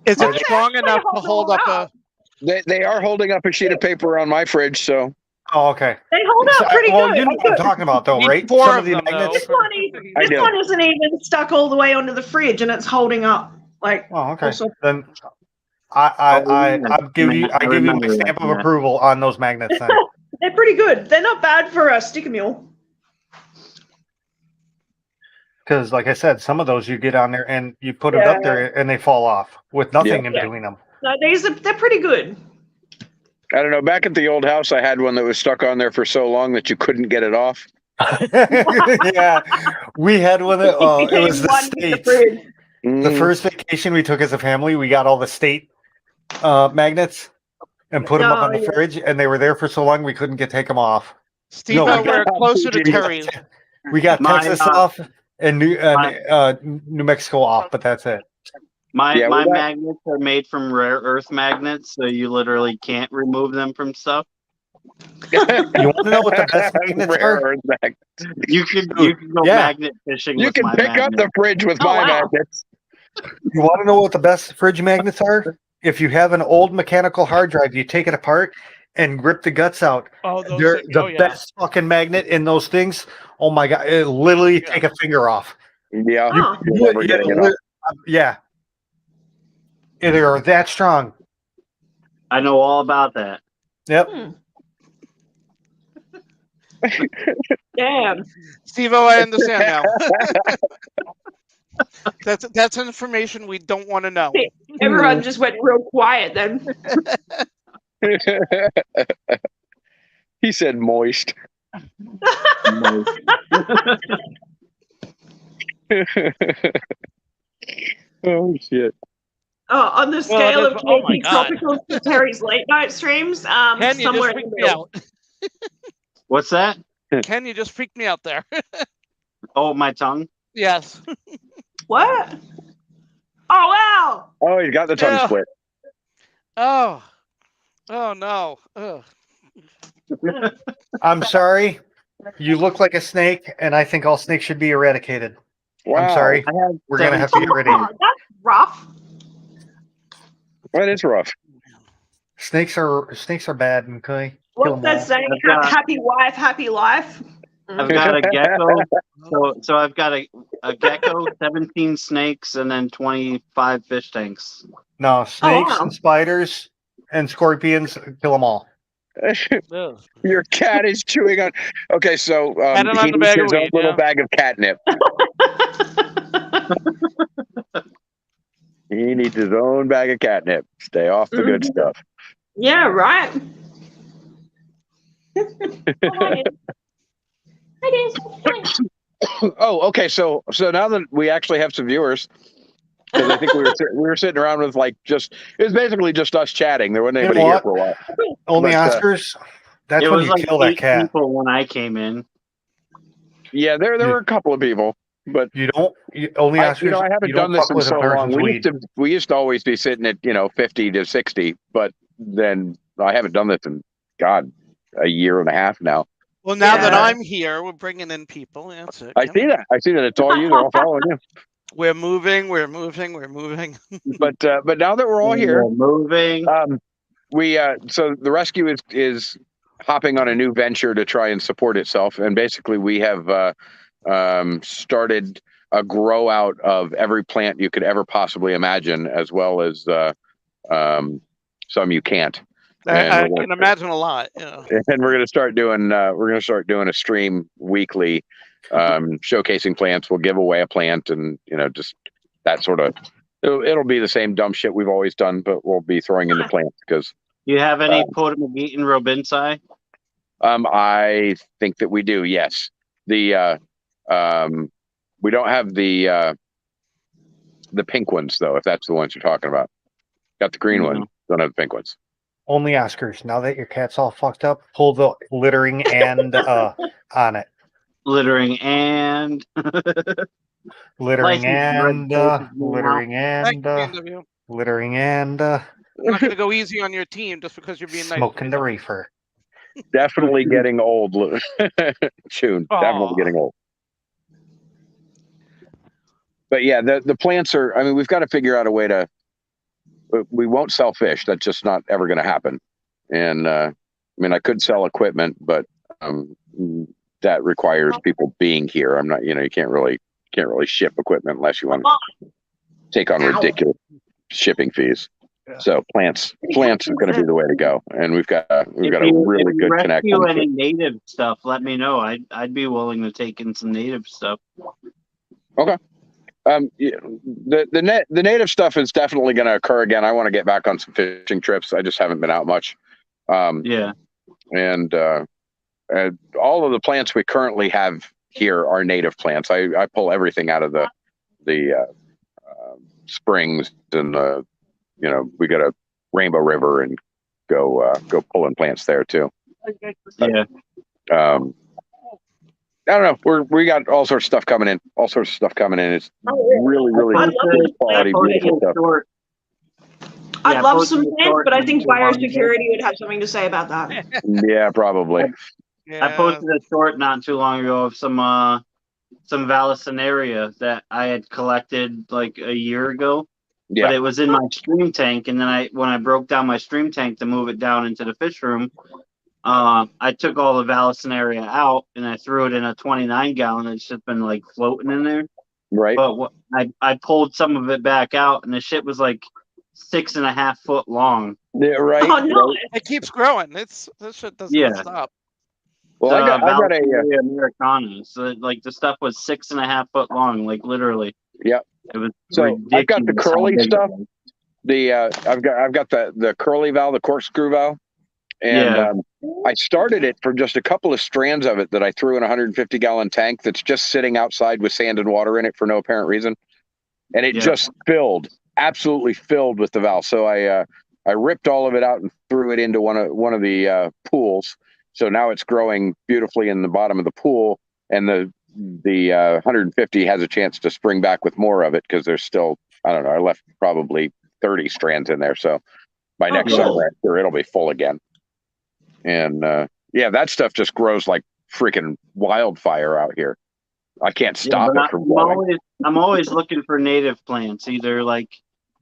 [SPEAKER 6] Is
[SPEAKER 2] Are
[SPEAKER 6] it
[SPEAKER 2] they
[SPEAKER 6] strong
[SPEAKER 4] actually
[SPEAKER 6] enough to
[SPEAKER 4] hold
[SPEAKER 6] hold
[SPEAKER 4] them
[SPEAKER 6] up
[SPEAKER 4] up?
[SPEAKER 1] They are holding up a sheet of paper on my fridge, so
[SPEAKER 2] Oh, okay.
[SPEAKER 4] They hold up pretty
[SPEAKER 2] Well,
[SPEAKER 4] good.
[SPEAKER 2] you know what I'm talking about, though,
[SPEAKER 6] Need
[SPEAKER 2] right?
[SPEAKER 6] 4
[SPEAKER 2] Some
[SPEAKER 6] of
[SPEAKER 2] of the
[SPEAKER 6] them, though.
[SPEAKER 2] magnets.
[SPEAKER 1] I
[SPEAKER 4] This
[SPEAKER 1] do.
[SPEAKER 4] one isn't even stuck all the way onto the fridge, and it's holding up like.
[SPEAKER 2] Oh, okay.
[SPEAKER 4] Also-
[SPEAKER 2] Then
[SPEAKER 5] yeah.
[SPEAKER 2] I'll give you
[SPEAKER 5] I
[SPEAKER 2] my
[SPEAKER 5] remember that,
[SPEAKER 2] stamp of
[SPEAKER 5] yeah.
[SPEAKER 2] approval on those magnets then.
[SPEAKER 4] They're pretty good. They're not bad for a sticker mule.
[SPEAKER 2] Because, like I said, some of those you get on there and you put it up there and they fall off with nothing in
[SPEAKER 4] Yeah.
[SPEAKER 2] between them.
[SPEAKER 4] No, they're pretty good.
[SPEAKER 1] I don't know. Back at the old house, I had one that was stuck on there for so long that you couldn't get it off.
[SPEAKER 2] Yeah, we had one that it
[SPEAKER 4] Became
[SPEAKER 2] was the
[SPEAKER 4] one with the
[SPEAKER 2] States.
[SPEAKER 4] fridge.
[SPEAKER 2] The first vacation we took as a family, we got all the state magnets and put them up on the fridge, and they were there for so long we couldn't take them off.
[SPEAKER 6] Steve,
[SPEAKER 2] No,
[SPEAKER 6] we're closer to Terry's.
[SPEAKER 2] We got
[SPEAKER 5] My,
[SPEAKER 2] Texas off and New Mexico off, but that's it.
[SPEAKER 5] My
[SPEAKER 1] Yeah, well, that-
[SPEAKER 5] magnets are made from rare earth magnets, so you literally can't remove them from stuff.
[SPEAKER 2] You want to know what the best magnets
[SPEAKER 1] Rare
[SPEAKER 2] are?
[SPEAKER 1] earth magnets.
[SPEAKER 5] You can go
[SPEAKER 2] Yeah.
[SPEAKER 5] magnet fishing.
[SPEAKER 1] You
[SPEAKER 5] with
[SPEAKER 1] can
[SPEAKER 5] my
[SPEAKER 1] pick up the
[SPEAKER 5] magnet.
[SPEAKER 1] fridge with
[SPEAKER 4] Oh,
[SPEAKER 1] my
[SPEAKER 4] wow.
[SPEAKER 1] magnets.
[SPEAKER 2] You want to know what the best fridge magnets are? If you have an old mechanical hard drive, you take it apart and rip the guts out.
[SPEAKER 6] Oh, those
[SPEAKER 2] They're
[SPEAKER 6] are,
[SPEAKER 2] the
[SPEAKER 6] yeah.
[SPEAKER 2] best fucking magnet in those things. Oh my god! It literally
[SPEAKER 6] Yeah.
[SPEAKER 2] take a finger off.
[SPEAKER 1] Yeah.
[SPEAKER 4] Oh.
[SPEAKER 1] You're never getting it off.
[SPEAKER 2] Yeah. They are that strong.
[SPEAKER 5] I know all about that.
[SPEAKER 2] Yep.
[SPEAKER 4] Damn.
[SPEAKER 6] Steve-O, I understand now. That's information we don't want to know.
[SPEAKER 4] Everyone just went real quiet then.
[SPEAKER 1] He said moist. Oh shit.
[SPEAKER 4] Oh, on the
[SPEAKER 6] Well,
[SPEAKER 4] scale
[SPEAKER 6] it
[SPEAKER 4] of
[SPEAKER 6] is- oh my
[SPEAKER 4] KP
[SPEAKER 6] God.
[SPEAKER 4] Tropical to Terry's late night streams,
[SPEAKER 6] Ken, you
[SPEAKER 4] somewhere
[SPEAKER 6] just
[SPEAKER 4] in
[SPEAKER 6] freaked
[SPEAKER 4] the
[SPEAKER 6] me
[SPEAKER 4] middle.
[SPEAKER 6] out.
[SPEAKER 5] What's that?
[SPEAKER 6] Ken, you just freaked me out there.
[SPEAKER 5] Oh, my tongue.
[SPEAKER 6] Yes.
[SPEAKER 4] What? Oh wow!
[SPEAKER 1] Oh, he's got the tongue
[SPEAKER 6] Yeah.
[SPEAKER 1] split.
[SPEAKER 6] Oh. Oh no. Ugh.
[SPEAKER 2] I'm sorry. You look like a snake, and I think all snakes should be eradicated.
[SPEAKER 1] Wow.
[SPEAKER 2] I'm sorry.
[SPEAKER 5] I have
[SPEAKER 2] We're gonna have to get rid of you.
[SPEAKER 4] Oh, that's rough.
[SPEAKER 1] That is rough.
[SPEAKER 2] Snakes are bad. Okay. Kill
[SPEAKER 4] What's
[SPEAKER 2] 'em
[SPEAKER 4] that
[SPEAKER 2] all.
[SPEAKER 4] saying?
[SPEAKER 5] I've got-
[SPEAKER 4] Happy wife, happy life.
[SPEAKER 5] I've got a gecko. So I've got a gecko, 17 snakes, and then 25 fish tanks.
[SPEAKER 2] No, snakes
[SPEAKER 4] wow.
[SPEAKER 2] and spiders and scorpions. Kill them all.
[SPEAKER 6] Ugh.
[SPEAKER 1] Your cat is chewing on. Okay, so
[SPEAKER 6] Pat him
[SPEAKER 1] he
[SPEAKER 6] on the
[SPEAKER 1] needs
[SPEAKER 6] bag of
[SPEAKER 1] his own
[SPEAKER 6] weed,
[SPEAKER 1] little
[SPEAKER 6] yeah.
[SPEAKER 1] bag of catnip. He needs his own bag of catnip. Stay off the good stuff.
[SPEAKER 4] Yeah, right.
[SPEAKER 1] Oh, okay. So now that we actually have some viewers, because I think we were sitting around with like it was basically just us chatting. There wasn't
[SPEAKER 2] You know
[SPEAKER 1] anybody here
[SPEAKER 2] what?
[SPEAKER 1] for a while.
[SPEAKER 2] Only
[SPEAKER 1] But,
[SPEAKER 2] Oscars. That's
[SPEAKER 5] It
[SPEAKER 2] when
[SPEAKER 5] was
[SPEAKER 2] you
[SPEAKER 5] like
[SPEAKER 2] kill that
[SPEAKER 5] 8
[SPEAKER 2] cat.
[SPEAKER 5] people when I came in.
[SPEAKER 1] Yeah, there were a couple of people, but
[SPEAKER 2] You don't. Only Oscars.
[SPEAKER 1] I haven't
[SPEAKER 2] you
[SPEAKER 1] done
[SPEAKER 2] don't
[SPEAKER 1] this
[SPEAKER 2] fuck
[SPEAKER 1] in
[SPEAKER 2] with a
[SPEAKER 1] so long.
[SPEAKER 2] person's weed.
[SPEAKER 1] We used to always be sitting at 50 to 60, but then I haven't done this in a year and a half now.
[SPEAKER 6] Well, now that
[SPEAKER 4] Yeah.
[SPEAKER 6] I'm here, we're bringing in people. That's it.
[SPEAKER 1] I see that. It's all you. They're all following you.
[SPEAKER 6] We're moving. We're moving. We're moving.
[SPEAKER 1] But now that we're all
[SPEAKER 5] And
[SPEAKER 1] here,
[SPEAKER 5] we're moving.
[SPEAKER 1] we so the rescue is hopping on a new venture to try and support itself, and basically we have started a grow out of every plant you could ever possibly imagine, as well as some you can't.
[SPEAKER 6] I can imagine a lot. Yeah.
[SPEAKER 1] And we're gonna start doing a stream weekly, showcasing plants. We'll give away a plant, and just that sort of. It'll be the same dumb shit we've always done, but we'll be throwing in the plants because.
[SPEAKER 5] You have any Potamogeton robinsii?
[SPEAKER 1] I think that we do. Yes. The we don't have the pink ones though. If that's the ones you're talking about, got the green ones. Don't have the pink ones.
[SPEAKER 2] Only Oscars. Now that your cat's all fucked up, pull the littering and on it.
[SPEAKER 5] Littering and
[SPEAKER 2] Littering
[SPEAKER 5] License
[SPEAKER 2] and
[SPEAKER 5] regulations
[SPEAKER 2] littering
[SPEAKER 6] Thank
[SPEAKER 2] and
[SPEAKER 6] you, BNW.
[SPEAKER 2] littering and
[SPEAKER 6] I'm not going to go easy on your team just because you're being nice.
[SPEAKER 2] smoking the reefer.
[SPEAKER 1] Definitely getting old. Tune. Definitely getting old. But yeah, the plants are. I mean, we've got to figure out a way to. We won't sell fish. That's just not ever going to happen. And I mean, I could sell equipment, but that requires people being here. I'm not. You can't really ship equipment unless you want to take on ridiculous shipping fees.
[SPEAKER 6] Yeah.
[SPEAKER 1] So plants are going to be the way to go. And we've got a
[SPEAKER 5] if
[SPEAKER 1] really
[SPEAKER 5] you
[SPEAKER 1] good
[SPEAKER 5] rescue
[SPEAKER 1] connection.
[SPEAKER 5] any native stuff, let me know. I'd be willing to take in some native stuff.
[SPEAKER 1] Okay. The native stuff is definitely going to occur again. I want to get back on some fishing trips. I just haven't been out much.
[SPEAKER 5] Yeah.
[SPEAKER 1] And all of the plants we currently have here are native plants. I pull everything out of the springs, and we got a Rainbow River and go pulling plants there too.
[SPEAKER 5] Yeah.
[SPEAKER 1] I don't know. We got all sorts of stuff coming in. It's really good quality, beautiful stuff.
[SPEAKER 4] I'd
[SPEAKER 5] Yeah,
[SPEAKER 4] love
[SPEAKER 5] posted
[SPEAKER 4] some
[SPEAKER 5] a
[SPEAKER 4] plants,
[SPEAKER 5] short
[SPEAKER 4] but I think
[SPEAKER 5] video on
[SPEAKER 4] biosecurity would have something to say about that.
[SPEAKER 1] Yeah, probably.
[SPEAKER 6] Yeah.
[SPEAKER 5] I posted a short not too long ago of some Vallisneria that I had collected like a year ago.
[SPEAKER 1] Yeah.
[SPEAKER 5] But it was in my stream tank, and then when I broke down my stream tank to move it down into the fish room, I took all the Vallisneria out and I threw it in a 29-gallon. It's just been like floating in there.
[SPEAKER 1] Right.
[SPEAKER 5] But I pulled some of it back out, and the shit was like 6.5 foot long.
[SPEAKER 1] Yeah, right.
[SPEAKER 4] Oh no!
[SPEAKER 1] Right.
[SPEAKER 6] It keeps growing. This shit doesn't
[SPEAKER 5] Yeah.
[SPEAKER 6] stop.
[SPEAKER 1] Well, I got a
[SPEAKER 5] Vallisneria americana. So like the stuff was 6.5 foot long, like literally.
[SPEAKER 1] yeah.
[SPEAKER 5] It was
[SPEAKER 1] So I've got the
[SPEAKER 5] ridiculous how
[SPEAKER 1] curly
[SPEAKER 5] big it
[SPEAKER 1] stuff.
[SPEAKER 5] was.
[SPEAKER 1] I've got the curly valve, the corkscrew valve, and
[SPEAKER 5] Yeah.
[SPEAKER 1] I started it for just a couple of strands of it that I threw in a 150-gallon tank that's just sitting outside with sand and water in it for no apparent reason, and it
[SPEAKER 5] Yeah.
[SPEAKER 1] just absolutely filled with the valve. So I ripped all of it out and threw it into one of the pools. So now it's growing beautifully in the bottom of the pool, and the 150 has a chance to spring back with more of it because there's still, I don't know, I left probably 30 strands in there. So by next
[SPEAKER 5] cool.
[SPEAKER 1] summer, I'm sure it'll be full again. And Yeah, that stuff just grows like freaking wildfire out here. I can't stop
[SPEAKER 5] but
[SPEAKER 1] it from growing.
[SPEAKER 5] I'm always looking for native plants, either like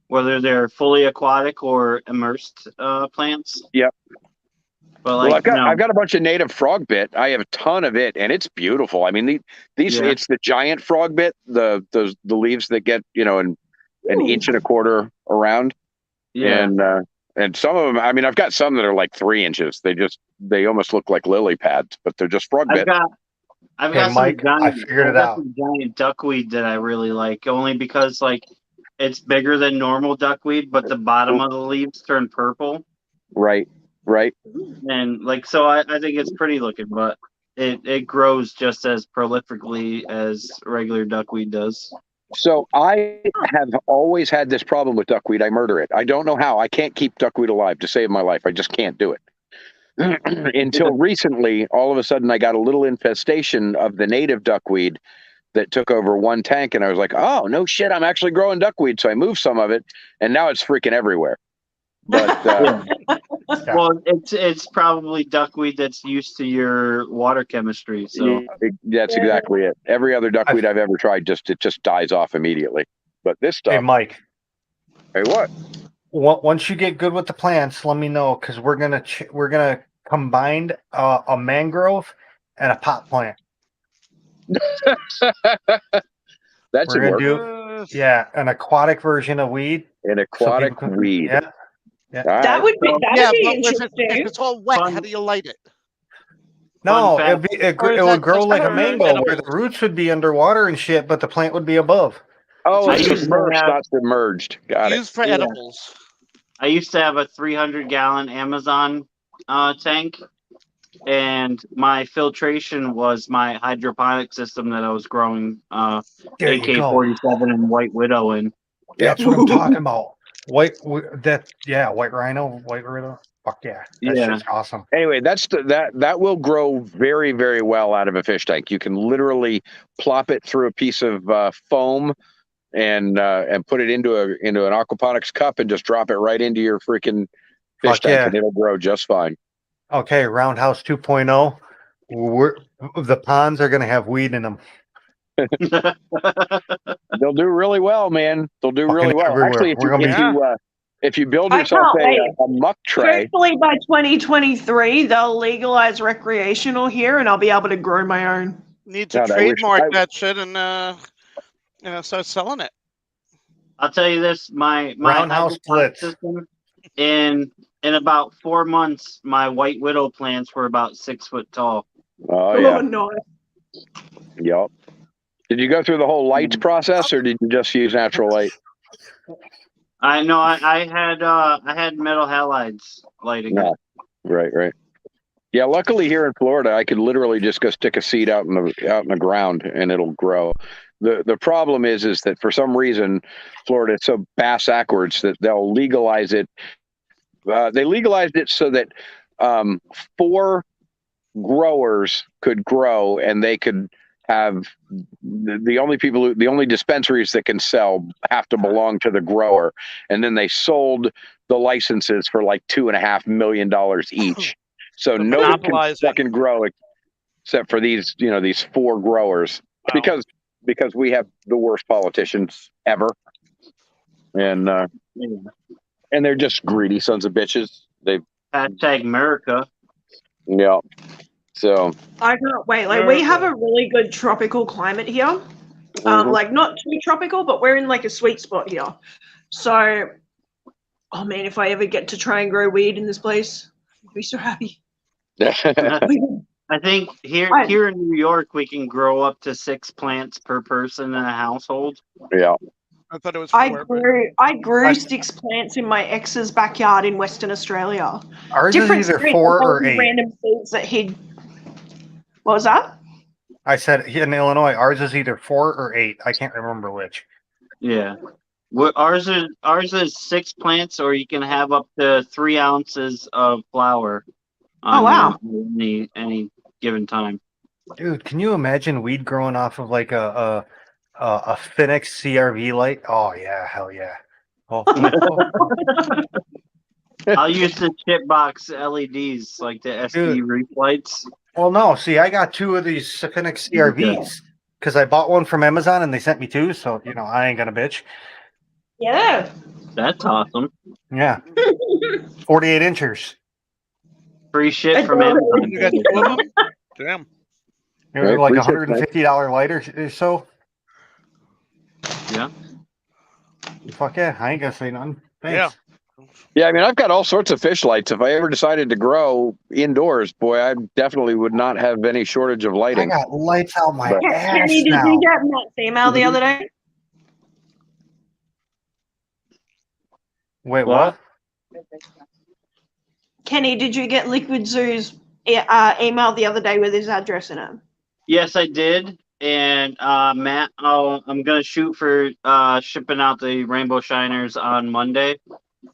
[SPEAKER 5] whether they're fully aquatic or immersed plants.
[SPEAKER 1] Yep.
[SPEAKER 5] But
[SPEAKER 1] Well,
[SPEAKER 5] like
[SPEAKER 1] I've got a bunch of native frog bit. I have a ton of it, and it's beautiful. I mean, these
[SPEAKER 5] Yeah.
[SPEAKER 1] it's the giant frog bit, the leaves that get an inch and a quarter around,
[SPEAKER 5] yeah.
[SPEAKER 1] and some of them. I mean, I've got some that are like 3 inches. They almost look like lily pads, but they're just frog bit.
[SPEAKER 5] I've
[SPEAKER 2] Hey,
[SPEAKER 5] got
[SPEAKER 2] Mike,
[SPEAKER 5] some
[SPEAKER 2] I
[SPEAKER 5] giant,
[SPEAKER 2] figured it out.
[SPEAKER 5] some giant duckweed that I really like, only because like it's bigger than normal duckweed, but the bottom of the leaves turn purple,
[SPEAKER 1] Right.
[SPEAKER 5] and like so I think it's pretty looking, but it grows just as prolifically as regular duckweed does.
[SPEAKER 1] So I have always had this problem with duckweed. I murder it. I don't know how. I can't keep duckweed alive to save my life. I just can't do it. Until recently, all of a sudden, I got a little infestation of the native duckweed that took over one tank, and I was like, "Oh no, shit! I'm actually growing duckweed." So I moved some of it, and now it's freaking everywhere. But
[SPEAKER 5] Well, it's probably duckweed that's used to your water chemistry. So
[SPEAKER 1] that's exactly it. Every other duckweed I've ever tried just dies off immediately. But this stuff,
[SPEAKER 2] Hey, Mike.
[SPEAKER 1] hey, what?
[SPEAKER 2] Once you get good with the plants, let me know, because we're gonna combine a mangrove and a pot plant.
[SPEAKER 1] That should
[SPEAKER 2] We're
[SPEAKER 1] work.
[SPEAKER 2] gonna do an aquatic version of weed.
[SPEAKER 1] An
[SPEAKER 2] so
[SPEAKER 1] aquatic
[SPEAKER 2] people can-
[SPEAKER 1] weed.
[SPEAKER 2] Yeah.
[SPEAKER 1] All
[SPEAKER 4] That
[SPEAKER 1] right.
[SPEAKER 4] would be
[SPEAKER 6] Yeah,
[SPEAKER 4] that'd be
[SPEAKER 6] but if
[SPEAKER 4] interesting.
[SPEAKER 6] it's all wet, how
[SPEAKER 5] Fun.
[SPEAKER 6] do you light it?
[SPEAKER 2] No,
[SPEAKER 5] Fun fact.
[SPEAKER 2] it
[SPEAKER 6] Or is
[SPEAKER 2] would
[SPEAKER 6] that
[SPEAKER 2] grow
[SPEAKER 6] just
[SPEAKER 2] like a
[SPEAKER 6] for
[SPEAKER 2] mango, where
[SPEAKER 6] edibles?
[SPEAKER 2] the roots would be underwater and shit, but the plant would be above.
[SPEAKER 1] Oh,
[SPEAKER 5] I
[SPEAKER 1] it's
[SPEAKER 5] used to
[SPEAKER 1] submerged,
[SPEAKER 5] have-
[SPEAKER 1] not submerged. Got it.
[SPEAKER 6] Used for
[SPEAKER 5] Yeah.
[SPEAKER 6] edibles.
[SPEAKER 5] I used to have a 300-gallon Amazon tank, and my filtration was my hydroponic system that I was growing
[SPEAKER 2] There you go.
[SPEAKER 5] AK-47 and White Widow in.
[SPEAKER 2] That's what I'm talking about. White rhino, white widow. Fuck yeah, that
[SPEAKER 5] Yeah.
[SPEAKER 2] shit's awesome.
[SPEAKER 1] Anyway, that will grow very, very well out of a fish tank. You can literally plop it through a piece of foam and put it into an aquaponics cup and just drop it right into your freaking fish
[SPEAKER 2] Fuck
[SPEAKER 1] tank,
[SPEAKER 2] yeah.
[SPEAKER 1] and it'll grow just fine.
[SPEAKER 2] Okay, Roundhouse 2.0. The ponds are gonna have weed in them.
[SPEAKER 1] They'll do really well, man. They'll do
[SPEAKER 2] Fucking
[SPEAKER 1] really well.
[SPEAKER 2] everywhere.
[SPEAKER 1] Actually,
[SPEAKER 2] We're gonna be-
[SPEAKER 1] if you build
[SPEAKER 4] I
[SPEAKER 1] yourself
[SPEAKER 4] can't wait.
[SPEAKER 1] a muck tray,
[SPEAKER 4] Hopefully by 2023 they'll legalize recreational here, and I'll be able to grow my own.
[SPEAKER 6] Need to
[SPEAKER 1] God, I wish-
[SPEAKER 6] trademark
[SPEAKER 1] I-
[SPEAKER 6] that shit and start selling it.
[SPEAKER 5] I'll tell you this, my
[SPEAKER 2] Roundhouse
[SPEAKER 5] hydroponic
[SPEAKER 2] splits.
[SPEAKER 5] system, in about 4 months, my White Widow plants were about 6 foot tall.
[SPEAKER 1] oh yeah,
[SPEAKER 4] no.
[SPEAKER 1] yep. Did you go through the whole lights process, or did you just use natural light?
[SPEAKER 5] I know I had metal halides lighting
[SPEAKER 1] No.
[SPEAKER 5] it.
[SPEAKER 1] Right. Yeah, luckily here in Florida, I could literally just go stick a seed out in the ground and it'll grow. The problem is that for some reason, Florida is so bass backwards that they'll legalize it. They legalized it so that 4 growers could grow, and they could have the only dispensaries that can sell have to belong to the grower, and then they sold the licenses for like $2.5 million each. So
[SPEAKER 6] The
[SPEAKER 1] nobody can
[SPEAKER 6] monopolizing.
[SPEAKER 1] fucking grow except for these 4 growers
[SPEAKER 6] Wow.
[SPEAKER 1] because we have the worst politicians ever, and they're just greedy sons of bitches.
[SPEAKER 5] Hashtag America.
[SPEAKER 1] Yeah. So
[SPEAKER 4] I can't wait. Like, we have a really good tropical climate here.
[SPEAKER 1] Mhm.
[SPEAKER 4] Like, not too tropical, but we're in like a sweet spot here. So, oh man, if I ever get to try and grow weed in this place, I'll be so happy.
[SPEAKER 5] I think here in New York we can grow up to 6 plants per person in a household.
[SPEAKER 1] yeah.
[SPEAKER 6] I thought it was
[SPEAKER 4] I
[SPEAKER 6] 4, but
[SPEAKER 4] grew 6 plants in my ex's backyard in Western Australia.
[SPEAKER 2] Ours is either
[SPEAKER 4] strains
[SPEAKER 2] 4
[SPEAKER 4] of
[SPEAKER 2] or 8.
[SPEAKER 4] random seeds that he'd. What was that?
[SPEAKER 2] I said in Illinois, ours is either 4 or 8. I can't remember which.
[SPEAKER 5] Yeah. Ours is 6 plants, or you can have up to 3 ounces of flower.
[SPEAKER 4] Oh, wow.
[SPEAKER 5] Any given time.
[SPEAKER 2] Dude, can you imagine weed growing off of like a Phoenix CRV light? Oh yeah, hell yeah. Oh,
[SPEAKER 5] I'll use the chip box LEDs, like the SD
[SPEAKER 2] Dude.
[SPEAKER 5] reef lights.
[SPEAKER 2] Well, no. See, I got 2 of these Safinic CRVs because I bought one from Amazon and they sent me 2. So I ain't gonna bitch.
[SPEAKER 4] Yeah.
[SPEAKER 5] That's awesome.
[SPEAKER 2] Yeah, 48 inchers.
[SPEAKER 5] Free shit from
[SPEAKER 4] Adorable.
[SPEAKER 5] Amazon.
[SPEAKER 6] You got 2 of them? Damn.
[SPEAKER 2] They were
[SPEAKER 1] Right,
[SPEAKER 2] like
[SPEAKER 1] free shit,
[SPEAKER 2] $150 light or so.
[SPEAKER 5] Yeah.
[SPEAKER 2] Fuck yeah, I ain't gonna say nothing. Thanks.
[SPEAKER 1] Yeah, I mean, I've got all sorts of fish lights. If I ever decided to grow indoors, boy, I definitely would not have any shortage of
[SPEAKER 2] I
[SPEAKER 1] lighting.
[SPEAKER 2] got lights out my
[SPEAKER 1] But-
[SPEAKER 2] ass
[SPEAKER 4] Kenny, did
[SPEAKER 2] now.
[SPEAKER 4] you get Matt's email the other day?
[SPEAKER 2] Wait,
[SPEAKER 5] What?
[SPEAKER 2] what?
[SPEAKER 4] Kenny, did you get Liquid Zoo's email the other day with his address in it?
[SPEAKER 5] Yes, I did. And Matt, I'm gonna shoot for shipping out the Rainbow Shiners on Monday.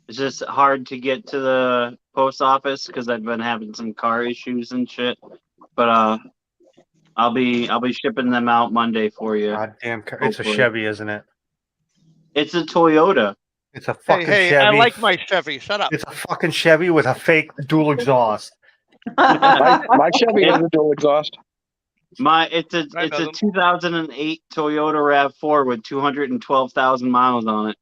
[SPEAKER 5] It's just hard to get to the post office because I've been having some car issues and shit. But I'll be shipping them out Monday for you.
[SPEAKER 2] God damn, it's a
[SPEAKER 5] Hopefully.
[SPEAKER 2] Chevy, isn't it?
[SPEAKER 5] It's a Toyota.
[SPEAKER 2] It's a fucking
[SPEAKER 6] Hey,
[SPEAKER 2] Chevy.
[SPEAKER 6] I like my Chevy. Shut up.
[SPEAKER 2] It's a fucking Chevy with a fake dual exhaust.
[SPEAKER 1] My Chevy has a dual exhaust.
[SPEAKER 5] It's a
[SPEAKER 6] Mine doesn't.
[SPEAKER 5] 2008 Toyota RAV4 with 212,000 miles on it.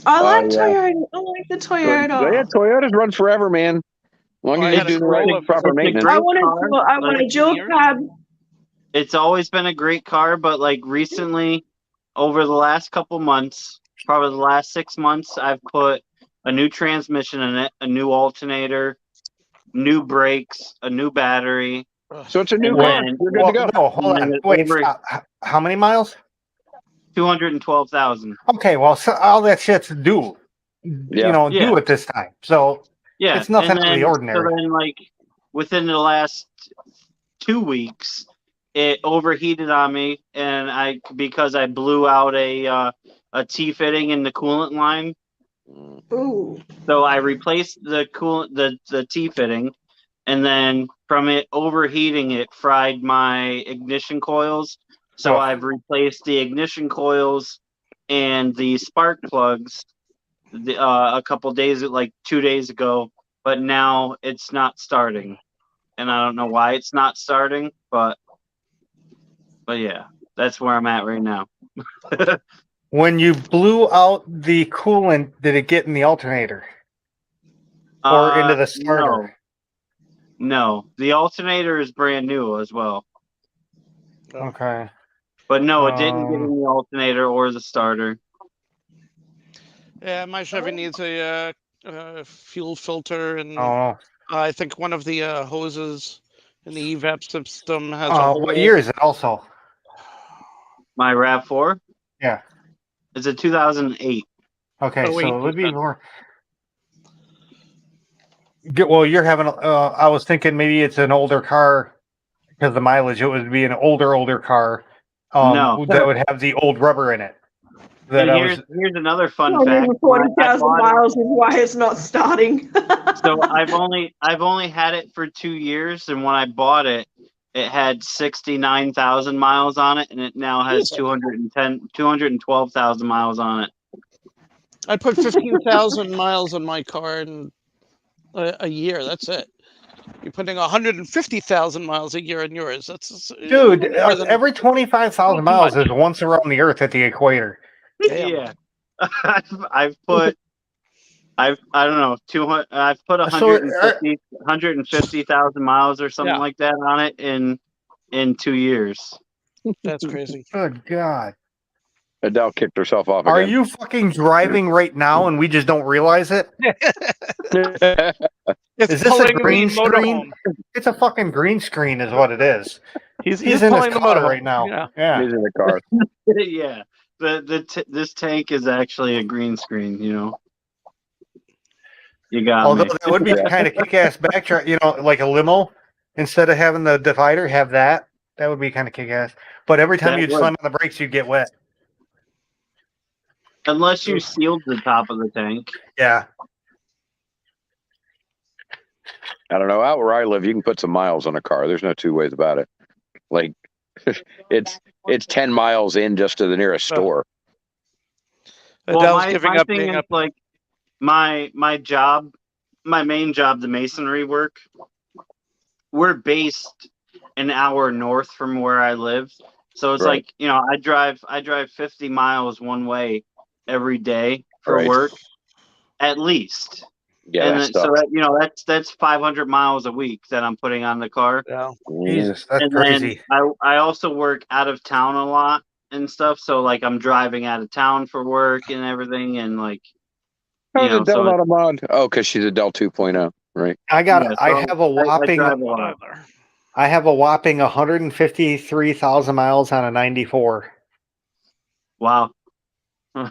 [SPEAKER 4] I like
[SPEAKER 1] yeah.
[SPEAKER 4] Toyota. I like the Toyota.
[SPEAKER 1] Yeah, Toyotas run forever, man. As long
[SPEAKER 6] Well, I
[SPEAKER 1] as you
[SPEAKER 6] had a
[SPEAKER 1] do the right
[SPEAKER 6] Corolla
[SPEAKER 1] proper
[SPEAKER 6] for
[SPEAKER 1] maintenance.
[SPEAKER 5] great
[SPEAKER 4] I want
[SPEAKER 5] car,
[SPEAKER 4] a dual
[SPEAKER 6] years.
[SPEAKER 4] cab.
[SPEAKER 5] It's always been a great car, but like recently, over the last couple months, probably the last 6 months, I've put a new transmission in it, a new alternator, new brakes, a new battery.
[SPEAKER 1] So it's a new
[SPEAKER 5] And
[SPEAKER 1] car.
[SPEAKER 5] then-
[SPEAKER 1] You're good to go.
[SPEAKER 2] No, hold on. Wait,
[SPEAKER 5] Over-
[SPEAKER 2] stop. How many miles?
[SPEAKER 5] 212,000.
[SPEAKER 2] Okay, well, so all that shit's due.
[SPEAKER 1] Yeah.
[SPEAKER 2] Due at this time. So
[SPEAKER 5] Yeah,
[SPEAKER 2] it's nothing
[SPEAKER 5] and
[SPEAKER 2] out of the
[SPEAKER 5] then-
[SPEAKER 2] ordinary.
[SPEAKER 5] So then, like within the last 2 weeks, it overheated on me, and because I blew out a T fitting in the coolant line.
[SPEAKER 4] Ooh.
[SPEAKER 5] So I replaced the T fitting, and then from it overheating, it fried my ignition coils. So
[SPEAKER 2] Oh.
[SPEAKER 5] I've replaced the ignition coils and the spark plugs a couple days, like 2 days ago. But now it's not starting, and I don't know why it's not starting. But yeah, that's where I'm at right now.
[SPEAKER 2] When you blew out the coolant, did it get in the alternator or into the starter?
[SPEAKER 5] No, the alternator is brand new as well.
[SPEAKER 2] Okay.
[SPEAKER 5] But no, it didn't get in the alternator or the starter.
[SPEAKER 6] Yeah, my Chevy needs a fuel filter, and
[SPEAKER 2] Oh.
[SPEAKER 6] I think one of the hoses in the evap system has a hole.
[SPEAKER 2] What year is it also?
[SPEAKER 5] My RAV4
[SPEAKER 2] Yeah.
[SPEAKER 5] is a 2008.
[SPEAKER 2] Okay,
[SPEAKER 6] Oh, wait,
[SPEAKER 2] so it would be
[SPEAKER 6] that's-
[SPEAKER 2] more. Well, you're having. I was thinking maybe it's an older car because of the mileage. It would be an older car.
[SPEAKER 5] No.
[SPEAKER 2] That would have the old rubber in it. That
[SPEAKER 5] And
[SPEAKER 2] I
[SPEAKER 5] here's another fun
[SPEAKER 4] Not
[SPEAKER 5] fact.
[SPEAKER 4] even
[SPEAKER 5] When I
[SPEAKER 4] 40,000
[SPEAKER 5] bought it-
[SPEAKER 4] miles is why it's not starting.
[SPEAKER 5] So I've only had it for 2 years, and when I bought it, it had 69,000 miles on it, and it now has 212,000 miles on it.
[SPEAKER 6] I put 15,000 miles on my car in a year. That's it. You're putting 150,000 miles a year on yours. That's
[SPEAKER 2] dude.
[SPEAKER 6] more than-
[SPEAKER 2] Every 25,000 miles is once around the Earth at the equator.
[SPEAKER 6] Damn.
[SPEAKER 5] Yeah, I've put I don't know 200. I've put
[SPEAKER 2] So,
[SPEAKER 5] 150,000 miles or something
[SPEAKER 6] Yeah.
[SPEAKER 5] like that on it in 2 years.
[SPEAKER 6] That's crazy.
[SPEAKER 2] Good God.
[SPEAKER 1] Adele kicked herself off
[SPEAKER 2] Are
[SPEAKER 1] again.
[SPEAKER 2] you fucking driving right now and we just don't realize it?
[SPEAKER 6] It's
[SPEAKER 2] Is this a
[SPEAKER 6] pulling the
[SPEAKER 2] green screen?
[SPEAKER 6] motorhome.
[SPEAKER 2] It's a fucking green screen, is what it is.
[SPEAKER 6] He's
[SPEAKER 2] He's in his
[SPEAKER 6] pulling the
[SPEAKER 2] car
[SPEAKER 6] motorhome
[SPEAKER 2] right now.
[SPEAKER 6] Yeah.
[SPEAKER 2] Yeah.
[SPEAKER 1] He's in the car.
[SPEAKER 5] Yeah, this tank is actually a green screen. You got
[SPEAKER 2] Although
[SPEAKER 5] me.
[SPEAKER 2] that would be kind of kick-ass backtrack, like a limo. Instead of having the divider, have that. That would be kind of kick-ass. But every time
[SPEAKER 5] That
[SPEAKER 2] you'd
[SPEAKER 5] would.
[SPEAKER 2] slam on the brakes, you'd get wet.
[SPEAKER 5] Unless you sealed the top of the tank.
[SPEAKER 2] Yeah.
[SPEAKER 1] I don't know. Out where I live, you can put some miles on a car. There's no two ways about it. Like it's 10 miles in just to the nearest store.
[SPEAKER 6] Adele's
[SPEAKER 5] my
[SPEAKER 6] giving up
[SPEAKER 5] thing
[SPEAKER 6] being
[SPEAKER 5] is
[SPEAKER 6] up.
[SPEAKER 5] like my job, my main job, the masonry work, we're based an hour north from where I live. So it's
[SPEAKER 1] Right.
[SPEAKER 5] like, you know, I drive 50 miles one way every day for
[SPEAKER 1] Right.
[SPEAKER 5] work, at least.
[SPEAKER 1] Yeah,
[SPEAKER 5] And
[SPEAKER 1] that
[SPEAKER 5] then, so
[SPEAKER 1] sucks.
[SPEAKER 5] that, you know, that's 500 miles a week that I'm putting on the car.
[SPEAKER 6] Yeah.
[SPEAKER 2] Jesus, that's
[SPEAKER 5] And
[SPEAKER 2] crazy.
[SPEAKER 5] then I also work out of town a lot and stuff. So like I'm driving out of town for work and everything, and like,
[SPEAKER 1] How
[SPEAKER 5] you
[SPEAKER 1] is
[SPEAKER 5] know,
[SPEAKER 1] Adele
[SPEAKER 5] so
[SPEAKER 1] not a mod? Oh, because she's Adele 2.0, right?
[SPEAKER 2] I got.
[SPEAKER 5] yeah,
[SPEAKER 2] I
[SPEAKER 5] so
[SPEAKER 2] have a
[SPEAKER 5] I
[SPEAKER 2] whopping.
[SPEAKER 5] drive a lot.
[SPEAKER 6] Whatever.
[SPEAKER 2] I have a whopping 153,000 miles on a 94.
[SPEAKER 5] Wow. I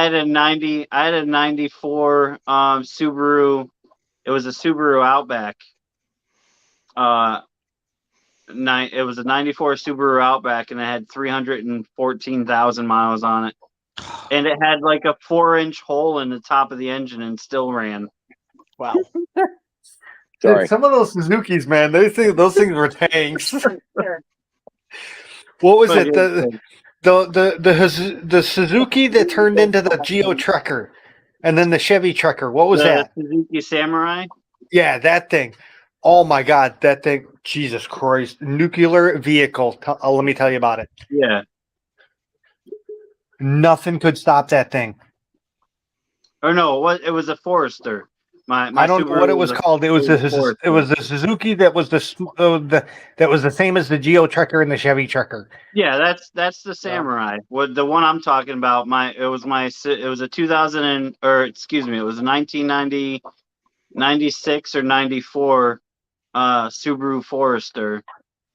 [SPEAKER 5] had a 94 Subaru. It was a Subaru Outback. It was a 94 Subaru Outback, and it had 314,000 miles on it. And it had like a 4-inch hole in the top of the engine and still ran.
[SPEAKER 6] Wow.
[SPEAKER 1] Sorry.
[SPEAKER 2] Dude, some of those Suzukis, man, those things were tanks. What was it? The Suzuki that turned into the Geo Trekker, and then the Chevy Trekker. What was
[SPEAKER 5] the
[SPEAKER 2] that?
[SPEAKER 5] Suzuki Samurai.
[SPEAKER 2] Yeah, that thing. Oh my God, that thing! Jesus Christ, nuclear vehicle. Let me tell you about it.
[SPEAKER 5] Yeah.
[SPEAKER 2] Nothing could stop that thing.
[SPEAKER 5] Or no, it was a Forester. My
[SPEAKER 2] I don't know what it
[SPEAKER 5] Subaru
[SPEAKER 2] was called. It was
[SPEAKER 5] a
[SPEAKER 2] the
[SPEAKER 5] Forester.
[SPEAKER 2] Suzuki that was that was the same as the Geo Trekker and the Chevy Trekker.
[SPEAKER 5] Yeah, that's the Samurai. What the one I'm talking about? It was a 2000 or excuse me, it was a 1990, 96 or 94 Subaru Forester.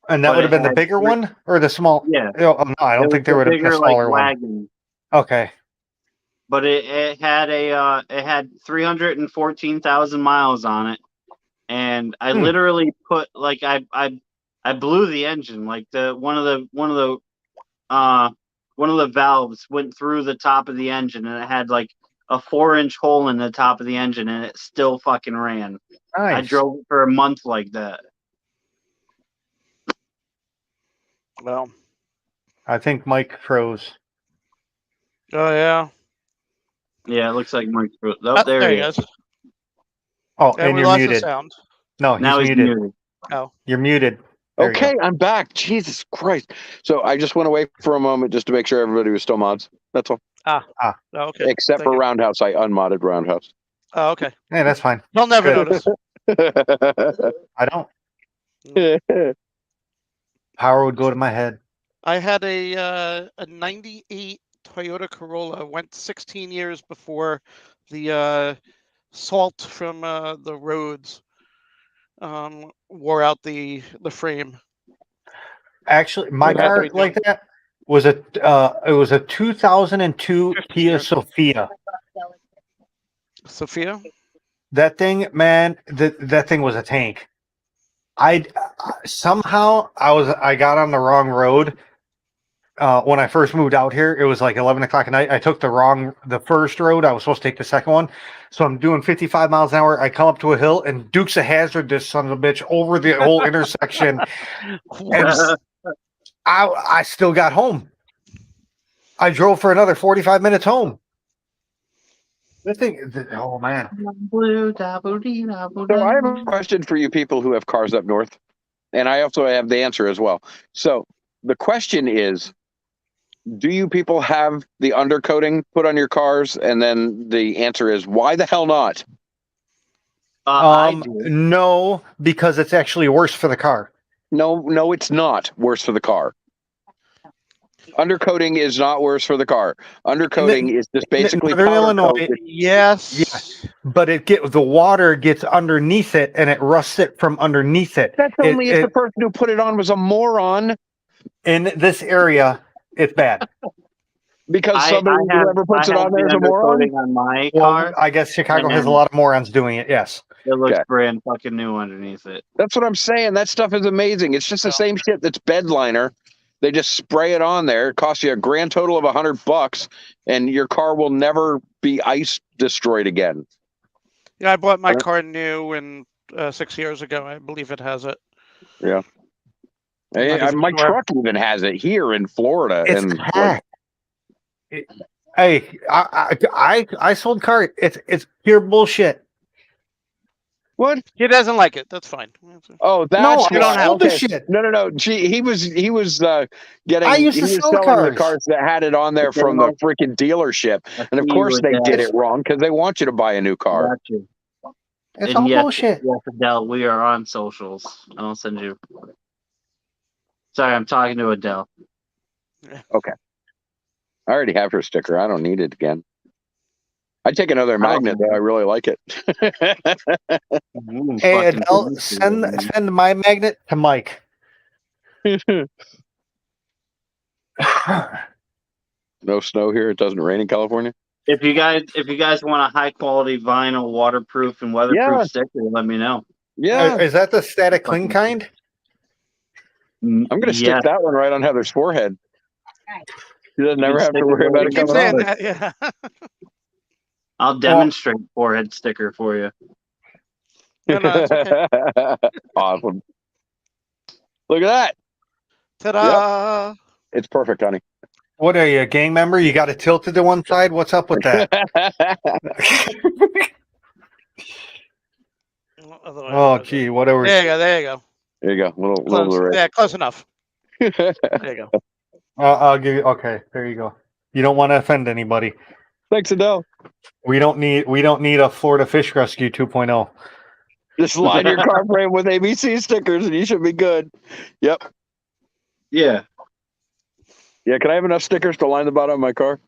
[SPEAKER 2] And that
[SPEAKER 5] But
[SPEAKER 2] would have
[SPEAKER 5] it
[SPEAKER 2] been the
[SPEAKER 5] had
[SPEAKER 2] bigger one or the small?
[SPEAKER 5] Yeah,
[SPEAKER 2] Oh, no, I
[SPEAKER 5] it
[SPEAKER 2] don't
[SPEAKER 5] was
[SPEAKER 2] think there
[SPEAKER 5] the
[SPEAKER 2] would have been a
[SPEAKER 5] bigger like
[SPEAKER 2] smaller one.
[SPEAKER 5] wagon.
[SPEAKER 2] Okay.
[SPEAKER 5] But it had 314,000 miles on it, and I literally put like I blew the engine, like one of the valves went through the top of the engine, and it had like a 4-inch hole in the top of the engine, and it still fucking ran. I
[SPEAKER 2] Nice.
[SPEAKER 5] drove it for a month like that.
[SPEAKER 6] Well.
[SPEAKER 2] I think Mike froze.
[SPEAKER 6] Oh yeah.
[SPEAKER 5] Yeah, it looks like Mike's. Oh,
[SPEAKER 6] There he is.
[SPEAKER 2] Oh,
[SPEAKER 6] And
[SPEAKER 2] and
[SPEAKER 6] we
[SPEAKER 2] you're
[SPEAKER 6] lost the
[SPEAKER 2] muted.
[SPEAKER 6] sound.
[SPEAKER 2] No, he's
[SPEAKER 5] now he's
[SPEAKER 2] muted.
[SPEAKER 5] muted.
[SPEAKER 6] Oh.
[SPEAKER 2] You're muted. There you
[SPEAKER 1] Okay, I'm back. Jesus Christ. So I just went away for a moment just to make sure everybody was still mods. That's all.
[SPEAKER 6] Oh, okay.
[SPEAKER 1] Except
[SPEAKER 6] Thank
[SPEAKER 1] for
[SPEAKER 6] you.
[SPEAKER 1] Roundhouse. I unmodded Roundhouse.
[SPEAKER 6] Oh, okay.
[SPEAKER 2] go. Yeah, that's fine.
[SPEAKER 6] He'll never
[SPEAKER 2] Good.
[SPEAKER 6] notice.
[SPEAKER 2] I don't. Power would go to my head.
[SPEAKER 6] I had a 98 Toyota Corolla. Went 16 years before the salt from the roads wore out the frame.
[SPEAKER 2] Actually, my
[SPEAKER 6] It had to
[SPEAKER 2] car
[SPEAKER 6] be
[SPEAKER 2] like
[SPEAKER 6] done.
[SPEAKER 2] that was it was a 2002 Kia
[SPEAKER 6] years.
[SPEAKER 2] Sophia.
[SPEAKER 6] Sophia?
[SPEAKER 2] That thing, man, that thing was a tank. I got on the wrong road. When I first moved out here, it was like 11 o'clock at night. I took the first road. I was supposed to take the second one. So I'm doing 55 miles an hour. I come up to a hill and Dukes a hazard this son of a bitch over the whole intersection. And I still got home. I drove for another 45 minutes home. That thing, oh man.
[SPEAKER 1] So I have a question for you people who have cars up north. And I also have the answer as well. So the question is, do you people have the undercoating put on your cars? And then the answer is, why the hell not?
[SPEAKER 5] I do.
[SPEAKER 2] No, because it's actually worse for the car.
[SPEAKER 1] No, it's not worse for the car. Undercoating is not worse for the car. Undercoating is just basically
[SPEAKER 2] Northern
[SPEAKER 1] powder
[SPEAKER 2] Illinois,
[SPEAKER 1] coat.
[SPEAKER 6] Yes.
[SPEAKER 2] but the water gets underneath it and it rusts it from underneath it.
[SPEAKER 1] That's only if the person who put it on was a moron.
[SPEAKER 2] In this area, it's bad.
[SPEAKER 1] Because somebody whoever puts it on there is a moron.
[SPEAKER 5] On my
[SPEAKER 2] Well,
[SPEAKER 5] car.
[SPEAKER 2] I guess Chicago
[SPEAKER 5] And
[SPEAKER 2] has a
[SPEAKER 5] then-
[SPEAKER 2] lot of morons doing it. Yes.
[SPEAKER 5] It looks
[SPEAKER 1] Okay.
[SPEAKER 5] brand fucking new underneath it.
[SPEAKER 1] That's what I'm saying. That stuff is amazing. It's just the same shit that's bed liner. They just spray it on there. It costs you a grand total of $100, and your car will never be ice destroyed again.
[SPEAKER 6] Yeah, I bought my car new and 6 years ago. I believe it has it.
[SPEAKER 1] Yeah. My truck even has it here in Florida.
[SPEAKER 2] It's
[SPEAKER 1] and
[SPEAKER 2] packed. Hey, I sold cars. It's pure bullshit.
[SPEAKER 1] What?
[SPEAKER 6] He doesn't like it. That's fine.
[SPEAKER 1] Oh, that's
[SPEAKER 2] No,
[SPEAKER 6] You don't
[SPEAKER 2] I
[SPEAKER 6] have
[SPEAKER 2] sold
[SPEAKER 1] okay.
[SPEAKER 2] the shit.
[SPEAKER 1] No. He was
[SPEAKER 2] I used to
[SPEAKER 1] he was
[SPEAKER 2] sell
[SPEAKER 1] selling
[SPEAKER 2] cars.
[SPEAKER 1] the cars that had it on there
[SPEAKER 5] Okay,
[SPEAKER 1] from the
[SPEAKER 5] well,
[SPEAKER 1] freaking dealership,
[SPEAKER 5] I
[SPEAKER 1] and of
[SPEAKER 5] see
[SPEAKER 1] course
[SPEAKER 5] with
[SPEAKER 1] they
[SPEAKER 5] that.
[SPEAKER 1] did it wrong because they want you to buy a new car.
[SPEAKER 5] Got you.
[SPEAKER 2] It's
[SPEAKER 5] And
[SPEAKER 2] all
[SPEAKER 5] yes,
[SPEAKER 2] bullshit.
[SPEAKER 5] yes, Adele, we are on socials. I'll send you. Sorry, I'm talking to Adele.
[SPEAKER 1] Okay, I already have her sticker. I don't need it again. I'd take another magnet though. I really like it.
[SPEAKER 2] Hey,
[SPEAKER 5] Fucking
[SPEAKER 2] Adele,
[SPEAKER 5] goodness,
[SPEAKER 2] send my magnet to Mike.
[SPEAKER 1] No snow here. It doesn't rain in California.
[SPEAKER 5] If you guys want a high quality vinyl, waterproof and weatherproof
[SPEAKER 1] Yeah.
[SPEAKER 5] sticker, let me know.
[SPEAKER 1] Yeah,
[SPEAKER 2] Is that the static cling kind?
[SPEAKER 1] I'm gonna stick
[SPEAKER 5] Yes.
[SPEAKER 1] that one right on Heather's forehead. She doesn't
[SPEAKER 5] You
[SPEAKER 1] never
[SPEAKER 5] can
[SPEAKER 1] have to
[SPEAKER 5] stick
[SPEAKER 1] worry
[SPEAKER 5] it
[SPEAKER 1] about
[SPEAKER 5] right
[SPEAKER 1] it
[SPEAKER 6] Keep
[SPEAKER 1] coming
[SPEAKER 6] saying
[SPEAKER 1] off.
[SPEAKER 6] that, yeah.
[SPEAKER 5] I'll demonstrate forehead sticker for you.
[SPEAKER 6] No, that's okay.
[SPEAKER 1] Awesome. Look at that.
[SPEAKER 6] Ta-da!
[SPEAKER 1] It's perfect, honey.
[SPEAKER 2] What are you, a gang member? You got it tilted to one side? What's up with that?
[SPEAKER 6] Otherwise,
[SPEAKER 2] Oh, gee, whatever.
[SPEAKER 6] There you go. There you go.
[SPEAKER 1] There you go. Little
[SPEAKER 6] Close.
[SPEAKER 1] red.
[SPEAKER 6] Yeah, close enough. There you go.
[SPEAKER 2] I'll give you. Okay, there you go. You don't want to offend anybody.
[SPEAKER 1] Thanks, Adele.
[SPEAKER 2] We don't need a Florida Fish Rescue 2.0.
[SPEAKER 1] Just line your car frame with ABC stickers and you should be good. Yep.
[SPEAKER 5] Yeah.
[SPEAKER 1] Yeah, can I have enough stickers to line the bottom of my car?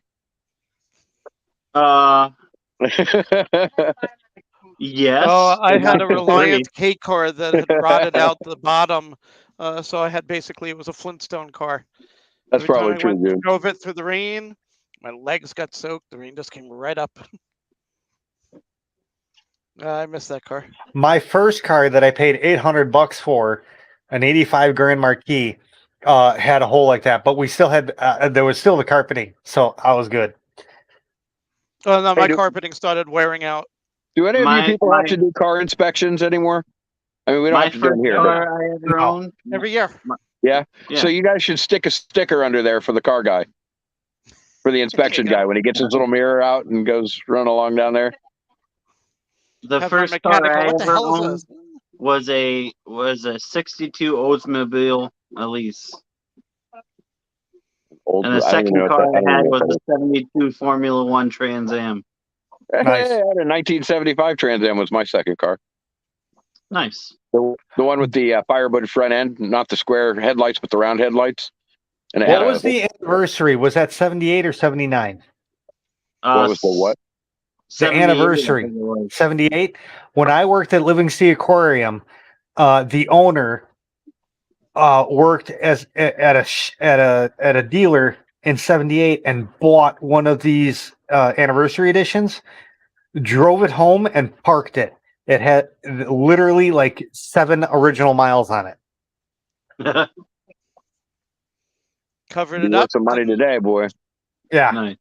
[SPEAKER 5] Yes.
[SPEAKER 6] Oh, I
[SPEAKER 5] and
[SPEAKER 6] had a
[SPEAKER 5] that's
[SPEAKER 6] Reliance
[SPEAKER 5] great.
[SPEAKER 6] K car that had rotted out the bottom. So I had it was a Flintstone car.
[SPEAKER 1] That's
[SPEAKER 6] Every
[SPEAKER 1] probably
[SPEAKER 6] time I
[SPEAKER 1] true, dude.
[SPEAKER 6] drove it through the rain, my legs got soaked. The rain just came right up. I miss that car.
[SPEAKER 2] My first car that I paid $800 for, an 85 Grand Marquis, had a hole like that, but we still had there was still the carpeting, so I was good.
[SPEAKER 6] Oh no,
[SPEAKER 1] Hey,
[SPEAKER 6] my
[SPEAKER 1] do-
[SPEAKER 6] carpeting started wearing out.
[SPEAKER 1] Do any of you
[SPEAKER 5] My-
[SPEAKER 1] people have
[SPEAKER 5] my-
[SPEAKER 1] to do car inspections anymore? I mean, we don't
[SPEAKER 5] My
[SPEAKER 1] have to do
[SPEAKER 5] first
[SPEAKER 1] them here. But
[SPEAKER 5] car I ever
[SPEAKER 2] No.
[SPEAKER 5] owned.
[SPEAKER 6] Every year.
[SPEAKER 5] Yeah.
[SPEAKER 1] So you guys should stick a sticker under there for the car guy, for the inspection
[SPEAKER 6] go.
[SPEAKER 1] guy when he gets his little mirror out and goes running along down there.
[SPEAKER 5] The
[SPEAKER 6] Have my
[SPEAKER 5] first
[SPEAKER 6] mechanic
[SPEAKER 5] car
[SPEAKER 6] go,
[SPEAKER 5] I
[SPEAKER 6] what the
[SPEAKER 5] ever
[SPEAKER 6] hell
[SPEAKER 5] owned
[SPEAKER 6] is this?
[SPEAKER 5] was a 62 Oldsmobile Elise.
[SPEAKER 1] Old,
[SPEAKER 5] And the
[SPEAKER 1] I don't even
[SPEAKER 5] second
[SPEAKER 1] know what
[SPEAKER 5] car
[SPEAKER 1] that- I
[SPEAKER 5] I
[SPEAKER 1] don't even
[SPEAKER 5] had
[SPEAKER 1] know
[SPEAKER 5] was
[SPEAKER 1] what
[SPEAKER 5] a 72 Formula One Trans Am.
[SPEAKER 1] that is.
[SPEAKER 2] Nice.
[SPEAKER 1] Hey, I had a 1975 Trans Am was my second car.
[SPEAKER 5] Nice.
[SPEAKER 1] The one with the Firebird front end, not the square headlights, but the round headlights. And it
[SPEAKER 2] What
[SPEAKER 1] had
[SPEAKER 2] was the anniversary? Was that 78 or 79?
[SPEAKER 1] what was the what?
[SPEAKER 2] The
[SPEAKER 5] 78, I
[SPEAKER 2] anniversary.
[SPEAKER 5] think it was.
[SPEAKER 2] 78. When I worked at Living Sea Aquarium, the owner worked at a dealer in 78 and bought one of these anniversary editions, drove it home and parked it. It had literally like 7 original miles on it.
[SPEAKER 6] Covered
[SPEAKER 1] Be
[SPEAKER 6] it
[SPEAKER 1] worth
[SPEAKER 6] up.
[SPEAKER 1] some money today, boy.
[SPEAKER 2] Yeah.
[SPEAKER 5] Nice.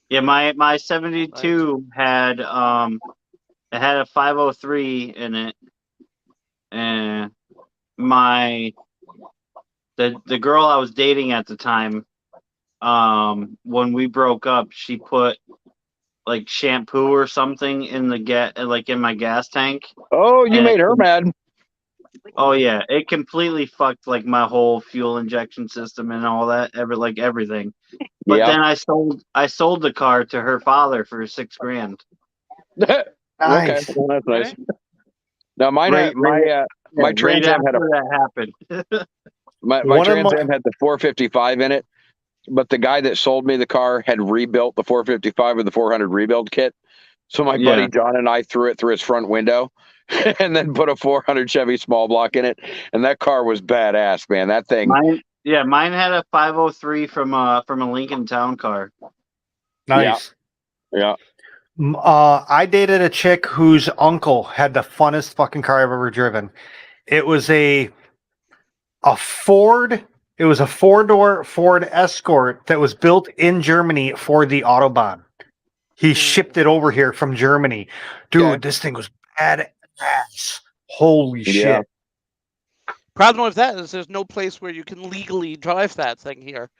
[SPEAKER 5] Yeah, my 72 had it had a 503 in it, and the girl I was dating at the time, when we broke up, she put like shampoo or something in in my gas tank.
[SPEAKER 1] Oh, you
[SPEAKER 5] And
[SPEAKER 1] made her mad.
[SPEAKER 5] Oh yeah, it completely fucked like my whole fuel injection system and all that, everything. But
[SPEAKER 1] Yeah.
[SPEAKER 5] then I sold the car to her father for $6,000.
[SPEAKER 1] Okay,
[SPEAKER 2] Nice.
[SPEAKER 1] well, that's nice.
[SPEAKER 6] Okay.
[SPEAKER 1] Now mine
[SPEAKER 5] Right,
[SPEAKER 1] had my
[SPEAKER 5] right
[SPEAKER 1] Trans Am had
[SPEAKER 5] after that happened.
[SPEAKER 1] my
[SPEAKER 2] One of
[SPEAKER 1] Trans
[SPEAKER 2] my-
[SPEAKER 1] Am had the 455 in it, but the guy that sold me the car had rebuilt the 455 with the 400 rebuild kit. So my buddy
[SPEAKER 5] Yeah.
[SPEAKER 1] John and I threw it through his front window and then put a 400 Chevy small block in it, and that car was badass, man. That thing.
[SPEAKER 5] Mine had a 503 from a Lincoln Town Car.
[SPEAKER 2] Nice.
[SPEAKER 1] Yeah.
[SPEAKER 2] I dated a chick whose uncle had the funnest fucking car I've ever driven. It was a Ford. It was a 4-door Ford Escort that was built in Germany for the Autobahn. He shipped it over here from Germany. Dude,
[SPEAKER 1] Okay.
[SPEAKER 2] this thing was badass. Holy
[SPEAKER 1] Yeah.
[SPEAKER 2] shit.
[SPEAKER 6] Problem with that is there's no place where you can legally drive that thing here.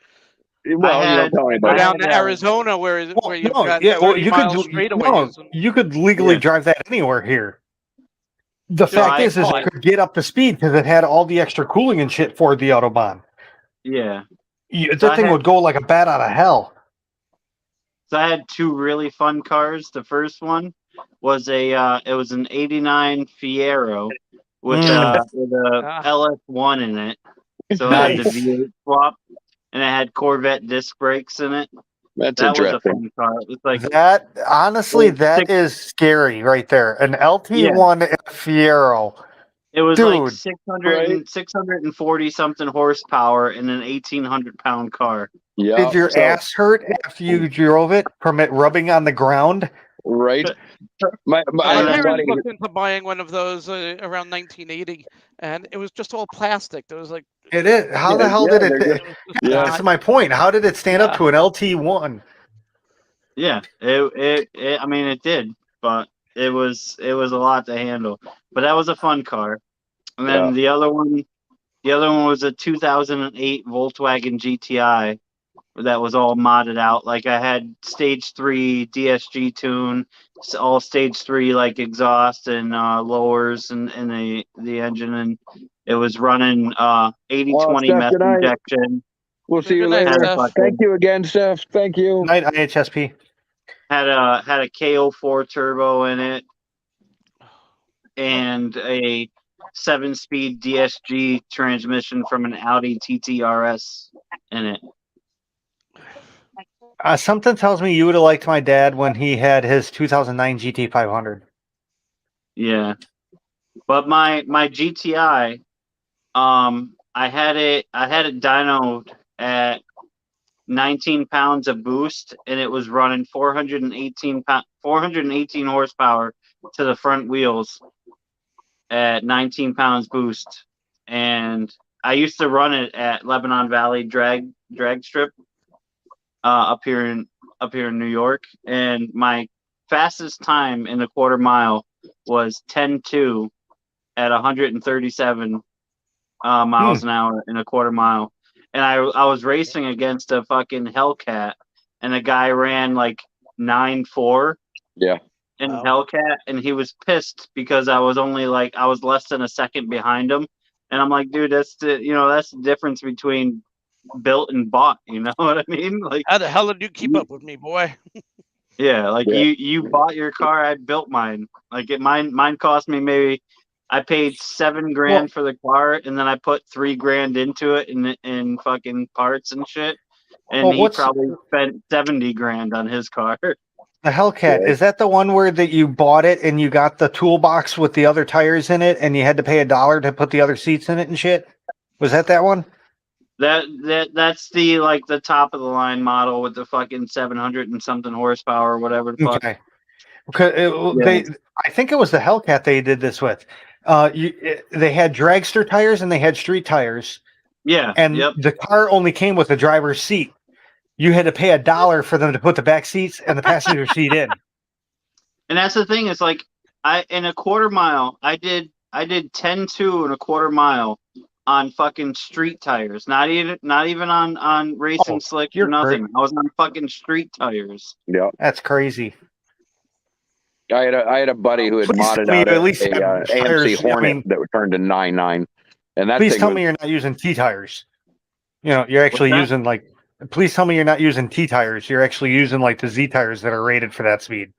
[SPEAKER 1] Well, you don't tell
[SPEAKER 6] Go
[SPEAKER 1] anybody.
[SPEAKER 6] down to
[SPEAKER 5] had,
[SPEAKER 6] Arizona where
[SPEAKER 2] Well,
[SPEAKER 6] you've
[SPEAKER 2] no,
[SPEAKER 6] got
[SPEAKER 2] yeah, well,
[SPEAKER 6] 30
[SPEAKER 2] you could
[SPEAKER 6] mile straightaways. and-
[SPEAKER 2] you could legally
[SPEAKER 5] Yeah.
[SPEAKER 2] drive that anywhere here. The
[SPEAKER 6] Dude,
[SPEAKER 2] fact is
[SPEAKER 5] I-
[SPEAKER 2] it could get up to speed because it had all the extra cooling and shit for the Autobahn.
[SPEAKER 5] Yeah.
[SPEAKER 2] That
[SPEAKER 5] So I
[SPEAKER 2] thing
[SPEAKER 5] had-
[SPEAKER 2] would go like a bat out of hell.
[SPEAKER 5] So I had two really fun cars. The first one was it was an '89 Fiero with a
[SPEAKER 6] Ah.
[SPEAKER 5] LS1 in it. So it had the
[SPEAKER 2] Nice.
[SPEAKER 5] V8 swap, and it had Corvette disc brakes in it.
[SPEAKER 1] That's
[SPEAKER 5] That was a
[SPEAKER 1] interesting.
[SPEAKER 5] fun car. It was like
[SPEAKER 2] That honestly,
[SPEAKER 5] Well,
[SPEAKER 2] that is scary right there. An LT1 and a Fiero.
[SPEAKER 5] it was like
[SPEAKER 2] Dude,
[SPEAKER 5] 640 something horsepower in an 1,800 pound car.
[SPEAKER 1] Yeah.
[SPEAKER 2] Did your
[SPEAKER 1] so-
[SPEAKER 2] ass hurt after you drove it from it rubbing on the ground?
[SPEAKER 1] right? I
[SPEAKER 6] My
[SPEAKER 1] had a
[SPEAKER 6] parents
[SPEAKER 1] buddy.
[SPEAKER 6] looked into buying one of those around 1980, and it was just all plastic. There was like,
[SPEAKER 2] It is. How the
[SPEAKER 1] Yeah,
[SPEAKER 2] hell
[SPEAKER 1] yeah,
[SPEAKER 2] did
[SPEAKER 1] they're
[SPEAKER 2] it?
[SPEAKER 1] just-
[SPEAKER 6] yeah.
[SPEAKER 2] That's my point. How did it stand up
[SPEAKER 6] Yeah.
[SPEAKER 2] to an LT1?
[SPEAKER 5] Yeah, it I mean it did, but it was a lot to handle. But that was a fun car. And then the other one was a 2008 Volkswagen GTI that was all modded out. Like I had stage 3 DSG tune, all stage 3 like exhaust and lowers and the engine, and it was running 80/20
[SPEAKER 1] Steph,
[SPEAKER 5] meth
[SPEAKER 1] good night.
[SPEAKER 5] injection.
[SPEAKER 1] We'll see you
[SPEAKER 6] Good night,
[SPEAKER 1] later.
[SPEAKER 6] Steph.
[SPEAKER 1] Thank you again, Steph. Thank you.
[SPEAKER 2] Night IHSP.
[SPEAKER 5] Had a KO4 turbo in it and a 7-speed DSG transmission from an Audi TT-RS in it.
[SPEAKER 2] Something tells me you would have liked my dad when he had his 2009 GT500.
[SPEAKER 5] Yeah, but my GTI, I had it dynoed at 19 pounds of boost, and it was running 418 horsepower to the front wheels at 19 pounds boost. And I used to run it at Lebanon Valley drag strip up here in New York, and my fastest time in a quarter mile was 10.2 at 137 miles an hour in a quarter mile. And I was racing against a fucking Hellcat, and the guy ran like 9.4
[SPEAKER 1] Yeah.
[SPEAKER 5] in
[SPEAKER 6] Wow.
[SPEAKER 5] Hellcat, and he was pissed because I was less than a second behind him. And I'm like, dude, that's the difference between built and bought. You know what I mean? Like,
[SPEAKER 6] How the hell did you keep up with me, boy?
[SPEAKER 5] yeah, like
[SPEAKER 1] Yeah.
[SPEAKER 5] you bought your car, I built mine. Like mine cost me maybe. I paid $7,000 for the car, and then I put $3,000 into it in fucking parts and shit. And
[SPEAKER 2] Well,
[SPEAKER 5] he
[SPEAKER 2] what's-
[SPEAKER 5] probably spent $70,000 on his car.
[SPEAKER 2] The Hellcat,
[SPEAKER 1] Right.
[SPEAKER 2] is that the one where that you bought it and you got the toolbox with the other tires in it and you had to pay $1 to put the other seats in it and shit? Was that one?
[SPEAKER 5] That's the top of the line model with the fucking 700 and something horsepower or whatever the fuck.
[SPEAKER 2] Okay. Because I think it was the Hellcat they did this with. They had dragster tires and they had street tires,
[SPEAKER 5] Yeah.
[SPEAKER 2] and
[SPEAKER 5] Yep.
[SPEAKER 2] the car only came with the driver's seat. You had to pay $1 for them to put the back seats and the passenger seat in.
[SPEAKER 5] And that's the thing, is like in a quarter mile, I did 10.2 in a quarter mile on fucking street tires. Not even on racing slicks or
[SPEAKER 2] you're
[SPEAKER 5] nothing.
[SPEAKER 2] great.
[SPEAKER 5] I was on fucking street tires.
[SPEAKER 1] Yeah.
[SPEAKER 2] That's crazy.
[SPEAKER 1] I had a buddy who had
[SPEAKER 2] Please
[SPEAKER 1] modded
[SPEAKER 2] tell me
[SPEAKER 1] out
[SPEAKER 2] you at
[SPEAKER 1] a,
[SPEAKER 2] least
[SPEAKER 1] a,
[SPEAKER 2] have
[SPEAKER 1] AMC
[SPEAKER 2] tires, I
[SPEAKER 1] Hornet
[SPEAKER 2] mean-
[SPEAKER 1] that turned to 9.9, and that
[SPEAKER 2] Please
[SPEAKER 1] thing
[SPEAKER 2] tell
[SPEAKER 1] was,
[SPEAKER 2] me you're not using T tires. You're actually
[SPEAKER 5] What's that?
[SPEAKER 2] using like. Please tell me you're not using T tires. You're actually using like the Z tires that are rated for that speed.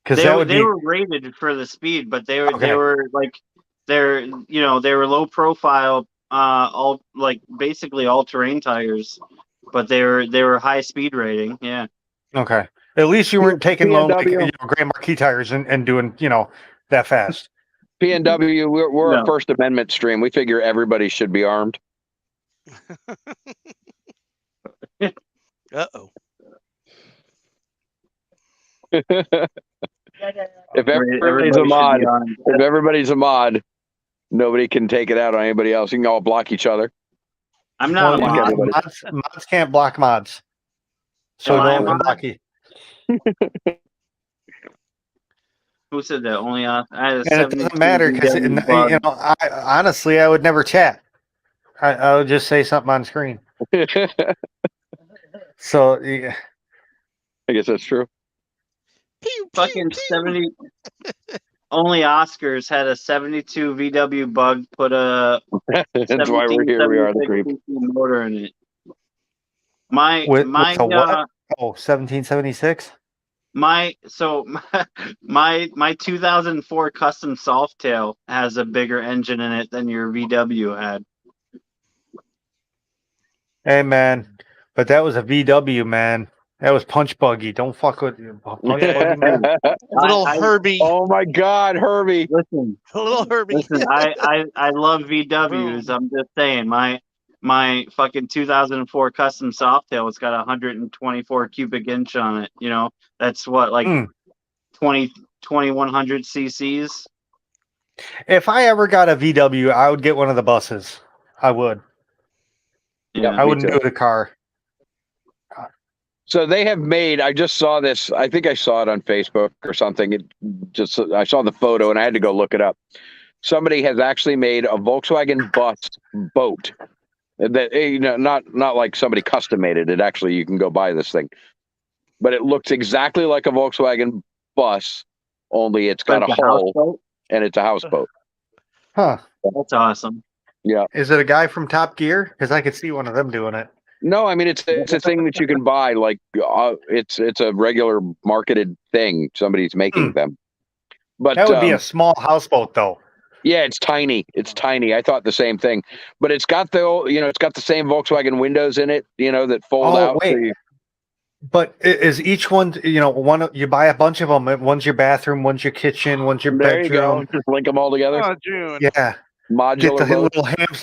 [SPEAKER 2] Because that would
[SPEAKER 5] They
[SPEAKER 2] be
[SPEAKER 5] were rated for the speed, but they
[SPEAKER 2] Okay.
[SPEAKER 5] were like they were low profile, basically all terrain tires, but they were high speed rating. Yeah.
[SPEAKER 2] okay. At least you weren't taking low like,
[SPEAKER 1] PNW.
[SPEAKER 2] Grand Marquis tires and doing that fast.
[SPEAKER 1] PNW. We're
[SPEAKER 5] No.
[SPEAKER 1] a First Amendment stream. We figure everybody should be armed.
[SPEAKER 6] Uh-oh.
[SPEAKER 1] If everybody's
[SPEAKER 5] Everybody
[SPEAKER 1] a
[SPEAKER 5] should
[SPEAKER 1] mod,
[SPEAKER 5] be on.
[SPEAKER 1] if everybody's a mod, nobody can take it out on anybody else. You can all block each other.
[SPEAKER 5] I'm not a
[SPEAKER 1] Well,
[SPEAKER 5] mod.
[SPEAKER 1] everybody.
[SPEAKER 2] Mods can't block mods. So
[SPEAKER 5] Am I a
[SPEAKER 2] don't
[SPEAKER 5] mod?
[SPEAKER 2] block you.
[SPEAKER 5] Who said that? Only on. I had a
[SPEAKER 2] And it
[SPEAKER 5] 72
[SPEAKER 2] doesn't matter because
[SPEAKER 5] VW bug.
[SPEAKER 2] honestly, I would never chat. I would just say something on screen. So yeah.
[SPEAKER 1] I guess that's true.
[SPEAKER 6] Pew, pew,
[SPEAKER 5] Fucking
[SPEAKER 6] pew.
[SPEAKER 5] 70. Only Oscars had a 72 VW Bug put a
[SPEAKER 1] That's why we're here. We are the
[SPEAKER 5] 1776
[SPEAKER 1] creep.
[SPEAKER 5] cc motor in it. My
[SPEAKER 2] With
[SPEAKER 5] my
[SPEAKER 2] a what? Oh, 1776?
[SPEAKER 5] so my 2004 custom Softail has a bigger engine in it than your VW had.
[SPEAKER 2] Hey man, but that was a VW, man. That was punch buggy. Don't fuck with punch buggy. Man.
[SPEAKER 6] Little
[SPEAKER 5] I
[SPEAKER 6] Herbie.
[SPEAKER 1] Oh my God, Herbie!
[SPEAKER 6] Little Herbie.
[SPEAKER 5] Listen, I love VWs.
[SPEAKER 6] Boom.
[SPEAKER 5] I'm just saying, my fucking 2004 custom Softail, it's got 124 cubic inch on it. You know, that's what, like
[SPEAKER 2] Mm.
[SPEAKER 5] 2100 cc's.
[SPEAKER 2] If I ever got a VW, I would get one of the buses. I would.
[SPEAKER 5] Yeah.
[SPEAKER 2] I
[SPEAKER 1] Me
[SPEAKER 2] wouldn't
[SPEAKER 1] too.
[SPEAKER 2] do the car.
[SPEAKER 1] So they have made. I just saw this. I think I saw it on Facebook or something. I saw the photo and I had to go look it up. Somebody has actually made a Volkswagen bus boat. That not like somebody custom made it. It actually you can go buy this thing, but it looks exactly like a Volkswagen bus, only it's got a
[SPEAKER 5] Like a
[SPEAKER 1] hull
[SPEAKER 5] houseboat?
[SPEAKER 1] and it's a houseboat.
[SPEAKER 2] Huh.
[SPEAKER 5] That's awesome.
[SPEAKER 1] Yeah.
[SPEAKER 2] Is it a guy from Top Gear? Because I could see one of them doing it.
[SPEAKER 1] No, I mean it's a thing that you can buy. Like it's a regular marketed thing. Somebody's making them. But
[SPEAKER 2] That would be a small houseboat, though.
[SPEAKER 1] yeah, it's tiny. It's tiny. I thought the same thing. But it's got it's got the same Volkswagen windows in it. That fold
[SPEAKER 2] Oh,
[SPEAKER 1] out.
[SPEAKER 2] wait.
[SPEAKER 1] So
[SPEAKER 2] But is each one, one you buy a bunch of them? One's your bathroom, one's your kitchen, one's your
[SPEAKER 1] there you go.
[SPEAKER 2] bedroom.
[SPEAKER 1] Just link them all together.
[SPEAKER 6] Oh, June.
[SPEAKER 2] Yeah, get
[SPEAKER 1] Modular
[SPEAKER 2] the
[SPEAKER 1] boat.
[SPEAKER 2] little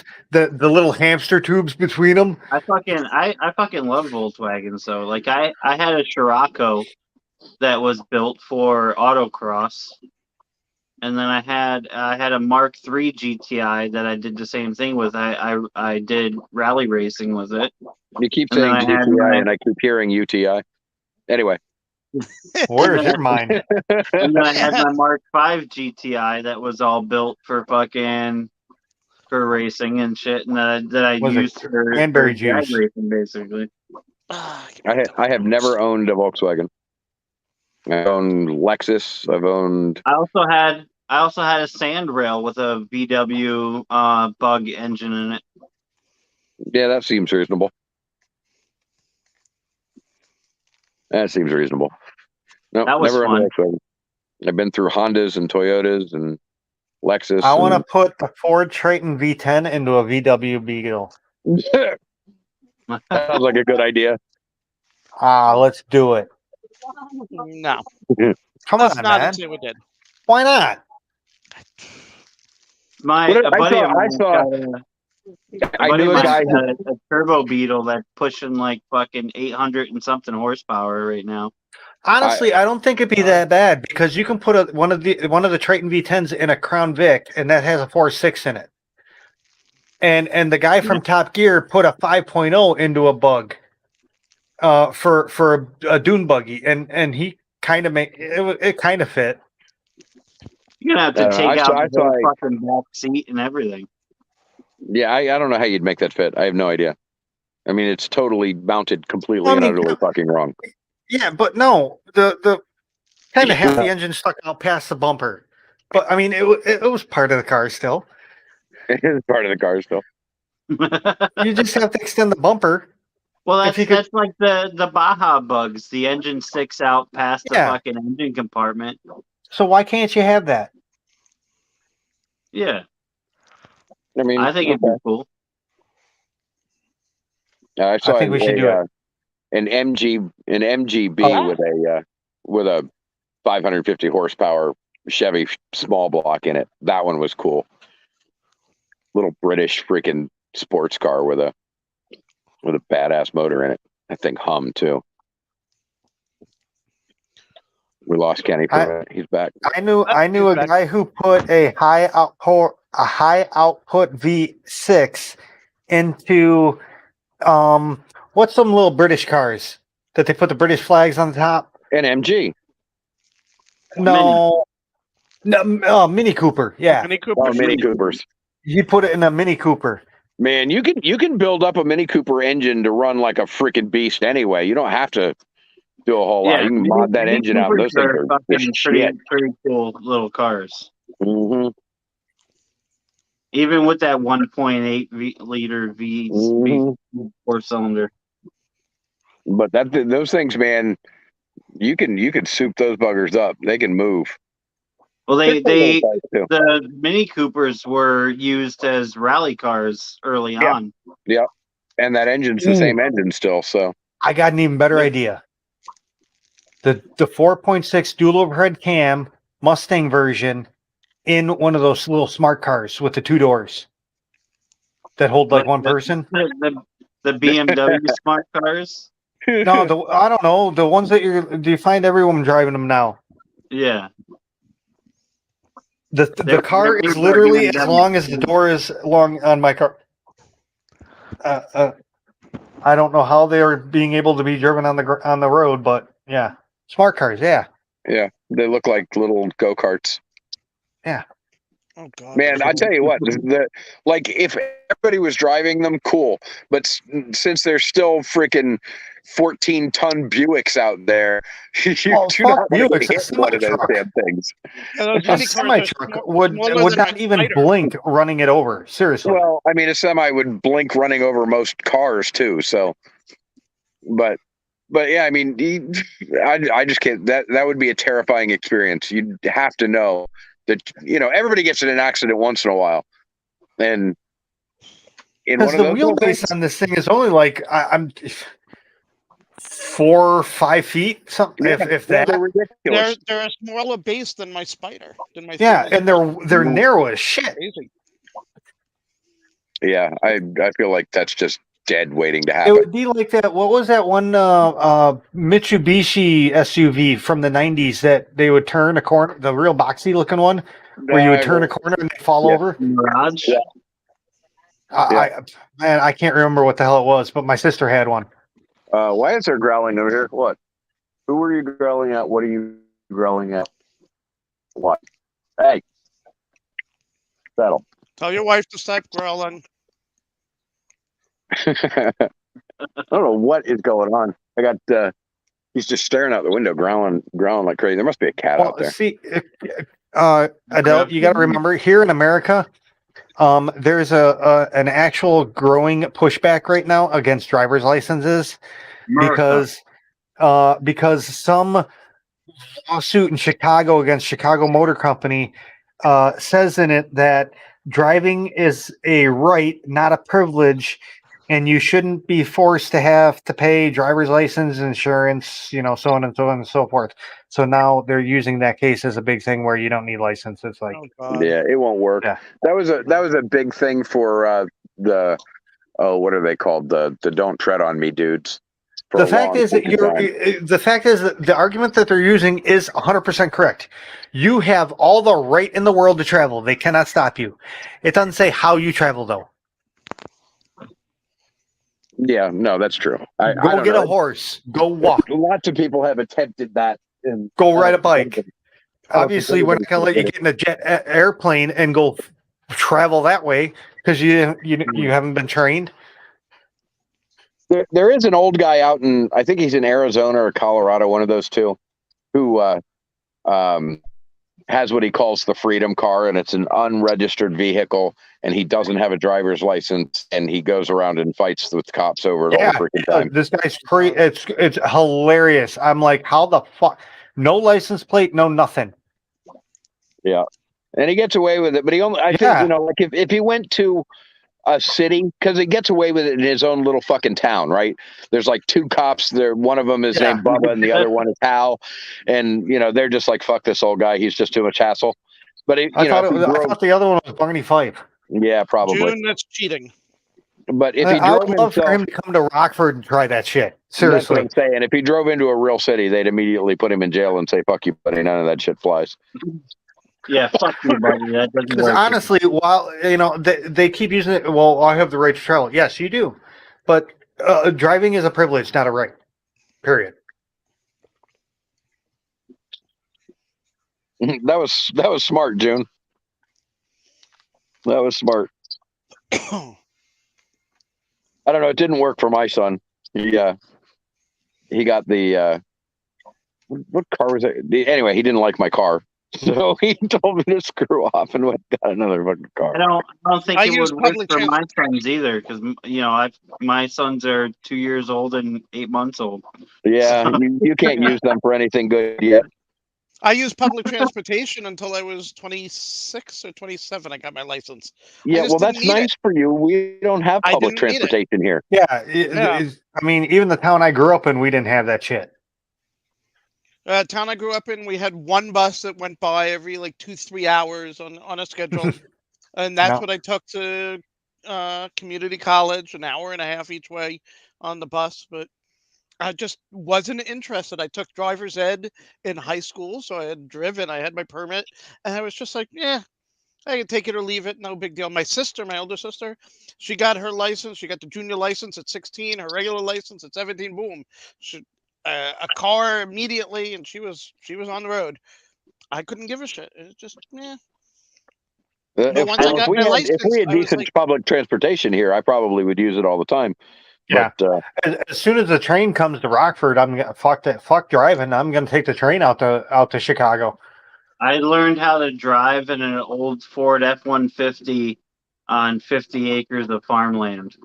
[SPEAKER 2] the little hamster tubes between them.
[SPEAKER 5] I fucking love Volkswagen. So like I had a Scirocco that was built for autocross, and then I had a Mark III GTI that I did the same thing with. I did rally racing with it.
[SPEAKER 1] You keep
[SPEAKER 5] And then
[SPEAKER 1] saying
[SPEAKER 5] I had
[SPEAKER 1] GTI, and I keep hearing UTI. Anyway,
[SPEAKER 2] Where's your mind?
[SPEAKER 5] And then I had my Mark V GTI that was all built for racing and shit, and that I
[SPEAKER 2] Was it
[SPEAKER 5] used for
[SPEAKER 2] cranberry
[SPEAKER 5] drag
[SPEAKER 2] juice?
[SPEAKER 5] racing basically.
[SPEAKER 6] Ah, give me a
[SPEAKER 1] I have never owned a Volkswagen. I owned Lexus. I've owned.
[SPEAKER 5] I also had a Sandrail with a VW Bug engine in it.
[SPEAKER 1] Yeah, that seems reasonable. That seems reasonable. No,
[SPEAKER 5] That was
[SPEAKER 1] never owned a
[SPEAKER 5] fun.
[SPEAKER 1] Volkswagen. I've been through Hondas and Toyotas and Lexus.
[SPEAKER 2] I want to put the Ford Triton V10 into a VW Beetle.
[SPEAKER 1] Sounds like a good idea.
[SPEAKER 2] Let's do it.
[SPEAKER 6] No,
[SPEAKER 2] Come
[SPEAKER 6] that's
[SPEAKER 2] on,
[SPEAKER 6] not
[SPEAKER 2] man.
[SPEAKER 6] until we did.
[SPEAKER 2] Why not?
[SPEAKER 5] A buddy of mine
[SPEAKER 1] I knew a guy who
[SPEAKER 5] got a turbo Beetle that's pushing like fucking 800 and something horsepower right now.
[SPEAKER 2] Honestly, I don't think it'd be that bad because you can put one of the Triton V10s in a Crown Vic, and that has a 4.6 in it. And the guy from Top Gear put a 5.0 into a Bug, for a dune buggy, and he kind of it kind of fit.
[SPEAKER 5] You're gonna have to
[SPEAKER 1] I
[SPEAKER 5] take out
[SPEAKER 1] saw-
[SPEAKER 5] the whole fucking back seat and everything.
[SPEAKER 1] Yeah, I don't know how you'd make that fit. I have no idea. I mean, it's totally mounted completely and utterly fucking wrong.
[SPEAKER 2] Yeah, but no, the kind of half the engine stuck out past the bumper, but I mean it was part of the car still.
[SPEAKER 1] It's part of the car still.
[SPEAKER 2] You just have to extend the bumper.
[SPEAKER 5] Well,
[SPEAKER 2] If you could-
[SPEAKER 5] that's like the Baja Bugs. The engine sticks out past the
[SPEAKER 2] Yeah.
[SPEAKER 5] fucking engine compartment.
[SPEAKER 2] So why can't you have that?
[SPEAKER 5] Yeah,
[SPEAKER 1] I mean,
[SPEAKER 5] I think it'd be cool.
[SPEAKER 1] I saw
[SPEAKER 2] I think we should do it.
[SPEAKER 1] an MGB
[SPEAKER 2] Oh.
[SPEAKER 1] with a 550 horsepower Chevy small block in it. That one was cool. Little British freaking sports car with a badass motor in it. That thing hummed too. We lost Kenny for a minute. He's back.
[SPEAKER 2] I knew a guy who put a high output V6 into what's some little British cars that they put the British flags on the top?
[SPEAKER 1] An MG.
[SPEAKER 2] No, Mini Cooper. Yeah,
[SPEAKER 6] Mini Cooper.
[SPEAKER 1] Oh, Mini Coopers.
[SPEAKER 2] he put it in a Mini Cooper,
[SPEAKER 1] Man, you can build up a Mini Cooper engine to run like a freaking beast anyway. You don't have to do a whole lot. You can mod that
[SPEAKER 5] Mini
[SPEAKER 1] engine out.
[SPEAKER 5] Coopers
[SPEAKER 1] Those things
[SPEAKER 5] are
[SPEAKER 1] are
[SPEAKER 5] fucking
[SPEAKER 1] shit.
[SPEAKER 5] pretty cool little cars.
[SPEAKER 1] Hmm.
[SPEAKER 5] Even with that 1.8 liter V four cylinder.
[SPEAKER 1] But those things, man, you can soup those buggers up. They can move.
[SPEAKER 5] Well,
[SPEAKER 1] They're pretty little size, too.
[SPEAKER 5] the Mini Coopers were used as rally cars early
[SPEAKER 1] Yeah.
[SPEAKER 5] on.
[SPEAKER 1] Yep. And that engine's the same engine still. So
[SPEAKER 2] I got an even better idea. The 4.6 dual overhead cam Mustang version in one of those little smart cars with the 2 doors that hold like one person.
[SPEAKER 5] The BMW smart cars.
[SPEAKER 2] No, I don't know, the ones that do you find everyone driving them now?
[SPEAKER 5] Yeah.
[SPEAKER 2] The car is literally as long as the door is long on my car. I don't know how they are being able to be driven on the road, but yeah, smart cars, yeah.
[SPEAKER 1] yeah, they look like little go-karts.
[SPEAKER 6] Oh God.
[SPEAKER 1] Man, I tell you what, like if everybody was driving them, cool. But since there's still freaking 14-ton Buicks out there, you do not
[SPEAKER 2] fuck
[SPEAKER 1] want to
[SPEAKER 2] Buicks,
[SPEAKER 1] hit
[SPEAKER 2] a
[SPEAKER 1] one of those
[SPEAKER 2] semi-truck.
[SPEAKER 1] damn things.
[SPEAKER 6] Yeah, those
[SPEAKER 2] A
[SPEAKER 6] mini cars
[SPEAKER 2] semi
[SPEAKER 6] are
[SPEAKER 2] truck
[SPEAKER 6] smaller
[SPEAKER 2] would
[SPEAKER 6] than
[SPEAKER 2] not
[SPEAKER 6] my
[SPEAKER 2] even
[SPEAKER 6] Spider.
[SPEAKER 2] blink running it over. Seriously.
[SPEAKER 1] Well, I mean, a semi would blink running over most cars too. So, but yeah, I mean, I just can't. That would be a terrifying experience. You'd have to know that everybody gets in an accident once in a while, and in
[SPEAKER 2] Because
[SPEAKER 1] one of
[SPEAKER 2] the
[SPEAKER 1] those little
[SPEAKER 2] wheelbase
[SPEAKER 1] things,
[SPEAKER 2] on this thing is only like I'm 4 or 5 feet, something.
[SPEAKER 1] yeah,
[SPEAKER 2] If
[SPEAKER 1] they're
[SPEAKER 2] that.
[SPEAKER 1] ridiculous.
[SPEAKER 6] They're a smaller base than my Spider.
[SPEAKER 2] Yeah, and they're narrow as shit.
[SPEAKER 6] Crazy.
[SPEAKER 1] Yeah, I feel like that's just dead waiting to
[SPEAKER 2] It
[SPEAKER 1] happen.
[SPEAKER 2] would be like that. What was that one Mitsubishi SUV from the 90s that they would turn a corner, the real boxy looking one, where you would turn a corner and they fall over?
[SPEAKER 5] Mirage.
[SPEAKER 1] Yeah.
[SPEAKER 2] Man, I can't remember what the hell it was, but my sister had one.
[SPEAKER 1] Why is there growling over here? What? Who are you growling at? What are you growling at? What? Hey, settle.
[SPEAKER 6] Tell your wife to stop growling.
[SPEAKER 1] I don't know what is going on. I got he's just staring out the window, growling like crazy. There must be a cat out there.
[SPEAKER 2] See, Adele, you got to remember here in America, there's an actual growing pushback right now against driver's licenses because some lawsuit in Chicago against Chicago Motor Company says in it that driving is a right, not a privilege, and you shouldn't be forced to have to pay driver's license, insurance, so on and so on and so forth. So now they're using that case as a big thing where you don't need license. It's like,
[SPEAKER 6] Oh God.
[SPEAKER 1] Yeah, it won't work.
[SPEAKER 2] Yeah.
[SPEAKER 1] That was a big thing for the what are they called? The don't tread on me dudes.
[SPEAKER 2] the fact is that the argument that they're using is 100% correct. You have all the right in the world to travel. They cannot stop you. It doesn't say how you travel though.
[SPEAKER 1] Yeah, no, that's true. I
[SPEAKER 2] Go
[SPEAKER 1] don't
[SPEAKER 2] get
[SPEAKER 1] know.
[SPEAKER 2] a horse. Go walk.
[SPEAKER 1] Lots of people have attempted that. And
[SPEAKER 2] Go
[SPEAKER 1] I
[SPEAKER 2] ride a
[SPEAKER 1] don't think
[SPEAKER 2] bike.
[SPEAKER 1] anybody- I don't
[SPEAKER 2] Obviously,
[SPEAKER 1] think
[SPEAKER 2] we're not going to let you
[SPEAKER 1] anybody's
[SPEAKER 2] get in a jet airplane and go travel that way because you haven't been trained.
[SPEAKER 1] there is an old guy out in, I think he's in Arizona or Colorado, one of those two, who has what he calls the Freedom Car, and it's an unregistered vehicle, and he doesn't have a driver's license, and he goes around and fights with cops over it all the freaking time.
[SPEAKER 2] This guy's it's hilarious. I'm like, how the fuck? No license plate, no nothing.
[SPEAKER 1] Yeah, and he gets away with it, but he only, I think, like if he went to a city, because he gets away with it in his own little fucking town, right? There's like 2 cops there. One of them is named Bubba, and the other one is Hal, and they're just like, fuck this old guy. He's just too much hassle. But
[SPEAKER 2] I thought the other one was Barney Fife.
[SPEAKER 1] Yeah, probably.
[SPEAKER 6] June, that's cheating.
[SPEAKER 1] But if he
[SPEAKER 2] I
[SPEAKER 1] drove
[SPEAKER 2] would love
[SPEAKER 1] himself,
[SPEAKER 2] for him to come to Rockford and try that shit.
[SPEAKER 1] that's what
[SPEAKER 2] Seriously.
[SPEAKER 1] I'm saying. If he drove into a real city, they'd immediately put him in jail and say, "Fuck you, buddy. None of that shit flies."
[SPEAKER 5] Yeah, fuck you, buddy. That doesn't
[SPEAKER 2] Because
[SPEAKER 5] work.
[SPEAKER 2] honestly, while they keep using it, well, I have the right to travel. Yes, you do, but driving is a privilege, not a right. Period.
[SPEAKER 1] That was smart, June. That was smart. I don't know. It didn't work for my son. He got the what car was it? Anyway, he didn't like my car, so he told me to screw off and went and got another fucking car.
[SPEAKER 5] I don't think
[SPEAKER 6] I
[SPEAKER 5] it
[SPEAKER 6] use
[SPEAKER 5] would work
[SPEAKER 6] public
[SPEAKER 5] for my
[SPEAKER 6] transport.
[SPEAKER 5] sons either, because my sons are 2 years old and 8 months old.
[SPEAKER 1] Yeah, you can't use them for anything good yet.
[SPEAKER 6] I used public transportation until I was 26 or 27. I got my license. I
[SPEAKER 1] Yeah,
[SPEAKER 6] just
[SPEAKER 1] well,
[SPEAKER 6] didn't
[SPEAKER 1] that's
[SPEAKER 6] need it.
[SPEAKER 1] nice for you. We don't have
[SPEAKER 6] I
[SPEAKER 1] public
[SPEAKER 6] didn't need it.
[SPEAKER 1] transportation here.
[SPEAKER 2] Yeah,
[SPEAKER 6] Yeah.
[SPEAKER 2] I mean, even the town I grew up in, we didn't have that shit.
[SPEAKER 6] Town I grew up in, we had one bus that went by every like 2-3 hours on a schedule, and that's
[SPEAKER 2] No.
[SPEAKER 6] what I took to community college, an hour and a half each way on the bus. But I just wasn't interested. I took driver's ed in high school, so I had driven. I had my permit, and I was just like, yeah, I can take it or leave it. No big deal. My sister, my older sister, she got her license. She got the junior license at 16, her regular license at 17. Boom, she, a car immediately, and she was on the road. I couldn't give a shit. It just, yeah. But once I
[SPEAKER 1] If
[SPEAKER 6] got
[SPEAKER 1] we
[SPEAKER 6] my
[SPEAKER 1] if we
[SPEAKER 6] license,
[SPEAKER 1] had
[SPEAKER 6] I was
[SPEAKER 1] decent
[SPEAKER 6] like,
[SPEAKER 1] public transportation here, I probably would use it all the time.
[SPEAKER 2] Yeah.
[SPEAKER 1] But
[SPEAKER 2] As soon as the train comes to Rockford, I'm gonna fuck driving. I'm gonna take the train out to Chicago.
[SPEAKER 5] I learned how to drive in an old Ford F-150 on 50 acres of farmland.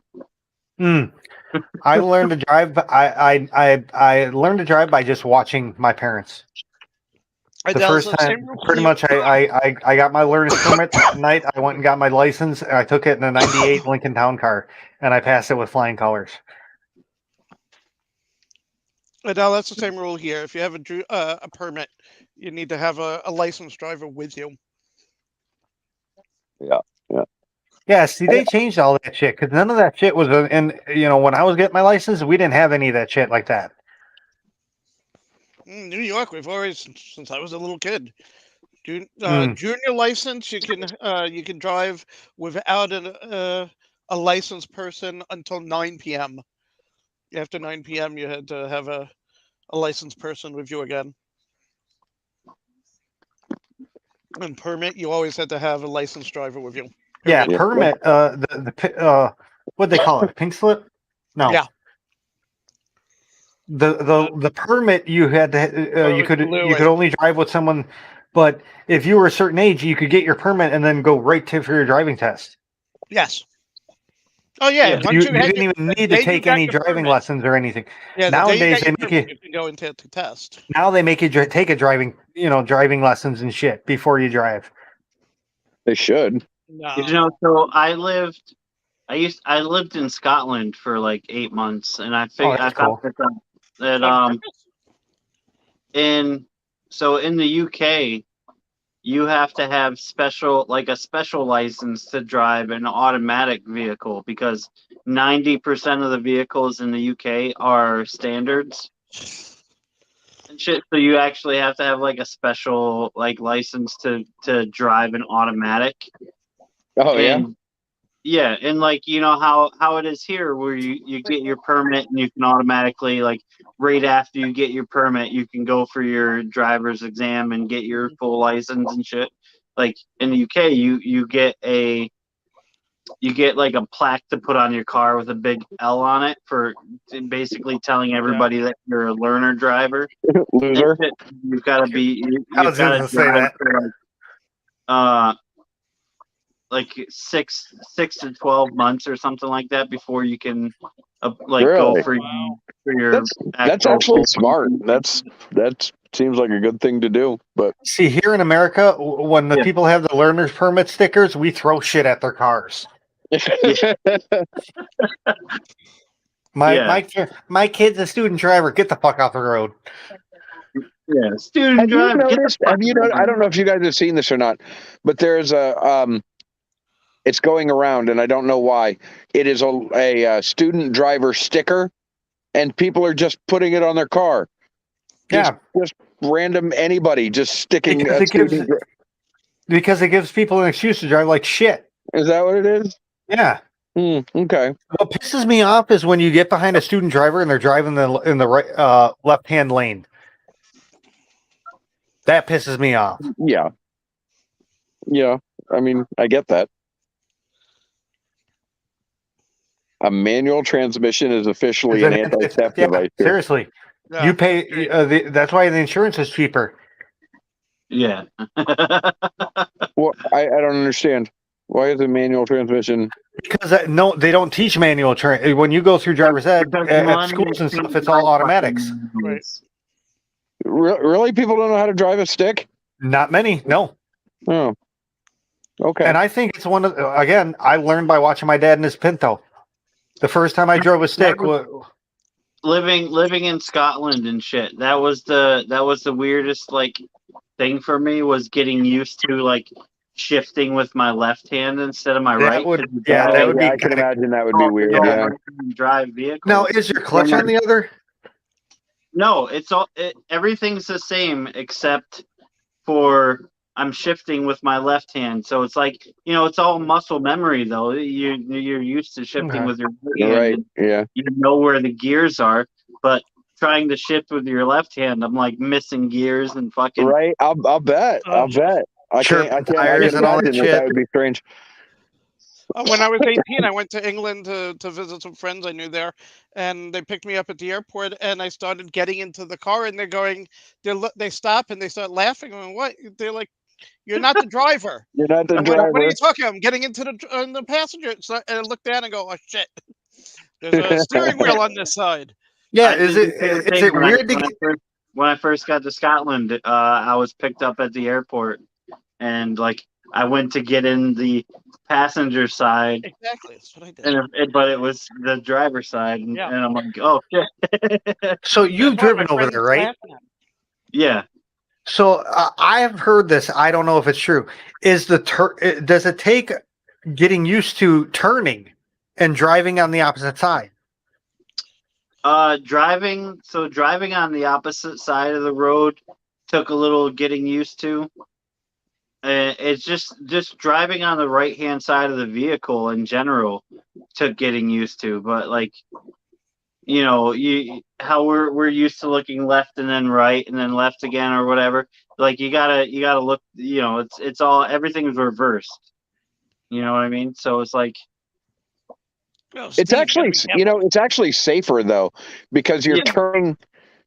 [SPEAKER 2] I learned to drive. I learned to drive by just watching my parents. The
[SPEAKER 6] Adele's
[SPEAKER 2] first
[SPEAKER 6] the
[SPEAKER 2] time,
[SPEAKER 6] same rule
[SPEAKER 2] pretty
[SPEAKER 6] here.
[SPEAKER 2] much, I got my learner's permit that night. I went and got my license, and I took it in a '98 Lincoln Town Car, and I passed it with flying colors.
[SPEAKER 6] Adele, that's the same rule here. If you have a permit, you need to have a licensed driver with you.
[SPEAKER 1] yeah,
[SPEAKER 2] Yeah, see, they changed all that shit because none of that shit was in. When I was getting my license, we didn't have any of that shit like that.
[SPEAKER 6] New York, we've always since I was a little kid.
[SPEAKER 2] Mm.
[SPEAKER 6] Junior license, you can drive without a licensed person until 9 p.m. After 9 p.m., you had to have a licensed person with you again. And permit, you always had to have a licensed driver with you.
[SPEAKER 2] Yeah,
[SPEAKER 6] Period.
[SPEAKER 2] permit. What they call it, pink slip? No.
[SPEAKER 6] Yeah.
[SPEAKER 2] The permit you had to you
[SPEAKER 6] it's
[SPEAKER 2] could
[SPEAKER 6] blue,
[SPEAKER 2] you could only drive with someone, but if you were a certain age, you could get your permit and then go right to for your driving test.
[SPEAKER 6] Yes. Oh yeah.
[SPEAKER 5] Yeah.
[SPEAKER 6] Once
[SPEAKER 2] You
[SPEAKER 6] you had
[SPEAKER 2] didn't even
[SPEAKER 6] the
[SPEAKER 2] need to
[SPEAKER 6] day you
[SPEAKER 2] take
[SPEAKER 6] got
[SPEAKER 2] any
[SPEAKER 6] your
[SPEAKER 2] driving
[SPEAKER 6] permit.
[SPEAKER 2] lessons or anything.
[SPEAKER 6] Yeah, the day you
[SPEAKER 2] Nowadays
[SPEAKER 6] got
[SPEAKER 2] they
[SPEAKER 6] your
[SPEAKER 2] make
[SPEAKER 6] permit,
[SPEAKER 2] you
[SPEAKER 6] you can go into to test.
[SPEAKER 2] now they make you take a driving lessons and shit before you drive.
[SPEAKER 1] they should.
[SPEAKER 6] No.
[SPEAKER 5] So I lived in Scotland for like 8 months, and I
[SPEAKER 2] Oh,
[SPEAKER 5] I
[SPEAKER 2] that's
[SPEAKER 5] found
[SPEAKER 2] cool.
[SPEAKER 5] that
[SPEAKER 6] On purpose?
[SPEAKER 5] in the UK, you have to have a special license to drive an automatic vehicle because 90% of the vehicles in the UK are standards and shit. So you actually have to have like a special like license to drive an automatic.
[SPEAKER 1] Oh yeah.
[SPEAKER 5] And yeah, and like how it is here where you get your permit and you can automatically like right after you get your permit you can go for your driver's exam and get your full license and shit. Like in the UK you get like a plaque to put on your car with a big L on it for basically telling everybody that you're a learner driver. And
[SPEAKER 1] Loser.
[SPEAKER 5] shit, you've got to be
[SPEAKER 2] I
[SPEAKER 5] you've
[SPEAKER 2] was
[SPEAKER 5] got
[SPEAKER 2] going
[SPEAKER 5] to
[SPEAKER 2] to say
[SPEAKER 5] drive
[SPEAKER 2] that.
[SPEAKER 5] for like 6 to 12 months or something like that before you can like go
[SPEAKER 1] Really?
[SPEAKER 5] for your
[SPEAKER 1] That's
[SPEAKER 5] actual
[SPEAKER 1] actually
[SPEAKER 5] full
[SPEAKER 1] smart.
[SPEAKER 5] license.
[SPEAKER 1] That seems like a good thing to do. But
[SPEAKER 2] See, here in America, when the
[SPEAKER 5] Yeah.
[SPEAKER 2] people have the learner's permit stickers, we throw shit at their cars.
[SPEAKER 5] Yeah.
[SPEAKER 2] My kid's a student driver. Get the fuck off the road.
[SPEAKER 5] Yeah, student
[SPEAKER 1] have you
[SPEAKER 5] driver. Get the
[SPEAKER 1] noticed?
[SPEAKER 5] fuck
[SPEAKER 1] Have you
[SPEAKER 5] out of
[SPEAKER 1] noticed? I don't know
[SPEAKER 5] here.
[SPEAKER 1] if you guys have seen this or not, but there's it's going around, and I don't know why. It is a student driver sticker, and people are just putting it on their car. Just random anybody just sticking
[SPEAKER 2] Because
[SPEAKER 1] a
[SPEAKER 2] it gives
[SPEAKER 1] student.
[SPEAKER 2] because it gives people an excuse to drive like shit.
[SPEAKER 1] Is that what it is?
[SPEAKER 2] Yeah.
[SPEAKER 1] Okay.
[SPEAKER 2] What pisses me off is when you get behind a student driver and they're driving in the right left-hand lane. That pisses me off.
[SPEAKER 1] Yeah. Yeah. I mean, I get that. A manual transmission is officially an anti-theft
[SPEAKER 2] Yeah,
[SPEAKER 1] device here.
[SPEAKER 2] seriously.
[SPEAKER 6] Yeah.
[SPEAKER 2] You pay. That's why the insurance is cheaper.
[SPEAKER 5] Yeah.
[SPEAKER 1] Well, I don't understand. Why is a manual transmission?
[SPEAKER 2] Because no, they don't teach manual train. When you go through driver's ed
[SPEAKER 5] Because
[SPEAKER 2] at
[SPEAKER 5] money
[SPEAKER 2] schools and
[SPEAKER 5] can't
[SPEAKER 2] stuff, it's all
[SPEAKER 5] buy
[SPEAKER 2] automatics.
[SPEAKER 5] fucking
[SPEAKER 6] Right.
[SPEAKER 5] manuals.
[SPEAKER 1] Really, people don't know how to drive a stick?
[SPEAKER 2] Not many, no.
[SPEAKER 1] Oh, okay.
[SPEAKER 2] And I think it's one of again. I learned by watching my dad in his Pinto. The first time I drove a stick,
[SPEAKER 5] Living in Scotland and shit. That was the weirdest like thing for me, was getting used to like shifting with my left hand instead of my
[SPEAKER 2] That
[SPEAKER 5] right.
[SPEAKER 2] would-
[SPEAKER 5] 'cause you
[SPEAKER 2] yeah,
[SPEAKER 5] don't
[SPEAKER 2] that
[SPEAKER 1] Oh,
[SPEAKER 2] would
[SPEAKER 1] yeah,
[SPEAKER 2] be
[SPEAKER 1] I can
[SPEAKER 2] kinda-
[SPEAKER 1] imagine that would be weird.
[SPEAKER 2] yeah.
[SPEAKER 1] Yeah.
[SPEAKER 5] drive vehicles.
[SPEAKER 2] now is your clutch on the other?
[SPEAKER 5] No, everything's the same except for I'm shifting with my left hand. So it's like, it's all muscle memory though. You're used to shifting
[SPEAKER 2] Okay.
[SPEAKER 5] with your right hand.
[SPEAKER 1] Right.
[SPEAKER 5] And
[SPEAKER 1] Yeah.
[SPEAKER 5] you know where the gears are, but trying to shift with your left hand, I'm like missing gears and fucking
[SPEAKER 1] Right. I'll bet.
[SPEAKER 6] Oh.
[SPEAKER 1] I'll bet. I
[SPEAKER 2] Sure,
[SPEAKER 1] can't
[SPEAKER 2] tires
[SPEAKER 1] just
[SPEAKER 2] and all that
[SPEAKER 1] imagine
[SPEAKER 2] shit.
[SPEAKER 1] that would be strange.
[SPEAKER 6] When I was 18, I went to England to visit some friends I knew there, and they picked me up at the airport, and I started getting into the car, and they stop and they start laughing. I'm what? They're like, "You're not the driver."
[SPEAKER 1] You're not the
[SPEAKER 6] I'm like, "What are
[SPEAKER 1] driver.
[SPEAKER 6] you talking? I'm getting into the passenger." So, and I look down and go, "Oh shit, there's a steering wheel on this side."
[SPEAKER 2] Yeah,
[SPEAKER 5] I
[SPEAKER 2] is
[SPEAKER 5] did
[SPEAKER 2] it
[SPEAKER 5] the same
[SPEAKER 2] is
[SPEAKER 5] thing
[SPEAKER 2] it
[SPEAKER 5] when
[SPEAKER 2] weird to
[SPEAKER 5] when
[SPEAKER 2] get?
[SPEAKER 5] when I first got to Scotland. I was picked up at the airport, and like I went to get in the passenger side,
[SPEAKER 6] Exactly, that's what I did.
[SPEAKER 5] but it was the driver's side, and,
[SPEAKER 6] Yeah.
[SPEAKER 5] and I'm like, oh shit.
[SPEAKER 2] So you've
[SPEAKER 6] That's why my
[SPEAKER 2] driven over
[SPEAKER 6] friend
[SPEAKER 2] there,
[SPEAKER 6] was
[SPEAKER 2] right?
[SPEAKER 6] laughing at me.
[SPEAKER 5] Yeah.
[SPEAKER 2] So I have heard this. I don't know if it's true. Is does it take getting used to turning and driving on the opposite side?
[SPEAKER 5] Driving on the opposite side of the road took a little getting used to. It's just driving on the right hand side of the vehicle in general took getting used to. But like, how we're used to looking left and then right and then left again or whatever. Like you gotta look. It's all everything's reversed. You know what I mean? So it's like,
[SPEAKER 6] Oh,
[SPEAKER 1] It's
[SPEAKER 6] Steve,
[SPEAKER 1] actually,
[SPEAKER 6] gotta be careful.
[SPEAKER 1] it's actually safer though, because you're
[SPEAKER 5] Yeah.
[SPEAKER 1] turning.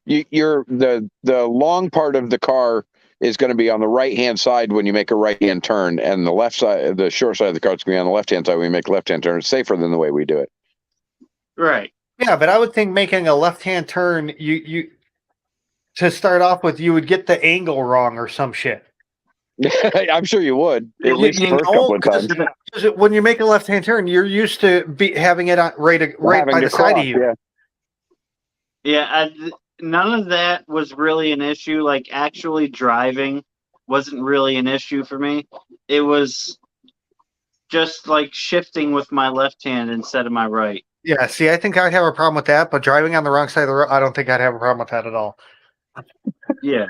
[SPEAKER 1] You're the long part of the car is going to be on the right hand side when you make a right hand turn, and the left side, the short side of the car, is going to be on the left hand side when you make a left hand turn. It's safer than the way we do it.
[SPEAKER 5] right.
[SPEAKER 2] Yeah, but I would think making a left-hand turn, you to start off with, you would get the angle wrong or some shit.
[SPEAKER 1] I'm sure you would at least the
[SPEAKER 2] You
[SPEAKER 1] first
[SPEAKER 2] know,
[SPEAKER 1] couple of times.
[SPEAKER 2] 'cause when you make a left-hand turn, you're used to having it on right
[SPEAKER 1] Having
[SPEAKER 2] by
[SPEAKER 1] to
[SPEAKER 2] the side
[SPEAKER 1] cross,
[SPEAKER 2] of you.
[SPEAKER 1] yeah.
[SPEAKER 5] Yeah, none of that was really an issue. Like actually driving wasn't really an issue for me. It was just like shifting with my left hand instead of my right.
[SPEAKER 2] Yeah, see, I think I'd have a problem with that, but driving on the wrong side of the road, I don't think I'd have a problem with that at all.
[SPEAKER 5] Yeah,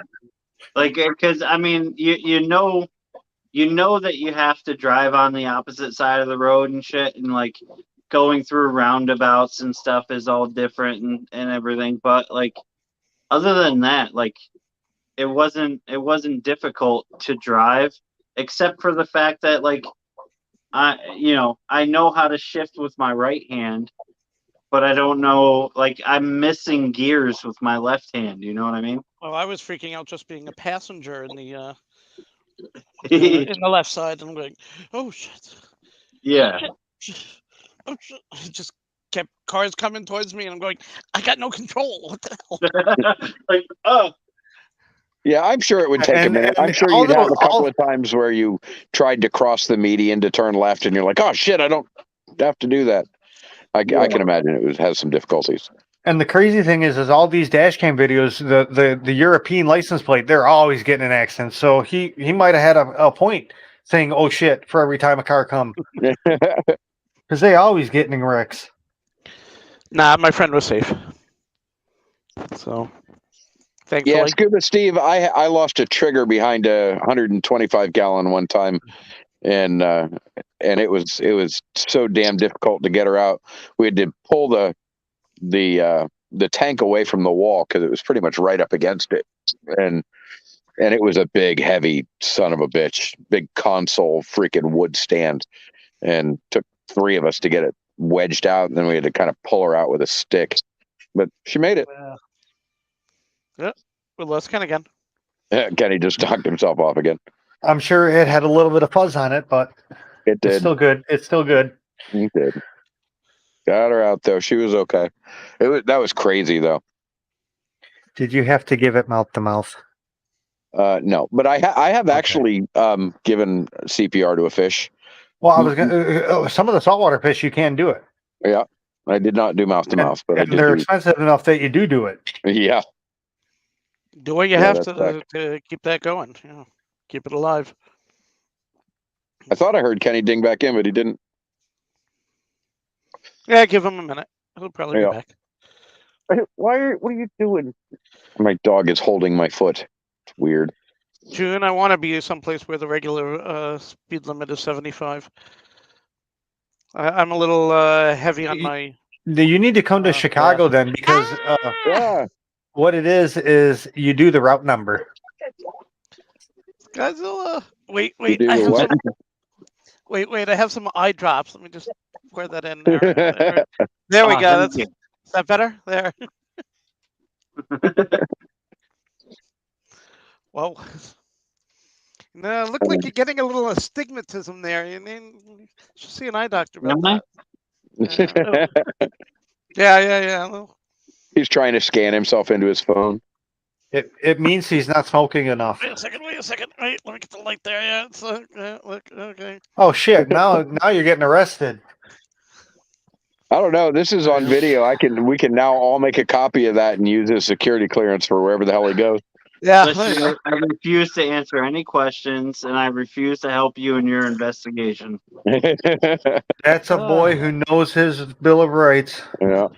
[SPEAKER 5] like because I mean, you know that you have to drive on the opposite side of the road and shit, and like going through roundabouts and stuff is all different and everything. But like other than that, like it wasn't difficult to drive, except for the fact that like I know how to shift with my right hand, but I don't know, like I'm missing gears with my left hand. You know what I mean?
[SPEAKER 6] Well, I was freaking out just being a passenger in the left side, and I'm like, "Oh shit!"
[SPEAKER 5] Yeah.
[SPEAKER 6] Oh, shit. It just kept cars coming towards me, and I'm going, "I got no control. What the hell?"
[SPEAKER 5] Like, oh,
[SPEAKER 1] Yeah, I'm sure it would take a
[SPEAKER 2] And-
[SPEAKER 1] minute.
[SPEAKER 2] and
[SPEAKER 1] I'm sure you'd have a couple of times where you tried to cross the median to turn left, and you're like, "Oh shit, I don't have to do that." I can imagine it has some difficulties.
[SPEAKER 2] And the crazy thing is all these dash cam videos, the European license plate, they're always getting in accidents. So he might have had a point saying, "Oh shit," for every time a car come, because they always get in wrecks.
[SPEAKER 6] Nah, my friend was safe. So, thankfully.
[SPEAKER 1] Yeah, Scuba Steve, I lost a trigger behind a 125 gallon one time, and it was so damn difficult to get her out. We had to pull the tank away from the wall because it was pretty much right up against it, and it was a big, heavy son of a bitch, big console freaking wood stand, and took three of us to get it wedged out, and then we had to kind of pull her out with a stick. But she made it.
[SPEAKER 6] Well, let's count again.
[SPEAKER 1] Kenny just knocked himself off again.
[SPEAKER 2] I'm sure it had a little bit of fuzz on it, but
[SPEAKER 1] It
[SPEAKER 2] it's
[SPEAKER 1] did.
[SPEAKER 2] still good. It's still good.
[SPEAKER 1] It did. Got her out though. She was okay. That was crazy though.
[SPEAKER 2] Did you have to give it mouth to mouth?
[SPEAKER 1] No, but I have actually given CPR to a fish.
[SPEAKER 2] Well, I was gonna, some of the saltwater fish you can do it.
[SPEAKER 1] Yeah, I did not do mouth to mouth, but I
[SPEAKER 2] And
[SPEAKER 1] did.
[SPEAKER 2] they're expensive enough that you do it.
[SPEAKER 1] Yeah.
[SPEAKER 6] Do what you
[SPEAKER 1] Yeah,
[SPEAKER 6] have
[SPEAKER 1] that's
[SPEAKER 6] to keep that going. Keep it alive.
[SPEAKER 1] I thought I heard Kenny ding back in, but he didn't.
[SPEAKER 6] Yeah, give him a minute. He'll probably
[SPEAKER 1] Yeah.
[SPEAKER 6] be back.
[SPEAKER 1] What are you doing? My dog is holding my foot. It's weird.
[SPEAKER 6] June, I want to be someplace where the regular speed limit is 75. I'm a little heavy on my.
[SPEAKER 2] You need to come to Chicago then, because
[SPEAKER 1] Yeah.
[SPEAKER 2] what it is you do the route number.
[SPEAKER 6] Godzilla. Wait.
[SPEAKER 1] You do
[SPEAKER 6] I have
[SPEAKER 1] what?
[SPEAKER 6] some. Wait. I have some eye drops. Let me just pour that in there. There we go.
[SPEAKER 5] thank you.
[SPEAKER 6] Is that better? There. Whoa. No, look like you're getting a little astigmatism there. You should see an eye doctor about that. Yeah. Well,
[SPEAKER 1] He's trying to scan himself into his phone.
[SPEAKER 2] It means he's not smoking enough.
[SPEAKER 6] wait a second. Wait, let me get the light there. Yeah, it's look, okay.
[SPEAKER 2] Oh shit! Now you're getting arrested.
[SPEAKER 1] I don't know. This is on video. We can now all make a copy of that and use his security clearance for wherever the hell he goes.
[SPEAKER 6] Yeah.
[SPEAKER 5] Listen, I refuse to answer any questions, and I refuse to help you in your investigation.
[SPEAKER 2] That's a boy who knows his Bill of Rights.
[SPEAKER 1] Yeah.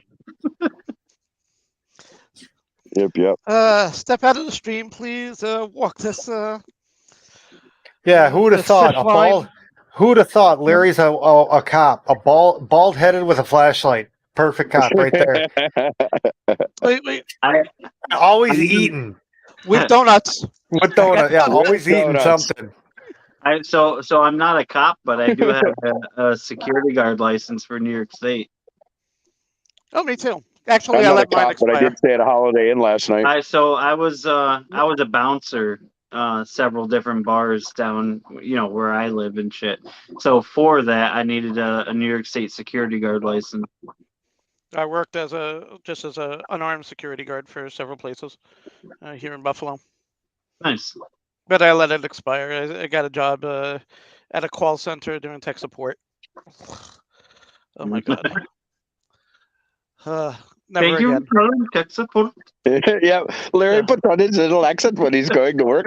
[SPEAKER 1] Yep.
[SPEAKER 6] Step out of the stream, please. Walk this.
[SPEAKER 2] Yeah, who would have
[SPEAKER 6] That's
[SPEAKER 2] thought
[SPEAKER 6] fish line.
[SPEAKER 2] Who would have thought Larry's a cop, a bald headed with a flashlight, perfect cop right there.
[SPEAKER 6] Wait.
[SPEAKER 2] Always eating
[SPEAKER 6] With donuts.
[SPEAKER 2] with donut. Yeah, always eating
[SPEAKER 1] donuts.
[SPEAKER 2] something.
[SPEAKER 5] So I'm not a cop, but I do have a security guard license for New York State.
[SPEAKER 6] Oh, me too. Actually,
[SPEAKER 1] I'm
[SPEAKER 6] I
[SPEAKER 1] not a
[SPEAKER 6] let mine
[SPEAKER 1] cop, but I
[SPEAKER 6] expire.
[SPEAKER 1] did stay at a Holiday Inn last night.
[SPEAKER 5] I was a bouncer, several different bars down, where I live and shit. So for that, I needed a New York State security guard license.
[SPEAKER 6] I worked as a unarmed security guard for several places here in Buffalo,
[SPEAKER 5] Nice.
[SPEAKER 6] but I let it expire. I got a job at a call center doing tech support. Oh my god. Never
[SPEAKER 5] Thank you
[SPEAKER 6] again.
[SPEAKER 5] for tech support.
[SPEAKER 1] Yeah, Larry puts on his little accent when he's going to work.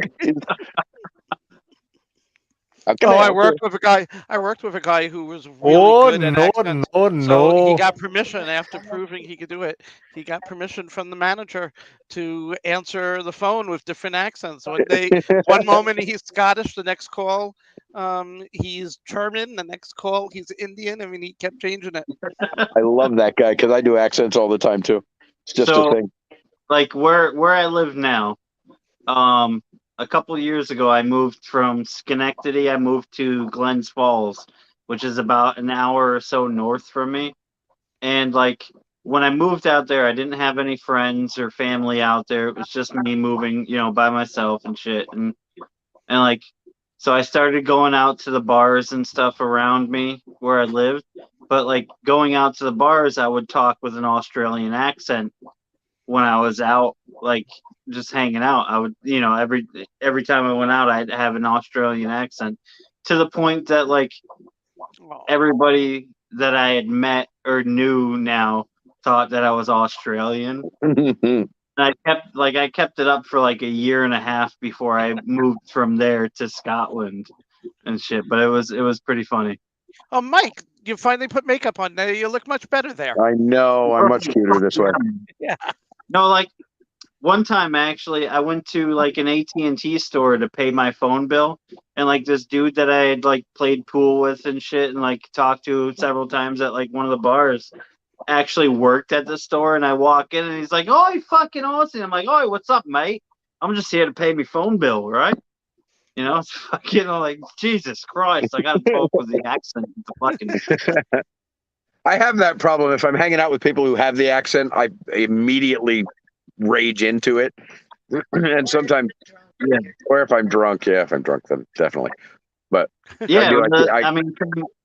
[SPEAKER 1] How can
[SPEAKER 6] Oh, I
[SPEAKER 1] help
[SPEAKER 6] worked with a guy. I worked with a guy who was really good at accents. So he got permission after proving he could do it. He got permission from the manager to answer the phone with different accents. One moment he's Scottish, the next call he's German, the next call he's Indian. I mean, he kept changing it.
[SPEAKER 1] I love that guy because I do accents all the time too. It's just a thing.
[SPEAKER 5] Like where I live now, a couple of years ago, I moved from Schenectady. I moved to Glens Falls, which is about an hour or so north from me. And like when I moved out there, I didn't have any friends or family out there. It was just me moving, by myself and shit. And like, so I started going out to the bars and stuff around me where I lived. But like going out to the bars, I would talk with an Australian accent when I was out, like just hanging out. I would, every time I went out, I'd have an Australian accent, to the point that like everybody that I had met or knew now thought that I was Australian. And I kept it up for like a year and a half before I moved from there to Scotland and shit. But it was pretty funny.
[SPEAKER 6] Oh, Mike, you finally put makeup on. Now you look much better there.
[SPEAKER 1] I know. I'm much cuter this way.
[SPEAKER 6] Yeah.
[SPEAKER 5] No, like one time actually, I went to like an AT&T store to pay my phone bill, and like this dude that I had like played pool with and shit, and like talked to several times at like one of the bars, actually worked at the store. And I walk in, and he's like, "Oh, you fucking Austin." I'm like, "Oh, what's up, mate? I'm just here to pay me phone bill, right?" It's fucking like Jesus Christ. I got to talk with the accent. The fucking.
[SPEAKER 1] I have that problem. If I'm hanging out with people who have the accent, I immediately rage into it. And sometimes,
[SPEAKER 5] Yeah.
[SPEAKER 1] or if I'm drunk, if I'm drunk, then definitely. But
[SPEAKER 5] Yeah,
[SPEAKER 1] I
[SPEAKER 5] I mean,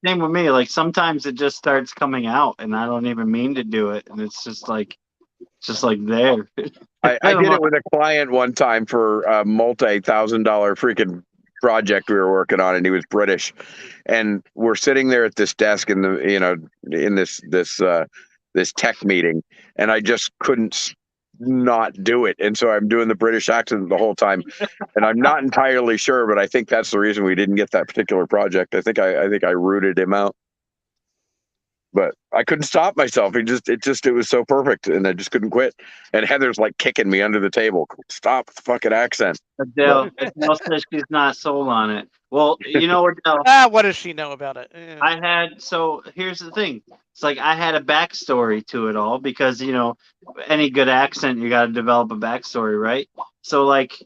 [SPEAKER 5] same with me. Like sometimes it just starts coming out, and I don't even mean to do it, and it's just like there.
[SPEAKER 1] I did it with a client one time for a multi-$1,000 freaking project we were working on, and he was British, and we're sitting there at this desk in the in this tech meeting, and I just couldn't not do it, and so I'm doing the British accent the whole time, and I'm not entirely sure, but I think that's the reason we didn't get that particular project. I think I rooted him out. But I couldn't stop myself. It was so perfect, and I just couldn't quit. And Heather's like kicking me under the table. Stop the fucking accent.
[SPEAKER 5] Adele says she's not sold on it. Well, you know what, Adele?
[SPEAKER 6] What does she know about it? Yeah.
[SPEAKER 5] So here's the thing. It's like I had a backstory to it all because any good accent you got to develop a backstory, right? So like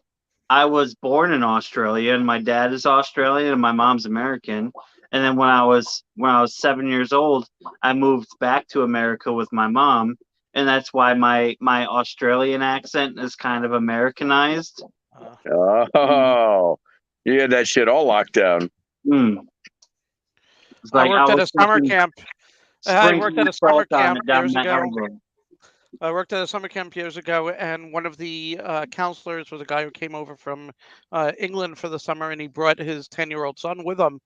[SPEAKER 5] I was born in Australia, and my dad is Australian, and my mom's American. And then when I was 7 years old, I moved back to America with my mom, and that's why my Australian accent is kind of Americanized.
[SPEAKER 1] Oh, you had that shit all locked down.
[SPEAKER 5] It's
[SPEAKER 6] I
[SPEAKER 5] like
[SPEAKER 6] worked at a summer camp. I
[SPEAKER 5] sprinkling
[SPEAKER 6] worked at a summer
[SPEAKER 5] salt on
[SPEAKER 6] camp
[SPEAKER 5] it down
[SPEAKER 6] years
[SPEAKER 5] my
[SPEAKER 6] ago.
[SPEAKER 5] elbow.
[SPEAKER 6] I worked at a summer camp years ago, and one of the counselors was a guy who came over from England for the summer, and he brought his 10-year-old son with him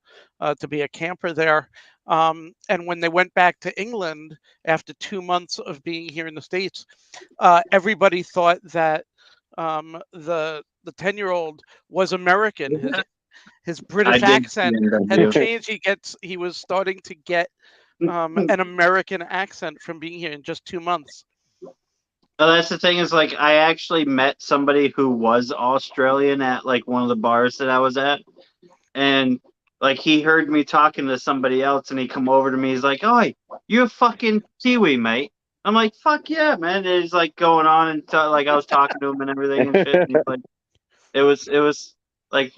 [SPEAKER 6] to be a camper there. And when they went back to England after 2 months of being here in the States, everybody thought that the 10-year-old was American. His British accent had changed. He was starting to get an American accent from being here in just 2 months.
[SPEAKER 5] Oh, that's the thing is like I actually met somebody who was Australian at like one of the bars that I was at, and like he heard me talking to somebody else, and he come over to me. He's like, "Oh, you a fucking Kiwi, mate?" I'm like, "Fuck yeah, man!" And he's like going on and like I was talking to him and everything and shit. And he's like, it was like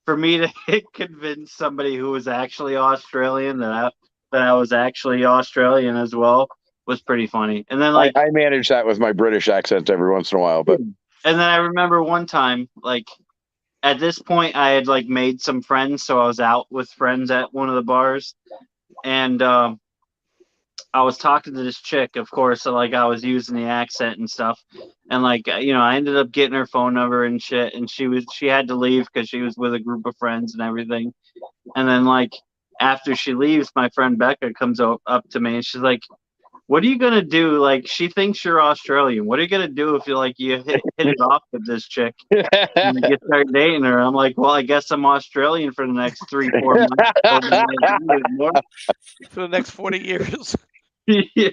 [SPEAKER 5] for me to convince somebody who was actually Australian that I was actually Australian as well was pretty funny. And then like
[SPEAKER 1] I manage that with my British accent every once in a while, but
[SPEAKER 5] and then I remember one time, like at this point I had like made some friends, so I was out with friends at one of the bars, and I was talking to this chick, of course, so like I was using the accent and stuff, and like I ended up getting her phone number and shit, and she had to leave because she was with a group of friends and everything, and then like after she leaves, my friend Becca comes up to me and she's like, "What are you gonna do? Like, she thinks you're Australian. What are you gonna do if you hit it off with this chick and you start dating her?" I'm like, "Well, I guess I'm Australian for the next 3-4 months."
[SPEAKER 6] For the next 40 years.
[SPEAKER 5] Yeah.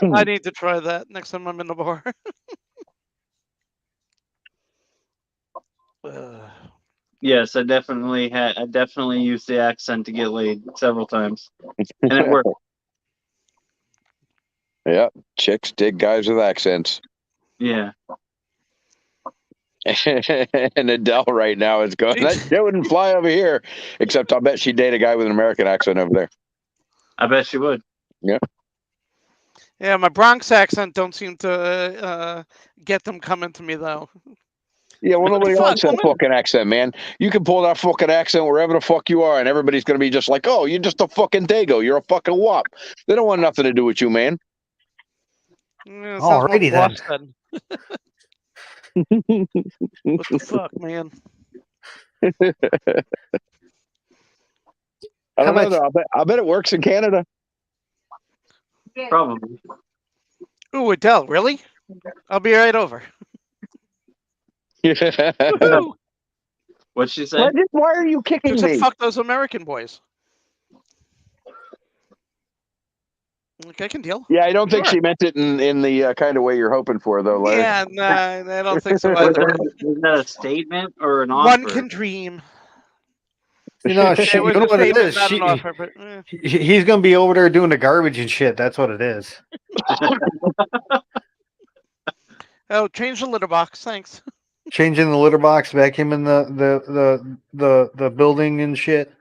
[SPEAKER 6] I need to try that next time I'm in the bar.
[SPEAKER 5] Yes, I definitely used the accent to get laid several times, and it worked.
[SPEAKER 1] yeah, chicks dig guys with accents.
[SPEAKER 5] Yeah.
[SPEAKER 1] And Adele right now is going, that shit wouldn't fly over here. Except I'll bet she'd date a guy with an American accent over there.
[SPEAKER 5] I bet she would.
[SPEAKER 1] Yeah.
[SPEAKER 6] Yeah, my Bronx accent don't seem to get them coming to me though.
[SPEAKER 1] Yeah, well, nobody
[SPEAKER 6] Fuck,
[SPEAKER 1] likes that
[SPEAKER 6] woman.
[SPEAKER 1] fucking accent, man. You can pull that fucking accent wherever the fuck you are, and everybody's gonna be just like, "Oh, you're just a fucking dago. You're a fucking wop." They don't want nothing to do with you, man.
[SPEAKER 6] Yeah, sounds more
[SPEAKER 2] Alrighty then.
[SPEAKER 6] Boston. What the fuck, man?
[SPEAKER 1] I
[SPEAKER 2] How
[SPEAKER 1] don't know.
[SPEAKER 2] much-
[SPEAKER 1] Though. I bet it works in Canada.
[SPEAKER 5] Probably.
[SPEAKER 6] Ooh, Adele, really? I'll be right over. Woohoo!
[SPEAKER 5] What'd she say?
[SPEAKER 1] Why are you kicking
[SPEAKER 6] She said,
[SPEAKER 1] me?
[SPEAKER 6] fuck those American boys. Like, I can deal.
[SPEAKER 1] Yeah, I don't think
[SPEAKER 6] Sure.
[SPEAKER 1] she meant it in the kind of way you're hoping for, though, Larry.
[SPEAKER 6] Yeah, nah, I don't think so
[SPEAKER 5] Was
[SPEAKER 6] either.
[SPEAKER 5] that a statement or an
[SPEAKER 6] One
[SPEAKER 5] offer?
[SPEAKER 6] can dream.
[SPEAKER 2] You know,
[SPEAKER 6] It
[SPEAKER 2] you
[SPEAKER 6] was
[SPEAKER 2] know
[SPEAKER 6] a
[SPEAKER 2] what it
[SPEAKER 6] statement,
[SPEAKER 2] is.
[SPEAKER 6] not an offer, but
[SPEAKER 2] He's gonna be over there doing the garbage and shit. That's what it is.
[SPEAKER 6] oh, change the litter box, thanks.
[SPEAKER 2] Changing the litter box, vacuuming the building and shit.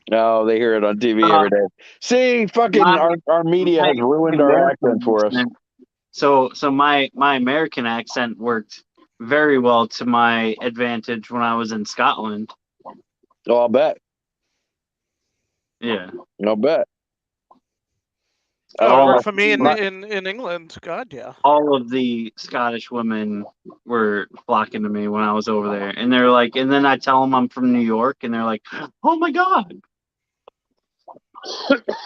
[SPEAKER 1] No, they hear it on TV
[SPEAKER 5] Uh,
[SPEAKER 1] every day. See, fucking our media has ruined our accent for us.
[SPEAKER 5] So my American accent worked very well to my advantage when I was in Scotland.
[SPEAKER 1] Oh, I'll bet.
[SPEAKER 5] Yeah.
[SPEAKER 1] I'll bet.
[SPEAKER 6] Oh, it
[SPEAKER 5] All
[SPEAKER 6] worked
[SPEAKER 5] of
[SPEAKER 6] for me
[SPEAKER 1] my-
[SPEAKER 6] in England. God, yeah.
[SPEAKER 5] all of the Scottish women were flocking to me when I was over there, and they're like, and then I tell them I'm from New York, and they're like, "Oh my god!"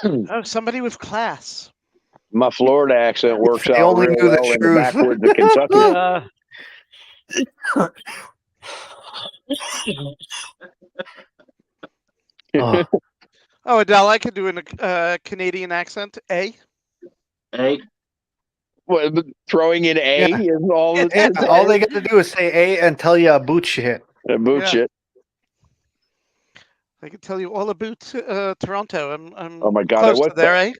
[SPEAKER 6] Oh, somebody with class.
[SPEAKER 1] My Florida accent works
[SPEAKER 2] they
[SPEAKER 1] out
[SPEAKER 2] only
[SPEAKER 1] real
[SPEAKER 2] knew the
[SPEAKER 1] well in the
[SPEAKER 2] truth.
[SPEAKER 1] backwoods of Kentucky.
[SPEAKER 2] Oh.
[SPEAKER 6] Oh, Adele, I could do a Canadian accent. A.
[SPEAKER 5] Hey,
[SPEAKER 1] What, but throwing in A
[SPEAKER 2] Yeah.
[SPEAKER 1] is all.
[SPEAKER 2] Yeah, all they got to do is say A and tell you a boot shit.
[SPEAKER 1] Boot
[SPEAKER 6] Yeah.
[SPEAKER 1] shit.
[SPEAKER 6] I could tell you all about Toronto. I'm
[SPEAKER 1] Oh my god,
[SPEAKER 6] close to there, eh?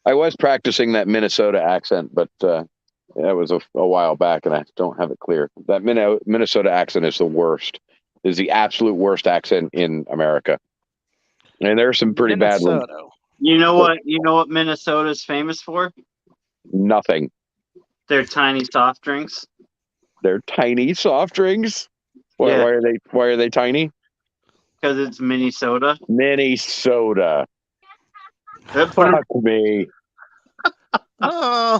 [SPEAKER 1] I was practicing that Minnesota accent, but that was a while back, and I don't have it clear. That Minnesota accent is the worst. Is the absolute worst accent in America, and there's some pretty bad ones.
[SPEAKER 6] Minnesota.
[SPEAKER 5] you know what? You know what Minnesota's famous for?
[SPEAKER 1] Nothing.
[SPEAKER 5] Their tiny soft drinks.
[SPEAKER 1] They're tiny soft drinks. Why,
[SPEAKER 5] Yeah.
[SPEAKER 1] why are they tiny?
[SPEAKER 5] Because it's Minnesota.
[SPEAKER 1] Minnesota.
[SPEAKER 5] Put
[SPEAKER 1] Fuck me.
[SPEAKER 6] Oh,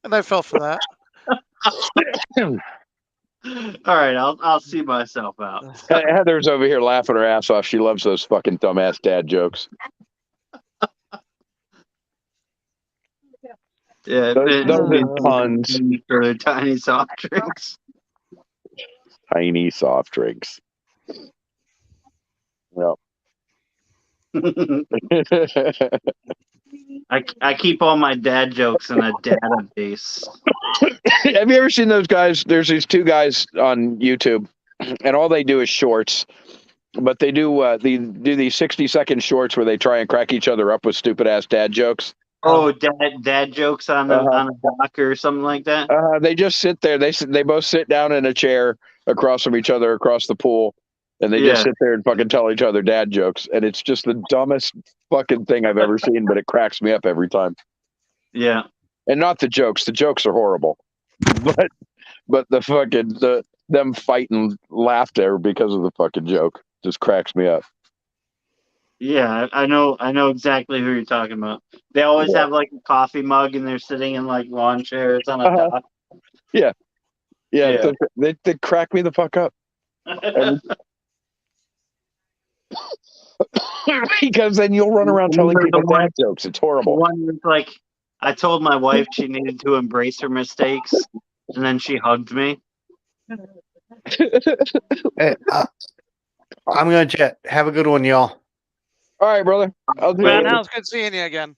[SPEAKER 6] and I fell for that.
[SPEAKER 5] All right, I'll see myself out.
[SPEAKER 1] Heather's over here laughing her ass off. She loves those fucking dumbass dad jokes.
[SPEAKER 5] Yeah,
[SPEAKER 1] Those in tons.
[SPEAKER 5] for their tiny soft drinks.
[SPEAKER 1] Tiny soft drinks. Well.
[SPEAKER 5] I keep all my dad jokes in a database.
[SPEAKER 1] Have you ever seen those guys? There's these two guys on YouTube, and all they do is shorts. But they do these 60-second shorts where they try and crack each other up with stupid ass dad jokes.
[SPEAKER 5] Oh, dad jokes on a dock or something like that.
[SPEAKER 1] They just sit there. They both sit down in a chair across from each other across the pool, and they just sit there and fucking tell each other dad jokes. And it's just the dumbest fucking thing I've ever seen, but it cracks me up every time.
[SPEAKER 5] Yeah.
[SPEAKER 1] And not the jokes. The jokes are horrible, but the fucking them fighting laughter because of the fucking joke just cracks me up.
[SPEAKER 5] Yeah, I know exactly who you're talking about. They always have like a coffee mug and they're sitting in like lawn chairs on a dock.
[SPEAKER 1] Yeah.
[SPEAKER 5] Yeah.
[SPEAKER 1] They crack me the fuck up. Because then you'll run around telling people dad jokes. It's horrible.
[SPEAKER 5] One was like, I told my wife she needed to embrace her mistakes, and then she hugged me.
[SPEAKER 2] Hey, I'm gonna jet. Have a good one, y'all.
[SPEAKER 1] All right, brother. I'll do
[SPEAKER 6] Man,
[SPEAKER 1] it.
[SPEAKER 6] how's good seeing you again.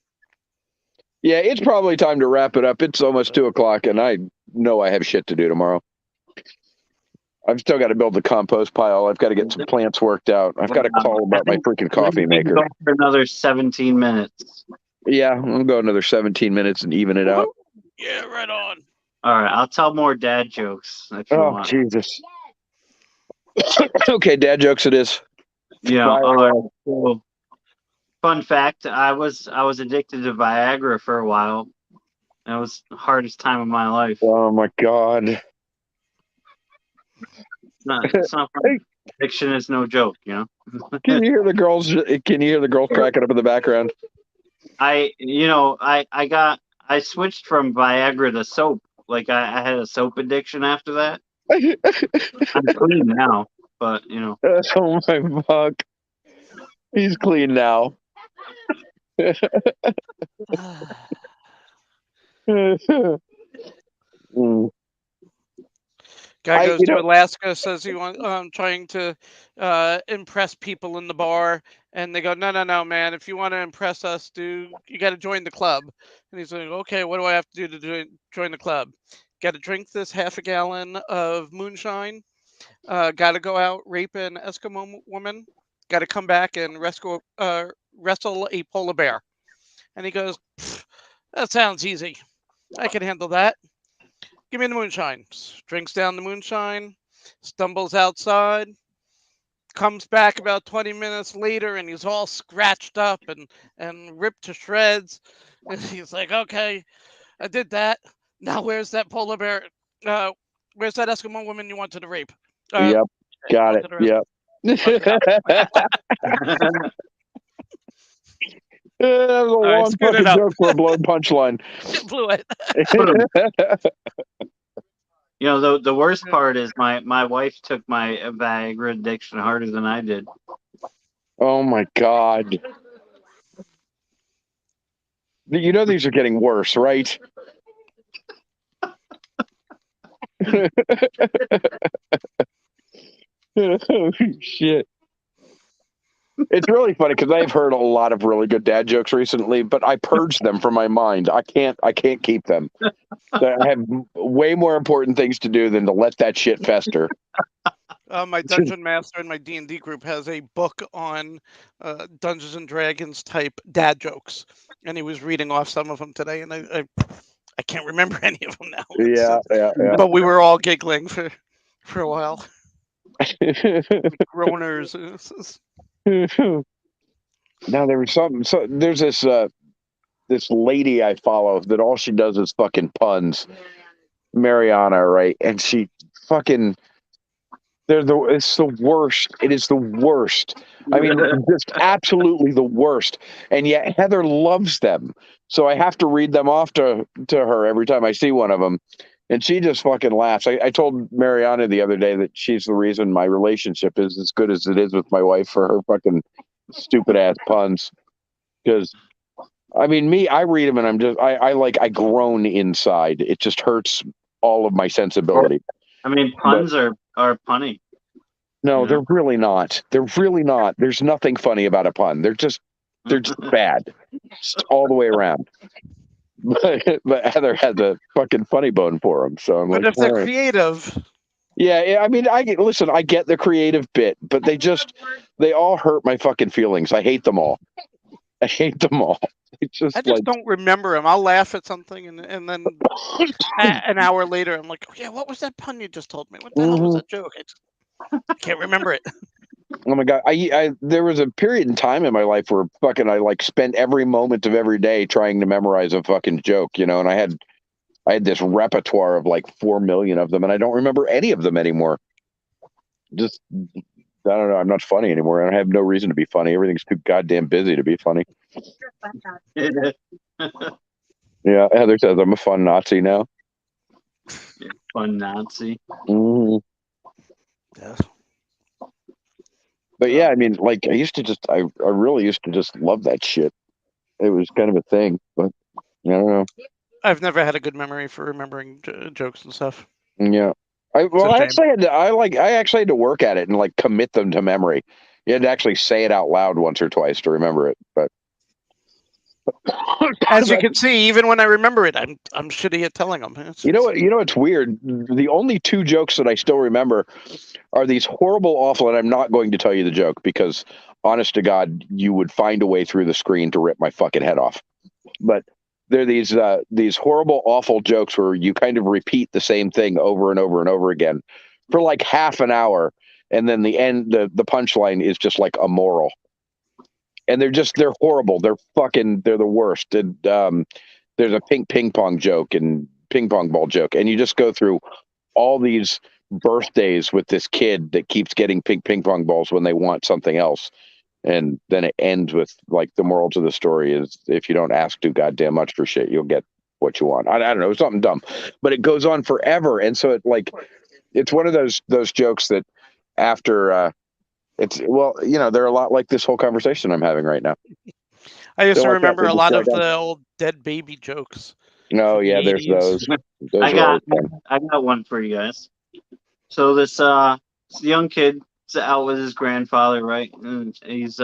[SPEAKER 1] Yeah, it's probably time to wrap it up. It's almost 2:00, and I know I have shit to do tomorrow. I've still got to build the compost pile. I've got to get some plants worked out. I've got to call about my freaking coffee maker.
[SPEAKER 5] Go for another 17 minutes.
[SPEAKER 1] Yeah, I'll go another 17 minutes and even it out.
[SPEAKER 6] Yeah, right on.
[SPEAKER 5] All right, I'll tell more dad jokes if you
[SPEAKER 1] Oh,
[SPEAKER 5] want.
[SPEAKER 1] Jesus. Okay, dad jokes it is.
[SPEAKER 5] Yeah.
[SPEAKER 1] Fire
[SPEAKER 5] All
[SPEAKER 1] away.
[SPEAKER 5] right, cool. Fun fact: I was addicted to Viagra for a while. That was the hardest time of my life.
[SPEAKER 1] Oh, my God.
[SPEAKER 5] It's not fun. Addiction is no joke, you know.
[SPEAKER 1] Can you hear the girls? Can you hear the girls cracking up in the background?
[SPEAKER 5] I switched from Viagra to soap. Like I had a soap addiction after that. I'm clean now, but you know.
[SPEAKER 1] Oh, my fuck. He's clean now. Mm.
[SPEAKER 6] Guy goes
[SPEAKER 1] you
[SPEAKER 6] to
[SPEAKER 1] know-
[SPEAKER 6] Alaska, says he wants trying to impress people in the bar, and they go, no, man. If you want to impress us, you got to join the club. And he's like, okay, what do I have to do to join the club? Got to drink this half a gallon of moonshine. Got to go out, rape an Eskimo woman. Got to come back and wrestle a polar bear. And he goes, that sounds easy. I can handle that. Give me the moonshine. Drinks down the moonshine, stumbles outside, comes back about 20 minutes later, and he's all scratched up and ripped to shreds. And he's like, "Okay, I did that. Now where's that polar bear? Uh, where's that Eskimo woman you wanted to rape?
[SPEAKER 1] Yep. Got it.
[SPEAKER 6] Wanted to
[SPEAKER 1] Yep. That was a
[SPEAKER 6] right,
[SPEAKER 1] long
[SPEAKER 6] screwed it
[SPEAKER 1] fucking
[SPEAKER 6] up.
[SPEAKER 1] joke for a blown punchline.
[SPEAKER 6] Blew it.
[SPEAKER 5] You know, the worst part is my wife took my Viagra addiction harder than I did.
[SPEAKER 1] Oh my God. You know these are getting worse, right? Oh, shit. It's really funny because I've heard a lot of really good dad jokes recently, but I purged them from my mind. I can't keep them. I have way more important things to do than to let that shit fester.
[SPEAKER 6] My dungeon master in my D&D group has a book on Dungeons and Dragons type dad jokes, and he was reading off some of them today, and I can't remember any of them now.
[SPEAKER 1] Yeah.
[SPEAKER 6] But we were all giggling for a while. Groaners.
[SPEAKER 1] Now there was something. So there's this lady I follow that all she does is fucking puns. Mariana, right? And she fucking. It's the worst. It is the worst. I mean, just absolutely the worst. And yet Heather loves them. So I have to read them off to her every time I see one of them. And she just fucking laughs. I told Mariana the other day that she's the reason my relationship is as good as it is with my wife for her fucking stupid ass puns. Because, I mean, I read them and I groan inside. It just hurts all of my sensibility.
[SPEAKER 5] I mean, puns are punny.
[SPEAKER 1] No, they're really not. They're really not. There's nothing funny about a pun. They're just bad, just all the way around. But Heather had the fucking funny bone for them, so I'm
[SPEAKER 6] But
[SPEAKER 1] like,
[SPEAKER 6] if they're
[SPEAKER 1] all right.
[SPEAKER 6] creative,
[SPEAKER 1] Yeah. I mean, I get the creative bit, but they all hurt my fucking feelings. I hate them all. I hate them all. It's just
[SPEAKER 6] I just don't remember them. I'll laugh at something, and then an hour later, I'm like, "Oh, yeah, what was that pun you just told me? What the hell was that joke? I can't remember it."
[SPEAKER 1] Oh my God. There was a period in time in my life where fucking I like spent every moment of every day trying to memorize a fucking joke, and I had this repertoire of like 4 million of them, and I don't remember any of them anymore. Just, I don't know. I'm not funny anymore. I have no reason to be funny. Everything's too goddamn busy to be funny. Yeah. Heather says I'm a fun Nazi now.
[SPEAKER 5] Fun Nazi.
[SPEAKER 1] Mm-hmm.
[SPEAKER 6] Yeah.
[SPEAKER 1] But yeah, I mean, like I really used to just love that shit. It was kind of a thing, but I don't know.
[SPEAKER 6] I've never had a good memory for remembering jokes and stuff.
[SPEAKER 1] Yeah. I actually had to work at it and like commit them to memory. You had to actually say it out loud once or twice to remember it. But
[SPEAKER 6] as you can see, even when I remember it, I'm shitty at telling them.
[SPEAKER 1] You know what's weird? The only 2 jokes that I still remember are these horrible, awful, and I'm not going to tell you the joke because, honest to God, you would find a way through the screen to rip my fucking head off. But they're these horrible, awful jokes where you kind of repeat the same thing over and over and over again for like half an hour, and then the the punchline is just like a moral. And they're horrible. They're the worst. And there's a ping pong joke and ping pong ball joke, and you just go through all these birthdays with this kid that keeps getting ping pong balls when they want something else. And then it ends with like the moral to the story is if you don't ask too goddamn much for shit, you'll get what you want. I don't know, something dumb, but it goes on forever. And so it's one of those jokes that after they're a lot like this whole conversation I'm having right now.
[SPEAKER 6] I used to
[SPEAKER 1] like
[SPEAKER 6] remember
[SPEAKER 1] that.
[SPEAKER 6] a lot of the old dead baby jokes.
[SPEAKER 1] Oh
[SPEAKER 6] from the
[SPEAKER 1] yeah, there's
[SPEAKER 6] 80s.
[SPEAKER 1] those.
[SPEAKER 5] I got one for you guys. So this young kid is out with his grandfather, right? And he's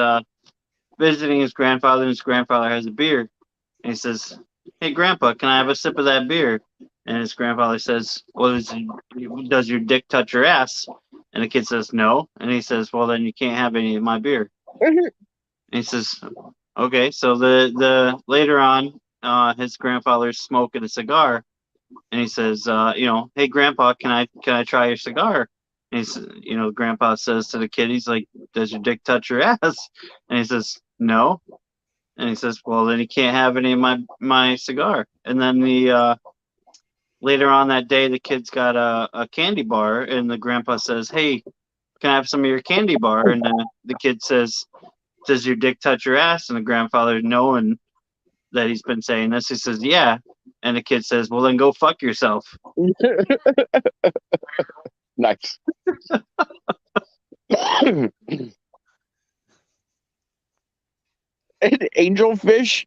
[SPEAKER 5] visiting his grandfather, and his grandfather has a beer. And he says, "Hey, Grandpa, can I have a sip of that beer?" And his grandfather says, "Well, does your dick touch your ass?" And the kid says, "No." And he says, "Well, then you can't have any of my beer." And he says, "Okay." So the later on, his grandfather's smoking a cigar, and he says, "Hey, Grandpa, can I try your cigar?" He's, Grandpa says to the kid, he's like, "Does your dick touch your ass?" And he says, "No." And he says, "Well, then he can't have any of my cigar." And then later on that day, the kid's got a candy bar, and the grandpa says, "Hey, can I have some of your candy bar?" And then the kid says, "Does your dick touch your ass?" And the grandfather, knowing that he's been saying this, he says, "Yeah." And the kid says, "Well, then go fuck yourself."
[SPEAKER 1] Nice. An angelfish?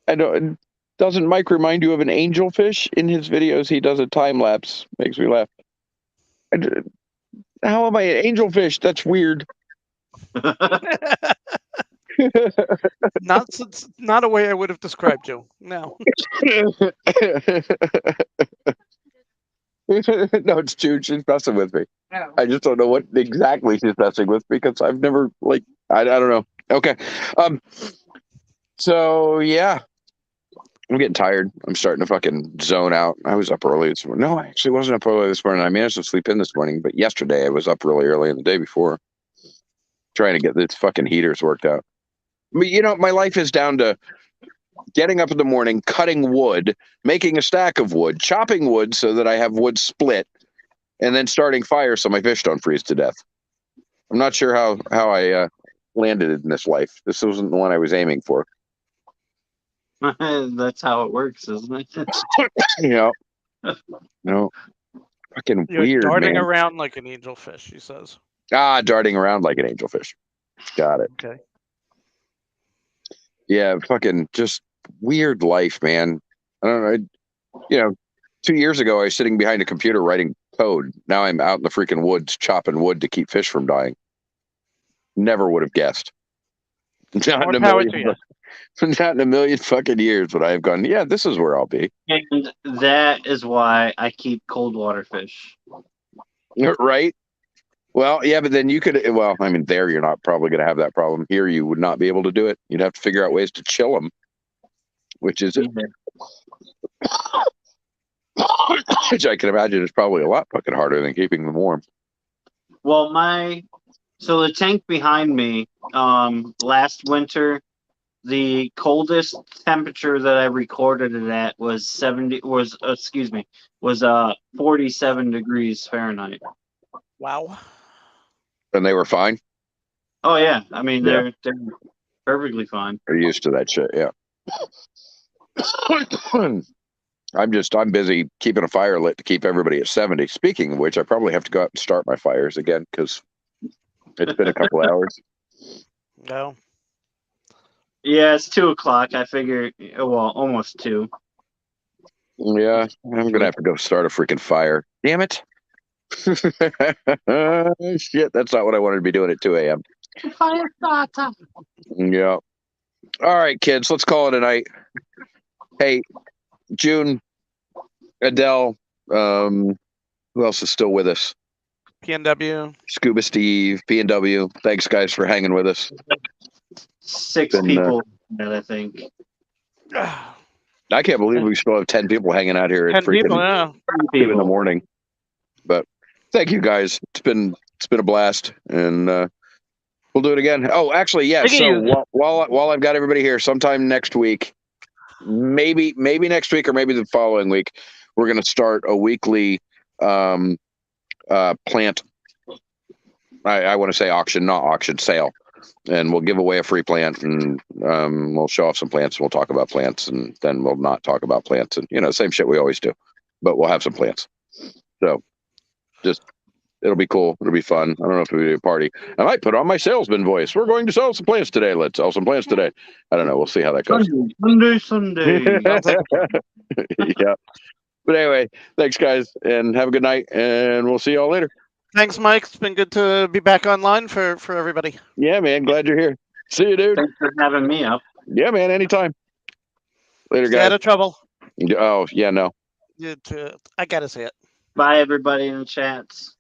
[SPEAKER 1] I don't. Doesn't Mike remind you of an angelfish? In his videos, he does a time lapse. Makes me laugh. How am I an angelfish? That's weird.
[SPEAKER 6] Not a way I would have described you. No.
[SPEAKER 1] No, it's Jude. She's messing with me. I just don't know what exactly she's messing with because I've never I don't know. Okay. So yeah, I'm getting tired. I'm starting to fucking zone out. I was up early this morning. No, I actually wasn't up early this morning. I managed to sleep in this morning, but yesterday I was up really early in the day before trying to get this fucking heaters worked out. But my life is down to getting up in the morning, cutting wood, making a stack of wood, chopping wood so that I have wood split, and then starting fire so my fish don't freeze to death. I'm not sure how I landed in this life. This wasn't the one I was aiming for.
[SPEAKER 5] That's how it works, isn't it?
[SPEAKER 1] No, fucking
[SPEAKER 6] You're
[SPEAKER 1] weird,
[SPEAKER 6] darting
[SPEAKER 1] man.
[SPEAKER 6] around like an angelfish, he says.
[SPEAKER 1] Darting around like an angelfish. Got it.
[SPEAKER 6] Okay.
[SPEAKER 1] Yeah, fucking just weird life, man. I don't know. 2 years ago, I was sitting behind a computer writing code. Now I'm out in the freaking woods chopping wood to keep fish from dying. Never would have guessed. Not in a million fucking years would I have gone, yeah, this is where I'll be.
[SPEAKER 5] And that is why I keep cold water fish.
[SPEAKER 1] Right? Well, yeah, but then you could, there you're not probably going to have that problem. Here you would not be able to do it. You'd have to figure out ways to chill them, which is which I can imagine is probably a lot fucking harder than keeping them warm.
[SPEAKER 5] Well, so the tank behind me, last winter, the coldest temperature that I recorded it at was 47 degrees Fahrenheit.
[SPEAKER 6] Wow.
[SPEAKER 1] And they were fine?
[SPEAKER 5] Oh yeah, I mean
[SPEAKER 1] Yeah.
[SPEAKER 5] they're perfectly fine.
[SPEAKER 1] They're used to that shit, yeah. I'm busy keeping a fire lit to keep everybody at 70. Speaking of which, I probably have to go out and start my fires again because it's been a couple hours.
[SPEAKER 6] No.
[SPEAKER 5] Yeah, it's 2:00. I figure, well, almost 2.
[SPEAKER 1] Yeah, I'm gonna have to go start a freaking fire. Damn it! Shit, that's not what I wanted to be doing at 2 a.m.
[SPEAKER 5] Fire starter.
[SPEAKER 1] Yeah. All right, kids, let's call it a night. Hey, June, Adele, who else is still with us?
[SPEAKER 6] PNW.
[SPEAKER 1] Scuba Steve, P&W. Thanks, guys, for hanging with us.
[SPEAKER 5] 6 people, I think.
[SPEAKER 1] I can't believe we still have 10 people hanging out here at
[SPEAKER 6] 10 people, yeah.
[SPEAKER 1] 2 in the morning. But thank you, guys. It's been a blast, and we'll do it again. Oh, actually, yeah. So while I've got everybody here, sometime next week, maybe next week or maybe the following week, we're going to start a weekly plant. I want to say auction, not auction, sale. And we'll give away a free plant, and we'll show off some plants. And we'll talk about plants, and then we'll not talk about plants, and same shit we always do. But we'll have some plants. So, it'll be cool. It'll be fun. I don't know if we'll do a party. I might put on my salesman voice. We're going to sell some plants today. Let's sell some plants today. I don't know. We'll see how that goes.
[SPEAKER 5] Sunday.
[SPEAKER 1] Yeah. But anyway, thanks, guys, and have a good night. And we'll see y'all later.
[SPEAKER 6] Thanks, Mike. It's been good to be back online for everybody.
[SPEAKER 1] Yeah, man. Glad you're here. See you, dude.
[SPEAKER 5] Thanks for having me up.
[SPEAKER 1] Yeah, man. Anytime. Later,
[SPEAKER 6] Stay
[SPEAKER 1] guys.
[SPEAKER 6] out of trouble.
[SPEAKER 1] Oh, yeah, no.
[SPEAKER 6] I gotta say it.
[SPEAKER 5] Bye, everybody in the chats.